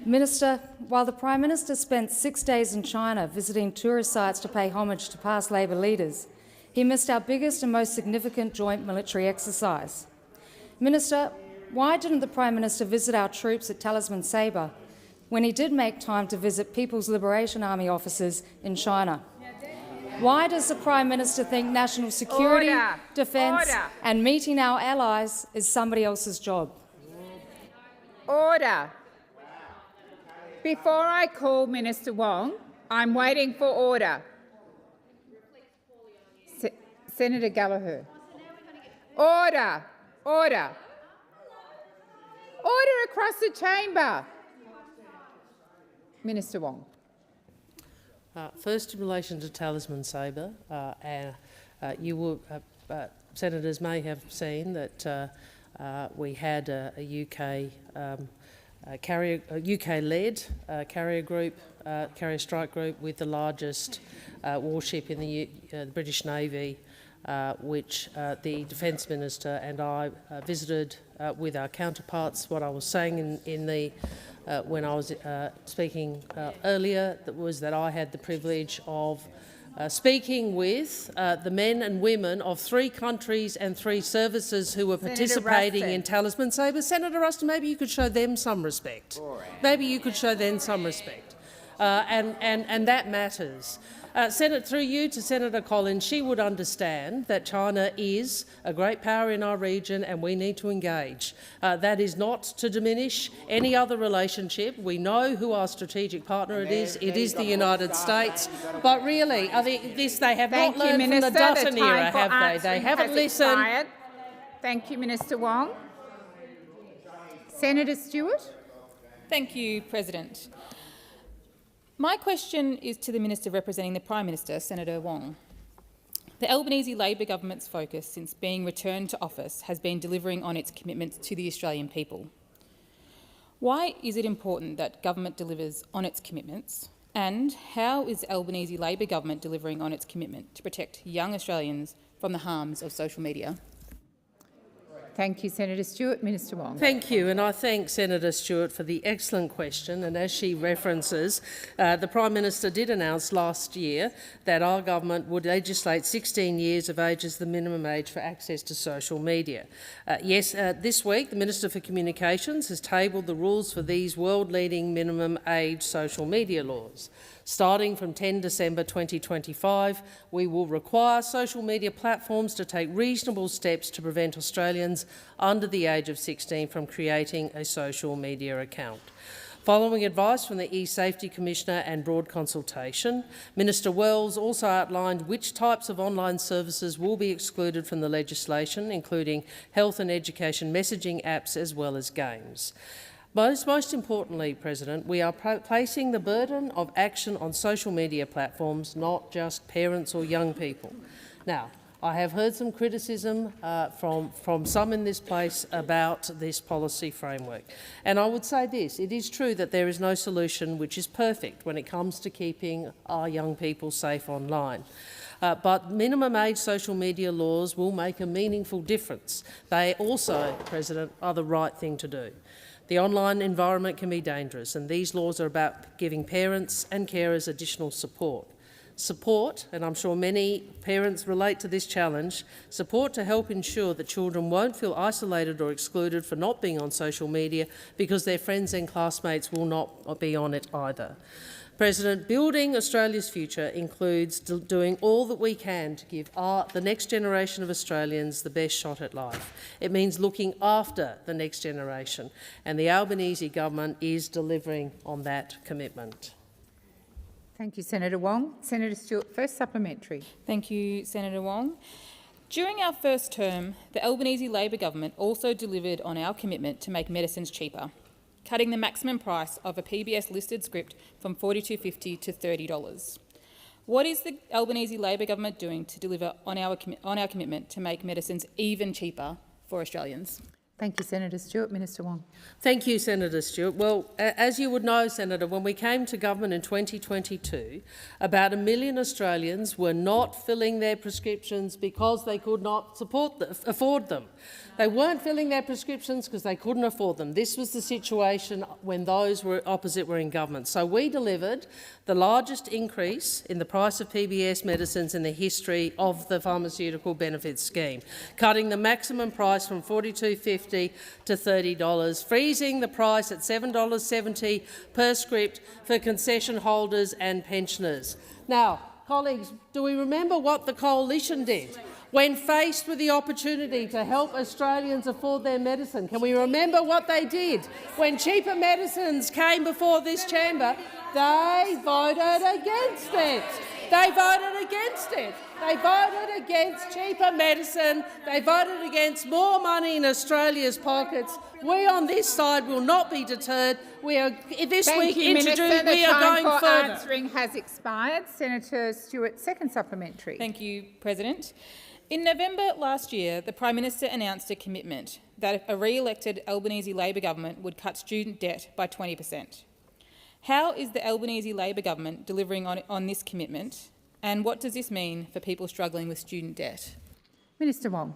Minister, while the Prime Minister spent 6 days in China visiting tourist sites to pay homage to past Labor leaders, he missed our biggest and most significant joint military exercise. Minister, why didn't the Prime Minister visit our troops at Talisman Sabre when he did make time to visit People's Liberation Army officers in China? Why does the Prime Minister think national security, defence and meeting our allies is somebody else's job? Order. Before I call Minister Wong, I'm waiting for order. Senator Gallagher. Order. Order. Order across the chamber. Minister Wong. First, in relation to Talisman Sabre, senators may have seen that we had a UK-led carrier strike group with the largest warship in the British Navy, which the Defence Minister and I visited with our counterparts. What I was saying when I was speaking earlier was that I had the privilege of speaking with the men and women of 3 countries and 3 services who were participating in Talisman Sabre. Senator Ruston, maybe you could show them some respect. Maybe you could show them some respect. And that matters. Through you to Senator Collins, she would understand that China is a great power in our region and we need to engage. That is not to diminish any other relationship. We know who our strategic partner is. It is the United States. But really, they have not learned from the Dutton era, have they? They haven't listened. Thank you, Minister Wong. Senator Stewart. Thank you, President. My question is to the Minister representing the Prime Minister, Senator Wong. The Albanese Labor government's focus since being returned to office has been delivering on its commitments to the Australian people. Why is it important that government delivers on its commitments, and how is the Albanese Labor government delivering on its commitment to protect young Australians from the harms of social media? Thank you, Senator Stewart. Minister Wong. Thank you, and I thank Senator Stewart for the excellent question. And as she references, the Prime Minister did announce last year that our government would legislate 16 years of age as the minimum age for access to social media. This week the Minister for Communications has tabled the rules for these world-leading minimum age social media laws. Starting from 10 December 2025, we will require social media platforms to take reasonable steps to prevent Australians under the age of 16 from creating a social media account. Following advice from the E-Safety Commissioner and broad consultation, Minister Wells also outlined which types of online services will be excluded from the legislation, including health and education messaging apps as well as games. Most importantly, President, we are placing the burden of action on social media platforms, not just parents or young people. Now, I have heard some criticism from some in this place about this policy framework. And I would say this, it is true that there is no solution which is perfect when it comes to keeping our young people safe online. But minimum age social media laws will make a meaningful difference. They also, President, are the right thing to do. The online environment can be dangerous, and these laws are about giving parents and carers additional support. Support, and I'm sure many parents relate to this challenge, support to help ensure that children won't feel isolated or excluded for not being on social media because their friends and classmates will not be on it either. President, building Australia's future includes doing all that we can to give the next generation of Australians the best shot at life. It means looking after the next generation, and the Albanese government is delivering on that commitment. Thank you, Senator Wong. Senator Stewart, first supplementary. Thank you, Senator Wong. During our first term, the Albanese Labor government also delivered on our commitment to make medicines cheaper, cutting the maximum price of a PBS-listed script from $42.50 to $30. What is the Albanese Labor government doing to deliver on our commitment to make medicines even cheaper for Australians? Thank you, Senator Stewart. Minister Wong. Thank you, Senator Stewart. Well, as you would know, Senator, when we came to government in 2022, about 1 million Australians were not filling their prescriptions because they could not afford them. They weren't filling their prescriptions because they couldn't afford them. This was the situation when those opposite were in government. So we delivered the largest increase in the price of PBS medicines in the history of the pharmaceutical benefits scheme, cutting the maximum price from $42.50 to $30, freezing the price at $7.70 per script for concession holders and pensioners. Now, colleagues, do we remember what the Coalition did? When faced with the opportunity to help Australians afford their medicine, can we remember what they did? When cheaper medicines came before this chamber, they voted against it. They voted against it. They voted against cheaper medicine. They voted against more money in Australia's pockets. We on this side will not be deterred. We are this Thank week you, introduced. Minister. We are going for further. Answering has expired. Senator Stewart, second supplementary. Thank you, President. In November last year, the Prime Minister announced a commitment that a re-elected Albanese Labor government would cut student debt by 20%. How is the Albanese Labor government delivering on this commitment, and what does this mean for people struggling with student debt? Minister Wong.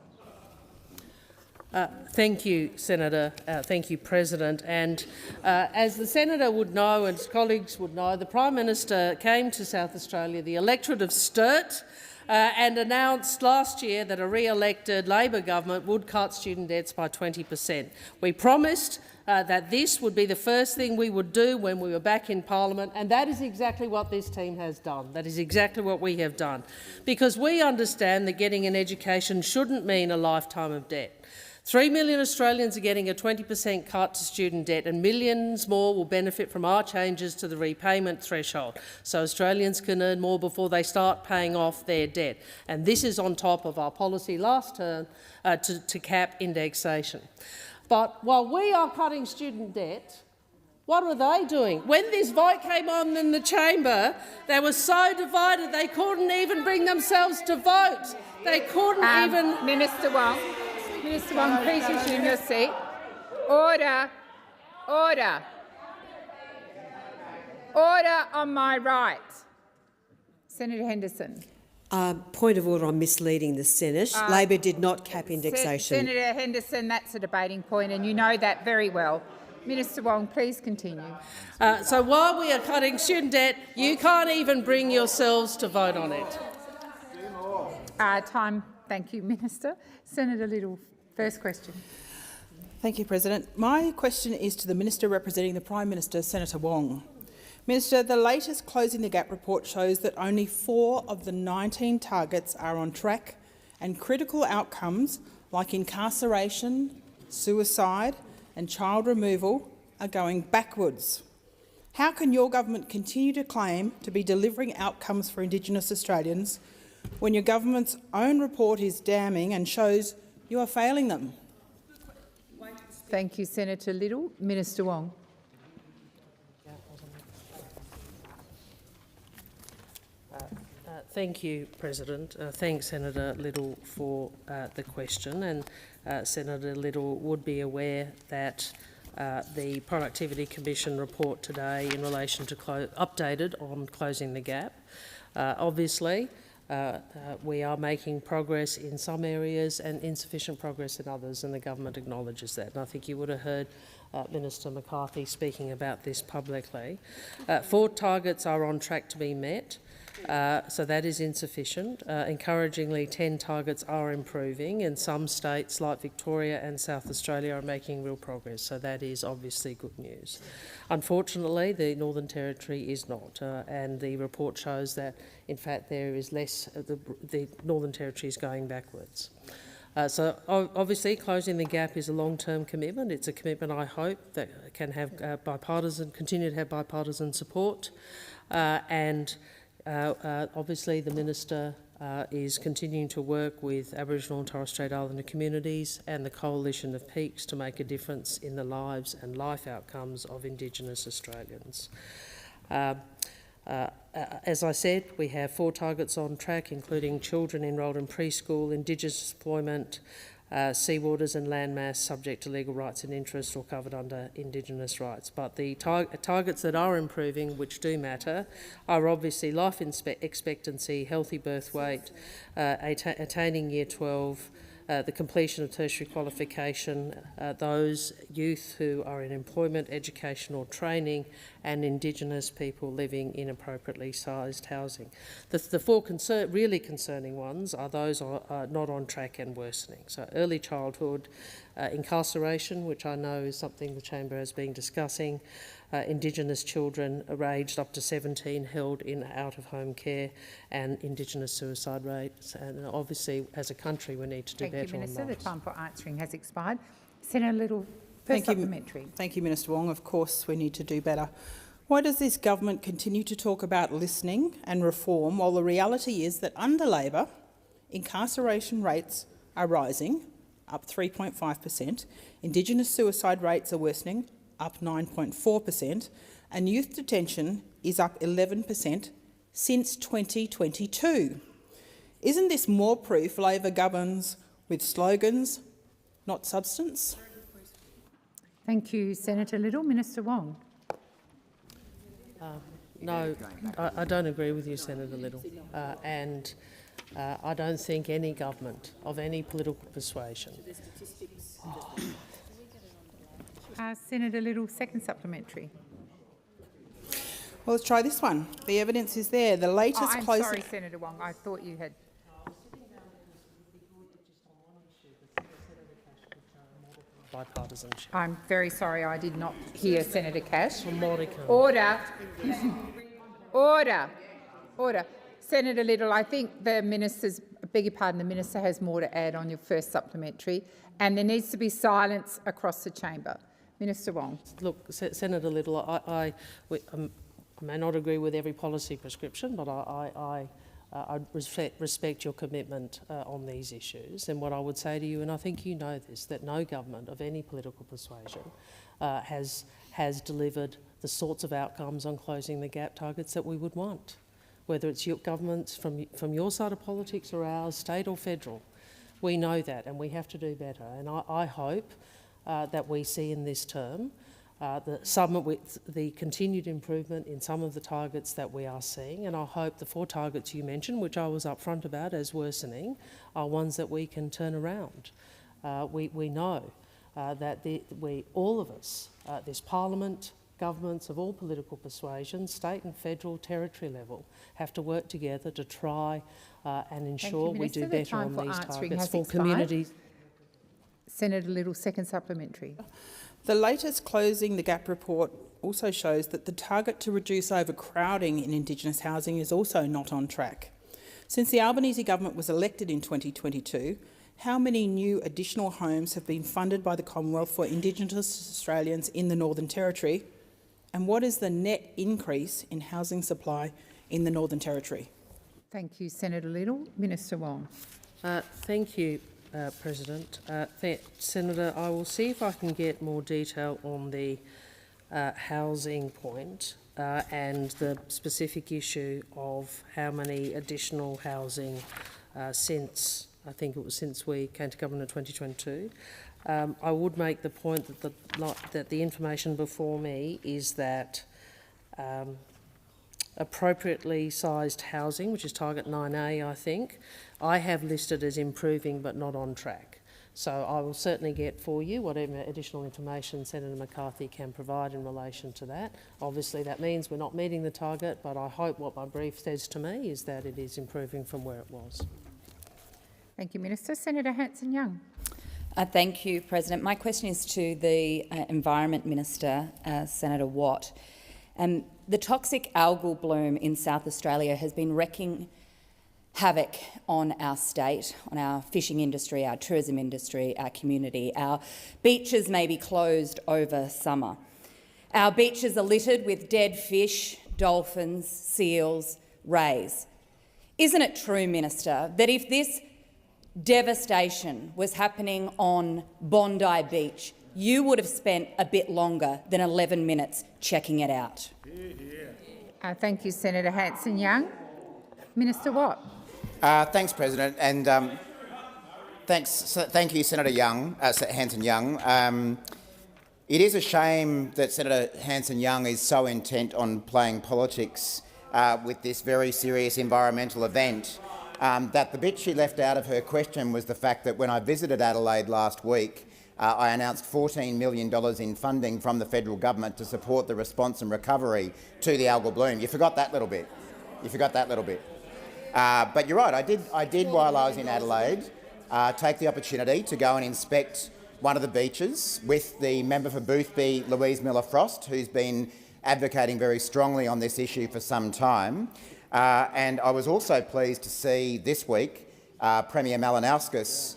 Thank you, Senator. Thank you, President. And as the Senator would know and his colleagues would know, the Prime Minister came to South Australia, the electorate of Sturt, and announced last year that a re-elected Labor government would cut student debts by 20%. We promised that this would be the first thing we would do when we were back in Parliament, and that is exactly what this team has done. That is exactly what we have done. Because we understand that getting an education shouldn't mean a lifetime of debt. 3 million Australians are getting a 20% cut to student debt, and millions more will benefit from our changes to the repayment threshold, so Australians can earn more before they start paying off their debt. And this is on top of our policy last term to cap indexation. But while we are cutting student debt, what are they doing? When this vote came on in the chamber, they were so divided they couldn't even bring themselves to vote. They couldn't even... Minister Wong. Minister Wong, please resume your seat. Order. Order. Order on my right. Senator Henderson. Point of order on misleading the Senate. Labor did not cap indexation. Senator Henderson, that's a debating point, and you know that very well. Minister Wong, please continue. So while we are cutting student debt, you can't even bring yourselves to vote on it. Time. Thank you, Minister. Senator Little, first question. Thank you, President. My question is to the Minister representing the Prime Minister, Senator Wong. Minister, the latest Closing the Gap report shows that only 4 of the 19 targets are on track, and critical outcomes like incarceration, suicide and child removal are going backwards. How can your government continue to claim to be delivering outcomes for Indigenous Australians when your government's own report is damning and shows you are failing them? Thank you, Senator Little. Minister Wong. Thank you, President. Thanks, Senator Little, for the question. And Senator Little would be aware that the Productivity Commission report today in relation to updated on closing the gap. Obviously, we are making progress in some areas and insufficient progress in others, and the government acknowledges that. And I think you would have heard Minister McCarthy speaking about this publicly. 4 targets are on track to be met. So that is insufficient. Encouragingly, 10 targets are improving, and some states like Victoria and South Australia are making real progress. So that is obviously good news. Unfortunately, the Northern Territory is not, and the report shows that, in fact, there is less. The Northern Territory is going backwards. So obviously, closing the gap is a long-term commitment. It's a commitment I hope that can have continue to have bipartisan support, and obviously, the Minister is continuing to work with Aboriginal and Torres Strait Islander communities and the Coalition of Peaks to make a difference in the lives and life outcomes of Indigenous Australians. As I said, we have 4 targets on track, including children enrolled in preschool, Indigenous employment, seawaters and landmass subject to legal rights and interests or covered under Indigenous rights. But the targets that are improving, which do matter, are obviously life expectancy, healthy birth weight, attaining Year 12, the completion of tertiary qualification, those youth who are in employment, education or training, and Indigenous people living in appropriately sized housing. The 4 really concerning ones are those are not on track and worsening. So early childhood, incarceration, which I know is something the Chamber has been discussing, Indigenous children aged up to 17 held in out-of-home care, and Indigenous suicide rates. And obviously, as a country, we need to do better on those. Thank you, Minister. The time for answering has expired. Senator Little, first supplementary. Thank you, Minister Wong. Of course, we need to do better. Why does this government continue to talk about listening and reform while the reality is that under Labor, incarceration rates are rising, up 3.5%, Indigenous suicide rates are worsening, up 9.4%, and youth detention is up 11% since 2022. Isn't this more proof Labor governs with slogans, not substance? Thank you, Senator Little. Minister Wong. No, I don't agree with you, Senator Little, and I don't think any government of any political persuasion. Senator Little, second supplementary. Well, let's try this one. The evidence is there. The latest I'm sorry, Senator Wong. I thought you had. Bipartisanship. I'm very sorry. I did not hear Senator Cash. Order. Order. Senator Little, I think the minister's, beg your pardon, the minister has more to add on your first supplementary, and there needs to be silence across the chamber. Minister Wong. Look, Senator Little, I may not agree with every policy prescription, but I respect your commitment on these issues. And what I would say to you, and I think you know this, that no government of any political persuasion has delivered the sorts of outcomes on closing the gap targets that we would want, whether it's your governments from your side of politics or ours, state or federal. We know that, and we have to do better. And I hope that we see in this term the continued improvement in some of the targets that we are seeing, and I hope the 4 targets you mentioned, which I was upfront about as worsening, are ones that we can turn around. We know that all of us, this Parliament, governments of all political persuasions, state and federal, territory level, have to work together to try and ensure we do better on these targets for communities. Senator Little, second supplementary. The latest Closing the Gap report also shows that the target to reduce overcrowding in Indigenous housing is also not on track. Since the Albanese government was elected in 2022, how many new additional homes have been funded by the Commonwealth for Indigenous Australians in the Northern Territory? And what is the net increase in housing supply in the Northern Territory? Thank you, Senator Little. Minister Wong. Thank you, President. Senator, I will see if I can get more detail on the housing point and the specific issue of how many additional housing since we came to government in 2022. I would make the point that the information before me is that appropriately sized housing, which is target 9A, I think, I have listed as improving but not on track. So I will certainly get for you whatever additional information Senator McCarthy can provide in relation to that. Obviously that means we're not meeting the target, but I hope what my brief says to me is that it is improving from where it was. Thank you, Minister. Senator Hanson-Young. Thank you, President. My question is to the Environment Minister, Senator Watt. The toxic algal bloom in South Australia has been wreaking havoc on our state, on our fishing industry, our tourism industry, our community. Our beaches may be closed over summer. Our beaches are littered with dead fish, dolphins, seals, rays. Isn't it true, Minister, that if this devastation was happening on Bondi Beach, you would have spent a bit longer than 11 minutes checking it out? Thank you, Senator Hanson-Young. Minister Watt. Thanks, President, and thank you, Senator Hanson-Young. It is a shame that Senator Hanson-Young is so intent on playing politics with this very serious environmental event that the bit she left out of her question was the fact that when I visited Adelaide last week, I announced $14 million in funding from the federal government to support the response and recovery to the algal bloom. You forgot that little bit. But you're right, I did while I was in Adelaide take the opportunity to go and inspect one of the beaches with the member for Boothby, Louise Miller-Frost, who's been advocating very strongly on this issue for some time. And I was also pleased to see this week Premier Malinauskas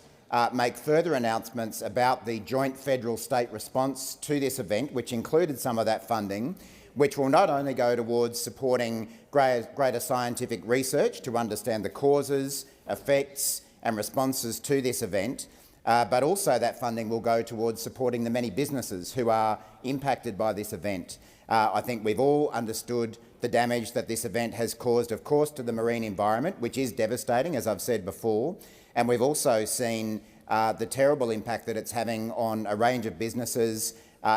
make further announcements about the joint federal-state response to this event, which included some of that funding, which will not only go towards supporting greater scientific research to understand the causes, effects and responses to this event, but also that funding will go towards supporting the many businesses who are impacted by this event. I think we've all understood the damage that this event has caused, of course, to the marine environment, which is devastating, as I've said before, and we've also seen the terrible impact that it's having on a range of businesses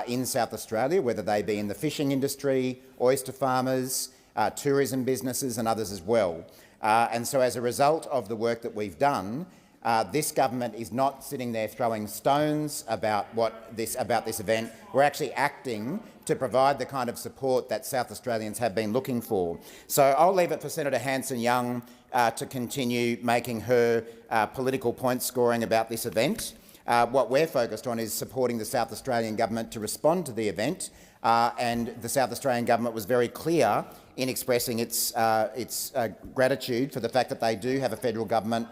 in South Australia, whether they be in the fishing industry, oyster farmers, tourism businesses and others as well. And so as a result of the work that we've done, this government is not sitting there throwing stones about this event. We're actually acting to provide the kind of support that South Australians have been looking for. So I'll leave it for Senator Hanson-Young to continue making her political point scoring about this event. What we're focused on is supporting the South Australian government to respond to the event, and the South Australian government was very clear in expressing its gratitude for the fact that they do have a federal government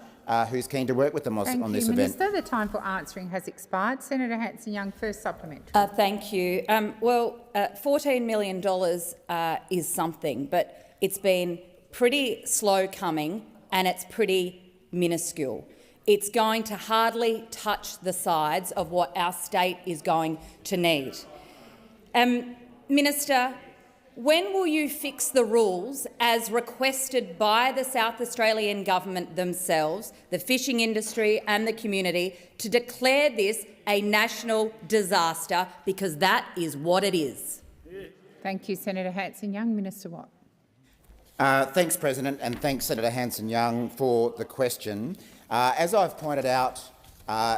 who's keen to work with them on this event. Thank you, Minister. The time for answering has expired. Senator Hanson-Young, first supplementary. Thank you. $14 million is something, but it's been pretty slow coming and it's pretty minuscule. It's going to hardly touch the sides of what our state is going to need. Minister, when will you fix the rules as requested by the South Australian government themselves, the fishing industry and the community, to declare this a national disaster, because that is what it is? Thank you, Senator Hanson-Young. Minister Watt. Thanks, President, and thanks, Senator Hanson-Young, for the question. As I've pointed out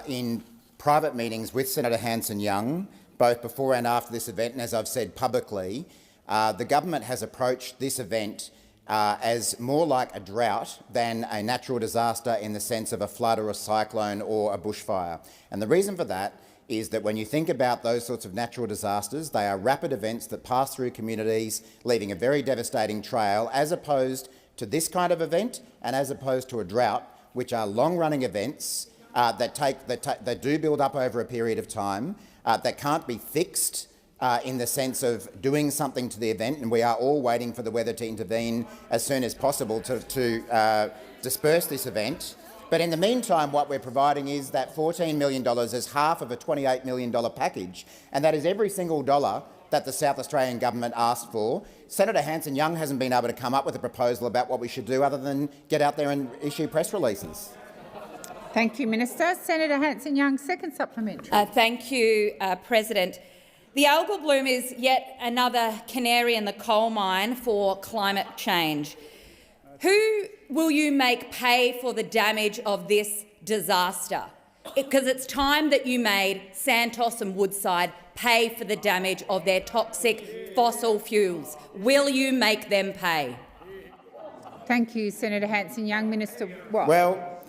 in private meetings with Senator Hanson-Young, both before and after this event, and as I've said publicly, the government has approached this event as more like a drought than a natural disaster in the sense of a flood or a cyclone or a bushfire. And the reason for that is that when you think about those sorts of natural disasters, they are rapid events that pass through communities, leaving a very devastating trail, as opposed to this kind of event and as opposed to a drought, which are long-running events that do build up over a period of time, that can't be fixed in the sense of doing something to the event, and we are all waiting for the weather to intervene as soon as possible to disperse this event. But in the meantime, what we're providing is that $14 million is half of a $28 million package, and that is every single dollar that the South Australian government asked for. Senator Hanson-Young hasn't been able to come up with a proposal about what we should do other than get out there and issue press releases. Thank you, Minister. Senator Hanson-Young, second supplementary. Thank you, President. The algal bloom is yet another canary in the coal mine for climate change. Who will you make pay for the damage of this disaster? Because it's time that you made Santos and Woodside pay for the damage of their toxic fossil fuels. Will you make them pay? Thank you, Senator Hanson-Young. Minister Watt. Well,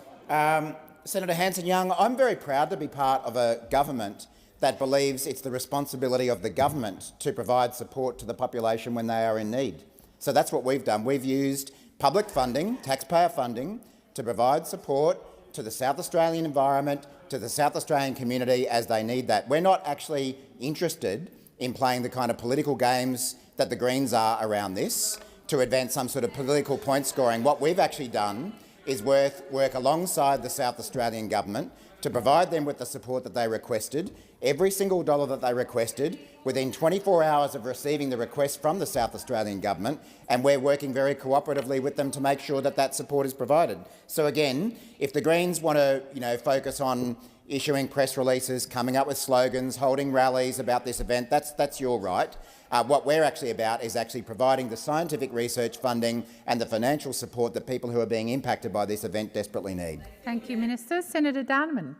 Senator Hanson-Young, I'm very proud to be part of a government that believes it's the responsibility of the government to provide support to the population when they are in need. So that's what we've done. We've used public funding, taxpayer funding, to provide support to the South Australian environment, to the South Australian community as they need that. We're not actually interested in playing the kind of political games that the Greens are around this to advance some sort of political point scoring. What we've actually done is work alongside the South Australian government to provide them with the support that they requested, every single dollar that they requested, within 24 hours of receiving the request from the South Australian government, and we're working very cooperatively with them to make sure that that support is provided. So again, if the Greens want to focus on issuing press releases, coming up with slogans, holding rallies about this event, that's your right. What we're actually about is actually providing the scientific research funding and the financial support that people who are being impacted by this event desperately need. Thank you, Minister. Senator Darman.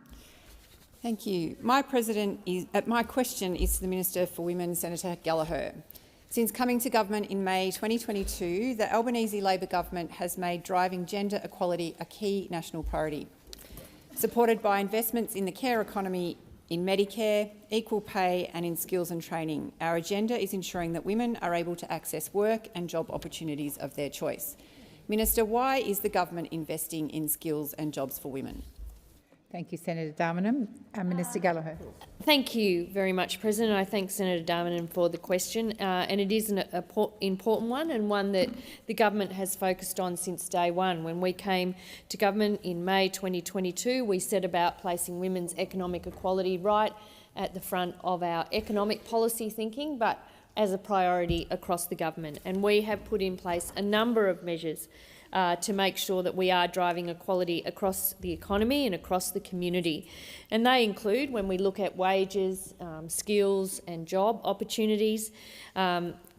Thank you. My question is to the Minister for Women, Senator Gallagher. Since coming to government in May 2022, the Albanese Labor government has made driving gender equality a key national priority. Supported by investments in the care economy, in Medicare, equal pay and in skills and training, our agenda is ensuring that women are able to access work and job opportunities of their choice. Minister, why is the government investing in skills and jobs for women? Thank you, Senator Darman. Minister Gallagher. Thank you very much, President. I thank Senator Darman for the question, and it is an important one, and one that the government has focused on since day one. When we came to government in May 2022, we set about placing women's economic equality right at the front of our economic policy thinking, but as a priority across the government. And we have put in place a number of measures to make sure that we are driving equality across the economy and across the community. And they include, when we look at wages, skills and job opportunities,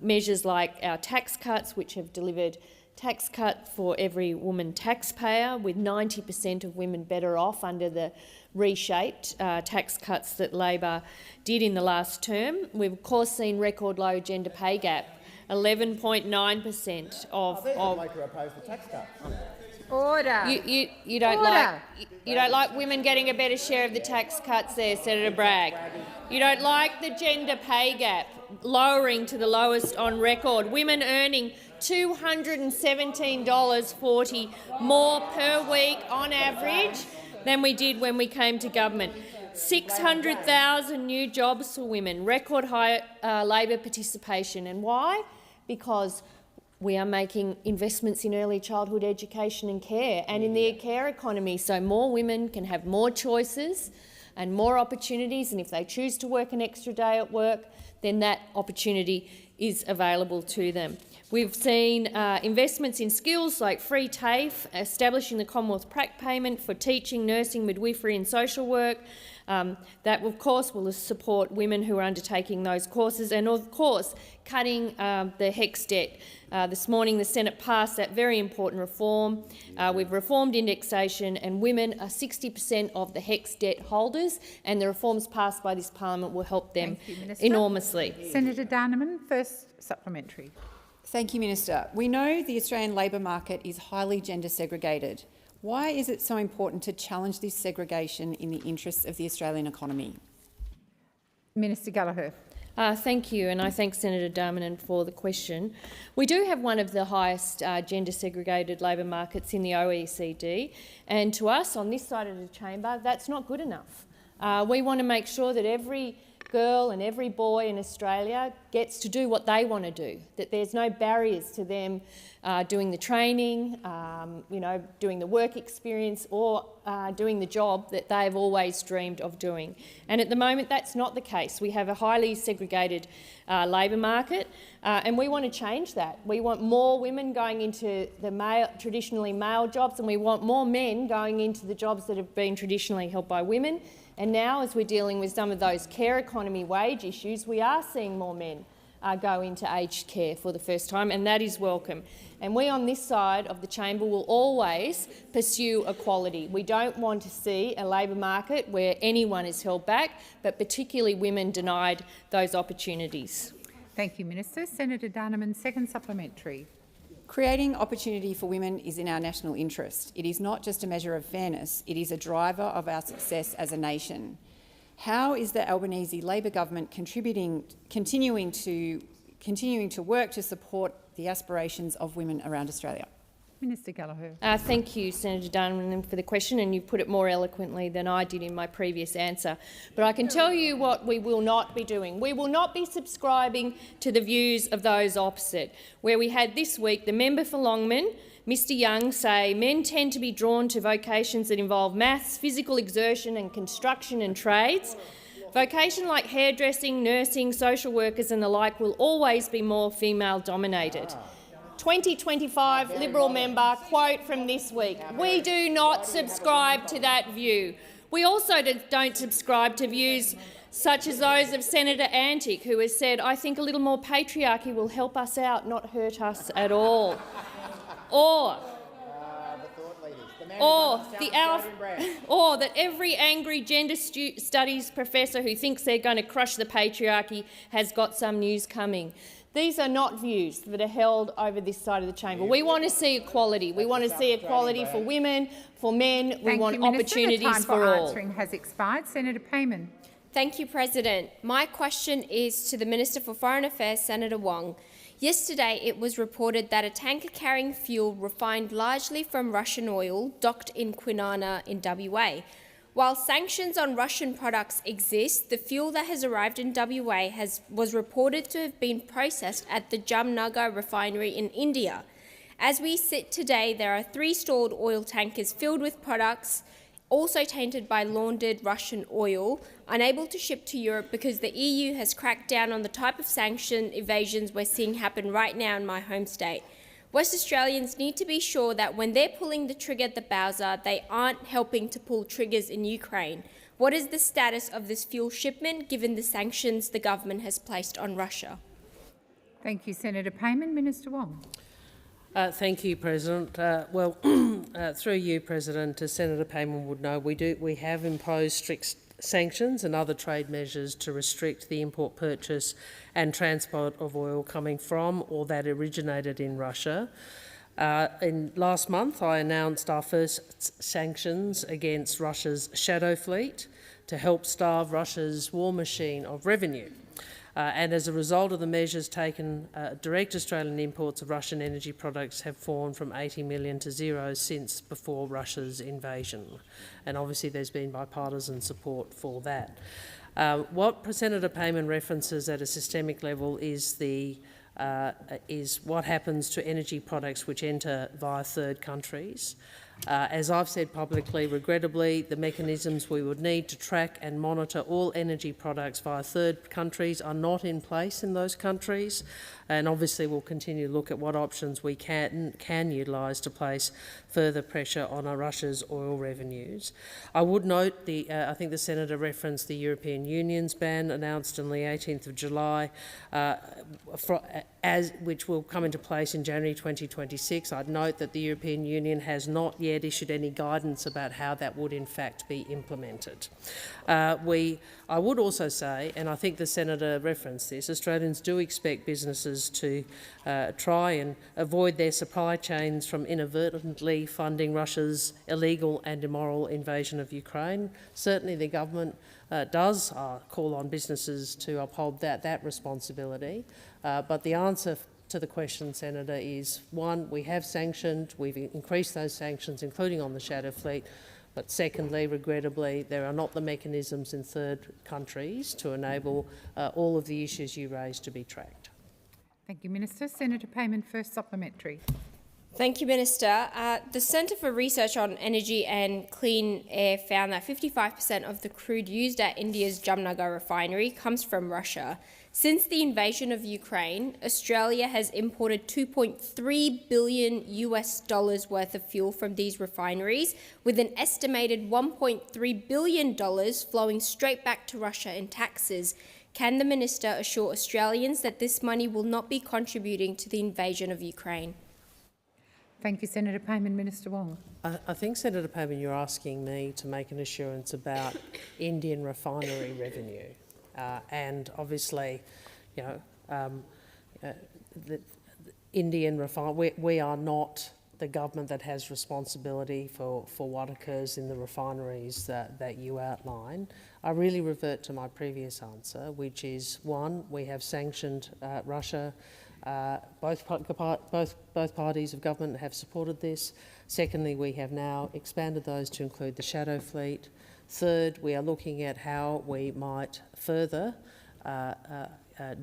measures like our tax cuts, which have delivered tax cut for every woman taxpayer, with 90% of women better off under the reshaped tax cuts that Labor did in the last term. We've of course seen record low gender pay gap. 11.9% of. Order. You don't like women getting a better share of the tax cuts there, Senator Bragg. You don't like the gender pay gap lowering to the lowest on record. Women earning $217.40 more per week on average than we did when we came to government. 600,000 new jobs for women, record high Labor participation. And why? Because we are making investments in early childhood education and care, and in the care economy, so more women can have more choices and more opportunities, and if they choose to work an extra day at work, then that opportunity is available to them. We've seen investments in skills like free TAFE, establishing the Commonwealth Prac payment for teaching, nursing, midwifery and social work. That, of course, will support women who are undertaking those courses, and, of course, cutting the HECS debt. This morning the Senate passed that very important reform. We've reformed indexation, and women are 60% of the HECS debt holders, and the reforms passed by this parliament will help them enormously. Senator Darman, first supplementary. Thank you, Minister. We know the Australian labour market is highly gender segregated. Why is it so important to challenge this segregation in the interests of the Australian economy? Minister Gallagher. Thank you, and I thank Senator Darmanin for the question. We do have one of the highest gender-segregated labour markets in the OECD, and to us on this side of the chamber, that's not good enough. We want to make sure that every girl and every boy in Australia gets to do what they want to do, that there's no barriers to them doing the training, doing the work experience or doing the job that they've always dreamed of doing. And at the moment that's not the case. We have a highly segregated labour market and we want to change that. We want more women going into the traditionally male jobs, and we want more men going into the jobs that have been traditionally held by women. And now, as we're dealing with some of those care economy wage issues, we are seeing more men go into aged care for the first time, and that is welcome. And we on this side of the chamber will always pursue equality. We don't want to see a labour market where anyone is held back, but particularly women denied those opportunities. Thank you, Minister. Senator Darmanin, second supplementary. Creating opportunity for women is in our national interest. It is not just a measure of fairness, it is a driver of our success as a nation. How is the Albanese Labor government continuing to work to support the aspirations of women around Australia? Minister Gallagher. Thank you, Senator Darmanin, for the question, and you've put it more eloquently than I did in my previous answer. But I can tell you what we will not be doing. We will not be subscribing to the views of those opposite, where we had this week the member for Longman, Mr Young, say men tend to be drawn to vocations that involve maths, physical exertion and construction and trades. Vocations like hairdressing, nursing, social workers and the like will always be more female-dominated. 2025 Liberal member, quote from this week, "We do not subscribe to that view." We also don't subscribe to views such as those of Senator Antic, who has said, "I think a little more patriarchy will help us out, not hurt us at all." Or that every angry gender studies professor who thinks they're going to crush the patriarchy has got some news coming. These are not views that are held over this side of the chamber. We want to see equality. We want to see equality for women, for men. We want opportunities for all. Answering has expired. Senator Payman. Thank you, President. My question is to the Minister for Foreign Affairs, Senator Wong. Yesterday, it was reported that a tanker carrying fuel refined largely from Russian oil docked in Kwinana in WA. While sanctions on Russian products exist, the fuel that has arrived in WA was reported to have been processed at the Jamnagar refinery in India. As we sit today, there are 3 stored oil tankers filled with products also tainted by laundered Russian oil, unable to ship to Europe because the EU has cracked down on the type of sanction evasions we're seeing happen right now in my home state. West Australians need to be sure that when they're pulling the trigger at the Bowser, they aren't helping to pull triggers in Ukraine. What is the status of this fuel shipment, given the sanctions the government has placed on Russia? Thank you, Senator Payman. Minister Wong. Thank you, President. Through you, President, as Senator Payman would know, we have imposed strict sanctions and other trade measures to restrict the import, purchase and transport of oil coming from or that originated in Russia. Last month, I announced our first sanctions against Russia's shadow fleet to help starve Russia's war machine of revenue. And as a result of the measures taken, direct Australian imports of Russian energy products have fallen from 80 million to 0 since before Russia's invasion. And obviously there's been bipartisan support for that. What Senator Payman references at a systemic level is what happens to energy products which enter via third countries. As I've said publicly, regrettably, the mechanisms we would need to track and monitor all energy products via third countries are not in place in those countries, and obviously we'll continue to look at what options we can utilise to place further pressure on Russia's oil revenues. I would note, I think the Senator referenced the European Union's ban announced on the 18th of July, which will come into place in January 2026. I'd note that the European Union has not yet yet issued any guidance about how that would in fact be implemented. I would also say, and I think the Senator referenced this, Australians do expect businesses to try and avoid their supply chains from inadvertently funding Russia's illegal and immoral invasion of Ukraine. Certainly the government does call on businesses to uphold that responsibility. But the answer to the question, Senator, is one, we have sanctioned, we've increased those sanctions, including on the shadow fleet, but secondly, regrettably, there are not the mechanisms in third countries to enable all of the issues you raised to be tracked. Thank you, Minister. Senator Payman, first supplementary. Thank you, Minister. The Centre for Research on Energy and Clean Air found that 55% of the crude used at India's Jamnagar refinery comes from Russia. Since the invasion of Ukraine, Australia has imported $2.3 billion worth of fuel from these refineries, with an estimated $1.3 billion flowing straight back to Russia in taxes. Can the Minister assure Australians that this money will not be contributing to the invasion of Ukraine? Thank you, Senator Payman. Minister Wong. I think, Senator Payman, you're asking me to make an assurance about Indian refinery revenue. And obviously, you know, the Indian refinery, we are not the government that has responsibility for what occurs in the refineries that you outline. I really revert to my previous answer, which is, one, we have sanctioned Russia. Both parties of government have supported this. Secondly, we have now expanded those to include the shadow fleet. Third, we are looking at how we might further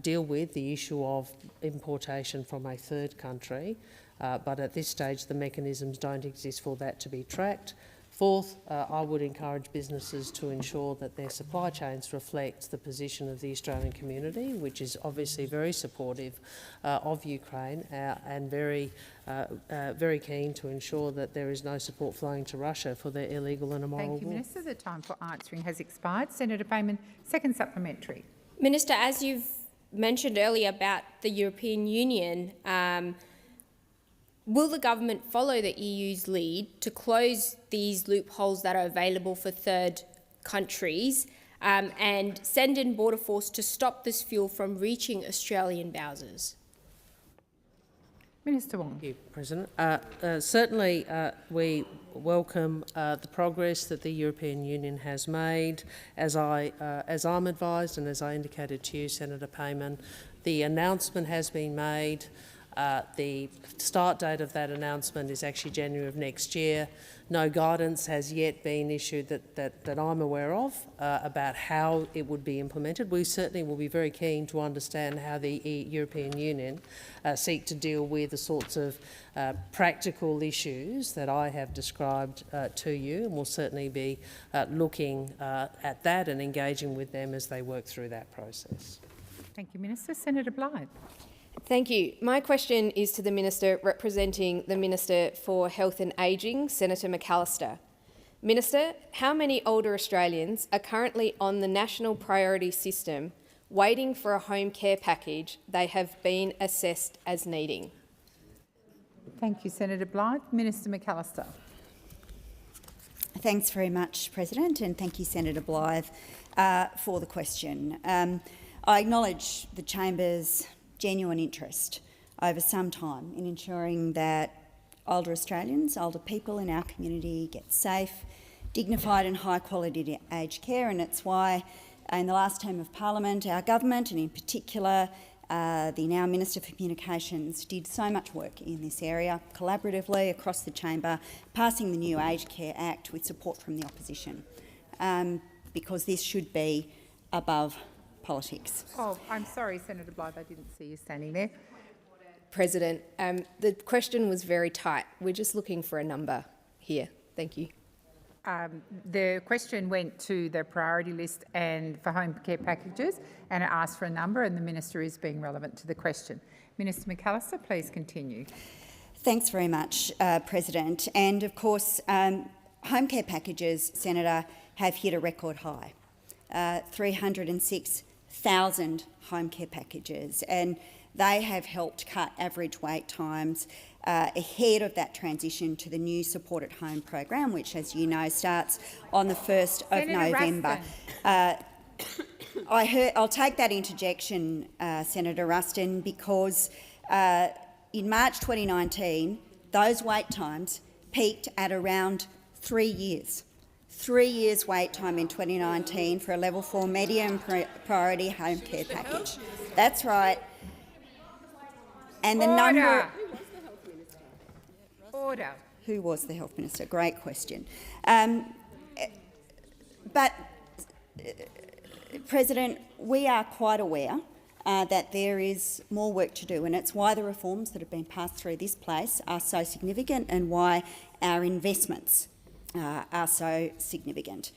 deal with the issue of importation from a third country, but at this stage the mechanisms don't exist for that to be tracked. Fourth, I would encourage businesses to ensure that their supply chains reflect the position of the Australian community, which is obviously very supportive of Ukraine and very keen to ensure that there is no support flowing to Russia for their illegal and immoral war. Thank you, Minister. The time for answering has expired. Senator Payman, second supplementary. Minister, as you've mentioned earlier about the European Union, will the government follow the EU's lead to close these loopholes that are available for third countries and send in Border Force to stop this fuel from reaching Australian bowsers? Minister Wong. Thank you, President. Certainly we welcome the progress that the European Union has made. As I'm advised and as I indicated to you, Senator Payman, the announcement has been made. The start date of that announcement is actually January of next year. No guidance has yet been issued that I'm aware of about how it would be implemented. We certainly will be very keen to understand how the European Union seek to deal with the sorts of practical issues that I have described to you, and we'll certainly be looking at that and engaging with them as they work through that process. Thank you, Minister. Senator Blythe. Thank you. My question is to the Minister representing the Minister for Health and Ageing, Senator McAllister. Minister, how many older Australians are currently on the National Priority System waiting for a home care package they have been assessed as needing? Thank you, Senator Blythe. Minister McAllister. Thanks very much, President, and thank you, Senator Blythe, for the question. I acknowledge the Chamber's genuine interest over some time in ensuring that older Australians, older people in our community get safe, dignified and high-quality aged care, and it's why in the last term of Parliament, our government, and in particular the now Minister for Communications, did so much work in this area, collaboratively across the chamber, passing the new Aged Care Act with support from the opposition, because this should be above politics. Oh, I'm sorry, Senator Blythe, I didn't see you standing there. President, the question was very tight. We're just looking for a number here. Thank you. The question went to the priority list and for home care packages, and it asked for a number, and the Minister is being relevant to the question. Minister McAllister, please continue. Thanks very much, President. And of course, home care packages, Senator, have hit a record high. 306,000 home care packages, and they have helped cut average wait times ahead of that transition to the new Support at Home program, which, as you know, starts on the 1st of November. I'll take that interjection, Senator Ruston, because in March 2019, those wait times peaked at around 3 years. 3 years wait time in 2019 for a level 4 medium priority home care package. That's right. And the number... Order. Who was the Health Minister? Great question. President, we are quite aware that there is more work to do, and it's why the reforms that have been passed through this place are so significant and why our investments are so significant.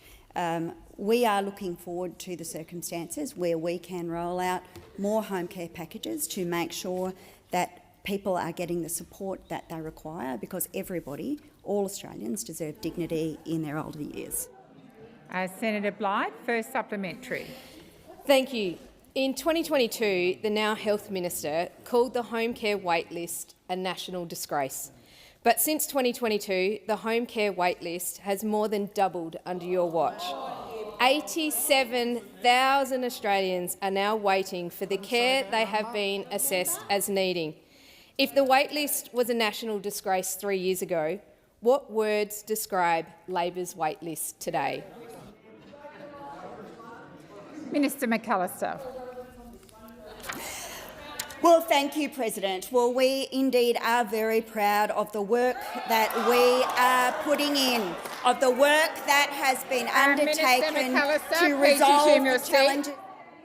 We are looking forward to the circumstances where we can roll out more home care packages to make sure that people are getting the support that they require, because everybody, all Australians, deserve dignity in their older years. Senator Blythe, first supplementary. Thank you. In 2022, the now Health Minister called the home care waitlist a national disgrace. But since 2022, the home care waitlist has more than doubled under your watch. 87,000 Australians are now waiting for the care they have been assessed as needing. If the waitlist was a national disgrace 3 years ago, what words describe Labor's waitlist today? Minister McAllister. Well, thank you, President. Well, we indeed are very proud of the work that we are putting in, of the work that has been undertaken to resolve the challenges.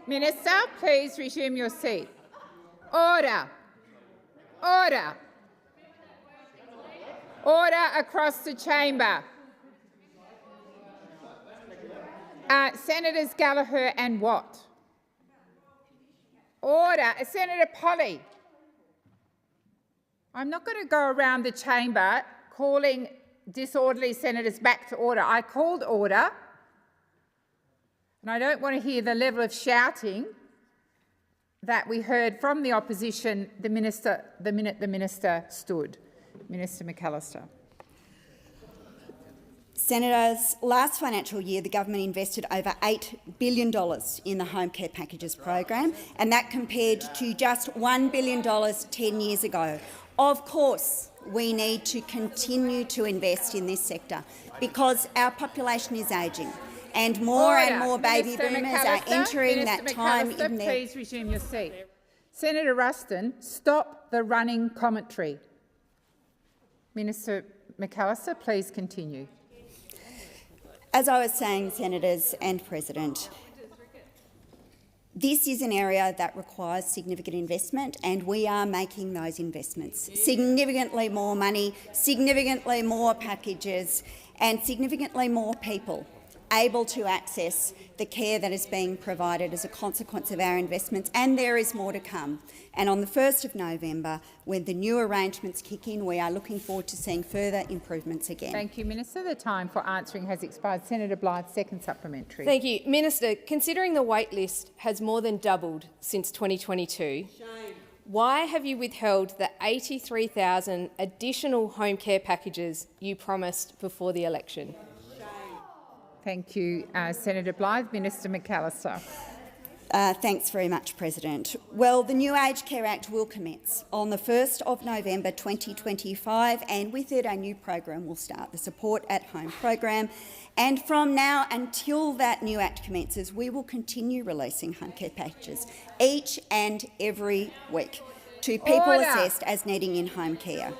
Minister, please resume your seat. Order. Order. Order across the chamber. Senators Gallagher and Watt. Order. Senator Polly. I'm not going to go around the chamber calling disorderly senators back to order. I called order, and I don't want to hear the level of shouting that we heard from the opposition the minute the minister stood. Minister McAllister. Senators, last financial year the government invested over $8 billion in the home care packages program, and that compared to just $1 billion 10 years ago. Of course, we need to continue to invest in this sector because our population is ageing, and more and more baby boomers are entering that time in their... Please resume your seat. Senator Ruston, stop the running commentary. Minister McAllister, please continue. As I was saying, Senators and President, this is an area that requires significant investment, and we are making those investments. Significantly more money, significantly more packages, and significantly more people able to access the care that is being provided as a consequence of our investments, and there is more to come. And on the 1st of November, when the new arrangements kick in, we are looking forward to seeing further improvements again. Thank you, Minister. The time for answering has expired. Senator Blythe, second supplementary. Thank you. Minister, considering the wait list has more than doubled since 2022, why have you withheld the 83,000 additional home care packages you promised before the election? Thank you, Senator Blythe. Minister McAllister. Thanks very much, President. Well, the new Aged Care Act will commence on the 1st of November 2025, and with it a new program will start, the Support at Home program. And from now until that new act commences, we will continue releasing home care packages each and every week to people assessed as needing in-home care.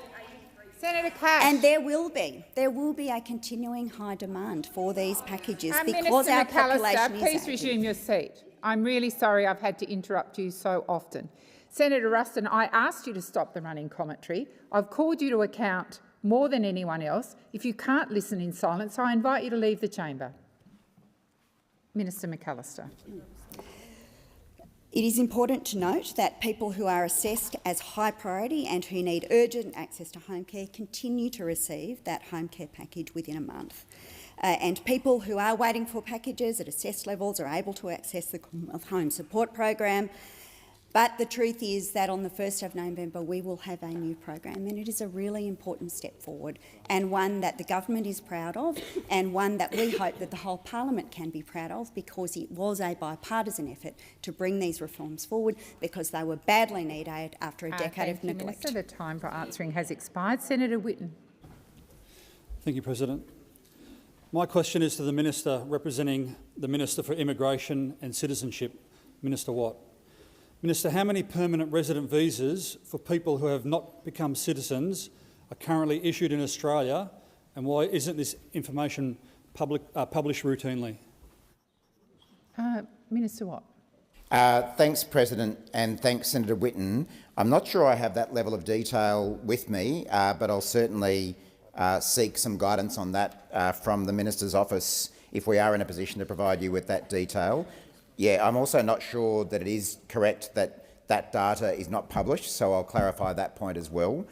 Senator Cash. And there will be a continuing high demand for these packages because our population is please aging. resume your seat. I'm really sorry I've had to interrupt you so often. Senator Ruston, I asked you to stop the running commentary. I've called you to account more than anyone else. If you can't listen in silence, I invite you to leave the chamber. Minister McAllister. It is important to note that people who are assessed as high priority and who need urgent access to home care continue to receive that home care package within a month. And people who are waiting for packages at assessed levels are able to access the Commonwealth Home Support Program. But the truth is that on the 1st of November we will have a new program, and it is a really important step forward, and one that the government is proud of, and one that we hope that the whole Parliament can be proud of, because it was a bipartisan effort to bring these reforms forward, because they were badly needed after a decade of neglect. Minister, the time for answering has expired. Senator Whitten. Thank you, President. My question is to the Minister representing the Minister for Immigration and Citizenship, Minister Watt. Minister, how many permanent resident visas for people who have not become citizens are currently issued in Australia, and why isn't this information published routinely? Minister Watt. Thanks, President, and thanks, Senator Whitten. I'm not sure I have that level of detail with me, but I'll certainly seek some guidance on that from the Minister's office if we are in a position to provide you with that detail. Yeah, I'm also not sure that it is correct that that data is not published, so I'll clarify that point as well.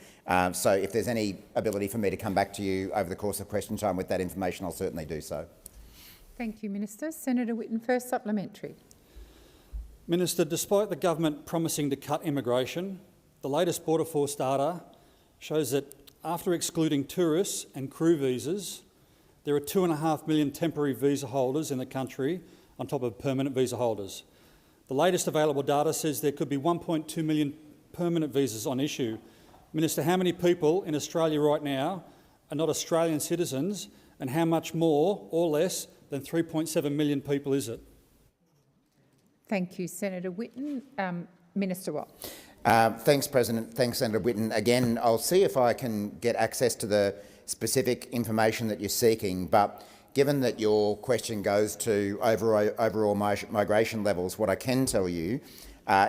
So if there's any ability for me to come back to you over the course of question time with that information, I'll certainly do so. Thank you, Minister. Senator Whitten, first supplementary. Minister, despite the government promising to cut immigration, the latest Border Force data shows that after excluding tourists and crew visas, there are 2.5 million temporary visa holders in the country on top of permanent visa holders. The latest available data says there could be 1.2 million permanent visas on issue. Minister, how many people in Australia right now are not Australian citizens, and how much more or less than 3.7 million people is it? Thank you, Senator Whitten. Minister Watt. Thanks, President. Thanks, Senator Whitten. Again, I'll see if I can get access to the specific information that you're seeking, but given that your question goes to overall migration levels, what I can tell you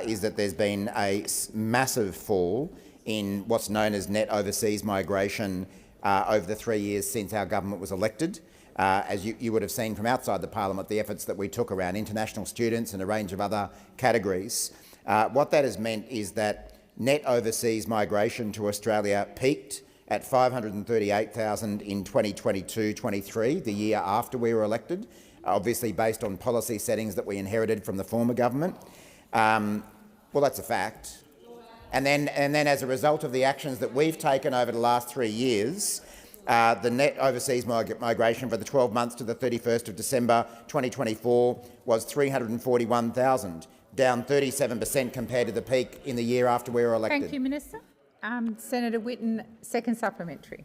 is that there's been a massive fall in what's known as net overseas migration over the 3 years since our government was elected. As you would have seen from outside the Parliament, the efforts that we took around international students and a range of other categories. What that has meant is that net overseas migration to Australia peaked at 538,000 in 2022-23, the year after we were elected, obviously based on policy settings that we inherited from the former government. Well, that's a fact. And then as a result of the actions that we've taken over the last 3 years, the net overseas migration for the 12 months to the 31st of December 2024 was 341,000, down 37% compared to the peak in the year after we were elected. Thank you, Minister. Senator Whitten, second supplementary.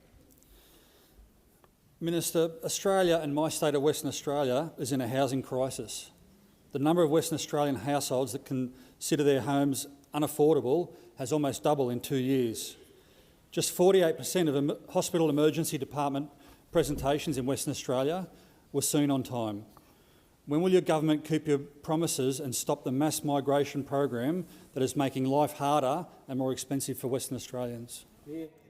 Minister, Australia and my state of Western Australia is in a housing crisis. The number of Western Australian households that consider their homes unaffordable has almost doubled in 2 years. Just 48% of hospital emergency department presentations in Western Australia were seen on time. When will your government keep your promises and stop the mass migration program that is making life harder and more expensive for Western Australians?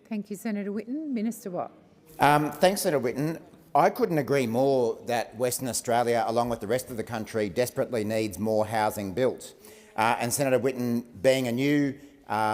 Thank you, Senator Whitten. Minister Watt. Thanks, Senator Whitten. I couldn't agree more that Western Australia, along with the rest of the country, desperately needs more housing built. And Senator Whitten, being a new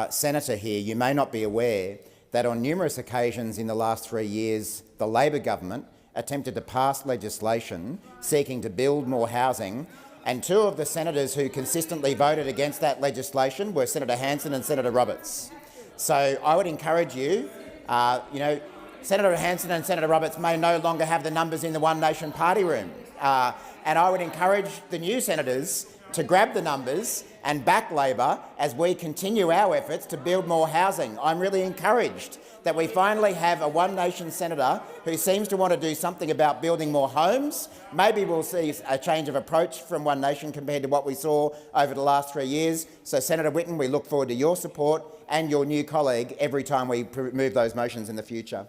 senator here, you may not be aware that on numerous occasions in the last 3 years, the Labor government attempted to pass legislation seeking to build more housing, and two of the senators who consistently voted against that legislation were Senator Hanson and Senator Roberts. So I would encourage you, Senator Hanson and Senator Roberts may no longer have the numbers in the One Nation party room, and I would encourage the new senators to grab the numbers and back Labor as we continue our efforts to build more housing. I'm really encouraged that we finally have a One Nation senator who seems to want to do something about building more homes. Maybe we'll see a change of approach from One Nation compared to what we saw over the last 3 years. So, Senator Whitten, we look forward to your support and your new colleague every time we move those motions in the future.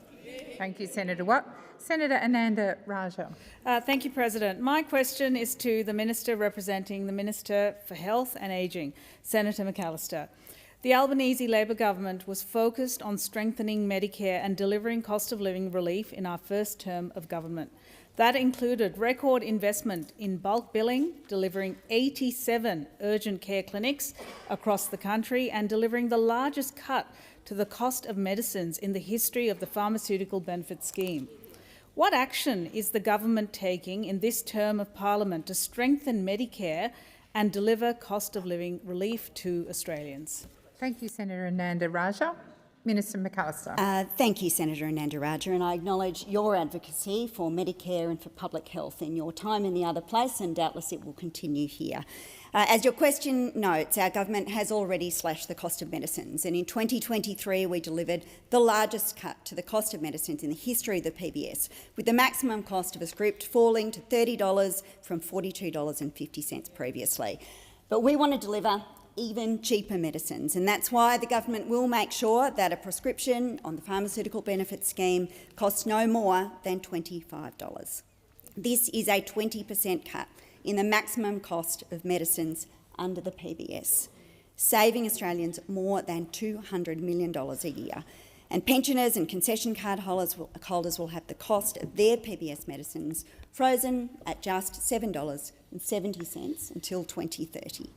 Thank you, Senator Watt. Senator Ananda Rajah. Thank you, President. My question is to the Minister representing the Minister for Health and Ageing, Senator McAllister. The Albanese Labor government was focused on strengthening Medicare and delivering cost of living relief in our first term of government. That included record investment in bulk billing, delivering 87 urgent care clinics across the country and delivering the largest cut to the cost of medicines in the history of the Pharmaceutical Benefit Scheme. What action is the government taking in this term of Parliament to strengthen Medicare and deliver cost of living relief to Australians? Thank you, Senator Ananda Raja. Minister McAllister. Thank you, Senator Ananda Raja, and I acknowledge your advocacy for Medicare and for public health in your time in the other place, and doubtless it will continue here. As your question notes, our government has already slashed the cost of medicines, and in 2023 we delivered the largest cut to the cost of medicines in the history of the PBS, with the maximum cost of a script falling to $30 from $42.50 previously. But we want to deliver even cheaper medicines, and that's why the government will make sure that a prescription on the pharmaceutical benefits scheme costs no more than $25. This is a 20% cut in the maximum cost of medicines under the PBS, saving Australians more than $200 million a year. And pensioners and concession card holders will have the cost of their PBS medicines frozen at just $7.70 until 2030.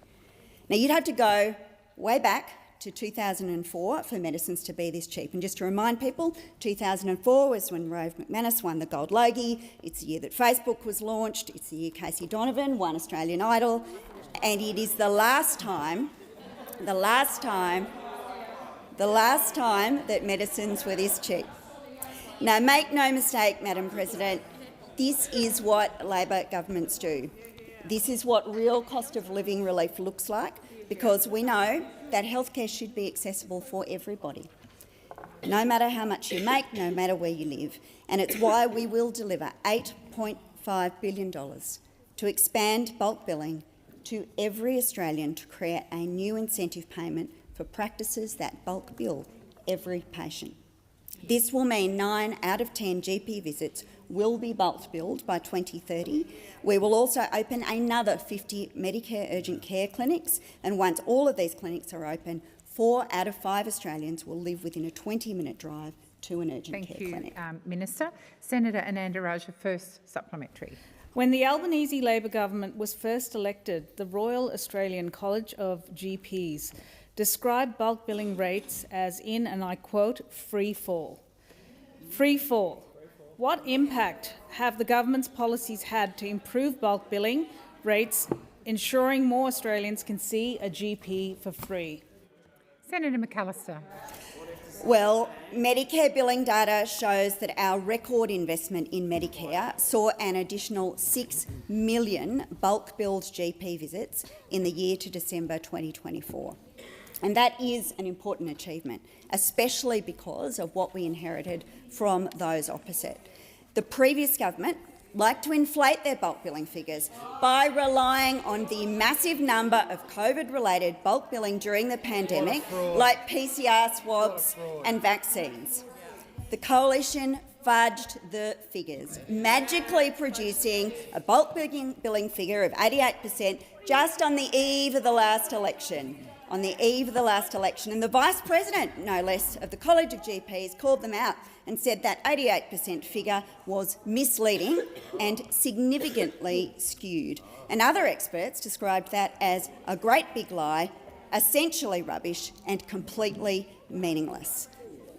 Now, you'd have to go way back to 2004 for medicines to be this cheap. And just to remind people, 2004 was when Rove McManus won the Gold Logie. It's the year that Facebook was launched. It's the year Casey Donovan won Australian Idol. And it is the last time that medicines were this cheap. Now, make no mistake, Madam President, this is what Labor governments do. This is what real cost of living relief looks like, because we know that healthcare should be accessible for everybody, no matter how much you make, no matter where you live. And it's why we will deliver $8.5 billion to expand bulk billing to every Australian to create a new incentive payment for practices that bulk bill every patient. This will mean 9 out of 10 GP visits will be bulk billed by 2030. We will also open another 50 Medicare urgent care clinics, and once all of these clinics are open, 4 out of 5 Australians will live within a 20-minute drive to an urgent care clinic. Thank you, Minister. Senator Ananda Raja, first supplementary. When the Albanese Labor government was first elected, the Royal Australian College of GPs described bulk billing rates as in, and I quote, free fall. Free fall. What impact have the government's policies had to improve bulk billing rates, ensuring more Australians can see a GP for free? Senator McAllister. Well, Medicare billing data shows that our record investment in Medicare saw an additional 6 million bulk billed GP visits in the year to December 2024. And that is an important achievement, especially because of what we inherited from those opposite. The previous government liked to inflate their bulk billing figures by relying on the massive number of COVID-related bulk billing during the pandemic, like PCR swabs and vaccines. The Coalition fudged the figures, magically producing a bulk billing figure of 88% just on the eve of the last election. And the Vice President, no less, of the College of GPs called them out and said that 88% figure was misleading and significantly skewed. And other experts described that as a great big lie, essentially rubbish and completely meaningless.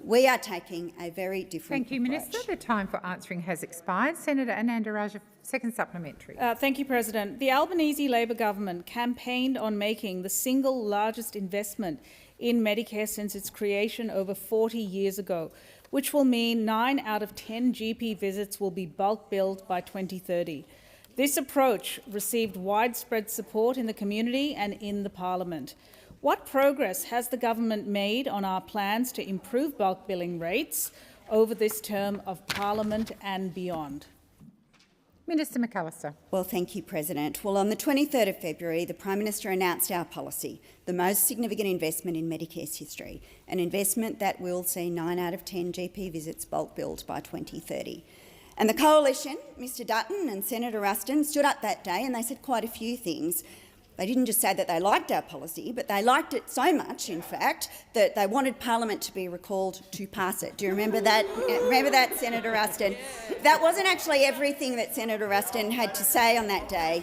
We are taking a very different approach. Thank you, Minister. The time for answering has expired. Senator Ananda Raja, second supplementary. Thank you, President. The Albanese Labor government campaigned on making the single largest investment in Medicare since its creation over 40 years ago, which will mean 9 out of 10 GP visits will be bulk billed by 2030. This approach received widespread support in the community and in the Parliament. What progress has the government made on our plans to improve bulk billing rates over this term of Parliament and beyond? Minister McAllister. Well, thank you, President. Well, on the 23rd of February, the Prime Minister announced our policy, the most significant investment in Medicare's history, an investment that will see 9 out of 10 GP visits bulk billed by 2030. And the Coalition, Mr Dutton and Senator Ruston, stood up that day and they said quite a few things. They didn't just say that they liked our policy, but they liked it so much, in fact, that they wanted Parliament to be recalled to pass it. Do you remember that? Remember that, Senator Ruston? That wasn't actually everything that Senator Ruston had to say on that day.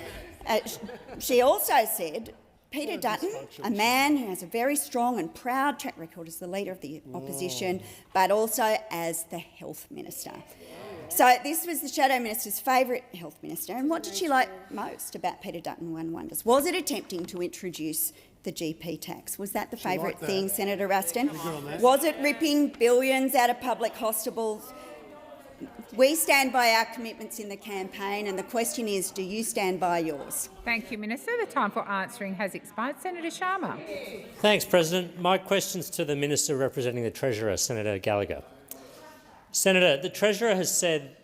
She also said, Peter Dutton, a man who has a very strong and proud track record as the Leader of the Opposition, but also as the Health Minister. So this was the Shadow Minister's favourite health minister, and what did she like most about Peter Dutton One Wonders? Was it attempting to introduce the GP tax? Was that the favourite thing, Senator Ruston? Was it ripping billions out of public hospitals? We stand by our commitments in the campaign, and the question is, do you stand by yours? Thank you, Minister. The time for answering has expired. Senator Sharma. Thanks, President. My question's to the Minister representing the Treasurer, Senator Gallagher. Senator, the Treasurer has said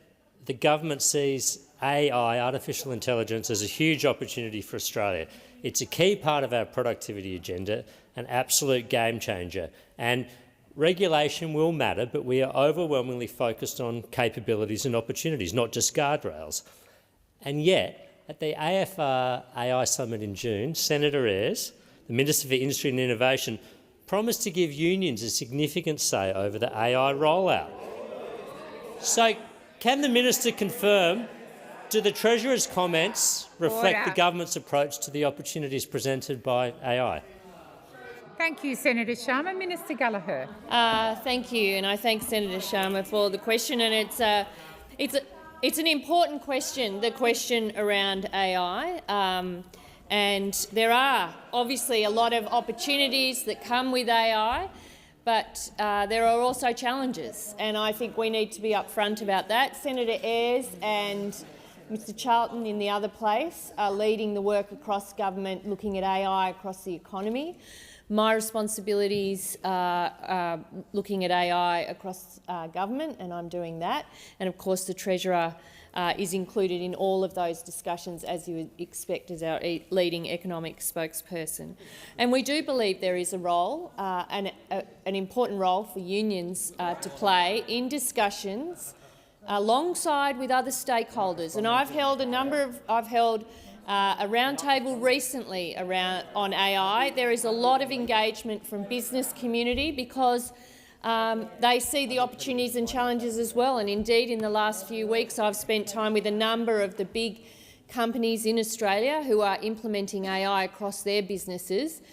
the government sees AI, artificial intelligence, as a huge opportunity for Australia. It's a key part of our productivity agenda, an absolute game changer. And regulation will matter, but we are overwhelmingly focused on capabilities and opportunities, not just guardrails. And yet, at the AFR AI Summit in June, Senator Ayres, the Minister for Industry and Innovation, promised to give unions a significant say over the AI rollout. So, can the Minister confirm, do the Treasurer's comments reflect the government's approach to the opportunities presented by AI? Thank you, Senator Sharma. Minister Gallagher. Thank you, and I thank Senator Sharma for the question. And it's an important question, the question around AI. And there are obviously a lot of opportunities that come with AI, but there are also challenges, and I think we need to be upfront about that. Senator Ayres and Mr Charlton in the other place are leading the work across government looking at AI across the economy. My responsibilities are looking at AI across government, and I'm doing that. And of course the Treasurer is included in all of those discussions, as you would expect as our leading economic spokesperson. And we do believe there is a role, an important role for unions to play in discussions alongside with other stakeholders. And I've held a roundtable recently on AI. There is a lot of engagement from business community because they see the opportunities and challenges as well. And indeed, in the last few weeks, I've spent time with a number of the big companies in Australia who are implementing AI across their businesses,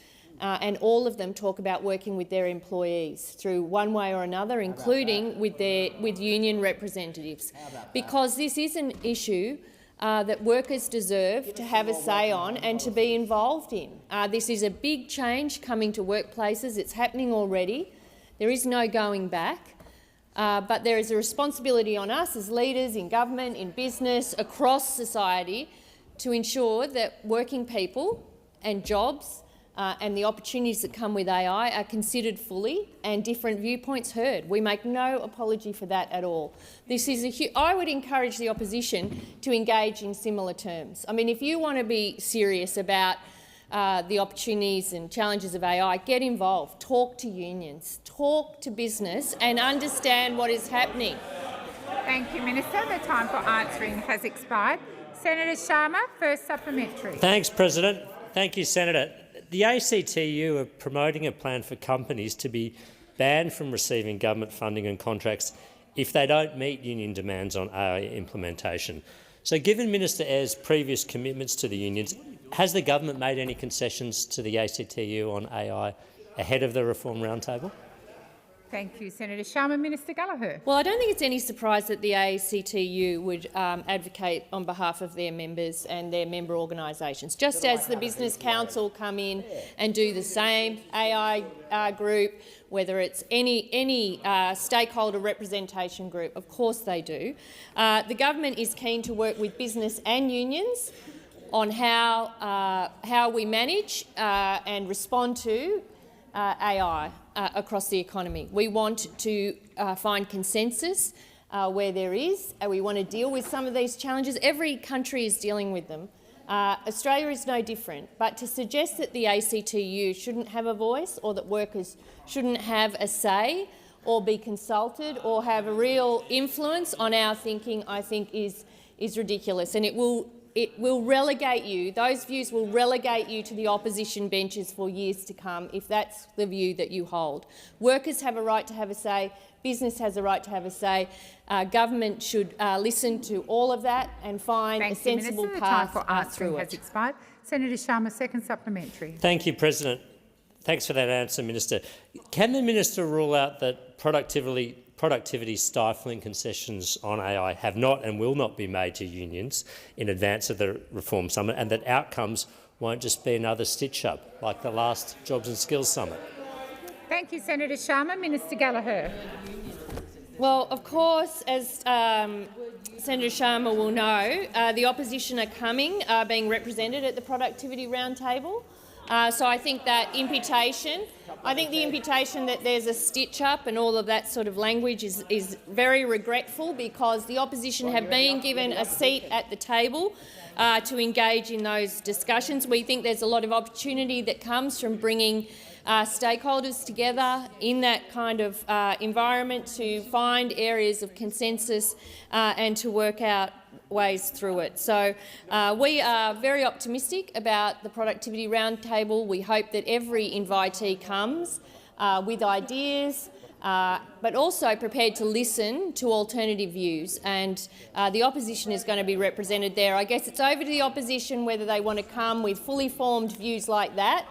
and all of them talk about working with their employees through one way or another, including with union representatives, because this is an issue that workers deserve to have a say on and to be involved in. This is a big change coming to workplaces. It's happening already. There is no going back, but there is a responsibility on us as leaders in government, in business, across society, to ensure that working people and jobs and the opportunities that come with AI are considered fully and different viewpoints heard. We make no apology for that at all. I would encourage the opposition to engage in similar terms. I mean, if you want to be serious about the opportunities and challenges of AI, get involved, talk to unions, talk to business and understand what is happening. Thank you, Minister. The time for answering has expired. Senator Sharma, first supplementary. Thanks, President. Thank you, Senator. The ACTU are promoting a plan for companies to be banned from receiving government funding and contracts if they don't meet union demands on AI implementation. So given Minister Ayres' previous commitments to the unions, has the government made any concessions to the ACTU on AI ahead of the Reform Roundtable? Thank you, Senator Sharma. Minister Gallagher. Well, I don't think it's any surprise that the ACTU would advocate on behalf of their members and their member organisations, just as the Business Council come in and do the same, AI group, whether it's any stakeholder representation group. Of course they do. The government is keen to work with business and unions on how we manage and respond to AI across the economy. We want to find consensus where there is, and we want to deal with some of these challenges. Every country is dealing with them. Australia is no different, but to suggest that the ACTU shouldn't have a voice or that workers shouldn't have a say or be consulted or have a real influence on our thinking, I think is ridiculous, and it will relegate you, those views will relegate you to the opposition benches for years to come if that's the view that you hold. Workers have a right to have a say, business has a right to have a say. Government should listen to all of that and find a sensible path for answering has expired. Senator Sharma, second supplementary. Thank you, President. Thanks for that answer, Minister. Can the Minister rule out that productivity productivity stifling concessions on AI have not and will not be made to unions in advance of the Reform Summit, and that outcomes won't just be another stitch-up like the last Jobs and Skills Summit? Thank you, Senator Sharma. Minister Gallagher. Well, of course, as Senator Sharma will know, the opposition are coming, being represented at the Productivity Roundtable. So I think that imputation, the imputation that there's a stitch-up and all of that sort of language is very regretful, because the opposition have been given a seat at the table to engage in those discussions. We think there's a lot of opportunity that comes from bringing stakeholders together in that kind of environment to find areas of consensus and to work out ways through it. So we are very optimistic about the Productivity Roundtable. We hope that every invitee comes with ideas, but also prepared to listen to alternative views, and the opposition is going to be represented there. I guess it's over to the opposition whether they want to come with fully formed views like that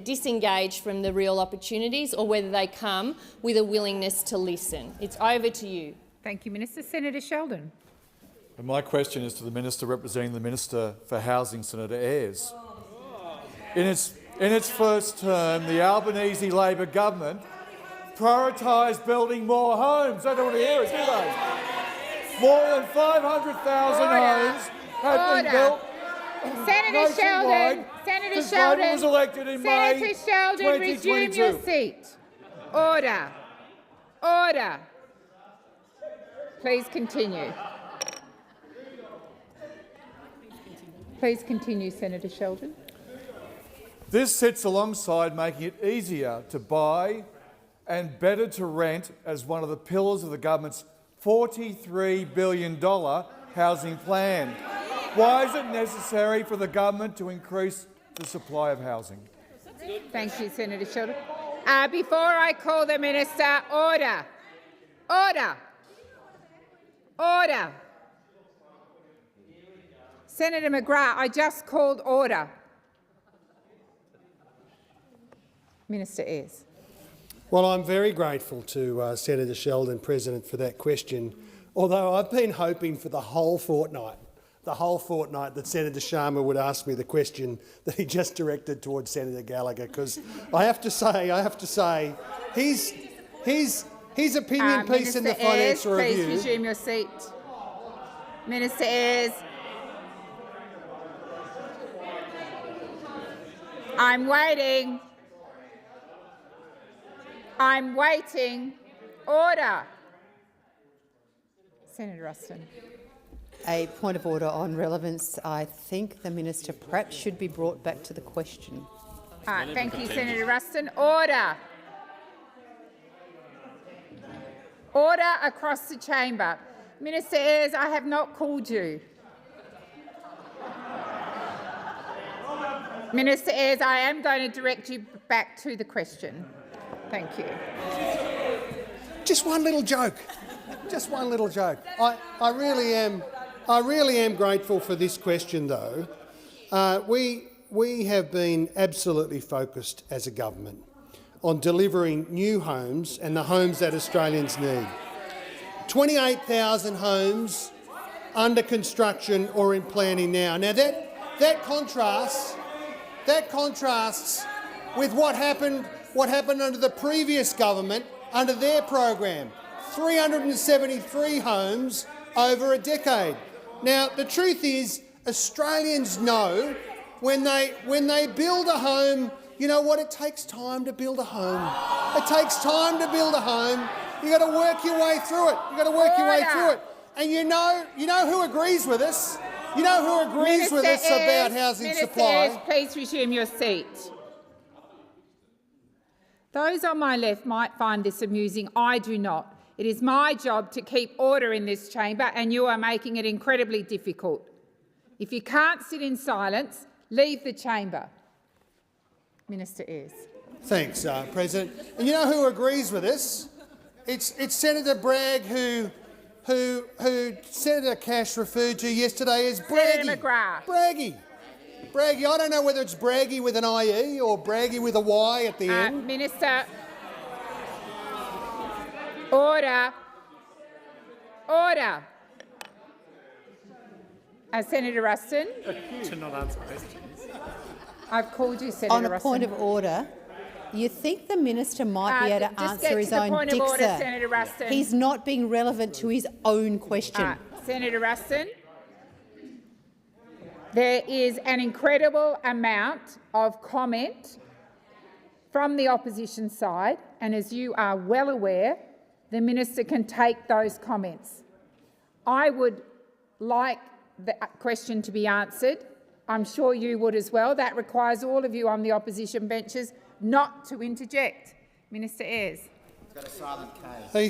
disengage from the real opportunities, or whether they come with a willingness to listen. It's over to you. Thank you, Minister. Senator Sheldon. And my question is to the Minister representing the Minister for Housing, Senator Ayres. In its first term, the Albanese Labor government prioritised building more homes. They don't want to hear it, do they? More than 500,000 homes have been built. Senator Sheldon, Senator Sheldon, was elected in May Senator Sheldon, resume your seat. Order. Order. Please continue. Please continue, Senator Sheldon. This sits alongside making it easier to buy and better to rent as one of the pillars of the government's $43 billion housing plan. Why is it necessary for the government to increase the supply of housing? Thank you, Senator Sheldon. Before I call the Minister, order. Order. Order. Senator McGrath, I just called order. Minister Ayres. Well, I'm very grateful to Senator Sheldon, President, for that question, although I've been hoping for the whole fortnight that Senator Sharma would ask me the question that he just directed towards Senator Gallagher, because I have to say, his opinion piece in the Financial Review. Please resume your seat. Minister Ayres. I'm waiting. I'm waiting. Order. Senator Ruston. A point of order on relevance. I think the Minister perhaps should be brought back to the question. Thank you, Senator Ruston. Order. Order across the chamber. Minister Ayres, I have not called you. Minister Ayres, I am going to direct you back to the question. Thank you. Just one little joke. Just one little joke. I really am grateful for this question, though. We have been absolutely focused as a government on delivering new homes and the homes that Australians need. 28,000 homes under construction or in planning now. Now that contrasts with what happened under the previous government under their program. 373 homes over a decade. Now, the truth is, Australians know when they build a home, you know what? It takes time to build a home. It takes time to build a home. You've got to work your way through it. You've got to work your way through it. And you know who agrees with us? You know who agrees with us about housing supply? Minister Ayres, please resume your seat. Those on my left might find this amusing. I do not. It is my job to keep order in this chamber, and you are making it incredibly difficult. If you can't sit in silence, leave the chamber. Minister Ayres. Thanks, President. And you know who agrees with us? It's Senator Bragg, who Senator Cash referred to yesterday as Braggy. Senator McGrath. Braggy. I don't know whether it's Braggy with an IE or Braggy with a Y at the end. Minister. Order. Order. Senator Ruston. To not answer questions. I've called you, Senator On a Ruston. point of order, you think the minister might be able to answer his own point of order, dixer. Senator Ruston. He's not being relevant to his own question. Senator Ruston. There is an incredible amount of comment from the opposition side, and as you are well aware, the minister can take those comments. I would like the question to be answered. I'm sure you would as well. That requires all of you on the opposition benches not to interject. Minister Ayres. Got a silent K.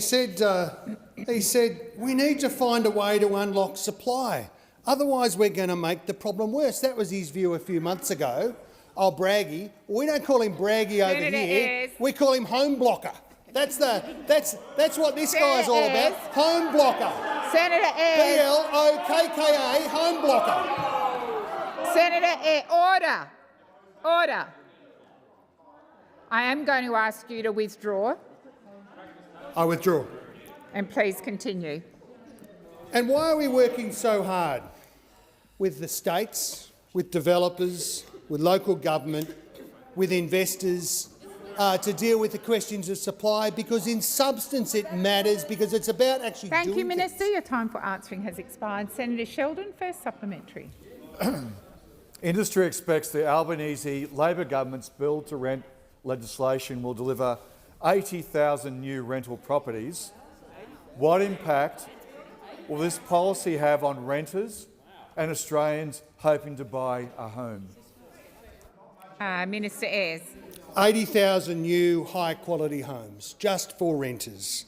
He said, we need to find a way to unlock supply. Otherwise, we're going to make the problem worse. That was his view a few months ago. Oh, Braggy. We don't call him Braggy over Senator here. Ayres. We call him home blocker. That's what this guy's all about. Home blocker. Senator Ayres. PLOKKA, home blocker. Senator Ayres, order. Order. I am going to ask you to withdraw. I withdraw. And please continue. And why are we working so hard with the states, with developers, with local government, with investors, to deal with the questions of supply? Because in substance it matters, because it's about actually doing Thank you, Minister. things. Your time for answering has expired. Senator Sheldon, first supplementary. Industry expects the Albanese Labor government's build-to-rent legislation will deliver 80,000 new rental properties. What impact will this policy have on renters and Australians hoping to buy a home? Minister Ayres. 80,000 new high-quality homes just for renters.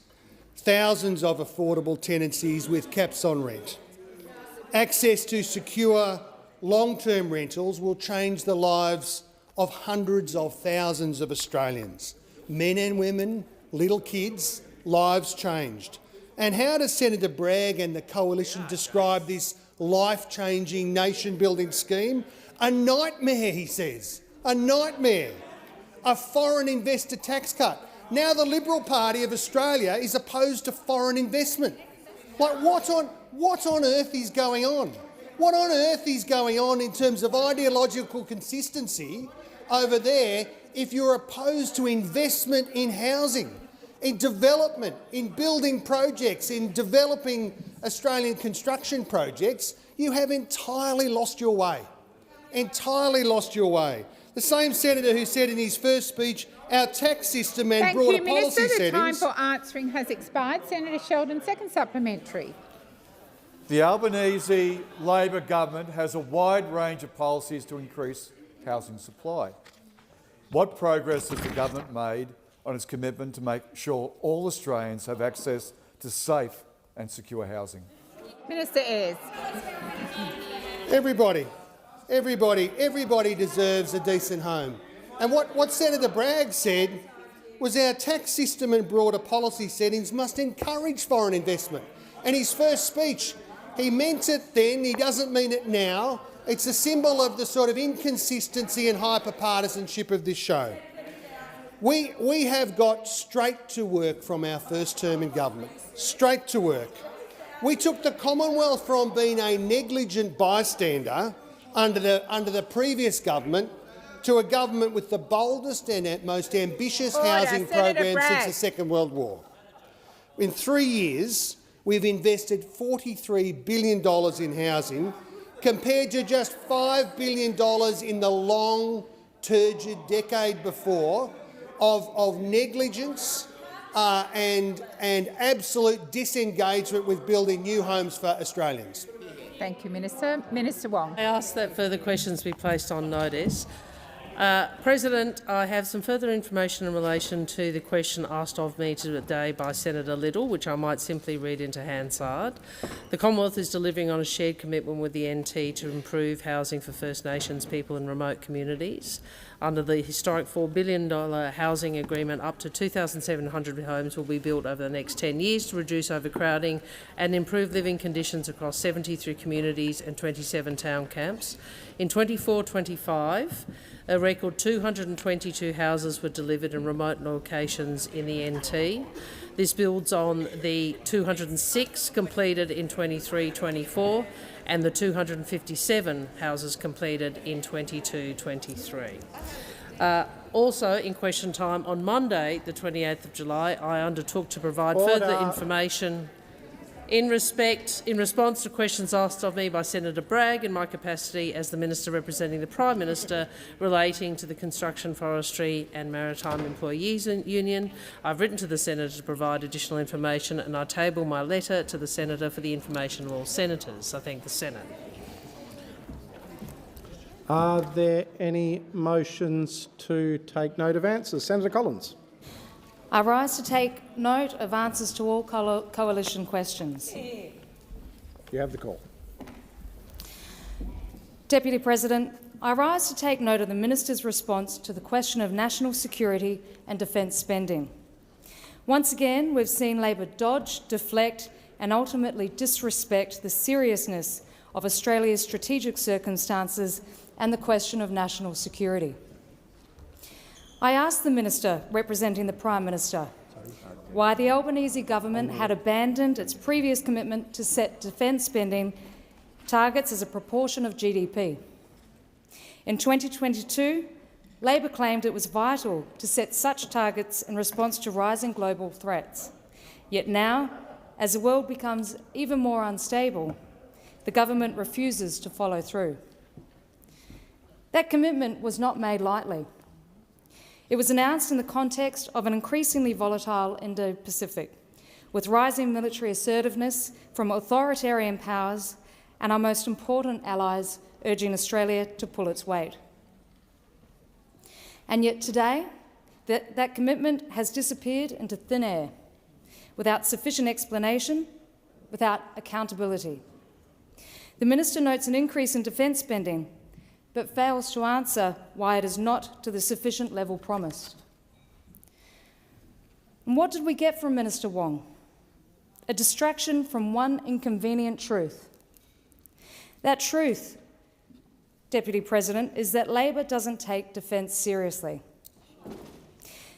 Thousands of affordable tenancies with caps on rent. Access to secure long-term rentals will change the lives of hundreds of thousands of Australians. Men and women, little kids, lives changed. And how does Senator Bragg and the Coalition describe this life-changing, nation-building scheme? A nightmare, he says. A nightmare. A foreign investor tax cut. Now the Liberal Party of Australia is opposed to foreign investment. Like, what on earth is going on? What on earth is going on in terms of ideological consistency over there if you're opposed to investment in housing, in development, in building projects, in developing Australian construction projects? You have entirely lost your way. Entirely lost your way. The same senator who said in his first speech, our tax system and broader policy settings— Thank you, Minister. The time for answering has expired. Senator Sheldon, second supplementary. The Albanese Labor government has a wide range of policies to increase housing supply. What progress has the government made on its commitment to make sure all Australians have access to safe and secure housing? Minister Ayres. Everybody deserves a decent home. And what Senator Bragg said was our tax system and broader policy settings must encourage foreign investment. And his first speech, he meant it then, he doesn't mean it now. It's a symbol of the sort of inconsistency and hyper-partisanship of this show. We have got straight to work from our first term in government. Straight to work. We took the Commonwealth from being a negligent bystander under the previous government to a government with the boldest and most ambitious housing program since the Second World War. In 3 years, we've invested $43 billion in housing, compared to just $5 billion in the long, turgid decade before of negligence and absolute disengagement with building new homes for Australians. Thank you, Minister. Minister Wong. I ask that further questions be placed on notice. President, I have some further information in relation to the question asked of me today by Senator Little, which I might simply read into Hansard. The Commonwealth is delivering on a shared commitment with the NT to improve housing for First Nations people in remote communities. Under the historic $4 billion housing agreement, up to 2,700 homes will be built over the next 10 years to reduce overcrowding and improve living conditions across 73 communities and 27 town camps. In 24-25, a record 222 houses were delivered in remote locations in the NT. This builds on the 206 completed in 23-24 and the 257 houses completed in 22-23. Also, in question time on Monday, the 28th of July, I undertook to provide further information in response to questions asked of me by Senator Bragg in my capacity as the Minister representing the Prime Minister relating to the Construction, Forestry and Maritime Employees Union. I've written to the Senator to provide additional information, and I table my letter to the Senator for the information of all Senators. I thank the Senate. Are there any motions to take note of answers? Senator Collins. I rise to take note of answers to all coalition questions. You have the call. Deputy President, I rise to take note of the Minister's response to the question of national security and defence spending. Once again, we've seen Labor dodge, deflect and ultimately disrespect the seriousness of Australia's strategic circumstances and the question of national security. I asked the Minister representing the Prime Minister why the Albanese government had abandoned its previous commitment to set defence spending targets as a proportion of GDP. In 2022, Labor claimed it was vital to set such targets in response to rising global threats. Yet now, as the world becomes even more unstable, the government refuses to follow through. That commitment was not made lightly. It was announced in the context of an increasingly volatile Indo-Pacific, with rising military assertiveness from authoritarian powers and our most important allies urging Australia to pull its weight. And yet today, that commitment has disappeared into thin air, without sufficient explanation, without accountability. The Minister notes an increase in defence spending, but fails to answer why it is not to the sufficient level promised. And what did we get from Minister Wong? A distraction from one inconvenient truth. That truth, Deputy President, is that Labor doesn't take defence seriously.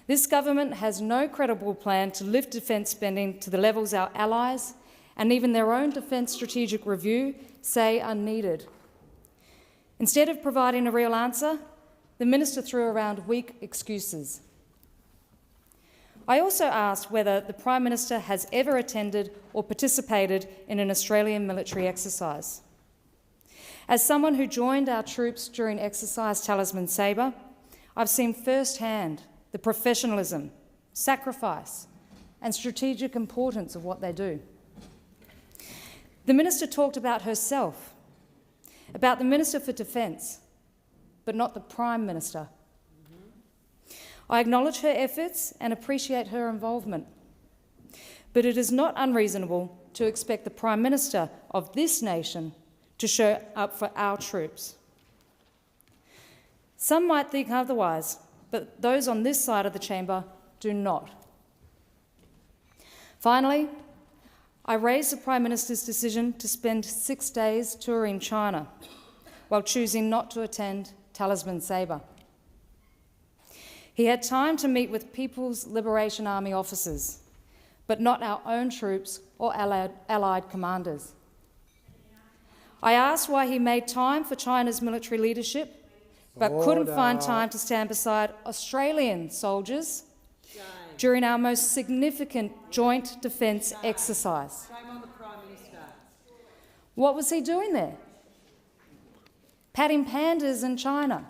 This government has no credible plan to lift defence spending to the levels our allies and even their own Defence Strategic Review say are needed. Instead of providing a real answer, the Minister threw around weak excuses. I also asked whether the Prime Minister has ever attended or participated in an Australian military exercise. As someone who joined our troops during Exercise Talisman Sabre, I've seen firsthand the professionalism, sacrifice and strategic importance of what they do. The Minister talked about herself, about the Minister for Defence, but not the Prime Minister. I acknowledge her efforts and appreciate her involvement, but it is not unreasonable to expect the Prime Minister of this nation to show up for our troops. Some might think otherwise, but those on this side of the chamber do not. Finally, I raised the Prime Minister's decision to spend 6 days touring China while choosing not to attend Talisman Sabre. He had time to meet with People's Liberation Army officers, but not our own troops or allied commanders. I asked why he made time for China's military leadership, but couldn't find time to stand beside Australian soldiers during our most significant joint defence exercise. Shame on the Prime Minister. What was he doing there? Patting pandas in China.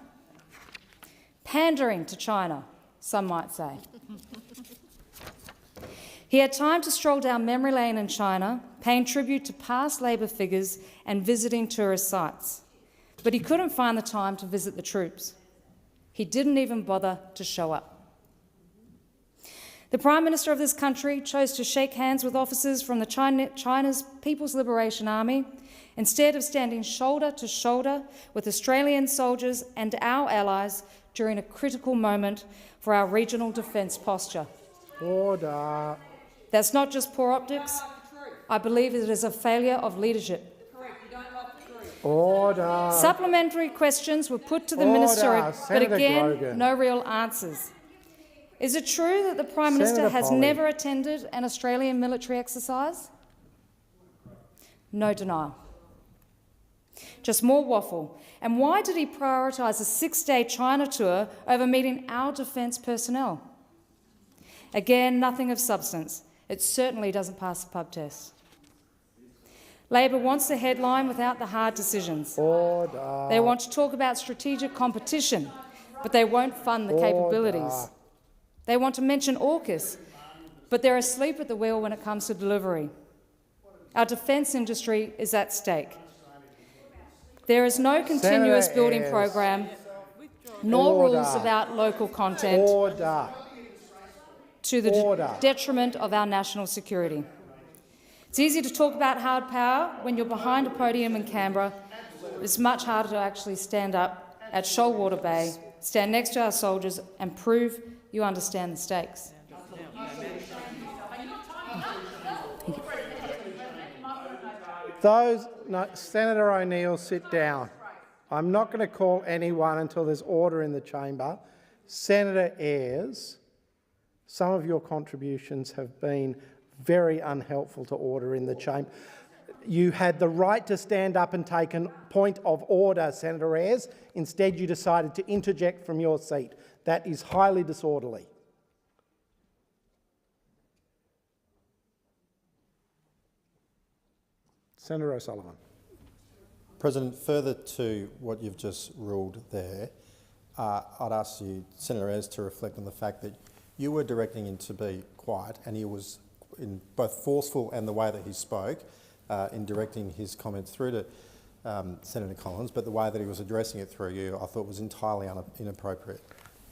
Pandering to China, some might say. He had time to stroll down memory lane in China, paying tribute to past Labor figures and visiting tourist sites. But he couldn't find the time to visit the troops. He didn't even bother to show up. The Prime Minister of this country chose to shake hands with officers from China's People's Liberation Army instead of standing shoulder to shoulder with Australian soldiers and our allies during a critical moment for our regional defence posture. Order. That's not just poor optics. I believe it is a failure of leadership. Order. Supplementary questions were put to the Order. Minister, but Senator again, Grogan. no real answers. Is it true that the Prime Minister Senator has Polley. never attended an Australian military exercise? No denial. Just more waffle. And why did he prioritise a 6-day China tour over meeting our defence personnel? Again, nothing of substance. It certainly doesn't pass the pub test. Labor wants the headline without the hard decisions. Order. They want to talk about strategic competition, but they won't fund the capabilities. They want to mention AUKUS, but they're asleep at the wheel when it comes to delivery. Our defence industry is at stake. There is no continuous Senator building Ayres. program, nor Order. rules about local content Order. to the Order. detriment of our national security. It's easy to talk about hard power when you're behind a podium in Canberra. It's much harder to actually stand up at Shoalwater Bay, stand next to our soldiers and prove you understand the stakes. Senator O'Neill, sit down. I'm not going to call anyone until there's order in the chamber. Senator Ayres, some of your contributions have been very unhelpful to order in the chamber. You had the right to stand up and take a point of order, Senator Ayres. Instead, you decided to interject from your seat. That is highly disorderly. Senator O'Sullivan. President, further to what you've just ruled there, I'd ask you, Senator Ayres, to reflect on the fact that you were directing him to be quiet, and he was in both forceful and the way that he spoke in directing his comments through to Senator Collins, but the way that he was addressing it through you I thought was entirely inappropriate.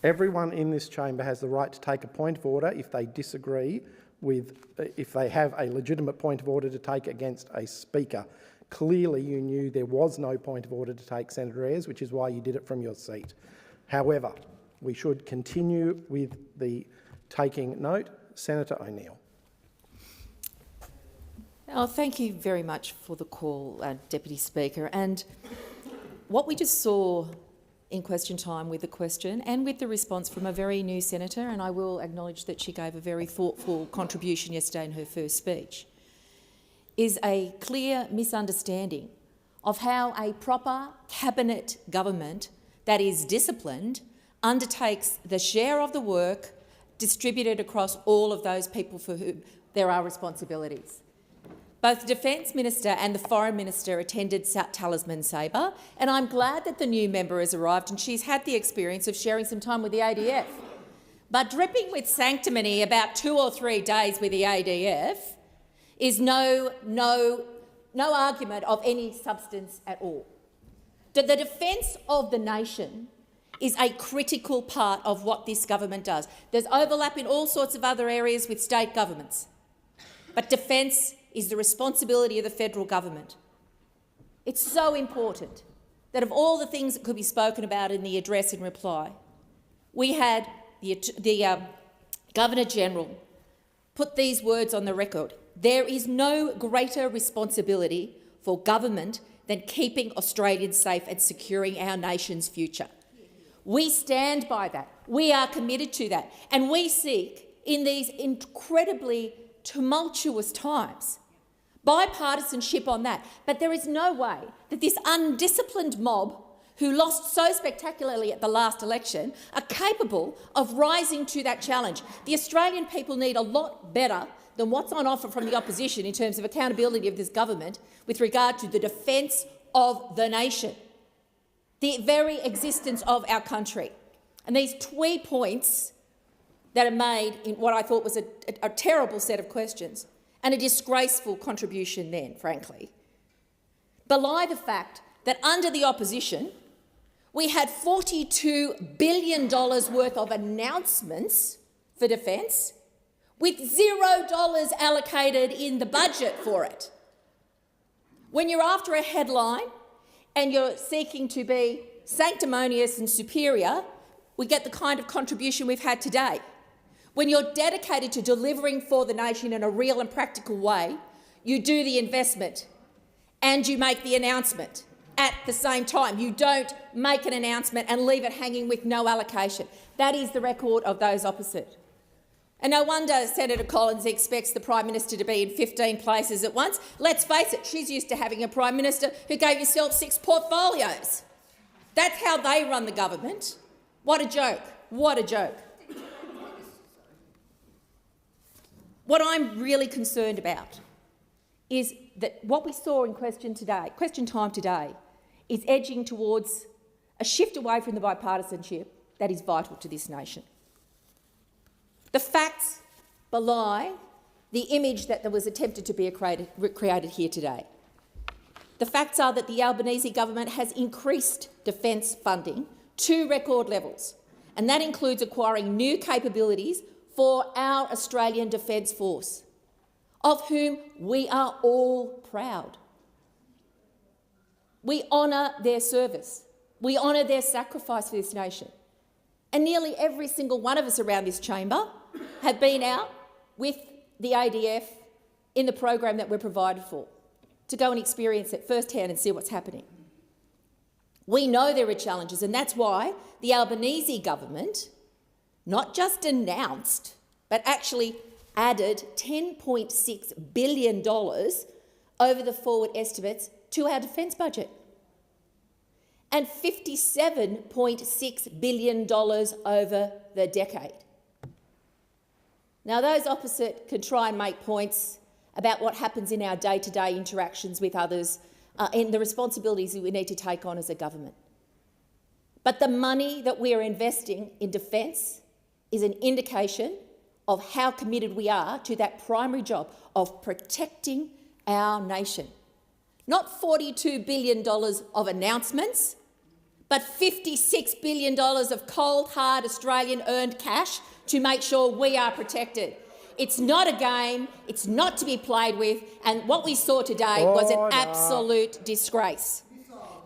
Everyone in this chamber has the right to take a point of order if they disagree with, if they have a legitimate point of order to take against a speaker. Clearly you knew there was no point of order to take, Senator Ayres, which is why you did it from your seat. However, we should continue with the taking note. Senator O'Neill. Oh, thank you very much for the call, Deputy Speaker. And what we just saw in question time with the question and with the response from a very new senator, and I will acknowledge that she gave a very thoughtful contribution yesterday in her first speech, is a clear misunderstanding of how a proper cabinet government that is disciplined undertakes the share of the work distributed across all of those people for whom there are responsibilities. Both the Defence Minister and the Foreign Minister attended Talisman Sabre, and I'm glad that the new member has arrived and she's had the experience of sharing some time with the ADF. But dripping with sanctimony about 2 or 3 days with the ADF is no argument of any substance at all. The defence of the nation is a critical part of what this government does. There's overlap in all sorts of other areas with state governments, but defence is the responsibility of the federal government. It's so important that of all the things that could be spoken about in the address in reply, we had the Governor-General put these words on the record: there is no greater responsibility for government than keeping Australians safe and securing our nation's future. We stand by that. We are committed to that. And we seek, in these incredibly tumultuous times, bipartisanship on that. But there is no way that this undisciplined mob who lost so spectacularly at the last election are capable of rising to that challenge. The Australian people need a lot better than what's on offer from the opposition in terms of accountability of this government with regard to the defence of the nation, the very existence of our country. And these twee points that are made in what I thought was a terrible set of questions and a disgraceful contribution then, frankly, belie the fact that under the opposition we had $42 billion worth of announcements for defence with $0 allocated in the budget for it. When you're after a headline and you're seeking to be sanctimonious and superior, we get the kind of contribution we've had today. When you're dedicated to delivering for the nation in a real and practical way, you do the investment and you make the announcement at the same time. You don't make an announcement and leave it hanging with no allocation. That is the record of those opposite. And no wonder Senator Collins expects the Prime Minister to be in 15 places at once. Let's face it, she's used to having a Prime Minister who gave herself 6 portfolios. That's how they run the government. What a joke. What a joke. What I'm really concerned about is that what we saw in question time today, is edging towards a shift away from the bipartisanship that is vital to this nation. The facts belie the image that was attempted to be created here today. The facts are that the Albanese government has increased defence funding to record levels, and that includes acquiring new capabilities for our Australian Defence Force, of whom we are all proud. We honour their service. We honour their sacrifice for this nation. And nearly every single one of us around this chamber have been out with the ADF in the program that we're provided for, to go and experience it firsthand and see what's happening. We know there are challenges, and that's why the Albanese government not just announced, but actually added $10.6 billion over the forward estimates to our defence budget, and $57.6 billion over the decade. Now, those opposite can try and make points about what happens in our day-to-day interactions with others and the responsibilities that we need to take on as a government. But the money that we are investing in defence is an indication of how committed we are to that primary job of protecting our nation. Not $42 billion of announcements, but $56 billion of cold, hard Australian earned cash to make sure we are protected. It's not a game, it's not to be played with, and what we saw today was an absolute disgrace.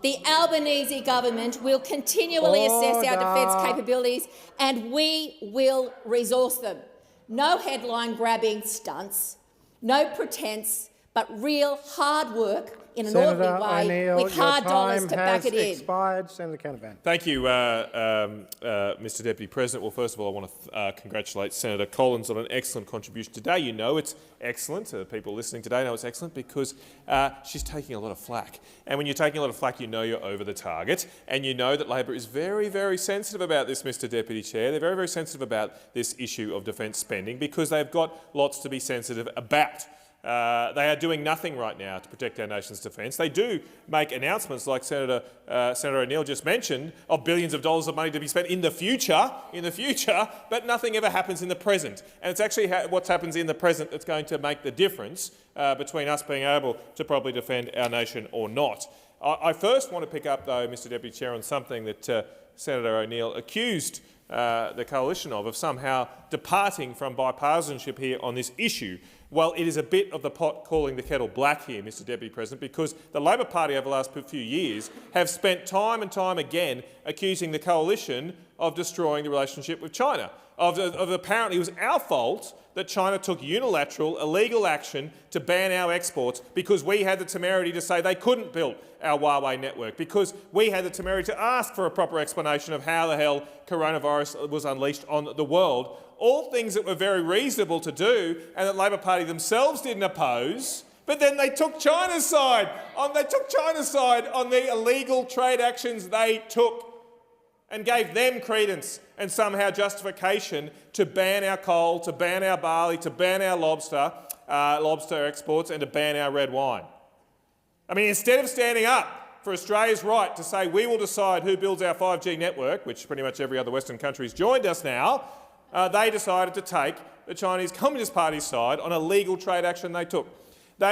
The Albanese government will continually assess our defence capabilities, and we will resource them. No headline-grabbing stunts, no pretence, but real hard work in an orderly way with hard dollars to back it in. Expired. Senator Canavan. Thank you, Mr Deputy President. Well, first of all, I want to congratulate Senator Collins on an excellent contribution today. You know it's excellent. People listening today know it's excellent because she's taking a lot of flack. And when you're taking a lot of flack, you know you're over the target. And you know that Labor is very, very sensitive about this, Mr Deputy Chair. They're very, very sensitive about this issue of defence spending because they've got lots to be sensitive about. They are doing nothing right now to protect our nation's defence. They do make announcements, like Senator O'Neill just mentioned, of billions of dollars of money to be spent in the future, but nothing ever happens in the present. And it's actually what happens in the present that's going to make the difference between us being able to properly defend our nation or not. I first want to pick up, though, Mr Deputy Chair, on something that Senator O'Neill accused the coalition of somehow departing from bipartisanship here on this issue. Well, it is a bit of the pot calling the kettle black here, Mr Deputy President, because the Labor Party over the last few years have spent time and time again accusing the coalition of destroying the relationship with China, of apparently it was our fault that China took unilateral, illegal action to ban our exports because we had the temerity to say they couldn't build our Huawei network, because we had the temerity to ask for a proper explanation of how the hell coronavirus was unleashed on the world. All things that were very reasonable to do and that Labor Party themselves didn't oppose, but then they took China's side. On the illegal trade actions they took and gave them credence and somehow justification to ban our coal, to ban our barley, to ban our lobster exports and to ban our red wine. I mean, instead of standing up for Australia's right to say we will decide who builds our 5G network, which pretty much every other Western country has joined us now, they decided to take the Chinese Communist Party's side on a legal trade action they took.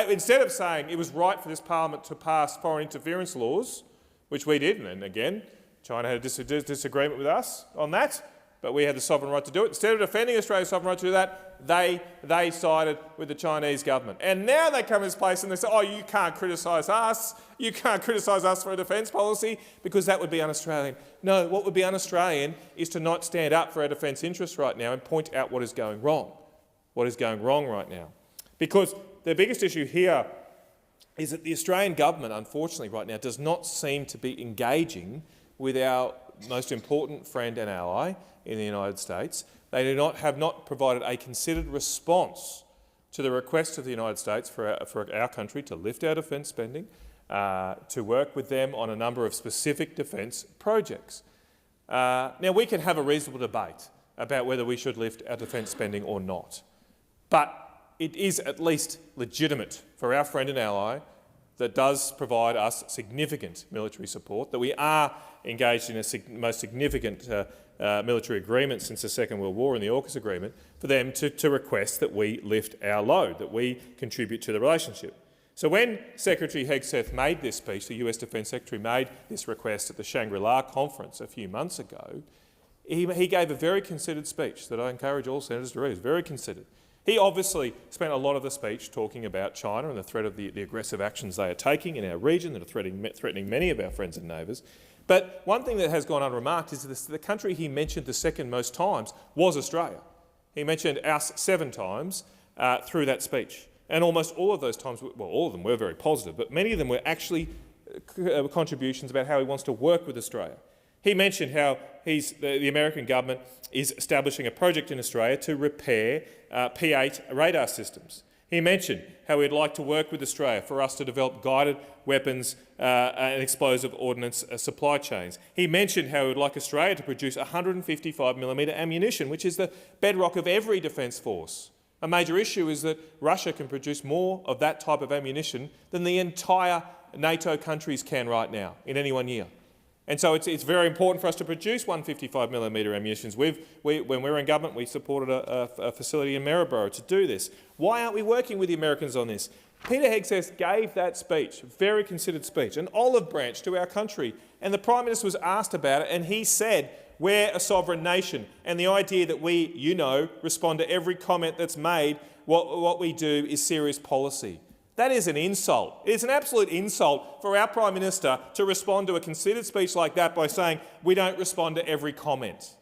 Instead of saying it was right for this parliament to pass foreign interference laws, which we did, and again, China had a disagreement with us on that, but we had the sovereign right to do it. Instead of defending Australia's sovereign right to do that, they sided with the Chinese government. And now they come to this place and they say, oh, you can't criticise us. You can't criticise us for a defence policy because that would be un-Australian. No, what would be un-Australian is to not stand up for our defence interests right now and point out what is going wrong. What is going wrong right now. Because the biggest issue here is that the Australian government, unfortunately, right now, does not seem to be engaging with our most important friend and ally in the United States. They have not provided a considered response to the request of the United States for our country to lift our defence spending, to work with them on a number of specific defence projects. Now, we can have a reasonable debate about whether we should lift our defence spending or not, but it is at least legitimate for our friend and ally that does provide us significant military support, that we are engaged in a most significant military agreement since the Second World War in the AUKUS agreement, for them to request that we lift our load, that we contribute to the relationship. So when Secretary Hegseth made this speech, the US Defence Secretary made this request at the Shangri-La conference a few months ago, he gave a very considered speech that I encourage all senators to read. It's very considered. He obviously spent a lot of the speech talking about China and the threat of the aggressive actions they are taking in our region that are threatening many of our friends and neighbours. But one thing that has gone unremarked is that the country he mentioned the second most times was Australia. He mentioned us 7 times through that speech. And almost all of those times, well, all of them were very positive, but many of them were actually contributions about how he wants to work with Australia. He mentioned how the American government is establishing a project in Australia to repair P-8 radar systems. He mentioned how he'd like to work with Australia for us to develop guided weapons and explosive ordnance supply chains. He mentioned how he would like Australia to produce 155mm ammunition, which is the bedrock of every defence force. A major issue is that Russia can produce more of that type of ammunition than the entire NATO countries can right now in any one year. And so it's very important for us to produce 155mm ammunition. When we were in government, we supported a facility in Maryborough to do this. Why aren't we working with the Americans on this? Peter Hegseth gave that speech, a very considered speech, an olive branch to our country, and the Prime Minister was asked about it, and he said, we're a sovereign nation, and the idea that we, respond to every comment that's made, what we do is serious policy. That is an insult. It is an absolute insult for our Prime Minister to respond to a considered speech like that by saying we don't respond to every comment.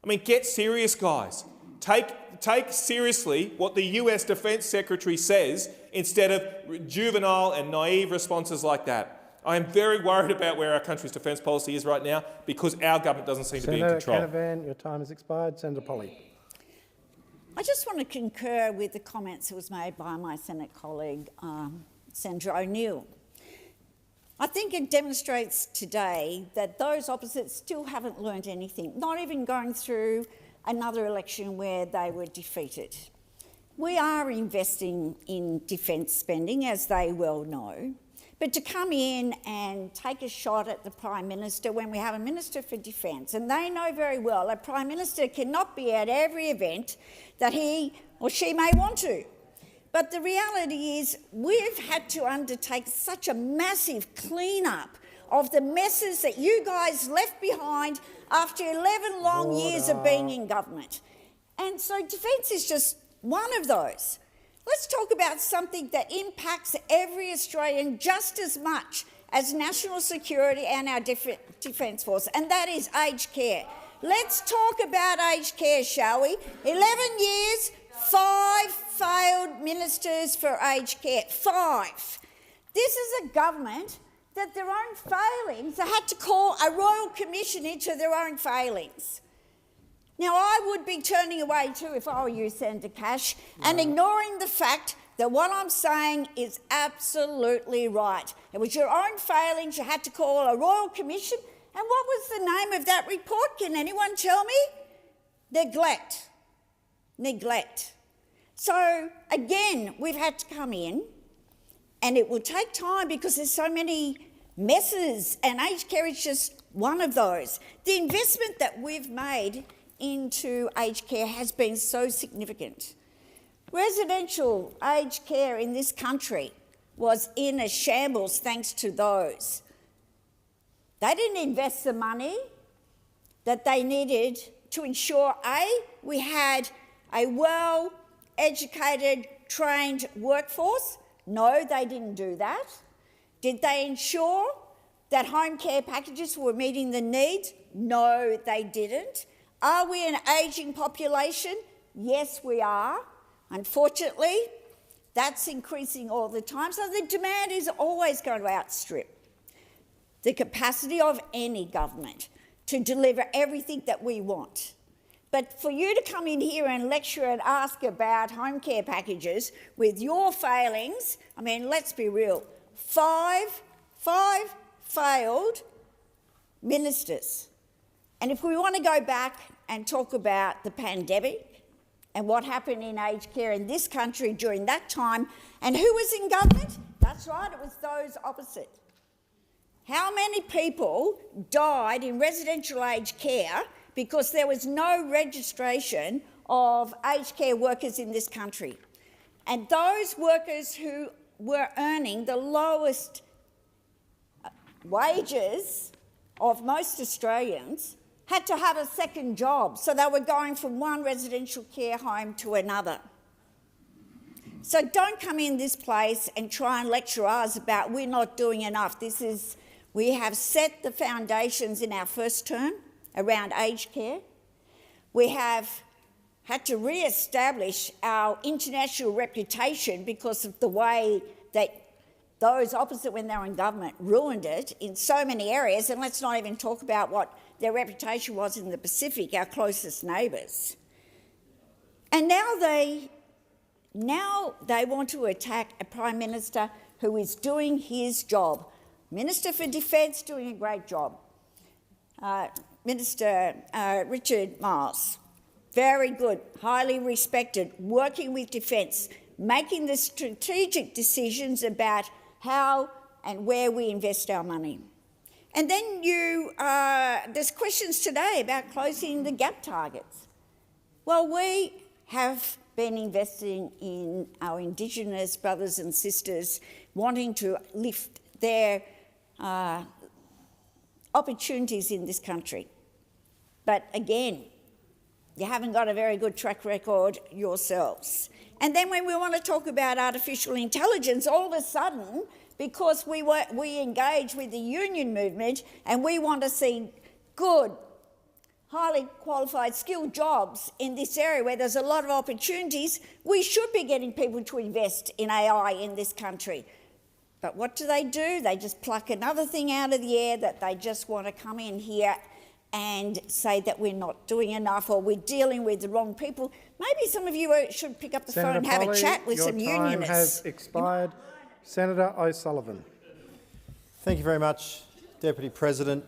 I mean, get serious, guys. Take seriously what the US Defence Secretary says instead of juvenile and naive responses like that. I am very worried about where our country's defence policy is right now because our government doesn't seem to be in control. Senator Canavan, your time has expired. Senator Polly. I just want to concur with the comments that was made by my Senate colleague, Senator O'Neill. I think it demonstrates today that those opposites still haven't learned anything, not even going through another election where they were defeated. We are investing in defence spending, as they well know, but to come in and take a shot at the Prime Minister when we have a Minister for Defence, and they know very well a Prime Minister cannot be at every event that he or she may want to. But the reality is we've had to undertake such a massive clean-up of the messes that you guys left behind after 11 long years of being in government. And so defence is just one of those. Let's talk about something that impacts every Australian just as much as national security and our defence force, and that is aged care. Let's talk about aged care, shall we? 11 years, 5 failed ministers for aged care. 5. This is a government that their own failings, they had to call a royal commission into their own failings. Now, I would be turning away too if I were you, Senator Cash, and ignoring the fact that what I'm saying is absolutely right. It was your own failings. You had to call a royal commission. And what was the name of that report? Can anyone tell me? Neglect. Neglect. So, again, we've had to come in, and it will take time because there's so many messes, and aged care is just one of those. The investment that we've made into aged care has been so significant. Residential aged care in this country was in a shambles thanks to those. They didn't invest the money that they needed to ensure, A, we had a well-educated, trained workforce? No, they didn't do that. Did they ensure that home care packages were meeting the needs? No, they didn't. Are we an ageing population? Yes, we are. Unfortunately, that's increasing all the time, so the demand is always going to outstrip the capacity of any government to deliver everything that we want. But for you to come in here and lecture and ask about home care packages with your failings, I mean, let's be real, five failed ministers. And if we want to go back and talk about the pandemic and what happened in aged care in this country during that time, and who was in government? That's right, it was those opposite. How many people died in residential aged care because there was no registration of aged care workers in this country? And those workers who were earning the lowest wages of most Australians had to have a second job, so they were going from one residential care home to another. So don't come in this place and try and lecture us about we're not doing enough. We have set the foundations in our first term around aged care. We have had to re-establish our international reputation because of the way that those opposite, when they were in government, ruined it in so many areas. And let's not even talk about what their reputation was in the Pacific, our closest neighbours. And now they want to attack a Prime Minister who is doing his job. Minister for Defence doing a great job. Minister Richard Marles, very good, highly respected, working with Defence, making the strategic decisions about how and where we invest our money. And then there's questions today about closing the gap targets. Well, we have been investing in our Indigenous brothers and sisters, wanting to lift their opportunities in this country. But again, you haven't got a very good track record yourselves. And then when we want to talk about artificial intelligence, all of a sudden, because we engage with the union movement and we want to see good, highly qualified, skilled jobs in this area where there's a lot of opportunities, we should be getting people to invest in AI in this country. But what do? They just pluck another thing out of the air that they just want to come in here and say that we're not doing enough or we're dealing with the wrong people. Maybe some of you should pick up the phone and have a chat with some unionists. Your time has expired. Senator O'Sullivan. Thank you very much, Deputy President.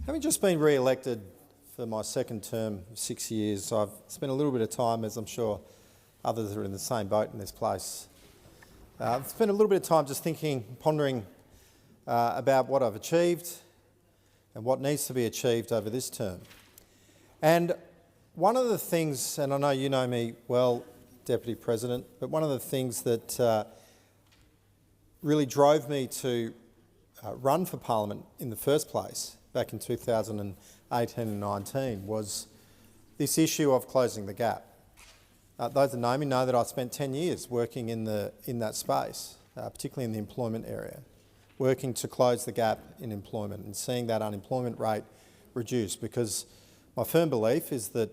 Having just been re-elected for my second term of 6 years, I've spent a little bit of time, as I'm sure others are in the same boat in this place. I've spent a little bit of time just thinking, pondering about what I've achieved and what needs to be achieved over this term. And one of the things, and I know you know me well, Deputy President, but one of the things that really drove me to run for Parliament in the first place back in 2018 and 19 was this issue of closing the gap. Those that know me know that I spent 10 years working in that space, particularly in the employment area, working to close the gap in employment and seeing that unemployment rate reduce, because my firm belief is that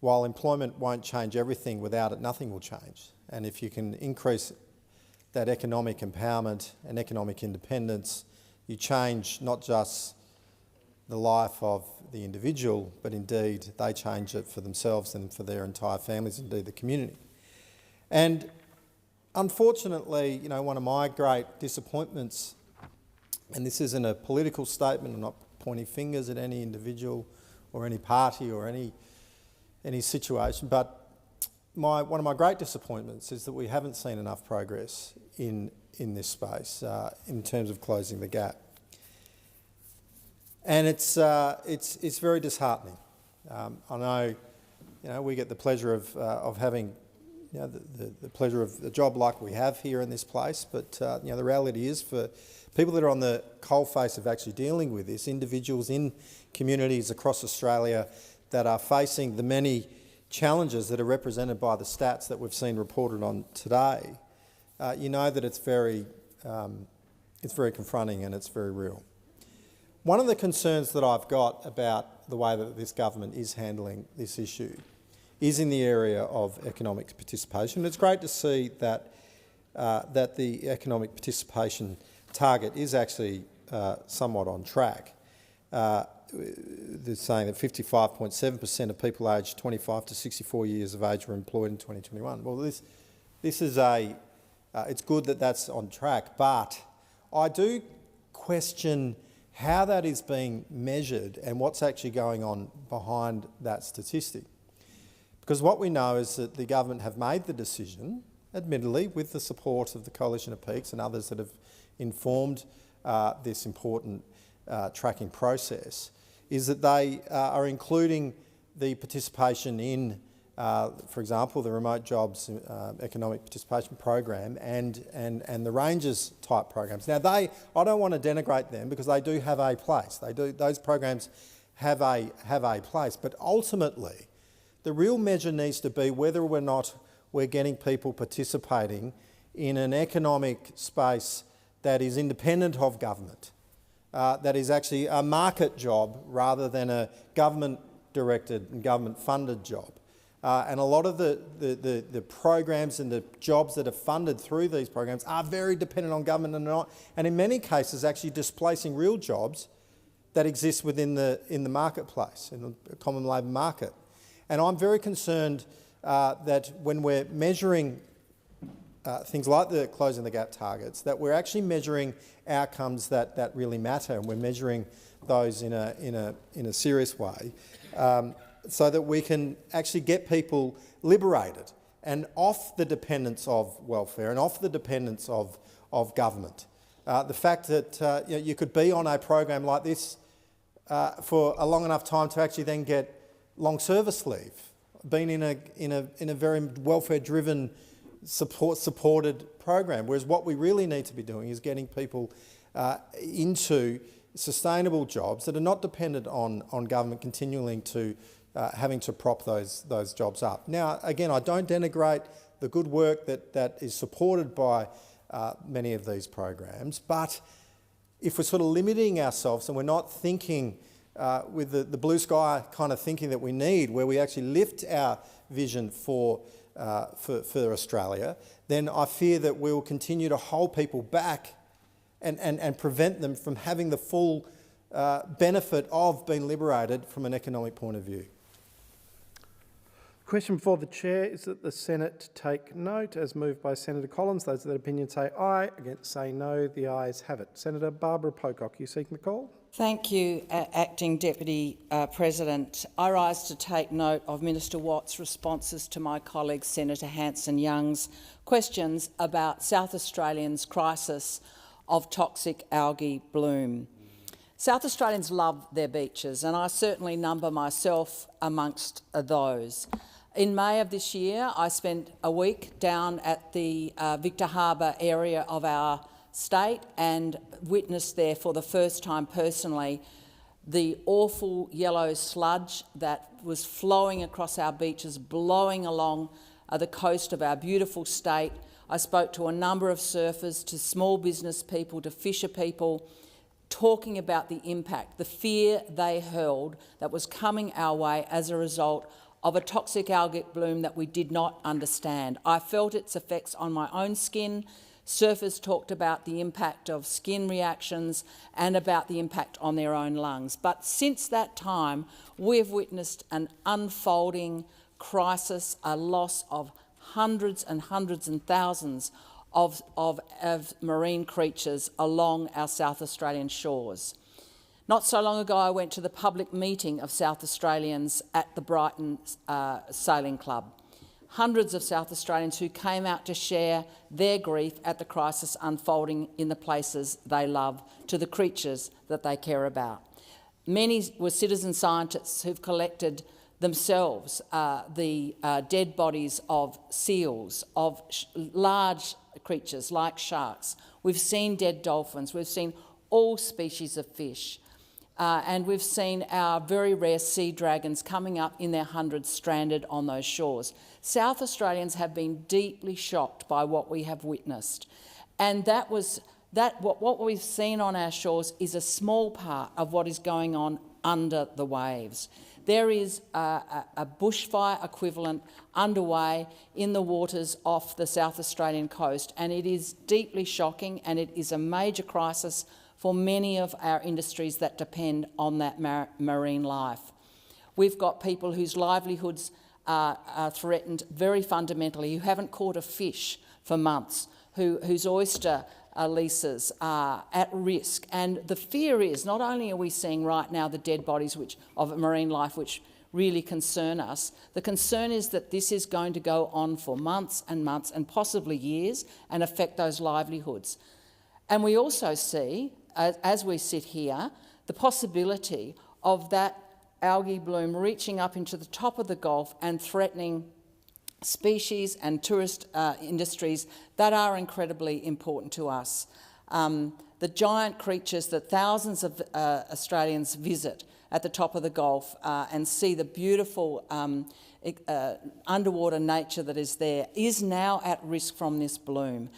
while employment won't change everything, without it nothing will change. And if you can increase that economic empowerment and economic independence, you change not just the life of the individual, but indeed they change it for themselves and for their entire families, indeed the community. And unfortunately, one of my great disappointments, and this isn't a political statement, I'm not pointing fingers at any individual or any party or any situation, but one of my great disappointments is that we haven't seen enough progress in this space in terms of closing the gap. And it's very disheartening. I know, we get the pleasure of having the pleasure of a job like we have here in this place, but the reality is for people that are on the coalface of actually dealing with this, individuals in communities across Australia that are facing the many challenges that are represented by the stats that we've seen reported on today, you know that it's very confronting and it's very real. One of the concerns that I've got about the way that this government is handling this issue is in the area of economic participation. It's great to see that that the economic participation target is actually somewhat on track. They're saying that 55.7% of people aged 25 to 64 years of age were employed in 2021. Well, this is it's good that that's on track, but I do question how that is being measured and what's actually going on behind that statistic. Because what we know is that the government have made the decision, admittedly with the support of the Coalition of Peaks and others that have informed this important tracking process, is that they are including the participation in, for example, the Remote Jobs Economic Participation Program and the Rangers type programs. Now, I don't want to denigrate them because they do have a place. Those programs have a place, but ultimately, the real measure needs to be whether or not we're getting people participating in an economic space that is independent of government, that is actually a market job rather than a government-directed and government-funded job. And a lot of the programs and the jobs that are funded through these programs are very dependent on government and in many cases actually displacing real jobs that exist within in the marketplace, in the common labour market. And I'm very concerned that when we're measuring things like the closing the gap targets, that we're actually measuring outcomes that really matter, and we're measuring those in a serious way, so that we can actually get people liberated and off the dependence of welfare and off the dependence of government. The fact that you could be on a program like this for a long enough time to actually then get long service leave, being in a very welfare-driven, supported program, whereas what we really need to be doing is getting people into sustainable jobs that are not dependent on government continuing to having to prop those jobs up. Now, again, I don't denigrate the good work that is supported by many of these programs, but if we're sort of limiting ourselves and we're not thinking with the blue sky kind of thinking that we need, where we actually lift our vision for Australia, then I fear that we will continue to hold people back and prevent them from having the full benefit of being liberated from an economic point of view. Question before the chair is that the Senate take note, as moved by Senator Collins. Those of that opinion say aye, against say no. The ayes have it. Senator Barbara Pocock, you seeking the call? Thank you, Acting Deputy President. I rise to take note of Minister Watt's responses to my colleague Senator Hanson-Young's questions about South Australians' crisis of toxic algae bloom. South Australians love their beaches, and I certainly number myself amongst those. In May of this year, I spent a week down at the Victor Harbour area of our state and witnessed there for the first time personally the awful yellow sludge that was flowing across our beaches, blowing along the coast of our beautiful state. I spoke to a number of surfers, to small business people, to fisher people, talking about the impact, the fear they held that was coming our way as a result of a toxic algae bloom that we did not understand. I felt its effects on my own skin. Surfers talked about the impact of skin reactions and about the impact on their own lungs. But since that time, we've witnessed an unfolding crisis, a loss of hundreds and hundreds and thousands of marine creatures along our South Australian shores. Not so long ago, I went to the public meeting of South Australians at the Brighton Sailing Club. Hundreds of South Australians who came out to share their grief at the crisis unfolding in the places they love, to the creatures that they care about. Many were citizen scientists who've collected themselves, the dead bodies of seals, of large creatures like sharks. We've seen dead dolphins. We've seen all species of fish. And we've seen our very rare sea dragons coming up in their hundreds stranded on those shores. South Australians have been deeply shocked by what we have witnessed. And what we've seen on our shores is a small part of what is going on under the waves. There is a bushfire equivalent underway in the waters off the South Australian coast, and it is deeply shocking, and it is a major crisis for many of our industries that depend on that marine life. We've got people whose livelihoods are threatened very fundamentally, who haven't caught a fish for months, whose oyster leases are at risk. And the fear is, not only are we seeing right now the dead bodies of marine life which really concern us, the concern is that this is going to go on for months and months and possibly years and affect those livelihoods. And we also see, as we sit here, the possibility of that algae bloom reaching up into the top of the Gulf and threatening species and tourist industries that are incredibly important to us. The giant creatures that thousands of Australians visit at the top of the Gulf and see the beautiful underwater nature that is there is now at risk from this bloom.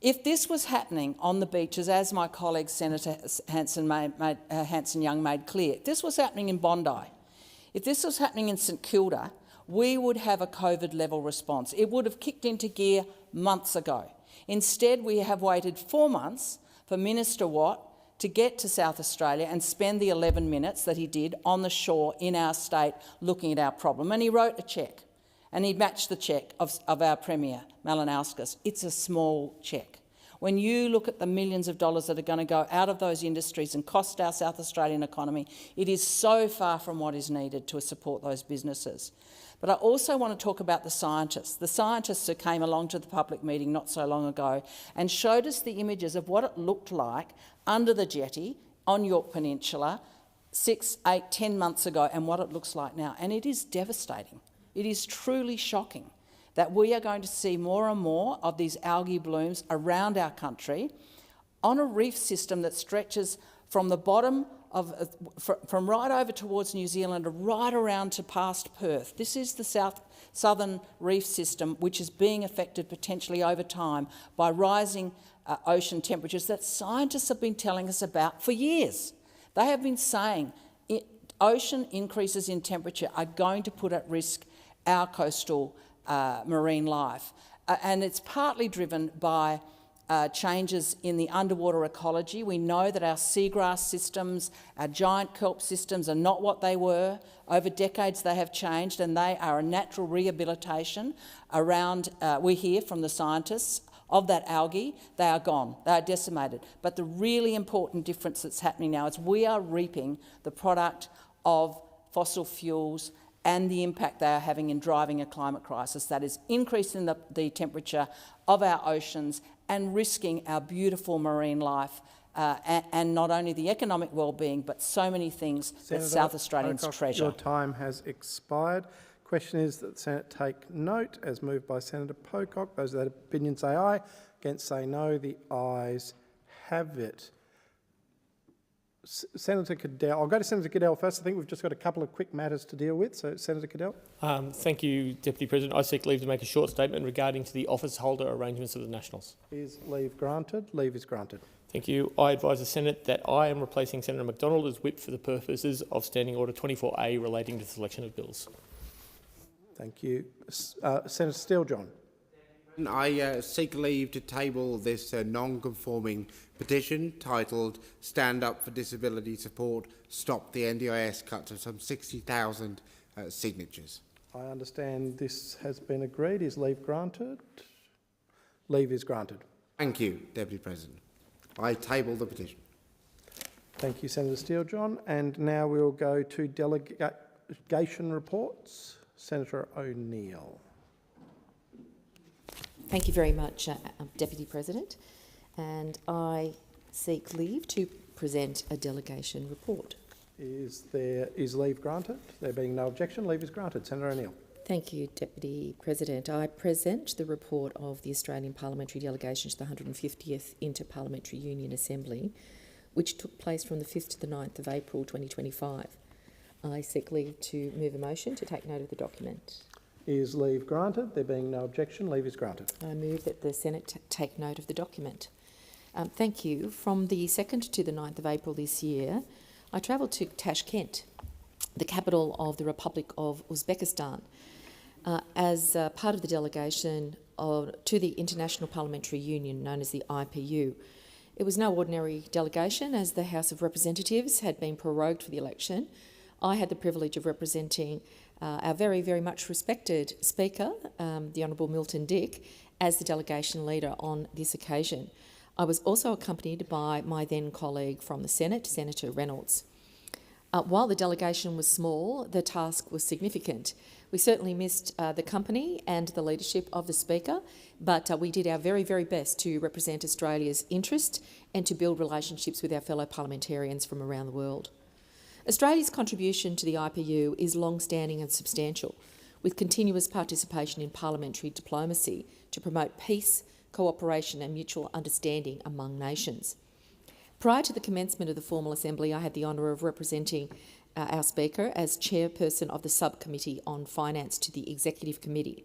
If this was happening on the beaches, as my colleague Senator Hanson-Young made clear, if this was happening in Bondi, if this was happening in St Kilda, we would have a COVID-level response. It would have kicked into gear months ago. Instead, we have waited 4 months for Minister Watt to get to South Australia and spend the 11 minutes that he did on the shore in our state looking at our problem. And he wrote a cheque, and he matched the cheque of our Premier, Malinowskis. It's a small cheque. When you look at the millions of dollars that are going to go out of those industries and cost our South Australian economy, it is so far from what is needed to support those businesses. But I also want to talk about the scientists who came along to the public meeting not so long ago and showed us the images of what it looked like under the jetty on York Peninsula 6, 8, 10 months ago and what it looks like now. And it is devastating. It is truly shocking that we are going to see more and more of these algae blooms around our country on a reef system that stretches from the bottom from right over towards New Zealand right around to past Perth. This is the southern reef system which is being affected potentially over time by rising ocean temperatures that scientists have been telling us about for years. They have been saying ocean increases in temperature are going to put at risk our coastal marine life. And it's partly driven by changes in the underwater ecology. We know that our seagrass systems, our giant kelp systems are not what they were. Over decades they have changed, and they are a natural rehabilitation around, we hear from the scientists, of that algae. They are gone, they are decimated. But the really important difference that's happening now is we are reaping the product of fossil fuels and the impact they are having in driving a climate crisis that is increasing the temperature of our oceans and risking our beautiful marine life and not only the economic well-being but so many things that South Australians treasure. Your time has expired. Question is that the Senate take note, as moved by Senator Pocock. Those of that opinion say aye. Against say no. The ayes have it. Senator Cadell. I'll go to Senator Cadell first. I think we've just got a couple of quick matters to deal with. So, Senator Cadell. Thank you, Deputy President. I seek leave to make a short statement regarding to the office holder arrangements of the Nationals. Is leave granted? Leave is granted. Thank you. I advise the Senate that I am replacing Senator McDonald as whip for the purposes of Standing Order 24A relating to the selection of bills. Thank you. Senator Steele-John. I seek leave to table this non-conforming petition titled Stand Up for Disability Support, Stop the NDIS Cut to some 60,000 signatures. I understand this has been agreed. Is leave granted? Leave is granted. Thank you, Deputy President. I table the petition. Thank you, Senator Steele-John. And now we'll go to delegation reports. Senator O'Neill. Thank you very much, Deputy President. And I seek leave to present a delegation report. Is leave granted? There being no objection, leave is granted. Senator O'Neill. Thank you, Deputy President. I present the report of the Australian Parliamentary Delegation to the 150th Inter-Parliamentary Union Assembly, which took place from the 5th to the 9th of April 2025. I seek leave to move a motion to take note of the document. Is leave granted? There being no objection, leave is granted. I move that the Senate take note of the document. Thank you. From the 2nd to the 9th of April this year, I travelled to Tashkent, the capital of the Republic of Uzbekistan, as part of the delegation to the International Parliamentary Union, known as the IPU. It was no ordinary delegation, as the House of Representatives had been prorogued for the election. I had the privilege of representing our very, very much respected Speaker, the Honourable Milton Dick, as the delegation leader on this occasion. I was also accompanied by my then colleague from the Senate, Senator Reynolds. While the delegation was small, the task was significant. We certainly missed the company and the leadership of the Speaker, but we did our very, very best to represent Australia's interest and to build relationships with our fellow parliamentarians from around the world. Australia's contribution to the IPU is long-standing and substantial, with continuous participation in parliamentary diplomacy to promote peace, cooperation and mutual understanding among nations. Prior to the commencement of the formal assembly, I had the honour of representing our Speaker as chairperson of the Subcommittee on Finance to the Executive Committee.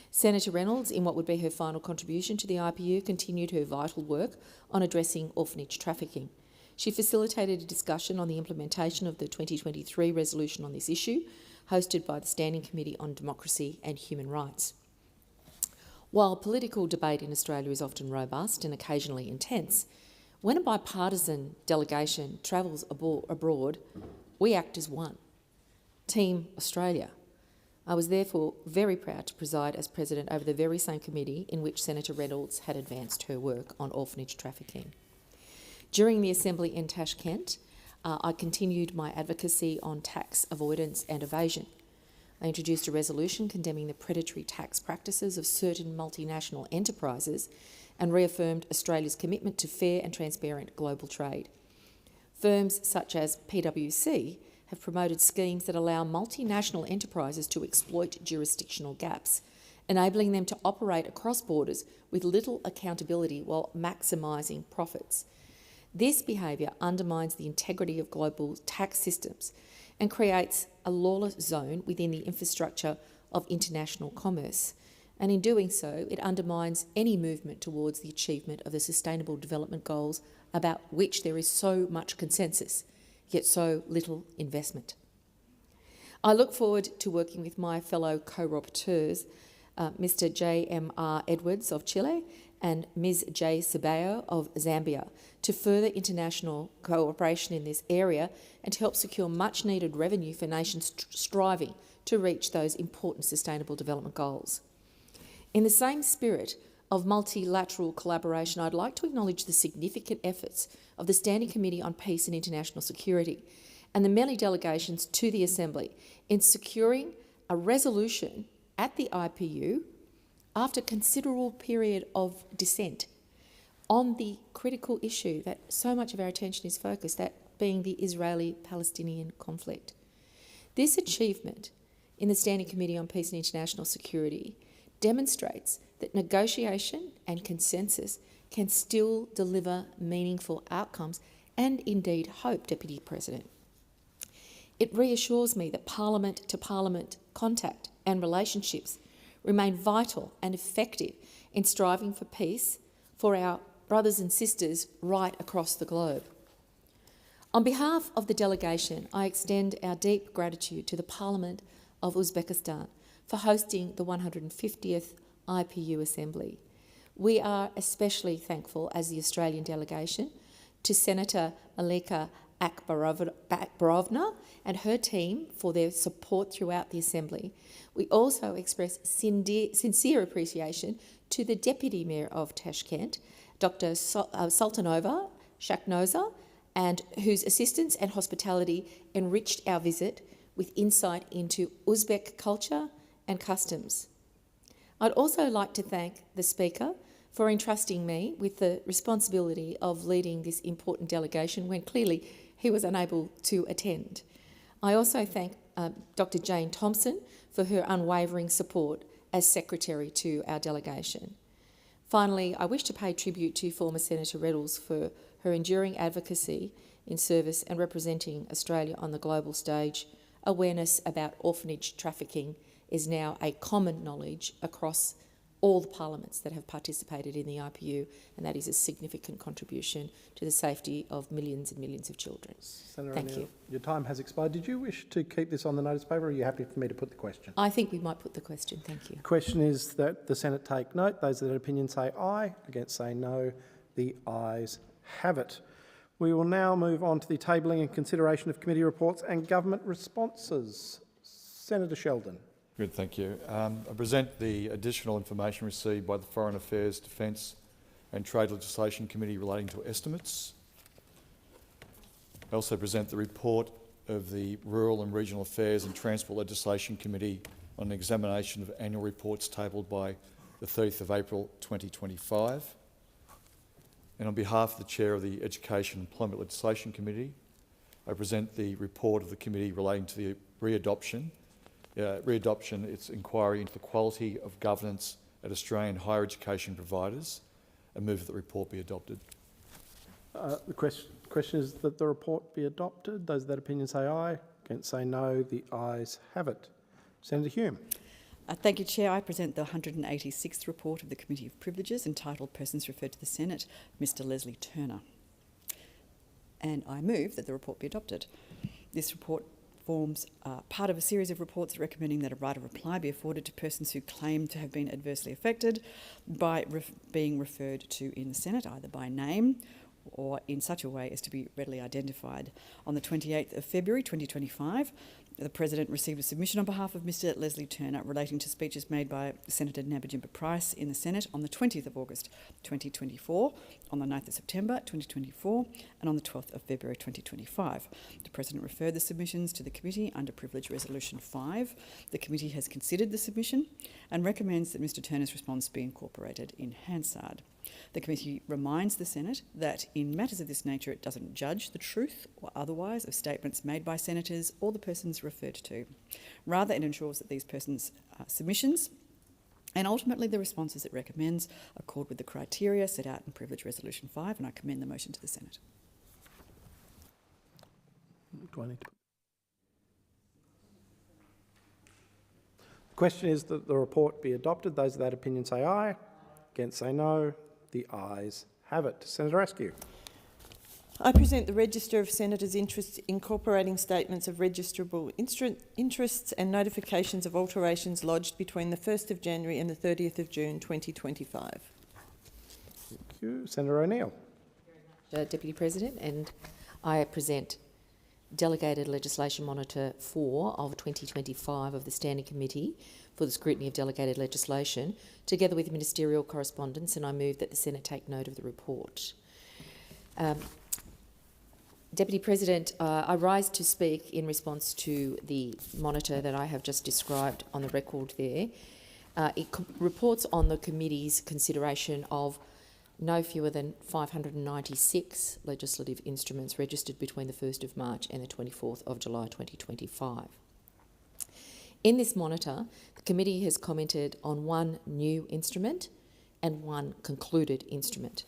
Senator Reynolds, in what would be her final contribution to the IPU, continued her vital work on addressing orphanage trafficking. She facilitated a discussion on the implementation of the 2023 resolution on this issue, hosted by the Standing Committee on Democracy and Human Rights. While political debate in Australia is often robust and occasionally intense, when a bipartisan delegation travels abroad, we act as one. Team Australia. I was therefore very proud to preside as President over the very same committee in which Senator Reynolds had advanced her work on orphanage trafficking. During the Assembly in Tashkent, I continued my advocacy on tax avoidance and evasion. I introduced a resolution condemning the predatory tax practices of certain multinational enterprises and reaffirmed Australia's commitment to fair and transparent global trade. Firms such as PwC have promoted schemes that allow multinational enterprises to exploit jurisdictional gaps, enabling them to operate across borders with little accountability while maximising profits. This behaviour undermines the integrity of global tax systems and creates a lawless zone within the infrastructure of international commerce. And in doing so, it undermines any movement towards the achievement of the Sustainable Development Goals, about which there is so much consensus, yet so little investment. I look forward to working with my fellow co-rapporteurs, Mr. J.M.R. Edwards of Chile and Ms. J. Sabao of Zambia, to further international cooperation in this area and to help secure much-needed revenue for nations striving to reach those important Sustainable Development Goals. In the same spirit of multilateral collaboration, I'd like to acknowledge the significant efforts of the Standing Committee on Peace and International Security and the many delegations to the Assembly in securing a resolution at the IPU after a considerable period of dissent on the critical issue that so much of our attention is focused, that being the Israeli-Palestinian conflict. This achievement in the Standing Committee on Peace and International Security demonstrates that negotiation and consensus can still deliver meaningful outcomes and indeed hope, Deputy President. It reassures me that parliament-to-parliament contact and relationships remain vital and effective in striving for peace for our brothers and sisters right across the globe. On behalf of the delegation, I extend our deep gratitude to the Parliament of Uzbekistan for hosting the 150th IPU Assembly. We are especially thankful as the Australian delegation to Senator Malika Akbarovna and her team for their support throughout the Assembly. We also express sincere appreciation to the Deputy Mayor of Tashkent, Dr. Sultanova Shaknoza, and whose assistance and hospitality enriched our visit with insight into Uzbek culture and customs. I'd also like to thank the Speaker for entrusting me with the responsibility of leading this important delegation when clearly he was unable to attend. I also thank Dr Jane Thompson for her unwavering support as Secretary to our delegation. Finally, I wish to pay tribute to former Senator Reynolds for her enduring advocacy in service and representing Australia on the global stage. Awareness about orphanage trafficking is now a common knowledge across all the parliaments that have participated in the IPU, and that is a significant contribution to the safety of millions and millions of children. Senator Thank O'Neill, you. your time has expired. Did you wish to keep this on the notice paper, or are you happy for me to put the question? I think we might put the question. Thank you. The question is that the Senate take note. Those of that opinion say aye. Against say no. The ayes have it. We will now move on to the tabling and consideration of committee reports and government responses. Senator Sheldon. Good, thank you. I present the additional information received by the Foreign Affairs, Defence and Trade Legislation Committee relating to estimates. I also present the report of the Rural and Regional Affairs and Transport Legislation Committee on an examination of annual reports tabled by the 30th of April 2025. And on behalf of the Chair of the Education and Employment Legislation Committee, I present the report of the committee relating to the readoption, its inquiry into the quality of governance at Australian higher education providers, and move that the report be adopted. The question is that the report be adopted. Those of that opinion say aye. Against say no. The ayes have it. Senator Hume. Thank you, Chair. I present the 186th report of the Committee of Privileges entitled Persons Referred to the Senate, Mr Leslie Turner. And I move that the report be adopted. This report forms part of a series of reports recommending that a right of reply be afforded to persons who claim to have been adversely affected by being referred to in the Senate, either by name or in such a way as to be readily identified. On the 28th of February 2025, the President received a submission on behalf of Mr Leslie Turner relating to speeches made by Senator Nabajimba Price in the Senate on the 20th of August 2024, on the 9th of September 2024 and on the 12th of February 2025. The President referred the submissions to the committee under Privilege Resolution 5. The committee has considered the submission and recommends that Mr Turner's response be incorporated in Hansard. The committee reminds the Senate that in matters of this nature it doesn't judge the truth or otherwise of statements made by senators or the persons referred to. Rather, it ensures that these persons' submissions and ultimately the responses it recommends accord with the criteria set out in Privilege Resolution 5, and I commend the motion to the Senate. Do I need to? The question is that the report be adopted. Those of that opinion say aye. Against say no. The ayes have it. Senator Askew. I present the Register of Senators' Interests incorporating statements of registrable interests and notifications of alterations lodged between the 1st of January and the 30th of June 2025. Thank you. Senator O'Neill. Deputy President, and I present Delegated Legislation Monitor 4 of 2025 of the Standing Committee for the Scrutiny of Delegated Legislation, together with ministerial correspondence, and I move that the Senate take note of the report. Deputy President, I rise to speak in response to the monitor that I have just described on the record there. It reports on the committee's consideration of no fewer than 596 legislative instruments registered between the 1st of March and the 24th of July 2025. In this monitor, the committee has commented on one new instrument and one concluded instrument.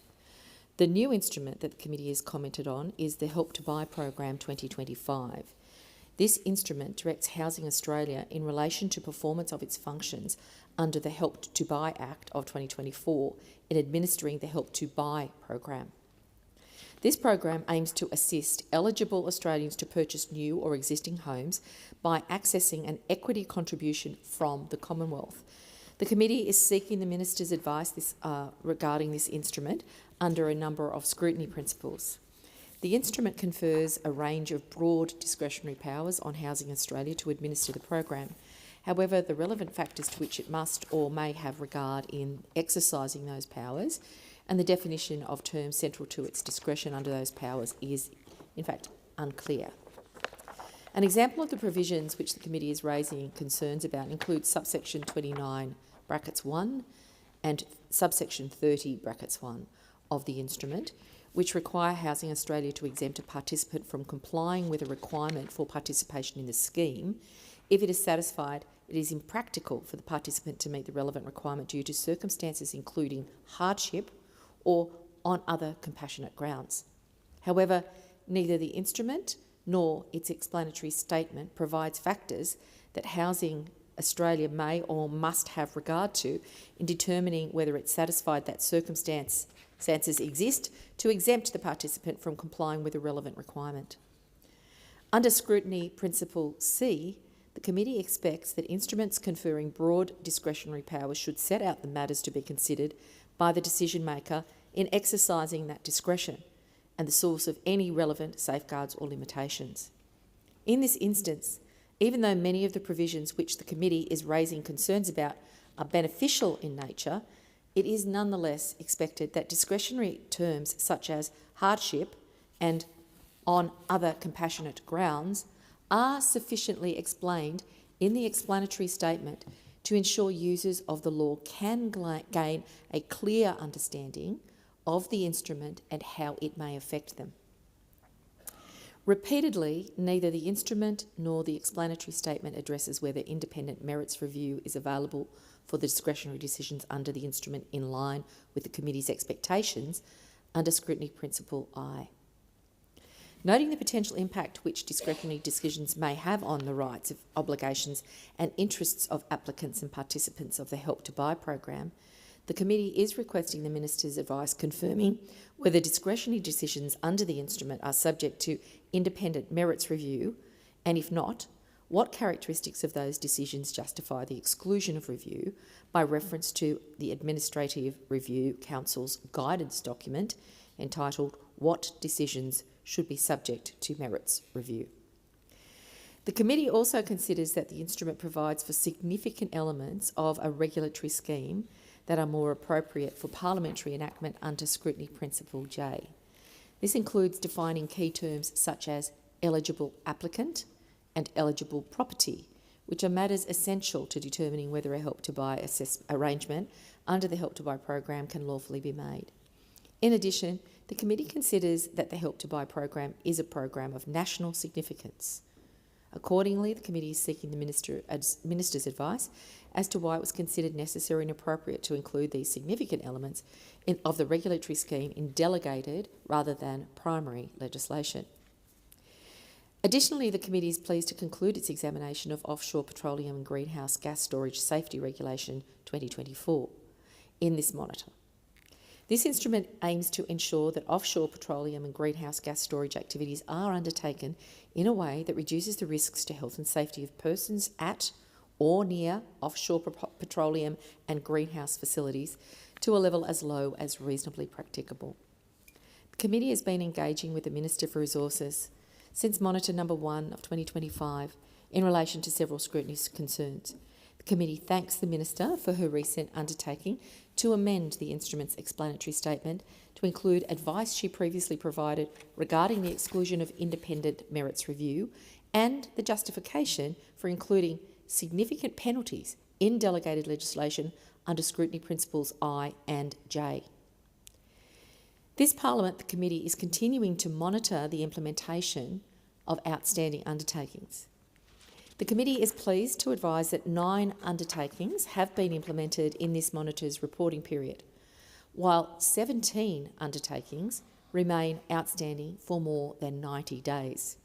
The new instrument that the committee has commented on is the Help to Buy program 2025. This instrument directs Housing Australia in relation to performance of its functions under the Help to Buy Act of 2024 in administering the Help to Buy program. This program aims to assist eligible Australians to purchase new or existing homes by accessing an equity contribution from the Commonwealth. The committee is seeking the Minister's advice regarding this instrument under a number of scrutiny principles. The instrument confers a range of broad discretionary powers on Housing Australia to administer the program. However, the relevant factors to which it must or may have regard in exercising those powers and the definition of terms central to its discretion under those powers is, in fact, unclear. An example of the provisions which the committee is raising concerns about includes subsection 29(1) and subsection 30(1) of the instrument, which require Housing Australia to exempt a participant from complying with a requirement for participation in the scheme if it is satisfied it is impractical for the participant to meet the relevant requirement due to circumstances including hardship or on other compassionate grounds. However, neither the instrument nor its explanatory statement provides factors that Housing Australia may or must have regard to in determining whether it's satisfied that circumstances exist to exempt the participant from complying with a relevant requirement. Under Scrutiny Principle C, the committee expects that instruments conferring broad discretionary powers should set out the matters to be considered by the decision-maker in exercising that discretion and the source of any relevant safeguards or limitations. In this instance, even though many of the provisions which the committee is raising concerns about are beneficial in nature, it is nonetheless expected that discretionary terms such as hardship and on other compassionate grounds are sufficiently explained in the explanatory statement to ensure users of the law can gain a clear understanding of the instrument and how it may affect them. Repeatedly, neither the instrument nor the explanatory statement addresses whether independent merits review is available for the discretionary decisions under the instrument in line with the committee's expectations under Scrutiny Principle I. Noting the potential impact which discretionary decisions may have on the rights, obligations and interests of applicants and participants of the Help to Buy program, the committee is requesting the Minister's advice confirming whether discretionary decisions under the instrument are subject to independent merits review, and if not, what characteristics of those decisions justify the exclusion of review by reference to the Administrative Review Council's guidance document entitled What Decisions Should be Subject to Merits Review. The committee also considers that the instrument provides for significant elements of a regulatory scheme that are more appropriate for parliamentary enactment under Scrutiny Principle J. This includes defining key terms such as eligible applicant and eligible property, which are matters essential to determining whether a Help to Buy arrangement under the Help to Buy program can lawfully be made. In addition, the committee considers that the Help to Buy program is a program of national significance. Accordingly, the committee is seeking the Minister's advice as to why it was considered necessary and appropriate to include these significant elements of the regulatory scheme in delegated rather than primary legislation. Additionally, the committee is pleased to conclude its examination of Offshore Petroleum and Greenhouse Gas Storage Safety Regulation 2024 in this monitor. This instrument aims to ensure that offshore petroleum and greenhouse gas storage activities are undertaken in a way that reduces the risks to health and safety of persons at or near offshore petroleum and greenhouse facilities to a level as low as reasonably practicable. The committee has been engaging with the Minister for Resources since Monitor Number 1 of 2025 in relation to several scrutiny concerns. The committee thanks the Minister for her recent undertaking to amend the instrument's explanatory statement to include advice she previously provided regarding the exclusion of independent merits review and the justification for including significant penalties in delegated legislation under Scrutiny Principles I and J. This Parliament, the committee, is continuing to monitor the implementation of outstanding undertakings. The committee is pleased to advise that 9 undertakings have been implemented in this monitor's reporting period, while 17 undertakings remain outstanding for more than 90 days.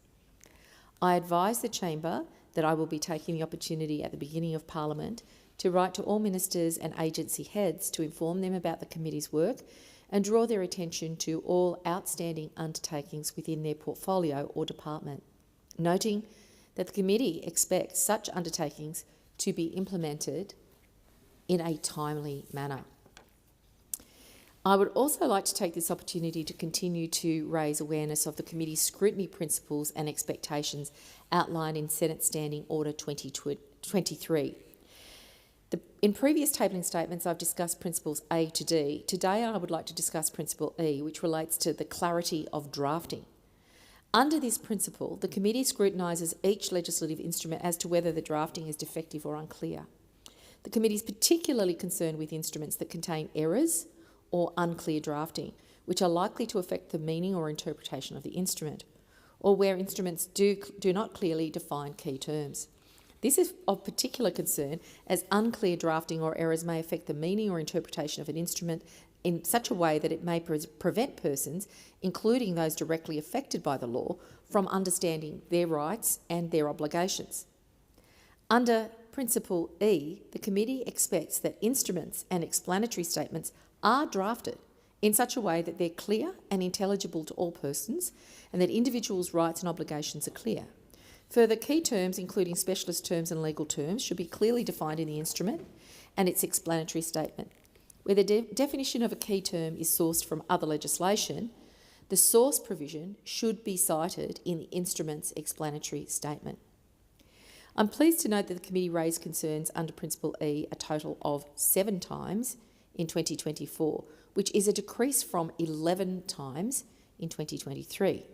I advise the Chamber that I will be taking the opportunity at the beginning of Parliament to write to all ministers and agency heads to inform them about the committee's work and draw their attention to all outstanding undertakings within their portfolio or department, noting that the committee expects such undertakings to be implemented in a timely manner. I would also like to take this opportunity to continue to raise awareness of the committee's scrutiny principles and expectations outlined in Senate Standing Order 2023. In previous tabling statements, I've discussed principles A to D. Today, I would like to discuss principle E, which relates to the clarity of drafting. Under this principle, the committee scrutinises each legislative instrument as to whether the drafting is defective or unclear. The committee is particularly concerned with instruments that contain errors or unclear drafting, which are likely to affect the meaning or interpretation of the instrument, or where instruments do not clearly define key terms. This is of particular concern as unclear drafting or errors may affect the meaning or interpretation of an instrument in such a way that it may prevent persons, including those directly affected by the law, from understanding their rights and their obligations. Under Principle E, the committee expects that instruments and explanatory statements are drafted in such a way that they're clear and intelligible to all persons, and that individuals' rights and obligations are clear. Further, key terms, including specialist terms and legal terms, should be clearly defined in the instrument and its explanatory statement. Where the definition of a key term is sourced from other legislation, the source provision should be cited in the instrument's explanatory statement. I'm pleased to note that the committee raised concerns under Principle E a total of 7 times in 2024, which is a decrease from 11 times in 2023.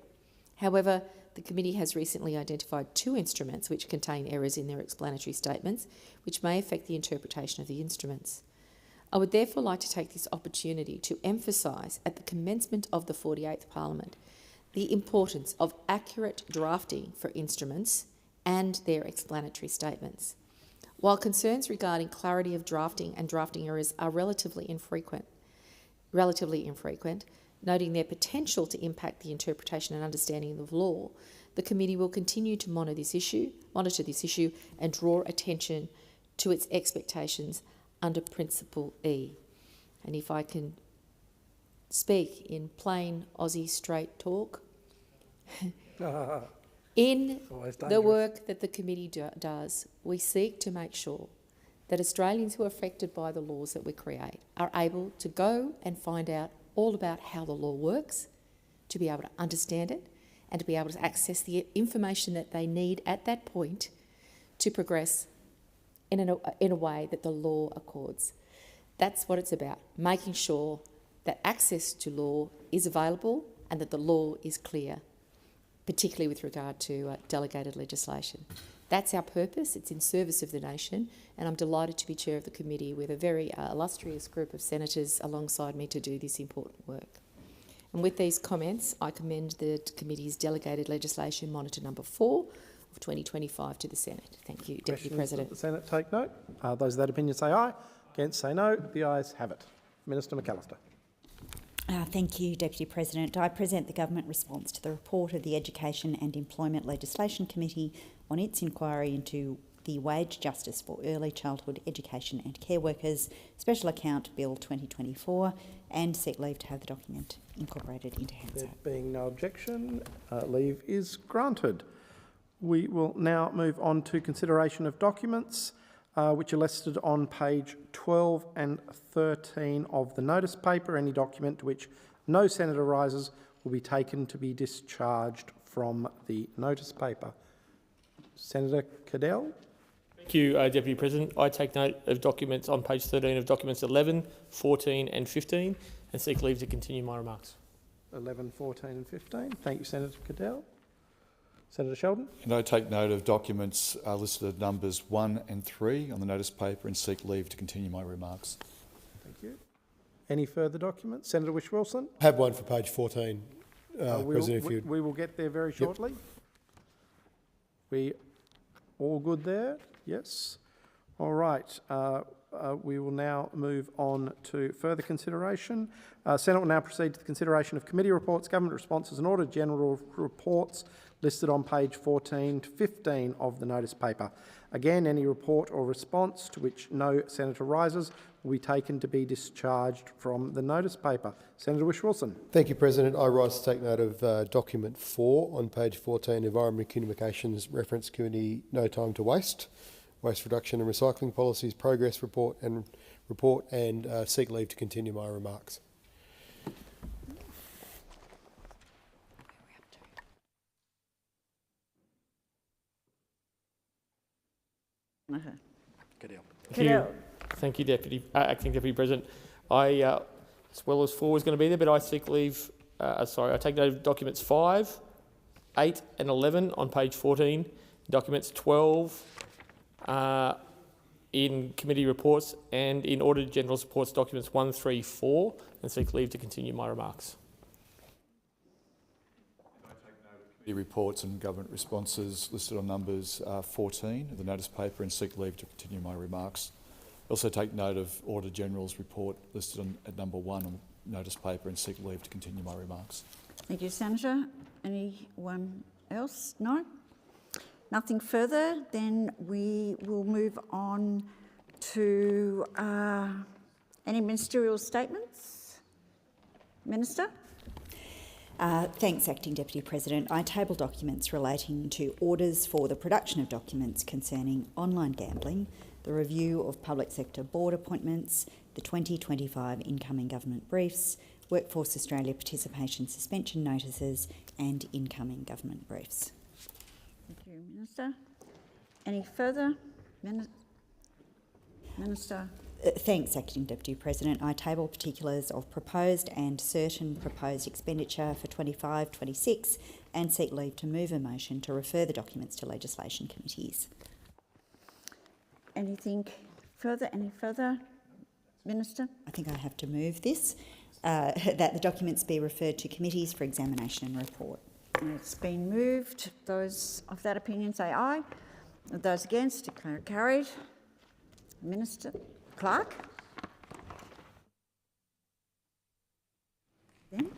However, the committee has recently identified 2 instruments which contain errors in their explanatory statements, which may affect the interpretation of the instruments. I would therefore like to take this opportunity to emphasise at the commencement of the 48th Parliament the importance of accurate drafting for instruments and their explanatory statements. While concerns regarding clarity of drafting and drafting errors are relatively infrequent, noting their potential to impact the interpretation and understanding of law, the committee will continue to monitor this issue and draw attention to its expectations under Principle E. And if I can speak in plain Aussie straight talk, in the work that the committee does, we seek to make sure that Australians who are affected by the laws that we create are able to go and find out all about how the law works, to be able to understand it, and to be able to access the information that they need at that point to progress in a way that the law accords. That's what it's about, making sure that access to law is available and that the law is clear, particularly with regard to delegated legislation. That's our purpose. It's in service of the nation, and I'm delighted to be chair of the committee with a very illustrious group of senators alongside me to do this important work. And with these comments, I commend the committee's delegated legislation monitor number 4 of 2025 to the Senate. Thank you, Deputy President. The Senate take note. Those of that opinion say aye. Against say no. The ayes have it. Minister McAllister. Thank you, Deputy President. I present the government response to the report of the Education and Employment Legislation Committee on its inquiry into the wage justice for early childhood education and care workers, Special Account Bill 2024, and seek leave to have the document incorporated into Hansard. There being no objection, leave is granted. We will now move on to consideration of documents which are listed on page 12 and 13 of the notice paper. Any document to which no senator rises will be taken to be discharged from the notice paper. Senator Cadell. Thank you, Deputy President. I take note of documents on page 13 of documents 11, 14 and 15 and seek leave to continue my remarks. 11, 14 and 15. Thank you, Senator Cadell. Senator Sheldon. And I take note of documents listed at numbers 1 and 3 on the notice paper and seek leave to continue my remarks. Thank you. Any further documents? Senator Whish-Wilson. I have one for page 14. President, we will get there very shortly. Yep. We all good there? Yes. All right. We will now move on to further consideration. Senate will now proceed to the consideration of committee reports, government responses and Auditor General reports listed on page 14 to 15 of the notice paper. Again, any report or response to which no senator rises will be taken to be discharged from the notice paper. Senator Whish-Wilson. Thank you, President. I rise to take note of document 4 on page 14, Environment and Communications Reference Committee No Time to Waste, Waste Reduction and Recycling Policies Progress Report and seek leave to continue my remarks. Thank you, Deputy Acting Deputy President. I, as well as 4 is going to be there, but I seek leave. I take note of documents 5, 8, and 11 on page 14. Documents 12 in committee reports and in Auditor General's reports documents 1, 3, 4, and seek leave to continue my remarks. Reports and government responses listed on numbers 14 of the notice paper and seek leave to continue my remarks. I also take note of Auditor General's report listed at number 1 on notice paper and seek leave to continue my remarks. Thank you, Senator. Anyone else? No? Nothing further? Then we will move on to any ministerial statements. Minister? Thanks, Acting Deputy President. I table documents relating to orders for the production of documents concerning online gambling, the review of public sector board appointments, the 2025 incoming government briefs, Workforce Australia participation suspension notices and incoming government briefs. Thank you, Minister. Any further? Minister? Thanks, Acting Deputy President. I table particulars of proposed and certain proposed expenditure for 25-26 and seek leave to move a motion to refer the documents to legislation committees. Anything further? Any further? Minister? I think I have to move this, that the documents be referred to committees for examination and report. It's been moved. Those of that opinion say aye. Those against declare carried. Minister? Clerk? Then?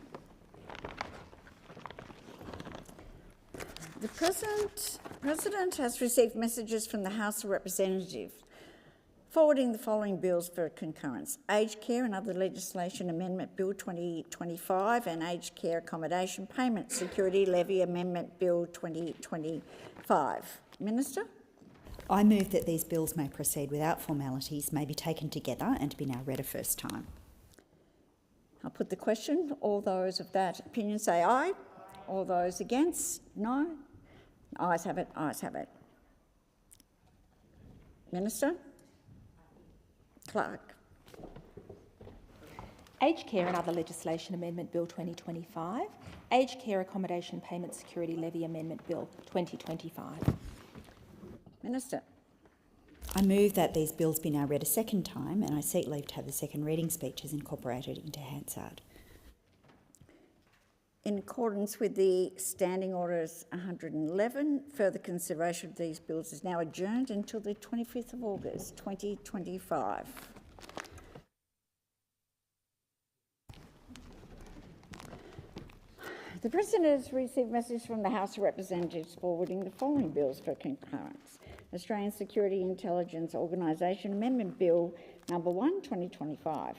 The President has received messages from the House of Representatives forwarding the following bills for concurrence: Aged Care and Other Legislation Amendment Bill 2025 and Aged Care Accommodation Payment Security Levy Amendment Bill 2025. Minister? I move that these bills may proceed without formalities, may be taken together and be now read a first time. I'll put the question. All those of that opinion say aye. All those against, no. Ayes have it, ayes have it. Minister? Clerk? Aged Care and Other Legislation Amendment Bill 2025, Aged Care Accommodation Payment Security Levy Amendment Bill 2025. Minister? I move that these bills be now read a second time and I seek leave to have the second reading speeches incorporated into Hansard. In accordance with the Standing Orders 111, further consideration of these bills is now adjourned until the 25th of August 2025. The President has received messages from the House of Representatives forwarding the following bills for concurrence: Australian Security Intelligence Organisation Amendment Bill Number 1, 2025,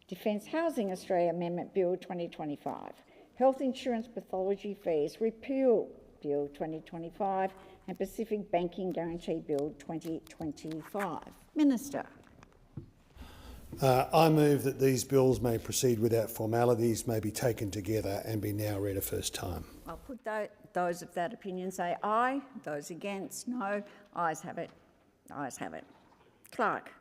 Defence Housing Australia Amendment Bill 2025, Health Insurance Pathology Fees Repeal Bill 2025 and Pacific Banking Guarantee Bill 2025. Minister? I move that these bills may proceed without formalities, may be taken together and be now read a first time. I'll put those of that opinion say aye. Those against, no. Ayes have it. Ayes have it. Clerk?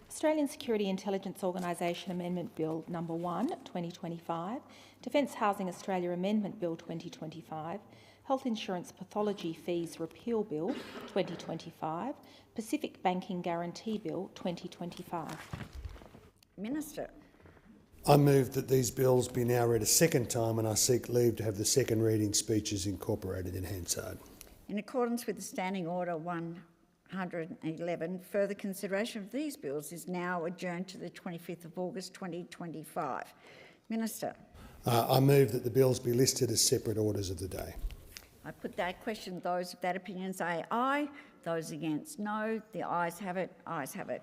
Australian Security Intelligence Organisation Amendment Bill Number 1, 2025, Defence Housing Australia Amendment Bill 2025, Health Insurance Pathology Fees Repeal Bill 2025, Pacific Banking Guarantee Bill 2025. Minister? I move that these bills be now read a second time and I seek leave to have the second reading speeches incorporated in Hansard. In accordance with the Standing Order 111, further consideration of these bills is now adjourned to the 25th of August 2025. Minister? I move that the bills be listed as separate orders of the day. I put that question. Those of that opinion say aye. Those against, no. The ayes have it. Ayes have it.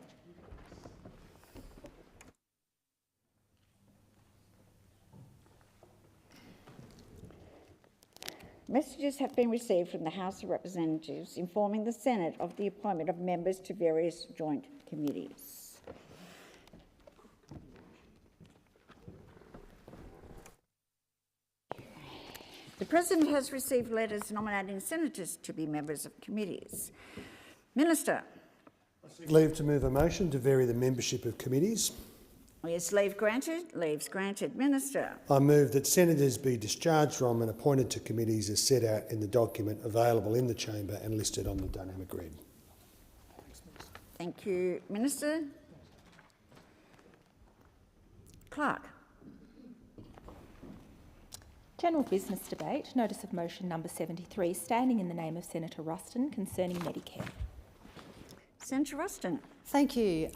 Messages have been received from the House of Representatives informing the Senate of the appointment of members to various joint committees. The President has received letters nominating senators to be members of committees. Minister? I seek leave to move a motion to vary the membership of committees. Yes, leave granted. Leave's granted. Minister? I move that senators be discharged from and appointed to committees as set out in the document available in the chamber and listed on the dynamic grid. Thank you, Minister. Clerk? General business debate. Notice of motion number 73, standing in the name of Senator Ruston, concerning Medicare. Senator Ruston. Thank you,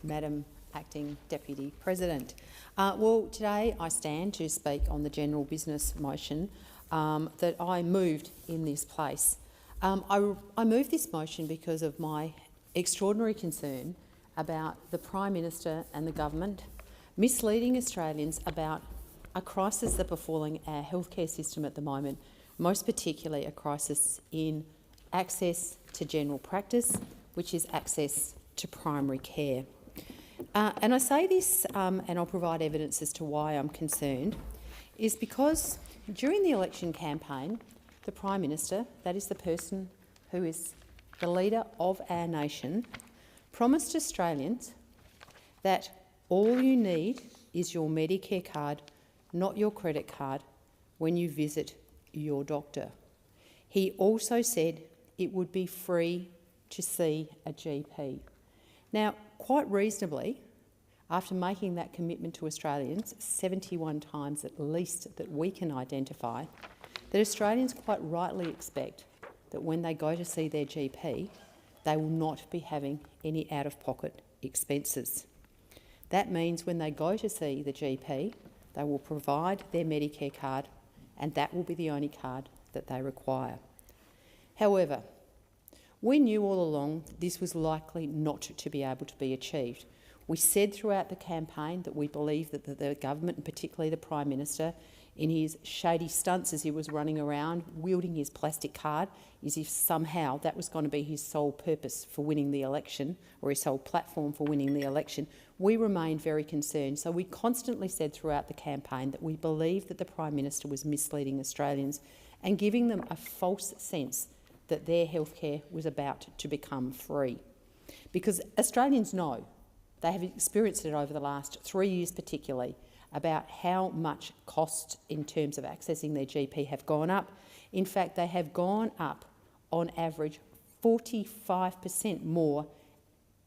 Madam Acting Deputy President. Well, today I stand to speak on the general business motion that I moved in this place. I moved this motion because of my extraordinary concern about the Prime Minister and the government misleading Australians about a crisis that befalling our healthcare system at the moment, most particularly a crisis in access to general practice, which is access to primary care. And I say this, and I'll provide evidence as to why I'm concerned, is because during the election campaign, the Prime Minister, that is the person who is the leader of our nation, promised Australians that all you need is your Medicare card, not your credit card, when you visit your doctor. He also said it would be free to see a GP. Now, quite reasonably, after making that commitment to Australians 71 times at least that we can identify, that Australians quite rightly expect that when they go to see their GP, they will not be having any out-of-pocket expenses. That means when they go to see the GP, they will provide their Medicare card, and that will be the only card that they require. However, we knew all along this was likely not to be able to be achieved. We said throughout the campaign that we believed that the government, and particularly the Prime Minister, in his shady stunts as he was running around wielding his plastic card, as if somehow that was going to be his sole purpose for winning the election, or his sole platform for winning the election. We remained very concerned. So we constantly said throughout the campaign that we believed that the Prime Minister was misleading Australians and giving them a false sense that their healthcare was about to become free. Because Australians know, they have experienced it over the last 3 years particularly, about how much costs in terms of accessing their GP have gone up. In fact, they have gone up on average 45% more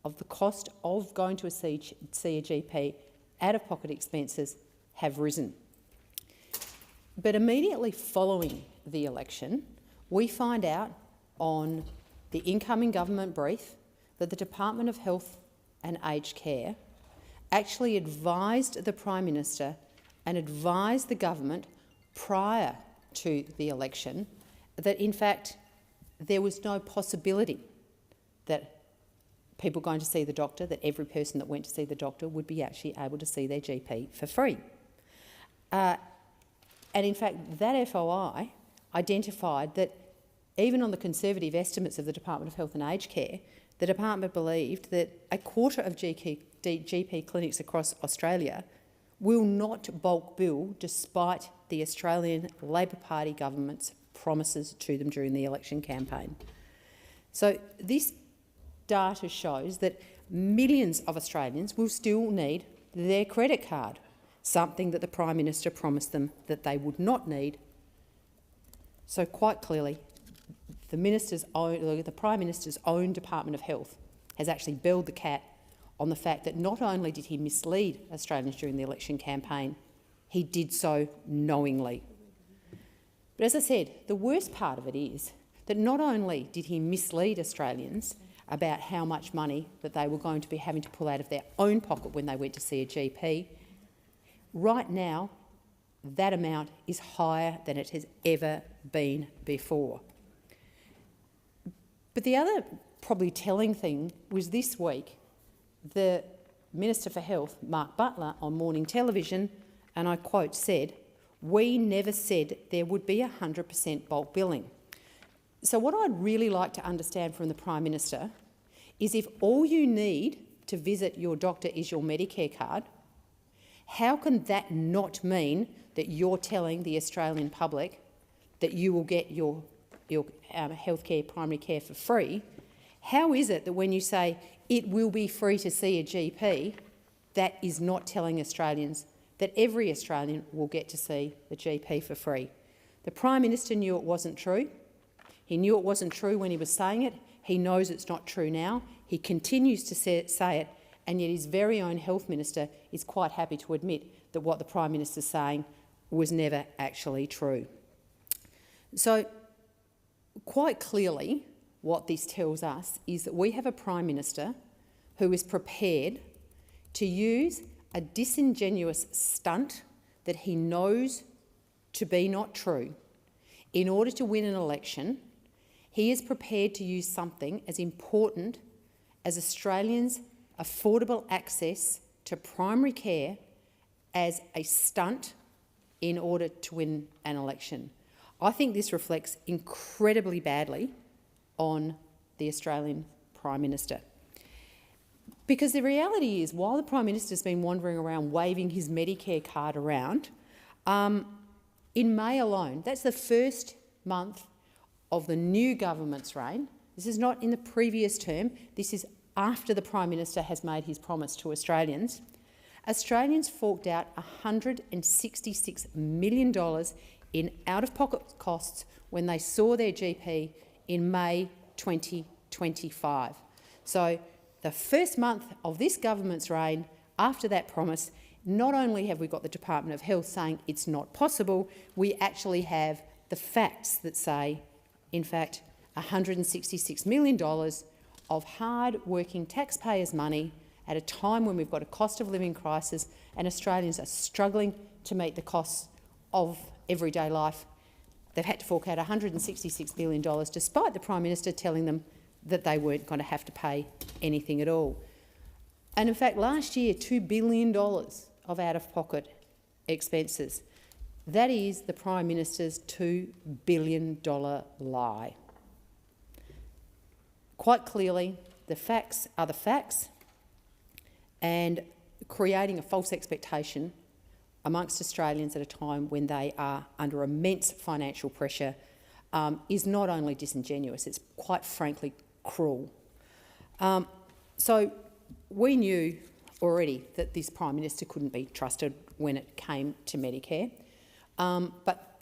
of the cost of going to see a GP. Out-of-pocket expenses have risen. But immediately following the election, we find out on the incoming government brief that the Department of Health and Aged Care actually advised the Prime Minister and advised the government prior to the election that, in fact, there was no possibility that people going to see the doctor, that every person that went to see the doctor would be actually able to see their GP for free. And in fact, that FOI identified that even on the conservative estimates of the Department of Health and Aged Care, the department believed that a quarter of GP clinics across Australia will not bulk bill despite the Australian Labor Party government's promises to them during the election campaign. So this data shows that millions of Australians will still need their credit card, something that the Prime Minister promised them that they would not need. So quite clearly, the Prime Minister's own Department of Health has actually belled the cat on the fact that not only did he mislead Australians during the election campaign, he did so knowingly. But as I said, the worst part of it is that not only did he mislead Australians about how much money that they were going to be having to pull out of their own pocket when they went to see a GP, right now that amount is higher than it has ever been before. But the other probably telling thing was this week, the Minister for Health, Mark Butler, on morning television, and I quote, said, "We never said there would be 100% bulk billing." So what I'd really like to understand from the Prime Minister is if all you need to visit your doctor is your Medicare card, how can that not mean that you're telling the Australian public that you will get your healthcare, primary care for free? How is it that when you say it will be free to see a GP, that is not telling Australians that every Australian will get to see the GP for free? The Prime Minister knew it wasn't true. He knew it wasn't true when he was saying it. He knows it's not true now. He continues to say it, and yet his very own Health Minister is quite happy to admit that what the Prime Minister is saying was never actually true. So, quite clearly, what this tells us is that we have a Prime Minister who is prepared to use a disingenuous stunt that he knows to be not true in order to win an election. He is prepared to use something as important as Australians' affordable access to primary care as a stunt in order to win an election. I think this reflects incredibly badly on the Australian Prime Minister. Because the reality is, while the Prime Minister's been wandering around waving his Medicare card around, in May alone, that's the first month of the new government's reign. This is not in the previous term, this is after the Prime Minister has made his promise to Australians. Australians forked out $166 million in out-of-pocket costs when they saw their GP in May 2025. So the first month of this government's reign, after that promise, not only have we got the Department of Health saying it's not possible, we actually have the facts that say, in fact, $166 million of hard-working taxpayers' money at a time when we've got a cost of living crisis and Australians are struggling to meet the costs of everyday life. They've had to fork out $166 million despite the Prime Minister telling them that they weren't going to have to pay anything at all. And in fact, last year, $2 billion of out-of-pocket expenses. That is the Prime Minister's $2 billion lie. Quite clearly, the facts are the facts, and creating a false expectation amongst Australians at a time when they are under immense financial pressure is not only disingenuous, it's quite frankly cruel. So we knew already that this Prime Minister couldn't be trusted when it came to Medicare, but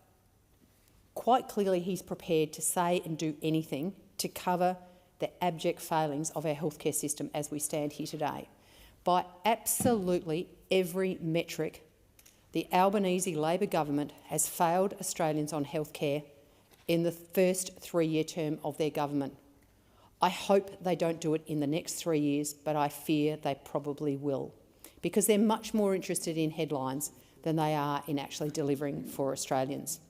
quite clearly he's prepared to say and do anything to cover the abject failings of our healthcare system as we stand here today. By absolutely every metric, the Albanese Labor government has failed Australians on healthcare in the first 3-year term of their government. I hope they don't do it in the next 3 years, but I fear they probably will, because they're much more interested in headlines than they are in actually delivering for Australians.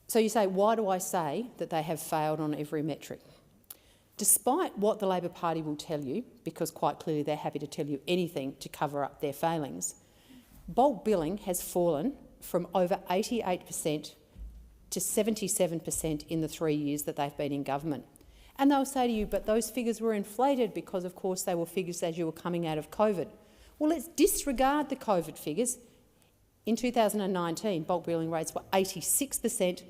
So you say, why do I say that they have failed on every metric? Despite what the Labor Party will tell you, because quite clearly they're happy to tell you anything to cover up their failings, bulk billing has fallen from over 88% to 77% in the 3 years that they've been in government. And they'll say to you, but those figures were inflated because, of course, they were figures as you were coming out of COVID. Well, let's disregard the COVID figures. In 2019, bulk billing rates were 86%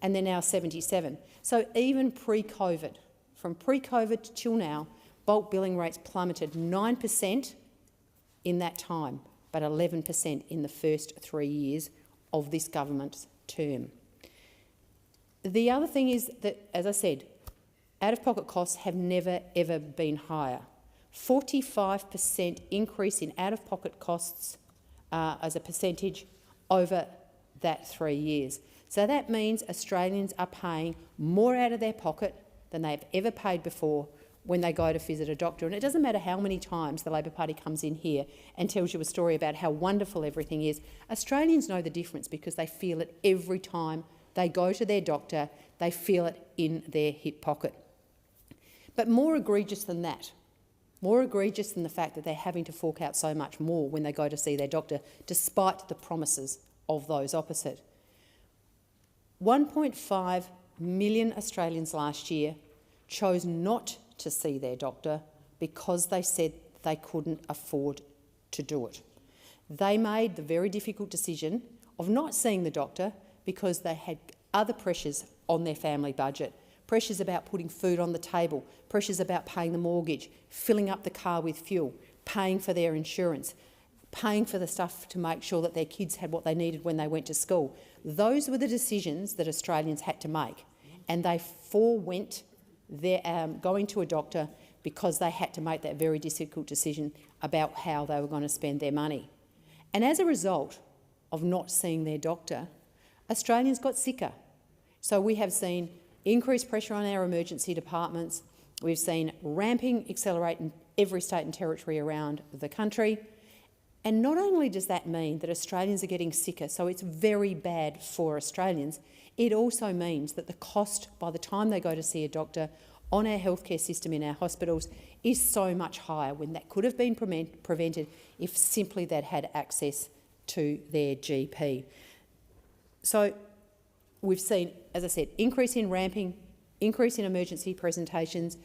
and they're now 77%. So even pre-COVID, from pre-COVID till now, bulk billing rates plummeted 9% in that time, but 11% in the first 3 years of this government's term. The other thing is that, as I said, out-of-pocket costs have never, ever been higher. 45% increase in out-of-pocket costs as a percentage over that 3 years. So that means Australians are paying more out of their pocket than they've ever paid before when they go to visit a doctor. And it doesn't matter how many times the Labor Party comes in here and tells you a story about how wonderful everything is. Australians know the difference because they feel it every time they go to their doctor. They feel it in their hip pocket. But more egregious than that, more egregious than the fact that they're having to fork out so much more when they go to see their doctor, despite the promises of those opposite. 1.5 million Australians last year chose not to see their doctor because they said they couldn't afford to do it. They made the very difficult decision of not seeing the doctor because they had other pressures on their family budget, pressures about putting food on the table, pressures about paying the mortgage, filling up the car with fuel, paying for their insurance, paying for the stuff to make sure that their kids had what they needed when they went to school. Those were the decisions that Australians had to make, and they forewent their going to a doctor because they had to make that very difficult decision about how they were going to spend their money. And as a result of not seeing their doctor, Australians got sicker. So we have seen increased pressure on our emergency departments. We've seen ramping accelerate in every state and territory around the country. And not only does that mean that Australians are getting sicker, so it's very bad for Australians, it also means that the cost by the time they go to see a doctor on our healthcare system in our hospitals is so much higher, when that could have been prevented if simply they'd had access to their GP. So we've seen, as I said, increase in ramping, increase in emergency presentations,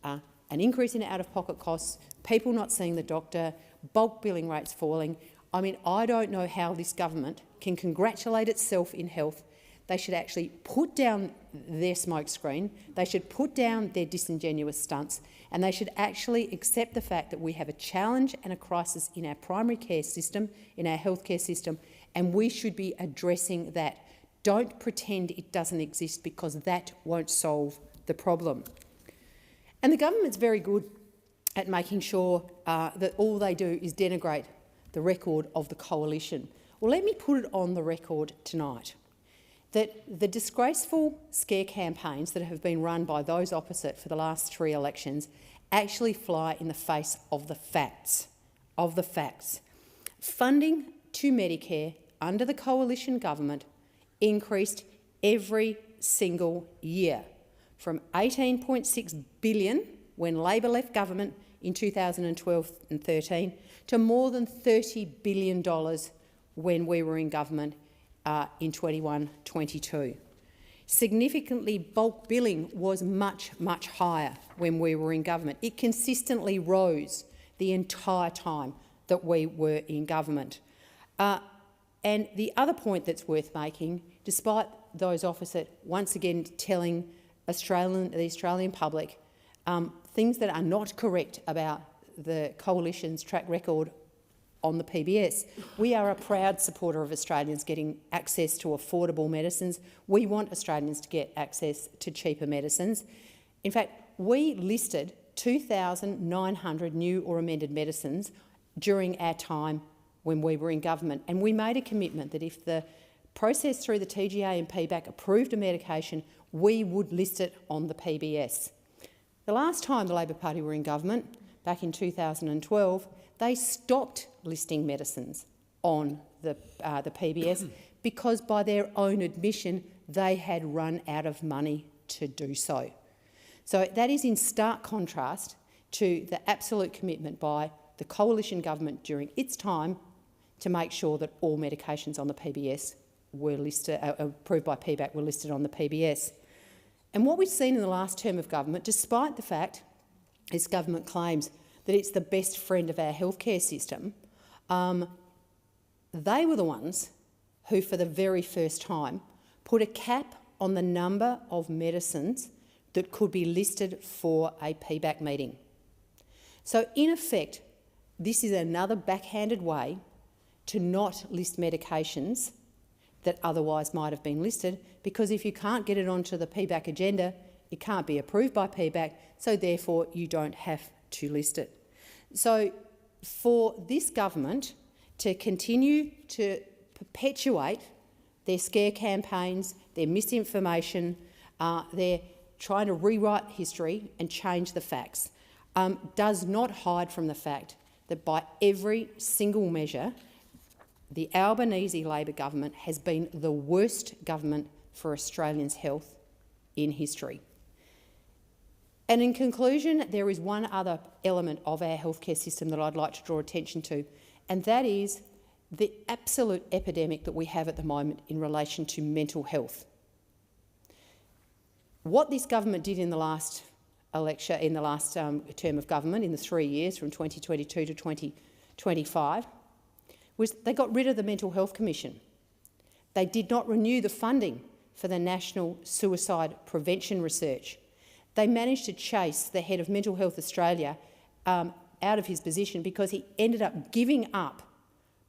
an increase in out-of-pocket costs, people not seeing the doctor, bulk billing rates falling. I mean, I don't know how this government can congratulate itself in health. They should actually put down their smokescreen, they should put down their disingenuous stunts, and they should actually accept the fact that we have a challenge and a crisis in our primary care system, in our healthcare system, and we should be addressing that. Don't pretend it doesn't exist, because that won't solve the problem. And the government's very good at making sure that all they do is denigrate the record of the coalition. Well, let me put it on the record tonight that the disgraceful scare campaigns that have been run by those opposite for the last 3 elections actually fly in the face of the facts. Funding to Medicare under the coalition government increased every single year, from $18.6 billion when Labor left government in 2012 and 13 to more than $30 billion when we were in government in 21-22. Significantly, bulk billing was much, much higher when we were in government. It consistently rose the entire time that we were in government. And the other point that's worth making, despite those opposite once again telling the Australian public things that are not correct about the coalition's track record on the PBS, we are a proud supporter of Australians getting access to affordable medicines. We want Australians to get access to cheaper medicines. In fact, we listed 2,900 new or amended medicines during our time when we were in government, and we made a commitment that if the process through the TGA and PBAC approved a medication, we would list it on the PBS. The last time the Labor Party were in government, back in 2012, they stopped listing medicines on the PBS because, by their own admission, they had run out of money to do so. So that is in stark contrast to the absolute commitment by the coalition government during its time to make sure that all medications on the PBS were listed, approved by PBAC, were listed on the PBS. And what we've seen in the last term of government, despite the fact this government claims that it's the best friend of our healthcare system, they were the ones who, for the very first time, put a cap on the number of medicines that could be listed for a PBAC meeting. So, in effect, this is another backhanded way to not list medications that otherwise might have been listed, because if you can't get it onto the PBAC agenda, it can't be approved by PBAC, so therefore you don't have to list it. So for this government to continue to perpetuate their scare campaigns, their misinformation, their trying to rewrite history and change the facts, does not hide from the fact that by every single measure, the Albanese Labor government has been the worst government for Australians' health in history. And in conclusion, there is one other element of our healthcare system that I'd like to draw attention to, and that is the absolute epidemic that we have at the moment in relation to mental health. What this government did in the last election, in the last term of government, in the 3 years from 2022 to 2025, was they got rid of the Mental Health Commission. They did not renew the funding for the National Suicide Prevention Research. They managed to chase the head of Mental Health Australia out of his position because he ended up giving up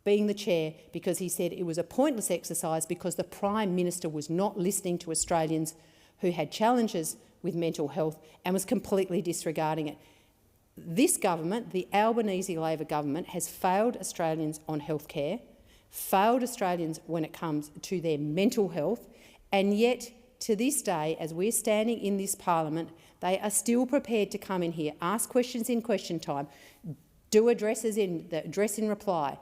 being the chair because he said it was a pointless exercise because the Prime Minister was not listening to Australians who had challenges with mental health and was completely disregarding it. This government, the Albanese Labor government, has failed Australians on healthcare. failed Australians when it comes to their mental health, and yet to this day, as we're standing in this parliament, they are still prepared to come in here, ask questions in question time, do addresses in the address in reply,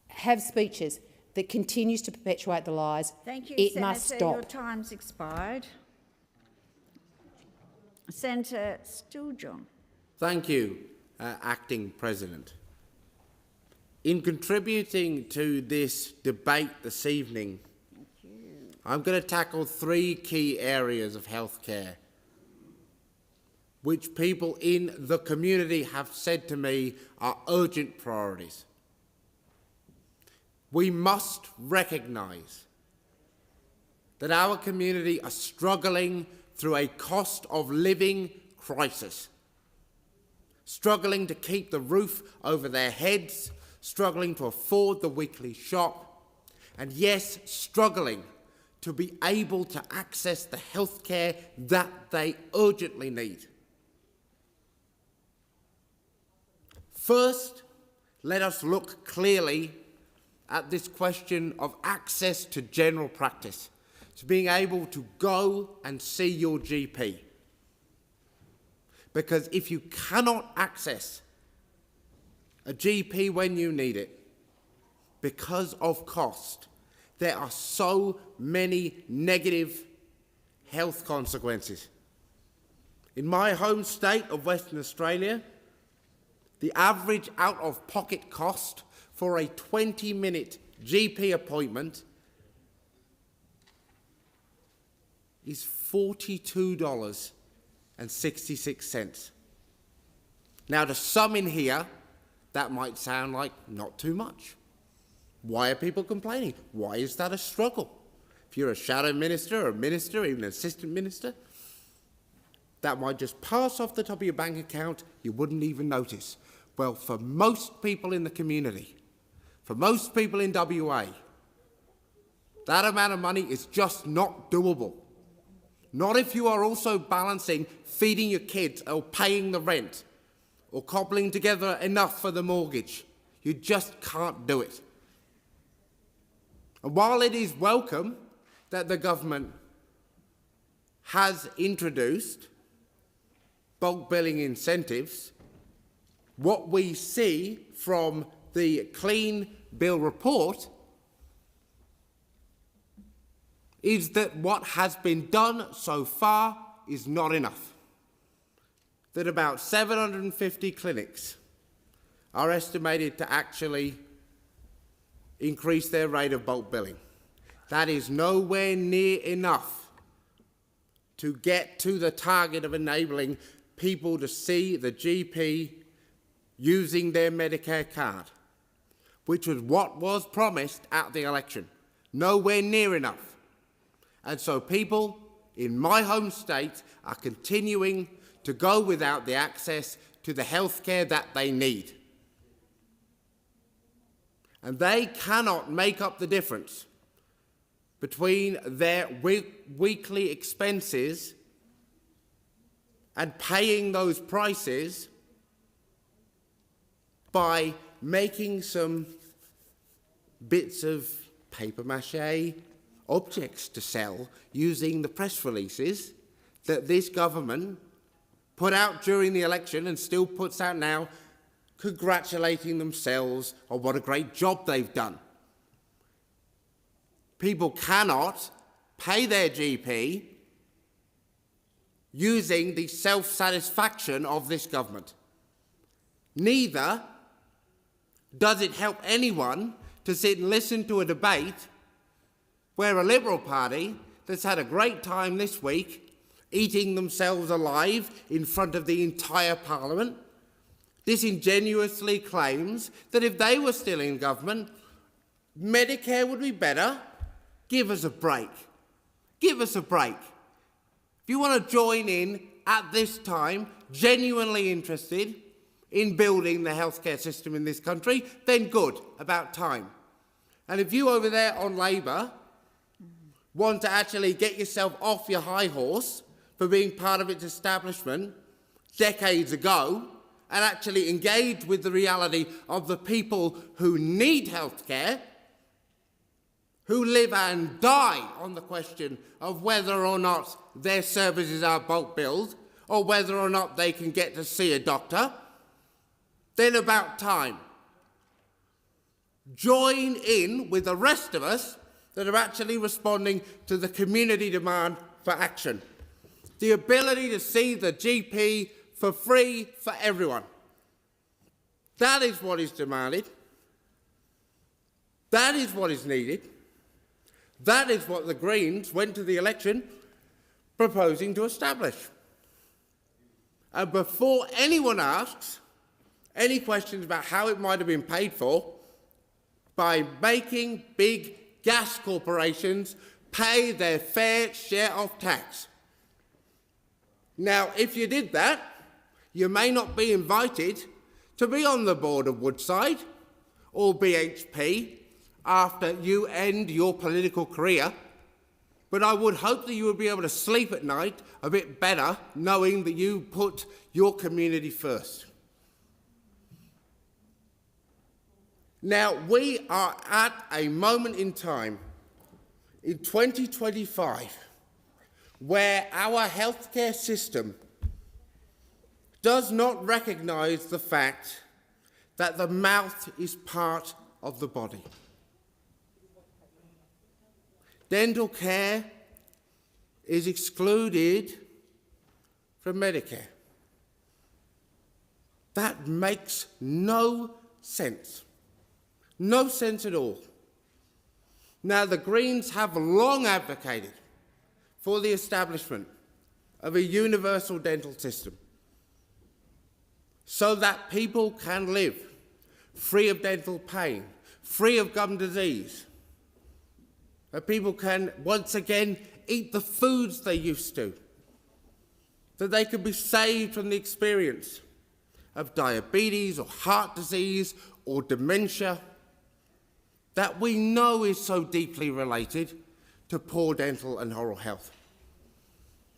have speeches that continues to perpetuate the lies. Thank you, it Senator. must stop. Your time's expired. Senator Stiljohn. Thank you, Acting President. In contributing to this debate this evening, I'm going to tackle 3 key areas of healthcare which people in the community have said to me are urgent priorities. We must recognise that our community are struggling through a cost of living crisis, struggling to keep the roof over their heads, struggling to afford the weekly shop, and yes, struggling to be able to access the healthcare that they urgently need. First, let us look clearly at this question of access to general practice, to being able to go and see your GP. Because if you cannot access a GP when you need it, because of cost, there are so many negative health consequences. In my home state of Western Australia, the average out-of-pocket cost for a 20-minute GP appointment is $42.66. Now, to some in here, that might sound like not too much. Why are people complaining? Why is that a struggle? If you're a shadow minister or a minister, even an assistant minister, that might just pass off the top of your bank account, you wouldn't even notice. Well, for most people in the community, for most people in WA, that amount of money is just not doable. Not if you are also balancing feeding your kids or paying the rent or cobbling together enough for the mortgage. You just can't do it. And while it is welcome that the government has introduced bulk billing incentives, what we see from the Clean Bill report is that what has been done so far is not enough. That about 750 clinics are estimated to actually increase their rate of bulk billing. That is nowhere near enough to get to the target of enabling people to see the GP using their Medicare card, which was what was promised at the election. Nowhere near enough. And so people in my home state are continuing to go without the access to the healthcare that they need. And they cannot make up the difference between their weekly expenses and paying those prices by making some bits of papier-mâché objects to sell using the press releases that this government put out during the election and still puts out now, congratulating themselves on what a great job they've done. People cannot pay their GP using the self-satisfaction of this government. Neither does it help anyone to sit and listen to a debate where a Liberal Party that's had a great time this week eating themselves alive in front of the entire Parliament disingenuously claims that if they were still in government, Medicare would be better. Give us a break. Give us a break. If you want to join in at this time, genuinely interested in building the healthcare system in this country, then good, about time. And if you over there on Labor want to actually get yourself off your high horse for being part of its establishment decades ago and actually engage with the reality of the people who need healthcare, who live and die on the question of whether or not their services are bulk billed or whether or not they can get to see a doctor, then about time. Join in with the rest of us that are actually responding to the community demand for action. The ability to see the GP for free for everyone. That is what is demanded. That is what is needed. That is what the Greens went to the election proposing to establish. And before anyone asks any questions about how it might have been paid for, by making big gas corporations pay their fair share of tax. Now, if you did that, you may not be invited to be on the board of Woodside or BHP after you end your political career, but I would hope that you would be able to sleep at night a bit better knowing that you put your community first. Now, we are at a moment in time in 2025 where our healthcare system does not recognise the fact that the mouth is part of the body. Dental care is excluded from Medicare. That makes no sense. No sense at all. Now, the Greens have long advocated for the establishment of a universal dental system so that people can live free of dental pain, free of gum disease, that people can once again eat the foods they used to, that they can be saved from the experience of diabetes or heart disease or dementia, that we know is so deeply related to poor dental and oral health.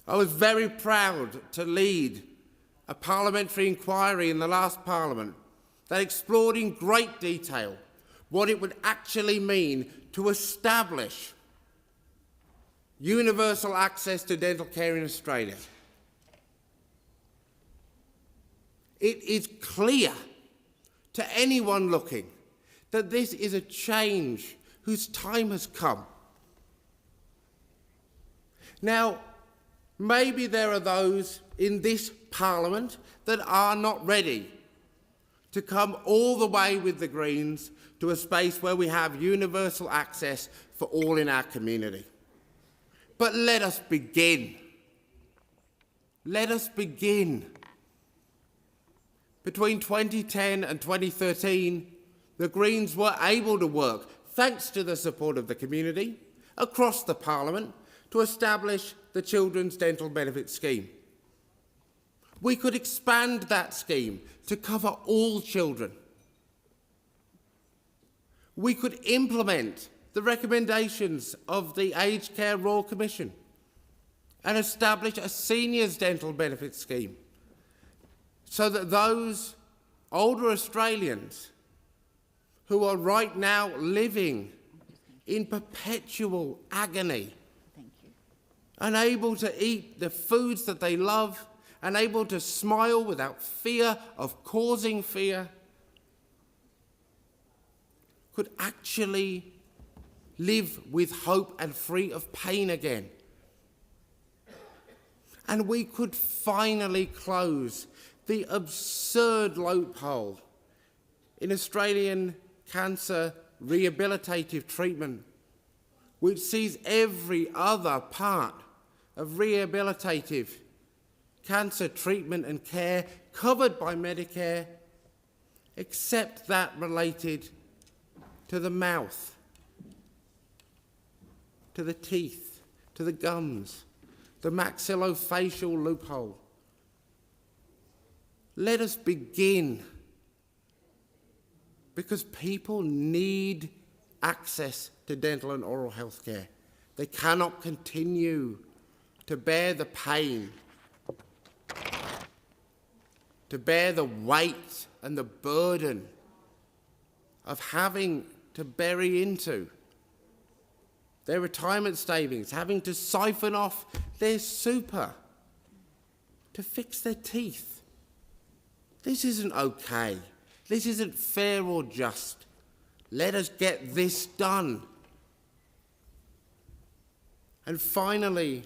I was very proud to lead a parliamentary inquiry in the last Parliament that explored in great detail what it would actually mean to establish universal access to dental care in Australia. It is clear to anyone looking that this is a change whose time has come. Now, maybe there are those in this Parliament that are not ready to come all the way with the Greens to a space where we have universal access for all in our community. But let us begin. Let us begin. Between 2010 and 2013, the Greens were able to work, thanks to the support of the community, across the Parliament to establish the Children's Dental Benefit Scheme. We could expand that scheme to cover all children. We could implement the recommendations of the Aged Care Royal Commission and establish a seniors dental benefit scheme so that those older Australians who are right now living in perpetual agony, unable to eat the foods that they love, unable to smile without fear of causing fear, could actually live with hope and free of pain again. And we could finally close the absurd loophole in Australian cancer rehabilitative treatment, which sees every other part of rehabilitative cancer treatment and care covered by Medicare, except that related to the mouth, to the teeth, to the gums, the maxillofacial loophole. Let us begin, because people need access to dental and oral health care. They cannot continue to bear the pain, to bear the weight and the burden of having to bury into their retirement savings, having to siphon off their super to fix their teeth. This isn't okay. This isn't fair or just. Let us get this done. And finally,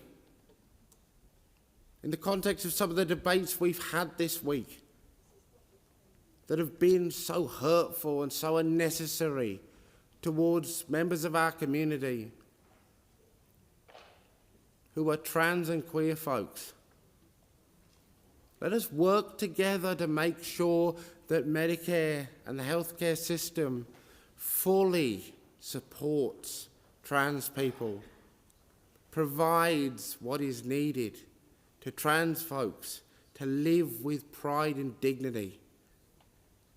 in the context of some of the debates we've had this week that have been so hurtful and so unnecessary towards members of our community who are trans and queer folks, let us work together to make sure that Medicare and the healthcare system fully supports trans people, provides what is needed to trans folks to live with pride and dignity,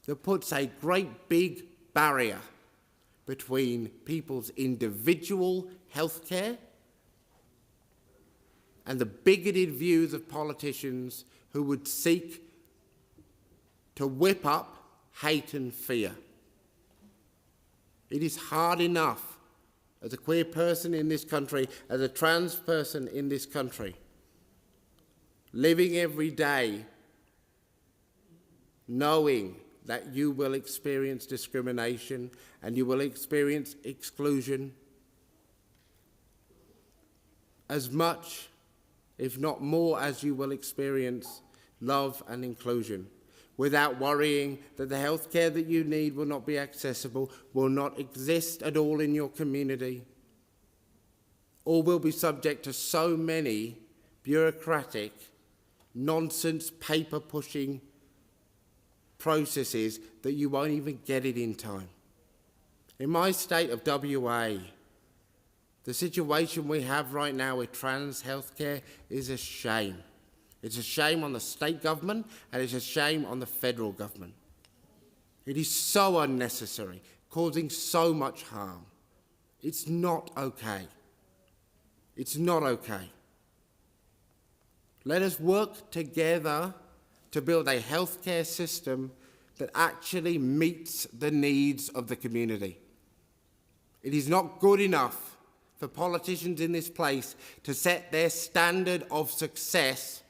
that puts a great big barrier between people's individual healthcare and the bigoted views of politicians who would seek to whip up hate and fear. It is hard enough as a queer person in this country, as a trans person in this country, living every day knowing that you will experience discrimination and you will experience exclusion as much, if not more, as you will experience love and inclusion, without worrying that the healthcare that you need will not be accessible, will not exist at all in your community, or will be subject to so many bureaucratic, nonsense, paper-pushing processes that you won't even get it in time. In my state of WA, the situation we have right now with trans healthcare is a shame. It's a shame on the state government and it's a shame on the federal government. It is so unnecessary, causing so much harm. It's not okay. It's not okay. Let us work together to build a healthcare system that actually meets the needs of the community. It is not good enough for politicians in this place to set their standard of success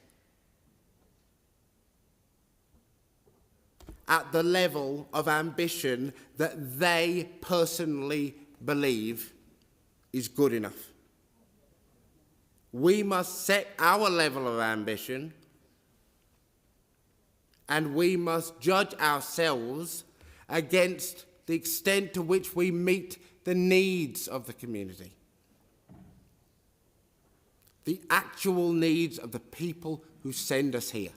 at the level of ambition that they personally believe is good enough. We must set our level of ambition and we must judge ourselves against the extent to which we meet the needs of the community, the actual needs of the people who send us here.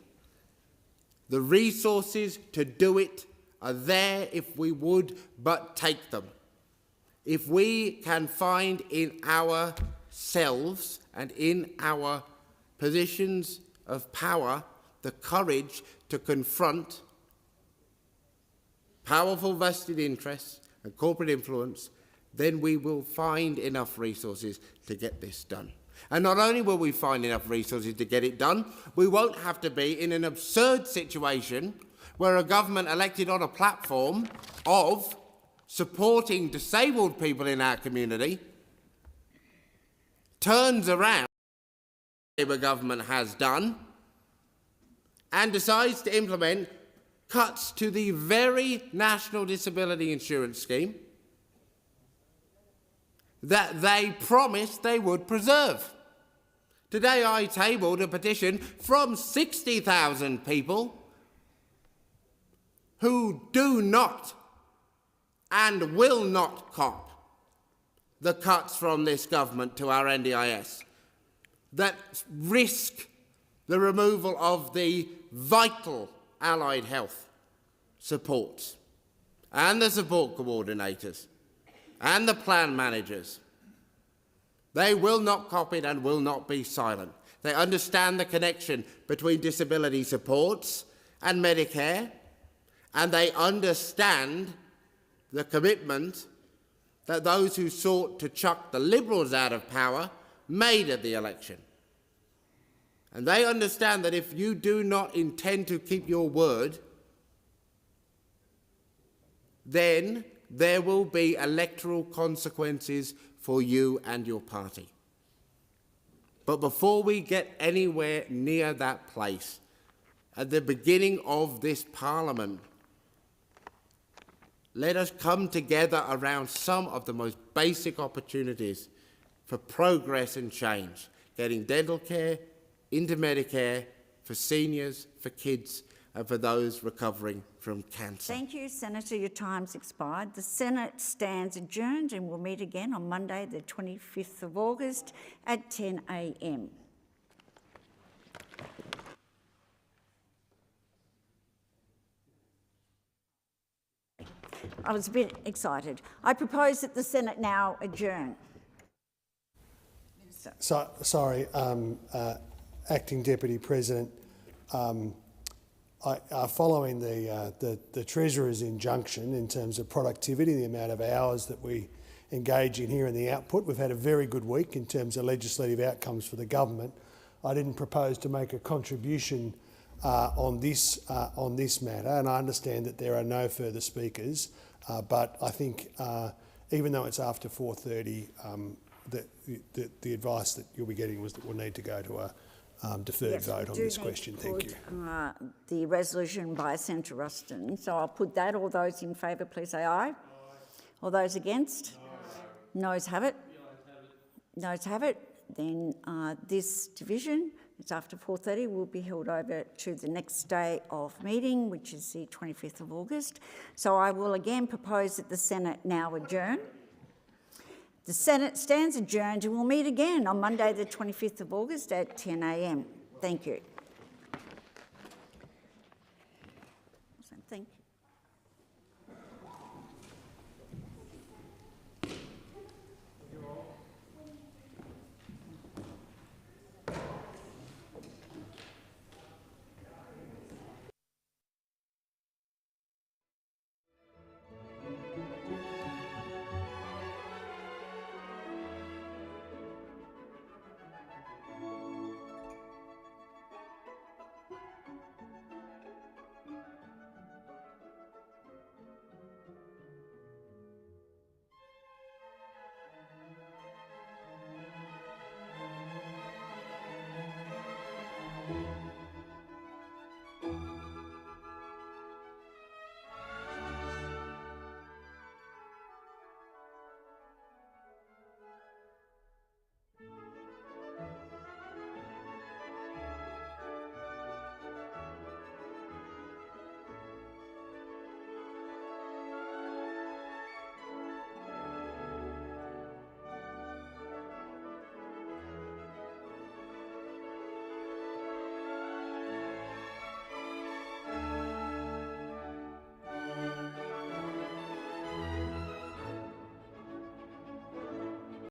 The resources to do it are there if we would but take them. If we can find in ourselves and in our positions of power the courage to confront powerful vested interests and corporate influence, then we will find enough resources to get this done. And not only will we find enough resources to get it done, we won't have to be in an absurd situation where a government elected on a platform of supporting disabled people in our community turns around, the Labour government has done, and decides to implement cuts to the very National Disability Insurance Scheme that they promised they would preserve. Today I tabled a petition from 60,000 people who do not and will not cop the cuts from this government to our NDIS that risk the removal of the vital allied health supports and the support coordinators and the plan managers. They will not cop it and will not be silent. They understand the connection between disability supports and Medicare, and they understand the commitment that those who sought to chuck the Liberals out of power made at the election. And they understand that if you do not intend to keep your word, then there will be electoral consequences for you and your party. But before we get anywhere near that place, at the beginning of this Parliament, let us come together around some of the most basic opportunities for progress and change, getting dental care into Medicare for seniors, for kids, and for those recovering from cancer. Thank you, Senator. Your time's expired. The Senate stands adjourned and will meet again on Monday, the 25th of August at 10 a.m. I was a bit excited. I propose that the Senate now adjourn. Sorry, Acting Deputy President, following the Treasurer's injunction in terms of productivity, the amount of hours that we engage in here and the output, we've had a very good week in terms of legislative outcomes for the government. I didn't propose to make a contribution on this matter, and I understand that there are no further speakers, but I think even though it's after 4:30, the advice that you'll be getting was that we'll need to go to a deferred vote on this question. Thank you. The resolution by Senator Ruston. So I'll put that. All those in favour, please say aye. Aye. All those against? No. Noes have it. Noes have it. Then this division, it's after 4:30, will be held over to the next day of meeting, which is the 25th of August. So I will again propose that the Senate now adjourn. The Senate stands adjourned and will meet again on Monday, the 25th of August at 10 a.m. Thank you.